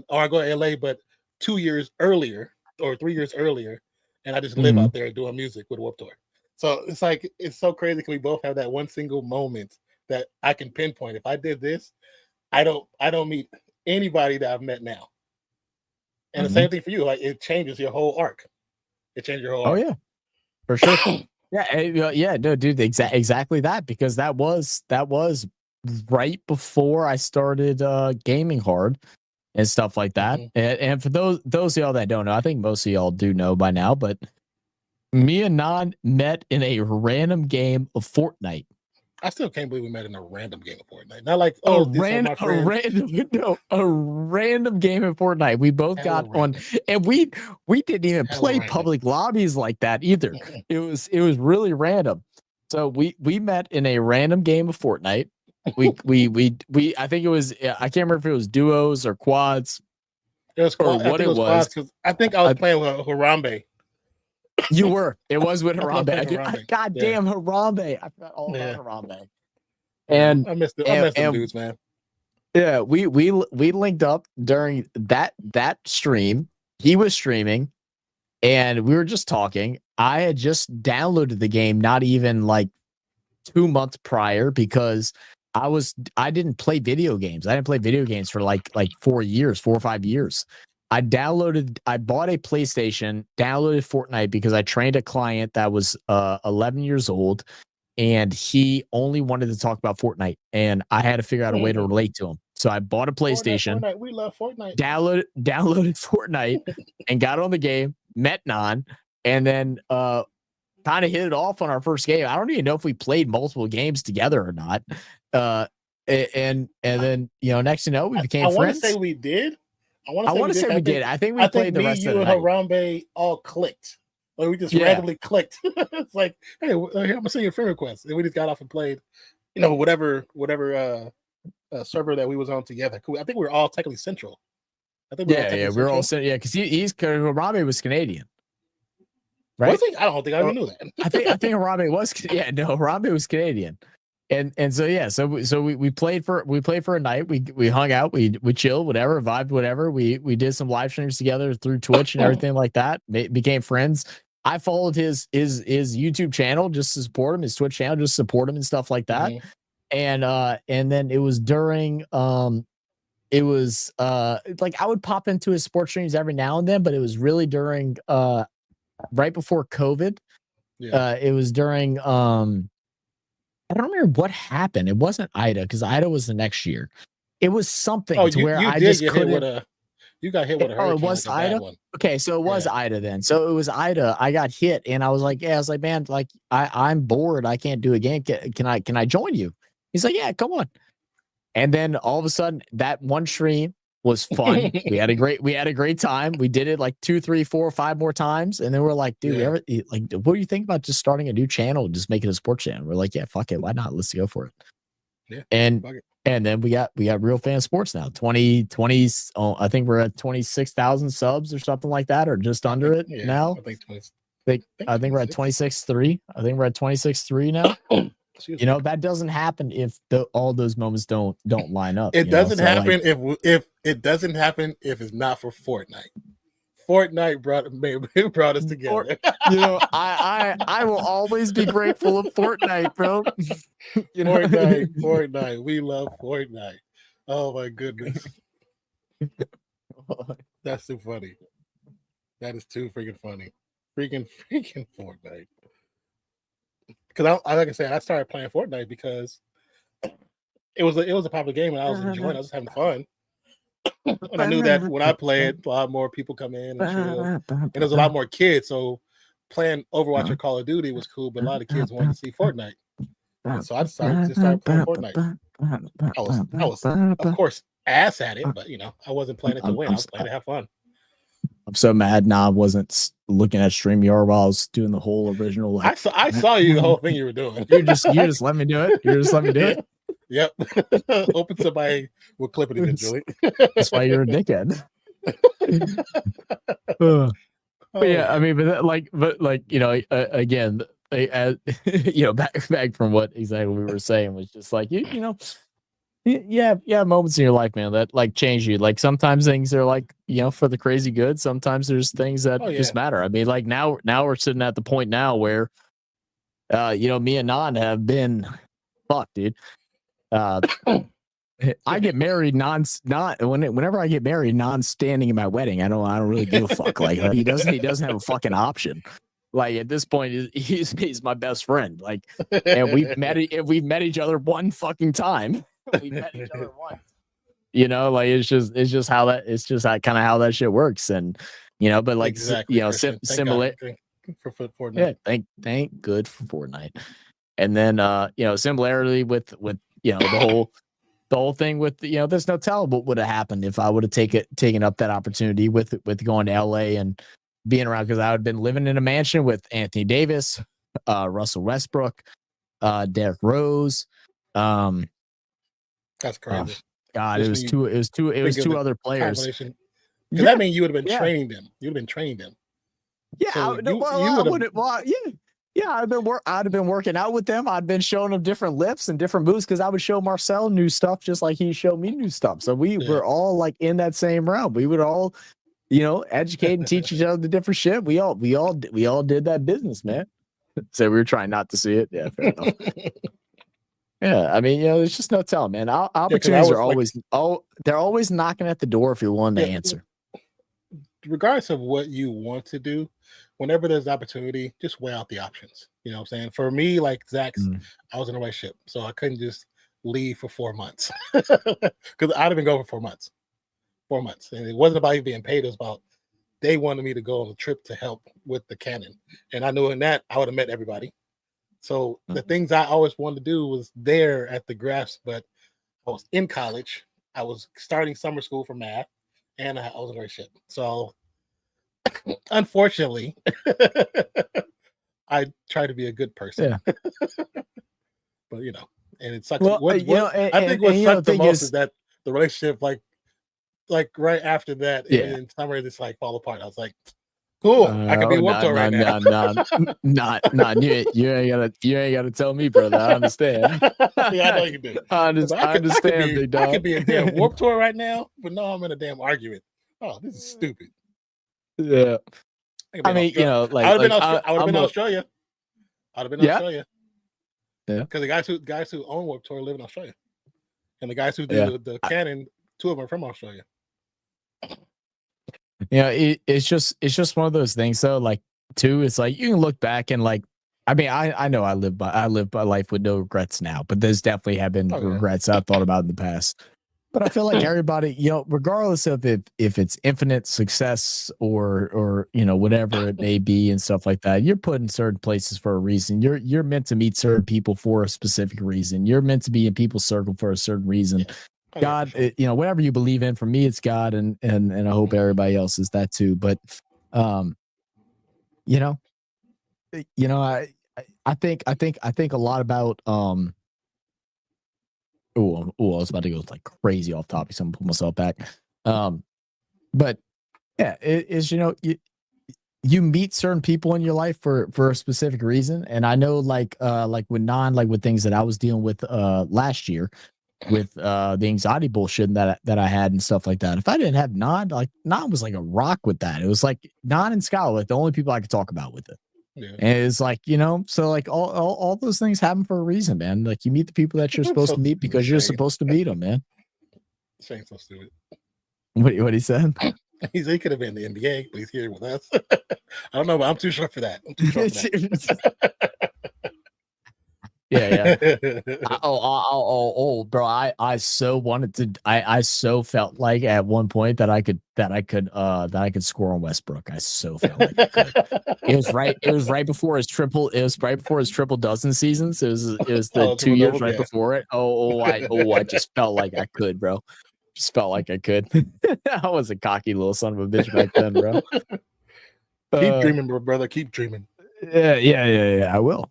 or I go to LA, but 2 years earlier or 3 years earlier, and I just live out there doing music with Warped Tour. So it's like, it's so crazy because we both have that one single moment that I can pinpoint. If I did this, I don't meet anybody that I've met now. And the same thing for you. Like, it changes your whole arc. It changed your whole arc. Oh yeah, for sure. No, dude, exactly that, because that was right before I started gaming hard and stuff like that. And for those of y'all that don't know, I think most of y'all do know by now, but me and Non met in a random game of Fortnite. I still can't believe we met in a random game of Fortnite. Not like, a random game of Fortnite. We both got on, and we didn't even play public lobbies like that either. It was really random. So we met in a random game of Fortnite. We I think it was, I can't remember if it was duos or quads. It was quad, or what it was. Quads, I think I was playing with Harambe. You were. It was with Harambe. God damn, Harambe. I forgot all about Harambe. And I missed them dudes, man. Yeah, we linked up during that stream. He was streaming, and we were just talking. I had just downloaded the game not even like 2 months prior, because I didn't play video games. I didn't play video games for like 4 or 5 years. I bought a PlayStation, downloaded Fortnite because I trained a client that was 11 years old, and he only wanted to talk about Fortnite, and I had to figure out a way to relate to him. So I bought a PlayStation, Fortnite. We love Fortnite. downloaded Fortnite, and got on the game. Met Non, and then kind of hit it off on our first game. I don't even know if we played multiple games together or not. And then next thing you know, we became friends. I want to say we did. I want to say we did. I think we played the rest of the night. You and Harambe all clicked. Like we just randomly clicked. It's like, hey, I'm gonna send you a friend request, and we just got off and played, whatever server that we was on together. I think we were all technically central. I think we were all central. Because Harambe was Canadian, right? I don't think I even knew that. I think Harambe was. Yeah, no, Harambe was Canadian. And so we played for a night. We hung out, we chilled, whatever, vibed, whatever. We did some live streams together through Twitch and everything like that. Became friends. I followed his YouTube channel just to support him, his Twitch channel just to support him and stuff like that. Mm-hmm. And then it was during like I would pop into his sports streams every now and then, but it was really during right before COVID. Yeah. It was during I don't remember what happened. It wasn't Ida, because Ida was the next year. It was something I just couldn't. You got hit with a hurricane. Oh, it was Ida? Okay, so it was Ida then. So it was Ida. I got hit, and I was like, man, like I'm bored. I can't do a game. Can I join you? He's like, yeah, come on. And then all of a sudden, that one stream was fun. we had a great time. We did it like 2, 3, 4, 5 more times, and then we're like, dude, what do you think about just starting a new channel, just making a sports channel? We're like, yeah, fuck it, why not? Let's go for it. Yeah, and then we got Real Fan Sports now. 20. I think we're at 26,000 subs or something like that, or just under it now. I think 20. I think we're at 26.3. I think we're at 26.3 now. That doesn't happen if all those moments don't line up. It doesn't happen if it doesn't happen if it's not for Fortnite. Fortnite brought us together. I will always be grateful of Fortnite, bro. Fortnite. We love Fortnite. Oh my goodness. That's too funny. That is too freaking funny. Freaking Fortnite. Because like I said, I started playing Fortnite because it was a popular game and I was enjoying it. I was having fun. And I knew that when I played, a lot more people come in and there's a lot more kids. So playing Overwatch or Call of Duty was cool, but a lot of kids wanted to see Fortnite. And so I decided to start playing Fortnite. I was of course ass at it, but I wasn't playing it to win. I was playing to have fun. I'm so mad now. I wasn't looking at StreamYard while I was doing the whole original. I saw you the whole thing you were doing. You just let me do it. You just let me do it. Yep. Hoping somebody will clip it eventually. That's why you're a dickhead. But yeah, I mean, again, back from what exactly we were saying was just like moments in your life, man, that like change you. Like sometimes things are like for the crazy good. Sometimes there's things that just matter. I mean, like now we're sitting at the point now where me and Non have been fucked, dude. I get married whenever I get married, Non standing in my wedding. I don't really give a fuck. Like he doesn't have a fucking option. Like at this point, he's my best friend. Like, and we've met each other one fucking time. We met each other once. Like it's just how kind of how that shit works. And but like exactly, similar for Fortnite. Yeah, thank good for Fortnite. And then similarly with the whole thing with there's no telling what would have happened if I would have taken up that opportunity with going to LA and being around, because I would have been living in a mansion with Anthony Davis, Russell Westbrook, Derrick Rose. That's crazy. God, it was two other players. Because that means you would have been training them. You'd have been training them. Yeah, so I'd have been working out with them. I'd been showing them different lifts and different moves, because I would show Marcel new stuff just like he showed me new stuff. So we were all like in that same realm. We would all, educate and teach each other the different shit. We all did that business, man. So we were trying not to see it. Yeah, fair enough. Yeah, I mean, there's just no telling, man. Opportunities are always they're always knocking at the door if you're willing to answer. regardless of what you want to do, whenever there's opportunity, just weigh out the options. You know what I'm saying? For me, like Zach's, I was in a relationship, so I couldn't just leave for 4 months because I'd have been going for 4 months. 4 months, and it wasn't about even being paid. It was about they wanted me to go on a trip to help with the canon, and I knew in that I would have met everybody. So the things I always wanted to do was there at the grasp, but I was in college. I was starting summer school for math, and I was in a relationship. So unfortunately, I try to be a good person. Yeah. But and it sucks. Well, I think what sucked the most is that the relationship, like right after that, in summer, it's like fall apart. I was like, cool, I can be Warped Tour right now. You ain't gotta tell me, brother. I understand. Yeah, I know you do. I understand, big dog. I could be a damn Warped Tour right now, but no, I'm in a damn argument. Oh, this is stupid. Yeah. I mean, I would have been Australia. I'd have been Australia. Yeah. Because the guys who own Warped Tour live in Australia, and the guys who do the canon, 2 of them are from Australia. It's just one of those things. So, like, too, it's like you can look back and like, I mean, I know I live by life with no regrets now, but there's definitely have been regrets I've thought about in the past. But I feel like everybody, regardless of if it's infinite success or whatever it may be and stuff like that, you're put in certain places for a reason. You're meant to meet certain people for a specific reason. You're meant to be in people's circle for a certain reason. Yeah. God, sure. Whatever you believe in, for me, it's God, and I hope everybody else is that too. But, I think a lot about, I was about to go like crazy off topic, so I'm gonna pull myself back. But yeah, it's you meet certain people in your life for a specific reason, and I know like with with things that I was dealing with last year with the anxiety bullshit that I had and stuff like that. If I didn't have Non was like a rock with that. It was like Non and Scott were like the only people I could talk about with it. Yeah. And it's like, so like all those things happen for a reason, man. Like you meet the people that you're supposed to meet because you're supposed to meet them, man. Shane's so stupid. What he said? He could have been in the NBA, but he's here with us. I don't know, but I'm too short for that. Yeah. Bro, I so wanted to. I so felt like at one point that I could score on Westbrook. I so felt like I could. It was right before his triple. It was right before his triple dozen seasons. It was the 2 years right before it. I just felt like I could, bro. Just felt like I could. I was a cocky little son of a bitch back then, bro. Keep dreaming, brother. Keep dreaming. Yeah. I will.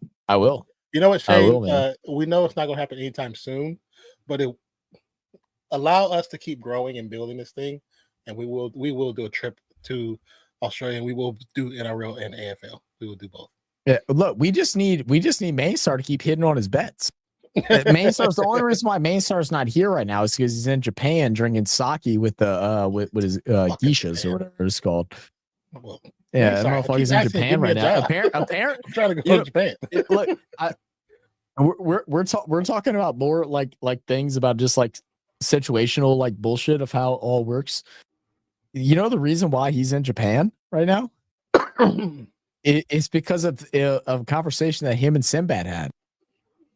You know what, Shane? We know it's not going to happen anytime soon, but it allow us to keep growing and building this thing, and we will do a trip to Australia, and we will do NRL and AFL. We will do both. Yeah, look, we just need Mainstar to keep hitting on his bets. Mainstar's the only reason why Mainstar's not here right now is because he's in Japan drinking sake with the with his geishas or whatever it's called. Well, yeah, motherfucker's in Japan right now. Apparently, I'm trying to go to Japan. Look, we're talking about more like things about just like situational like bullshit of how it all works. You know the reason why he's in Japan right now? It's because of a conversation that him and Sinbad had.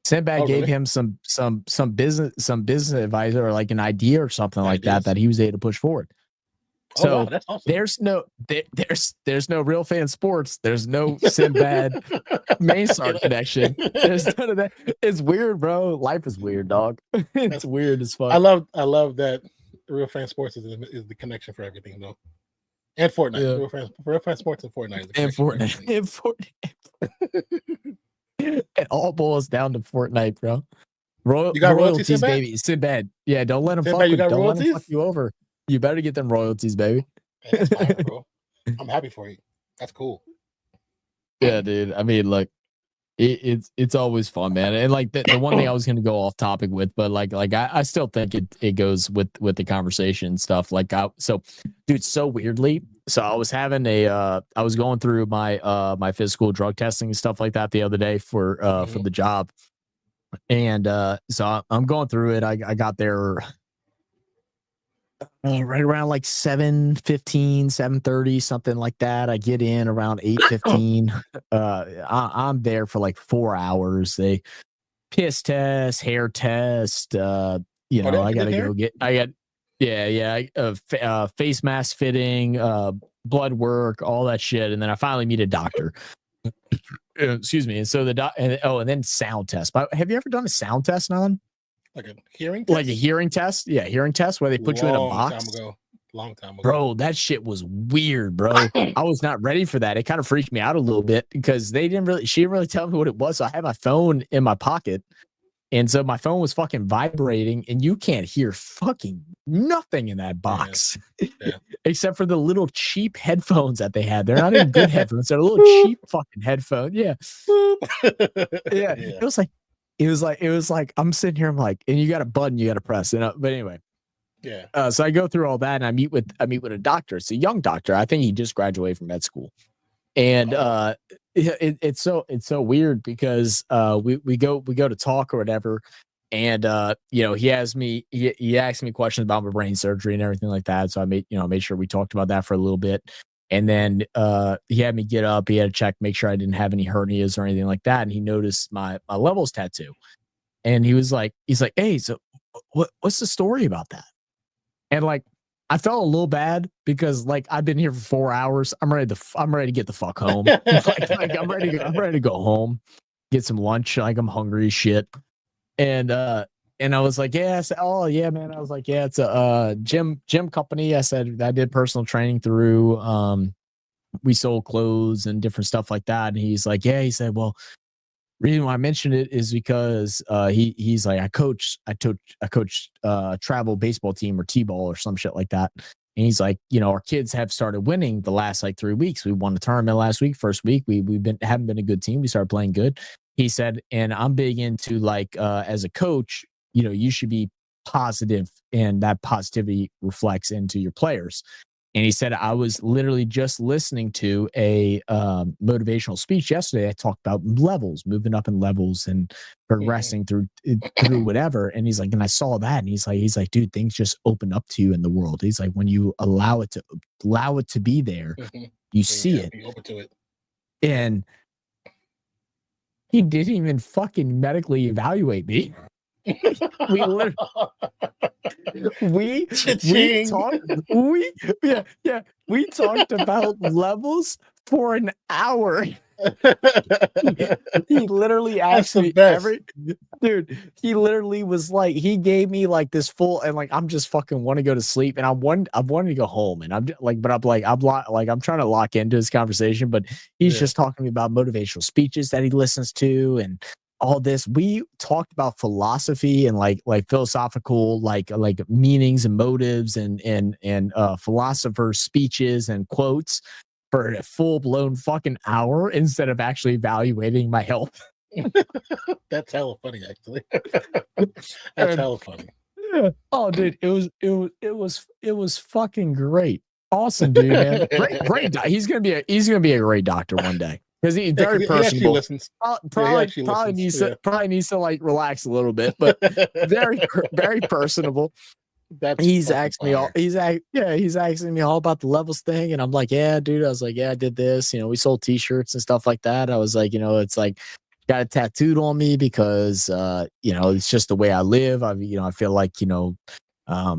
Sinbad gave him some business advice or like an idea or something like that he was able to push forward. So wow, that's awesome. there's no Real Fan Sports. There's no Sinbad Mainstar connection. There's none of that. It's weird, bro. Life is weird, dog. It's weird as fuck. I love that Real Fan Sports is the connection for everything, though. And Fortnite. Yeah. Real Fan Sports and Fortnite. And Fortnite. It all boils down to Fortnite, bro. You got royalties, baby. Sinbad. Yeah, don't let him fuck you over. You better get them royalties, baby. That's fine, bro. I'm happy for you. That's cool. Yeah, dude. I mean, like, it's always fun, man. And like the one thing I was gonna go off topic with, but like I still think it goes with the conversation and stuff. Like, dude, so weirdly. So I was having I was going through my my physical drug testing and stuff like that the other day for the job, and so I'm going through it. I got there. right around like 7:15, 7:30, something like that. I get in around 8:15. I'm there for like 4 hours. They piss test, hair test. I gotta go get. Face mask fitting, blood work, all that shit, and then I finally meet a doctor. Excuse me. And so and then sound test. But have you ever done a sound test, Nolan? Like a hearing test? Like a hearing test? Yeah, hearing test where they put you in a box. Long time ago. Bro, that shit was weird, bro. I was not ready for that. It kind of freaked me out a little bit because she didn't really tell me what it was. So I had my phone in my pocket. And so my phone was fucking vibrating and you can't hear fucking nothing in that box. Yeah. Except for the little cheap headphones that they had. They're not even good headphones. They're a little cheap fucking headphone. Yeah. Yeah. It was like I'm sitting here, I'm like, and you got a button you got to press. But anyway. Yeah. So I go through all that and I meet with a doctor. It's a young doctor. I think he just graduated from med school. And it's so weird because we go to talk or whatever, and he asked me questions about my brain surgery and everything like that. So I made sure we talked about that for a little bit, and then he had me get up. He had to check, make sure I didn't have any hernias or anything like that, and he noticed my levels tattoo, and he's like, hey, so what's the story about that? And like, I felt a little bad because like I've been here for 4 hours. I'm ready to get the fuck home. I'm ready to go home, get some lunch. Like I'm hungry as shit. And I was like, yeah. I said, oh yeah, man. I was like, yeah, it's a gym company. I said I did personal training through. We sold clothes and different stuff like that. And he's like, yeah. He said, well, reason why I mentioned it is because he's like, I coach travel baseball team or T-ball or some shit like that. And he's like, our kids have started winning the last like 3 weeks. We won a tournament last week. First week, haven't been a good team. We started playing good. He said, and I'm big into like as a coach, you should be positive, and that positivity reflects into your players. And he said, I was literally just listening to a motivational speech yesterday. I talked about levels, moving up in levels and progressing through whatever. And he's like, and I saw that. And he's like, dude, things just open up to you in the world. He's like, when you allow it to be there, you see it. Be open to it. And he didn't even fucking medically evaluate me. We talked about levels for an hour. He literally asked me he literally was like, he gave me like this full, and like I'm just fucking want to go to sleep, and I'm wanting to go home, and I'm like, but I'm trying to lock into this conversation, but he's just talking to me about motivational speeches that he listens to and all this. We talked about philosophy and like philosophical like meanings and motives and philosophers' speeches and quotes for a full-blown fucking hour instead of actually evaluating my health. That's hella funny, actually. That's hella funny. Yeah. Oh, dude, it was fucking great. Awesome, dude, man. Great. He's gonna be a great doctor one day. Because he's very personable. Probably needs to like relax a little bit, but very personable. He's asking me all about the levels thing, and I'm like, yeah, dude. I was like, yeah, I did this. We sold T-shirts and stuff like that. I was like, it's like got it tattooed on me because it's just the way I live. I feel like I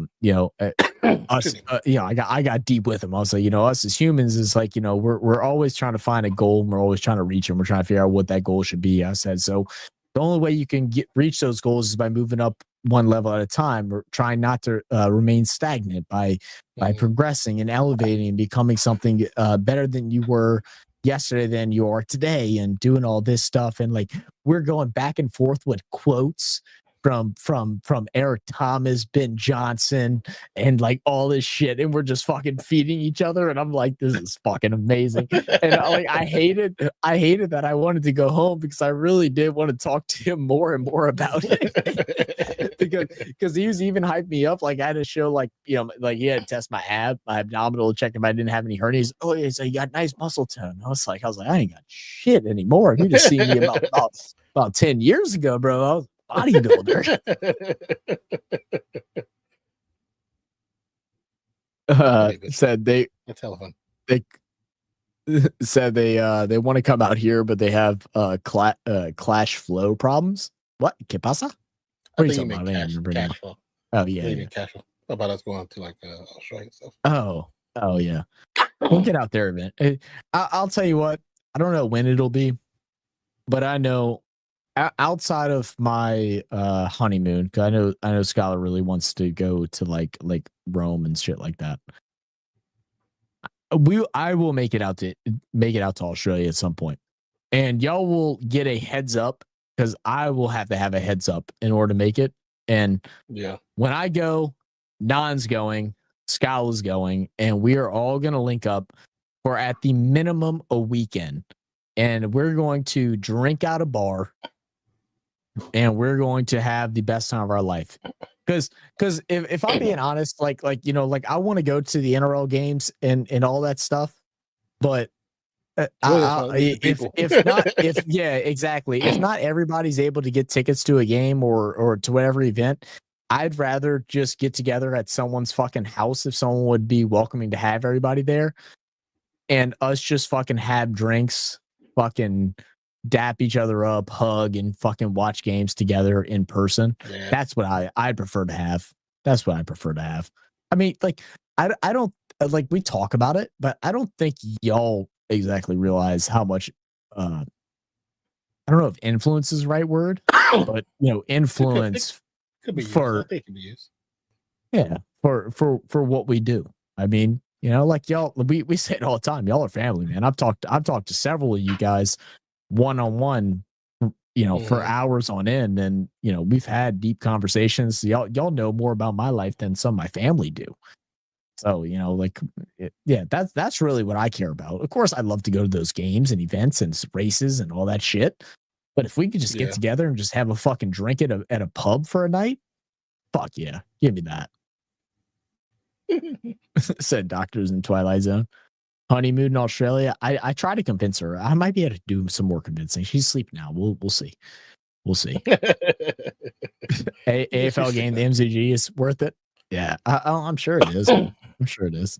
got deep with him. I was like, us as humans is like, we're always trying to find a goal, and we're always trying to reach, and we're trying to figure out what that goal should be. I said, so the only way you can reach those goals is by moving up one level at a time, or trying not to remain stagnant by progressing and elevating and becoming something better than you were yesterday than you are today, and doing all this stuff. And like, we're going back and forth with quotes from Eric Thomas, Ben Johnson, and like all this shit, and we're just fucking feeding each other. And I'm like, this is fucking amazing. And I hated that I wanted to go home because I really did want to talk to him more and more about it. because he was even hyped me up. Like I had to show like he had to test my abdominal, check if I didn't have any hernias. Oh yeah, so you got nice muscle tone. I was like, I ain't got shit anymore. You just seen me about 10 years ago, bro. I was bodybuilder. said they That's hella fun. they said they want to come out here, but they have clash flow problems. What? ¿Qué pasa? I What are think you you talking meant about? I can't remember now. cash flow. Oh yeah, I think you yeah. meant cash flow. About us going to like Australia and stuff. Oh yeah. We'll get out there, man. I'll tell you what. I don't know when it'll be, but I know outside of my honeymoon, because I know Skylar really wants to go to like Rome and shit like that. I will make it out to Australia at some point, and y'all will get a heads up because I will have to have a heads up in order to make it. And Yeah, when I go, Non's going, Skylar's going, and we are all gonna link up for at the minimum a weekend, and we're going to drink out a bar, and we're going to have the best time of our life. Because if I'm being honest, like I want to go to the NRL games and all that stuff, but if not, yeah, exactly. If not everybody's able to get tickets to a game or to whatever event, I'd rather just get together at someone's fucking house if someone would be welcoming to have everybody there, and us just fucking have drinks, fucking dap each other up, hug, and fucking watch games together in person. yeah. That's what I'd prefer to have. That's what I prefer to have. I mean, like, I don't like, we talk about it, but I don't think y'all exactly realize how much I don't know if influence is the right word, but influence could be for used. I think it could be used. Yeah, for what we do. I mean, like y'all, we say it all the time. Y'all are family, man. I've talked to several of you guys one-on-one, for hours on end, and we've had deep conversations. Y'all know more about my life than some of my family do. So that's really what I care about. Of course, I'd love to go to those games and events and races and all that shit. But if we could just get together and just have a fucking drink at a pub for a night, fuck yeah, give me that. Said Doctors in Twilight Zone. Honeymoon in Australia. I try to convince her. I might be able to do some more convincing. She's asleep now. We'll see. We'll see. AFL game, the MCG is worth it. Yeah, I'm sure it is. I'm sure it is.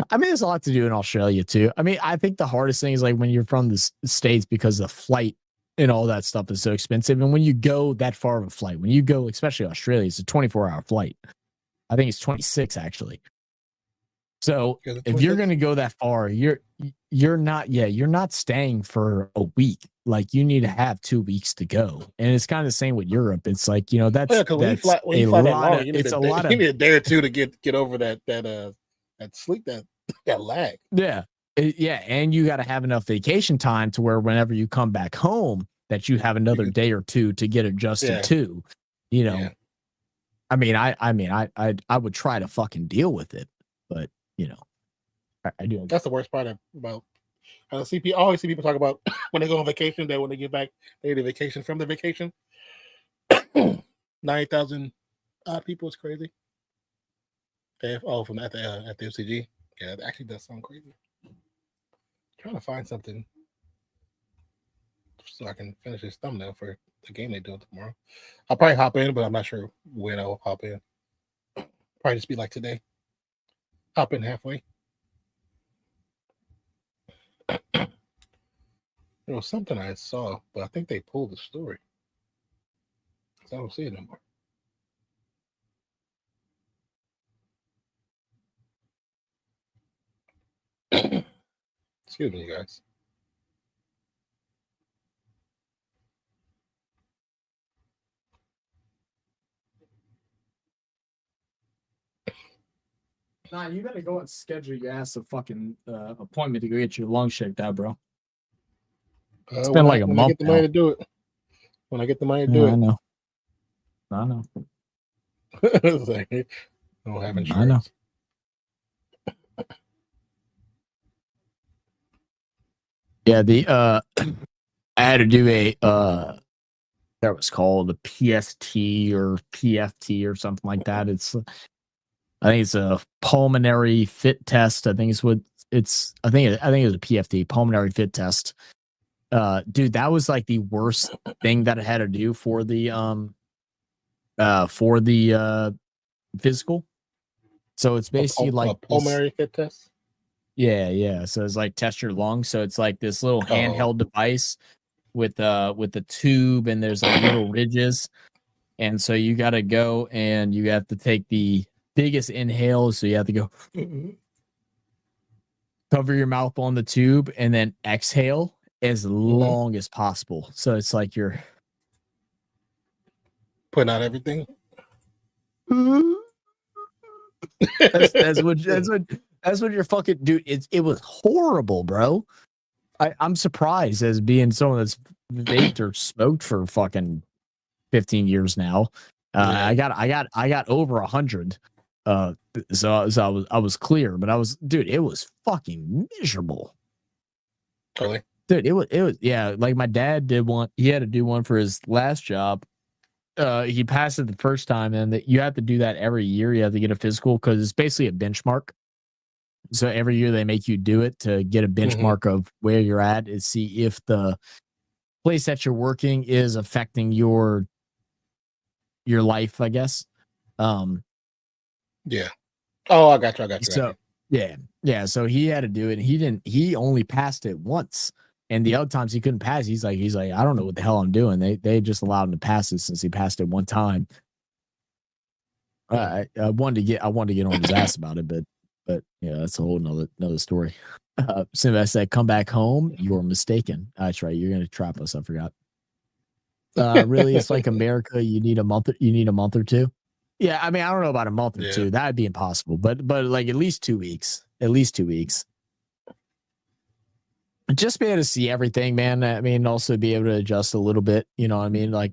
I mean, there's a lot to do in Australia too. I mean, I think the hardest thing is like when you're from the States, because the flight and all that stuff is so expensive. And when you go that far of a flight, when you go, especially Australia, it's a 24-hour flight. I think it's 26 actually. So if you're going to go that far, you're not staying for a week. Like you need to have 2 weeks to go. And it's kind of the same with Europe. It's like, that's when you fly that long, you need a day or two to get over that sleep, that lag. Yeah. And you got to have enough vacation time to where whenever you come back home, that you have another day or two to get adjusted to, Yeah. I mean, I would try to fucking deal with it, but I do. That's the worst part about I always see people talk about when they go on vacation, that when they get back, they get a vacation from their vacation. 9,000 people is crazy. From at the FCG. Yeah, it actually does sound crazy. I'm trying to find something so I can finish this thumbnail for the game they do tomorrow. I'll probably hop in, but I'm not sure when I'll hop in. Probably just be like today. Hop in halfway. There was something I saw, but I think they pulled the story. I don't see it anymore. Excuse me, guys. Nah, you better go and schedule your ass a fucking appointment to go get your lungs checked out, bro. It's been like a month. I get the money to do it. When I get the money to do it. I know. It's like, I don't have insurance. I know. Yeah, I had to do that was called a PST or PFT or something like that. I think it's a pulmonary fit test. I think it was a PFT, pulmonary fit test. Dude, that was like the worst thing that I had to do for the physical. So it's basically like a pulmonary fit test. Yeah. So it's like test your lungs. So it's like this little handheld device with the tube, and there's like little ridges. And so you got to go and you have to take the biggest inhale. So you have to go cover your mouth on the tube and then exhale as long as possible. So it's like you're putting out everything. that's what you're fucking dude. It was horrible, bro. I'm surprised as being someone that's vaped or smoked for fucking 15 years now. I got over 100. So I was clear, but it was fucking miserable. Really? Dude, it was yeah, like my dad did one. He had to do one for his last job. He passed it the first time, and you have to do that every year. You have to get a physical because it's basically a benchmark. So every year they make you do it to get a benchmark of where you're at and see if the place that you're working is affecting your life, I guess. Yeah. Oh, I got you. So yeah. So he had to do it. And he only passed it once. And the other times he couldn't pass, he's like, I don't know what the hell I'm doing. They just allowed him to pass it since he passed it one time. I wanted to get on his ass about it, but yeah, that's a whole another story. So I said, come back home. You're mistaken. That's right. You're gonna trap us. I forgot. Really, it's like America. You need a month or two. Yeah, I mean, I don't know about a month or two. That'd be impossible. But like at least 2 weeks. Just be able to see everything, man. I mean, also be able to adjust a little bit. You know what I mean? Like,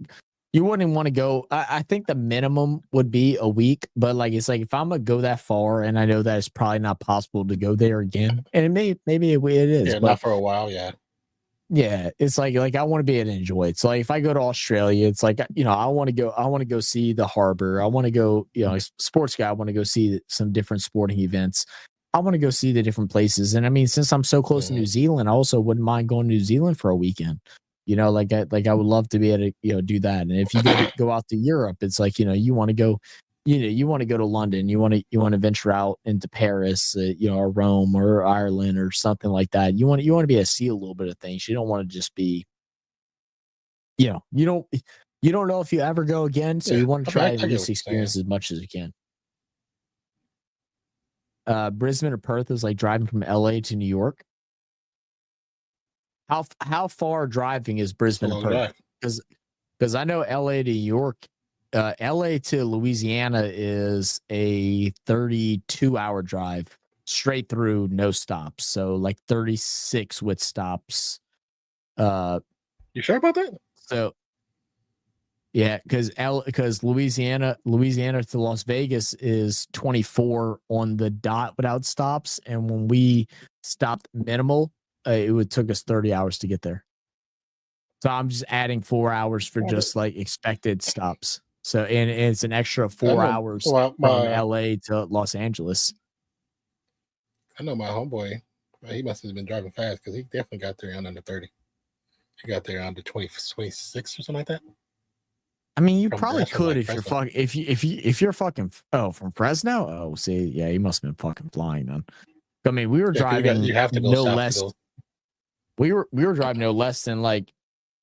you wouldn't want to go. I think the minimum would be a week, but like it's like if I'm gonna go that far, and I know that it's probably not possible to go there again, and maybe it is. Yeah, but not for a while. Yeah. Yeah, it's like I want to be able to enjoy it. So like if I go to Australia, it's like I want to go see the harbor. I want to go, sports guy. I want to go see some different sporting events. I want to go see the different places. And I mean, since I'm so close to New Zealand, I also wouldn't mind going to New Zealand for a weekend. Like I would love to be able to do that. And if you go out to Europe, it's like you want to go. You want to go to London, you want to venture out into Paris, or Rome or Ireland or something like that. You want to be able to see a little bit of things. You don't want to just be, you don't know if you ever go again. So you want to try to at least experience as much as you can. Brisbane or Perth is like driving from LA to New York. How far driving is Brisbane to Perth? Because I know LA to New York. LA to Louisiana is a 32-hour drive straight through, no stops. So like 36 with stops. You sure about that? So yeah, because Louisiana to Las Vegas is 24 on the dot without stops, and when we stopped minimal, it took us 30 hours to get there. So I'm just adding 4 hours for just like expected stops. So and it's an extra 4 hours from LA to Los Angeles. I know my homeboy. He must have been driving fast because he definitely got there under 30. He got there under 26 or something like that. I mean, you probably could if you're fucking if you're fucking from Fresno. Oh, see, yeah, he must have been fucking flying then. I mean, we were driving. You have to go no less. We were driving no less than like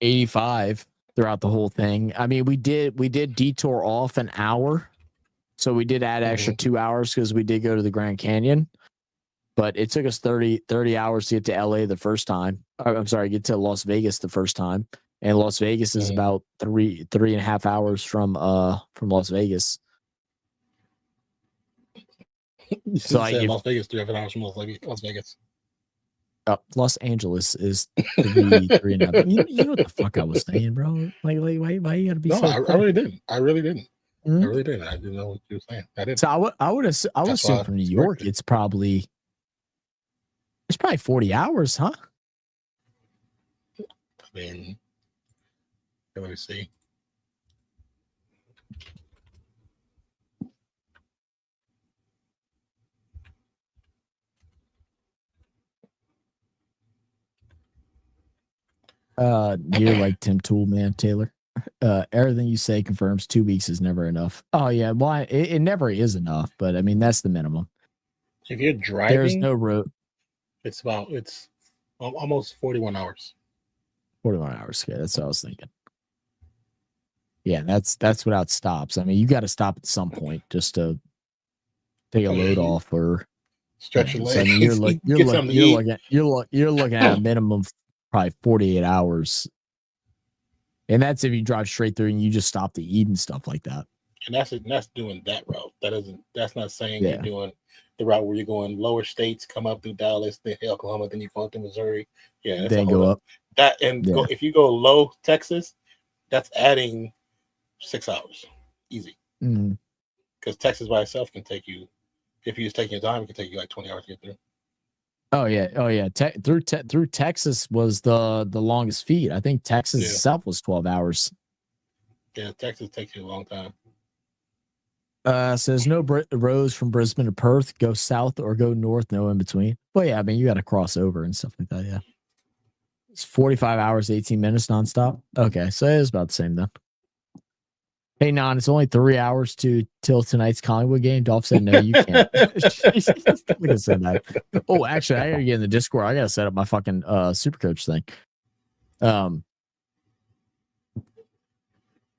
85 throughout the whole thing. I mean, we did detour off an hour, so we did add extra 2 hours because we did go to the Grand Canyon. But it took us 30 hours to get to LA the first time. Get to Las Vegas the first time. And Las Vegas is about 3.5 hours from Las Vegas. So Las Vegas 3.5 hours from Las Vegas. Los Angeles is 3.5. You know what the fuck I was saying, bro? Like why you gotta be? No, I really didn't. I really didn't. I really didn't. I didn't know what you were saying. I didn't. So I would assume from New York, it's probably 40 hours, huh? I mean, let me see. You're like Tim Tool, man, Taylor. Everything you say confirms 2 weeks is never enough. Oh yeah, well, it never is enough, but I mean that's the minimum. If you're There's driving, no road. it's almost 41 hours. 41 hours. Okay, that's what I was thinking. Yeah, that's without stops. I mean, you got to stop at some point just to take a load off or Stretch your so, legs. I mean, you're looking at a minimum of probably 48 hours, and that's if you drive straight through and you just stop to eat and stuff like that. And that's doing that route. That's not saying Yeah. you're doing the route where you're going lower states, come up through Dallas, then Oklahoma, then you go up to Missouri. Yeah, that's Then go up. That and Yeah. if you go low Texas, that's adding 6 hours, easy. Because Texas by itself can take you, if you just taking your time, it can take you like 20 hours to get through. Oh yeah. Through Texas was the longest feed. I think Texas itself was 12 hours. Yeah, Texas takes you a long time. Says no roads from Brisbane to Perth. Go south or go north. No in between. Well, yeah, I mean you got to cross over and stuff like that. Yeah, it's 45 hours, 18 minutes nonstop. Okay, so it is about the same then. Hey, Non, it's only 3 hours till tonight's Collingwood game. Dolph said no, you can't. Look at that. Oh, actually, I gotta get in the Discord. I gotta set up my fucking super coach thing.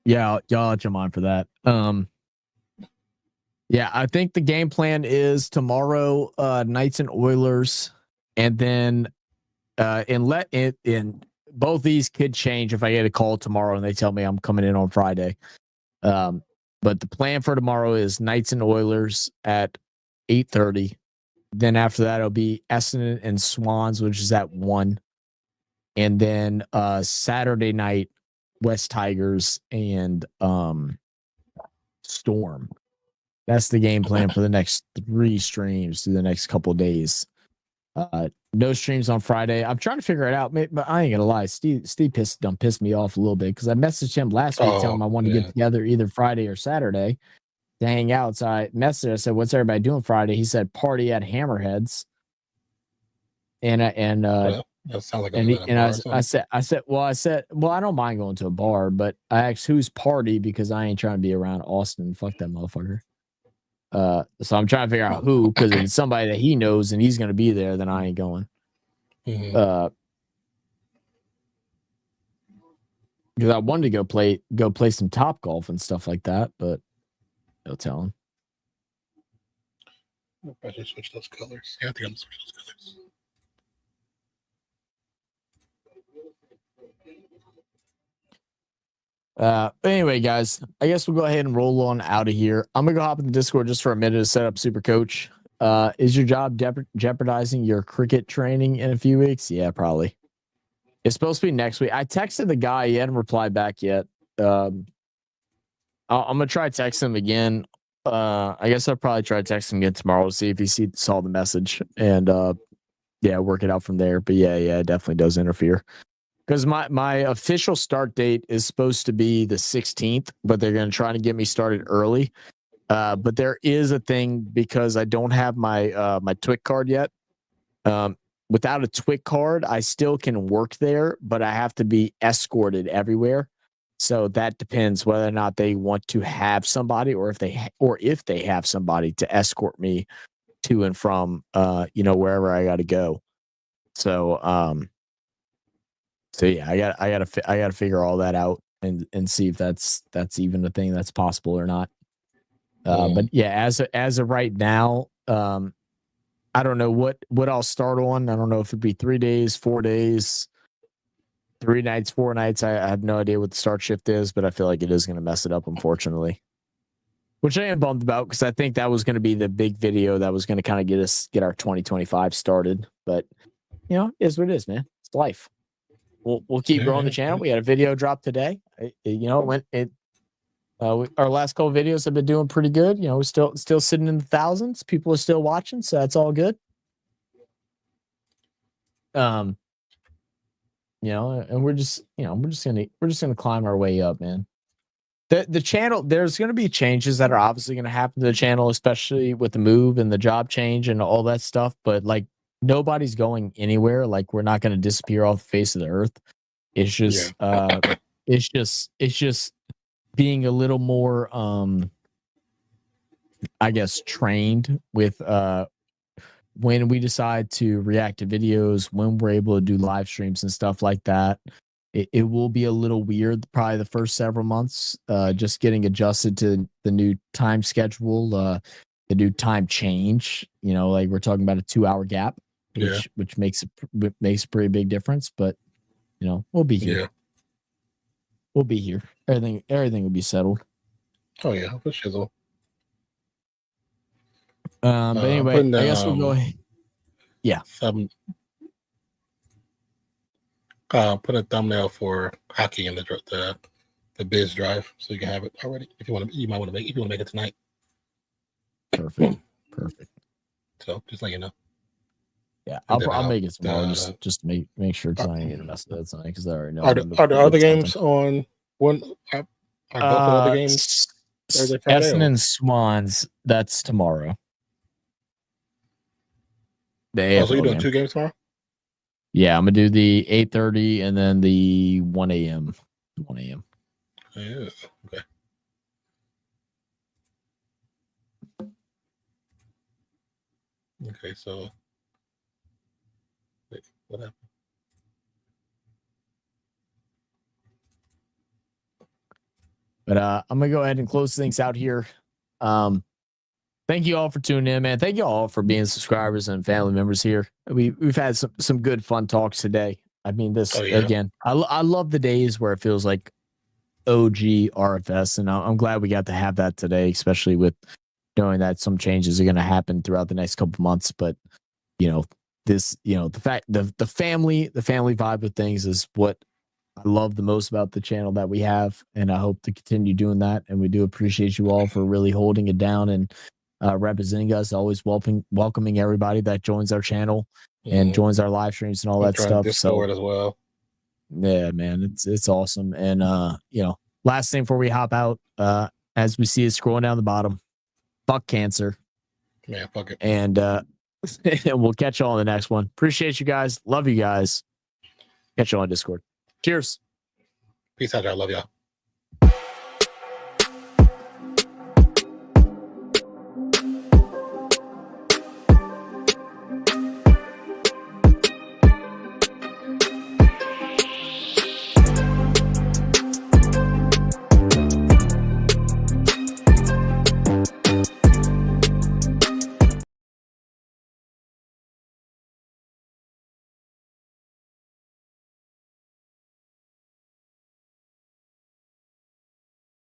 Yeah, y'all jump on for that. Yeah, I think the game plan is tomorrow, Knights and Oilers, and then in both these could change if I get a call tomorrow and they tell me I'm coming in on Friday. But the plan for tomorrow is Knights and Oilers at 8:30. Then after that it'll be Essendon and Swans, which is at 1. And then Saturday night, West Tigers and Storm. That's the game plan for the next 3 streams through the next couple of days. No streams on Friday. I'm trying to figure it out, but I ain't gonna lie. Steve pissed me off a little bit because I messaged him last week telling him I wanted to get together either Friday or Saturday to hang out. So I messaged. I said, "What's everybody doing Friday?" He said, "Party at Hammerheads." That sounds like I said, well, I don't mind going to a bar, but I asked who's party because I ain't trying to be around Austin. Fuck that motherfucker. So I'm trying to figure out who, because if it's somebody that he knows and he's going to be there, then I ain't going. Because I wanted to go play some Top Golf and stuff like that, but no telling. I should switch those colors. Yeah, I think I'm gonna switch those colors. Anyway, guys, I guess we'll go ahead and roll on out of here. I'm gonna go hop in the Discord just for a minute to set up Super Coach. Is your job jeopardizing your cricket training in a few weeks? Yeah, probably. It's supposed to be next week. I texted the guy. He hadn't replied back yet. I'm gonna try to text him again. I guess I'll probably try to text him again tomorrow to see if he saw the message and work it out from there. But yeah, it definitely does interfere. Because my official start date is supposed to be the 16th, but they're going to try to get me started early. But there is a thing because I don't have my my TWIC card yet. Without a TWIC card, I still can work there, but I have to be escorted everywhere. So that depends whether or not they want to have somebody, or if they have somebody to escort me to and from wherever I got to go. So yeah, I gotta figure all that out and see if that's even a thing that's possible or not. But yeah, as of right now, I don't know what I'll start on. I don't know if it'd be 3 days, 4 days, 3 nights, 4 nights. I have no idea what the start shift is, but I feel like it is going to mess it up, unfortunately. Which I am bummed about because I think that was going to be the big video that was going to kind of get our 2025 started. But it is what it is, man. It's life. We'll keep growing the channel. We had a video drop today. Our last couple videos have been doing pretty good. We're still sitting in the thousands. People are still watching, so that's all good. And we're just gonna climb our way up, man. The channel, there's gonna be changes that are obviously gonna happen to the channel, especially with the move and the job change and all that stuff. But like, nobody's going anywhere. Like, we're not going to disappear off the face of the earth. It's just It's just being a little more I guess trained with when we decide to react to videos, when we're able to do live streams and stuff like that. It will be a little weird probably the first several months, just getting adjusted to the new time schedule, the new time change. Like we're talking about a 2-hour gap, which makes a pretty big difference. But we'll be here. Yeah. We'll be here. Everything will be settled. Oh yeah, for shizzle. But anyway, I guess we'll go ahead. Yeah. Put a thumbnail for hockey in the biz drive, so you can have it already. If you want to, you might want to make it tonight. Perfect. So just let you know. Yeah, I'll make it tomorrow. Just to make sure because I ain't gonna mess with that tonight because I already know. Are the other games on one? Are both the other games Thursday, Friday? Essen and Swans. That's tomorrow. So you're doing 2 games tomorrow? Yeah, I'm gonna do the 8:30 and then the 1 a.m. 1 a.m. Yeah. Okay. Okay. So, wait, what happened? But I'm gonna go ahead and close things out here. Thank you all for tuning in, man. Thank you all for being subscribers and family members here. We've had some good fun talks today. I mean, again, I love the days where it feels like OG RFS, and I'm glad we got to have that today, especially with knowing that some changes are going to happen throughout the next couple months. But the family vibe of things is what I love the most about the channel that we have, and I hope to continue doing that. And we do appreciate you all for really holding it down and representing us, always welcoming everybody that joins our channel and joins our live streams and all that stuff. Discord as well. Yeah, man, it's awesome. And last thing before we hop out, as we see it scrolling down the bottom, fuck cancer. Man, fuck it. And we'll catch you all on the next one. Appreciate you guys. Love you guys. Catch you on Discord. Cheers. Peace out, y'all. Love y'all.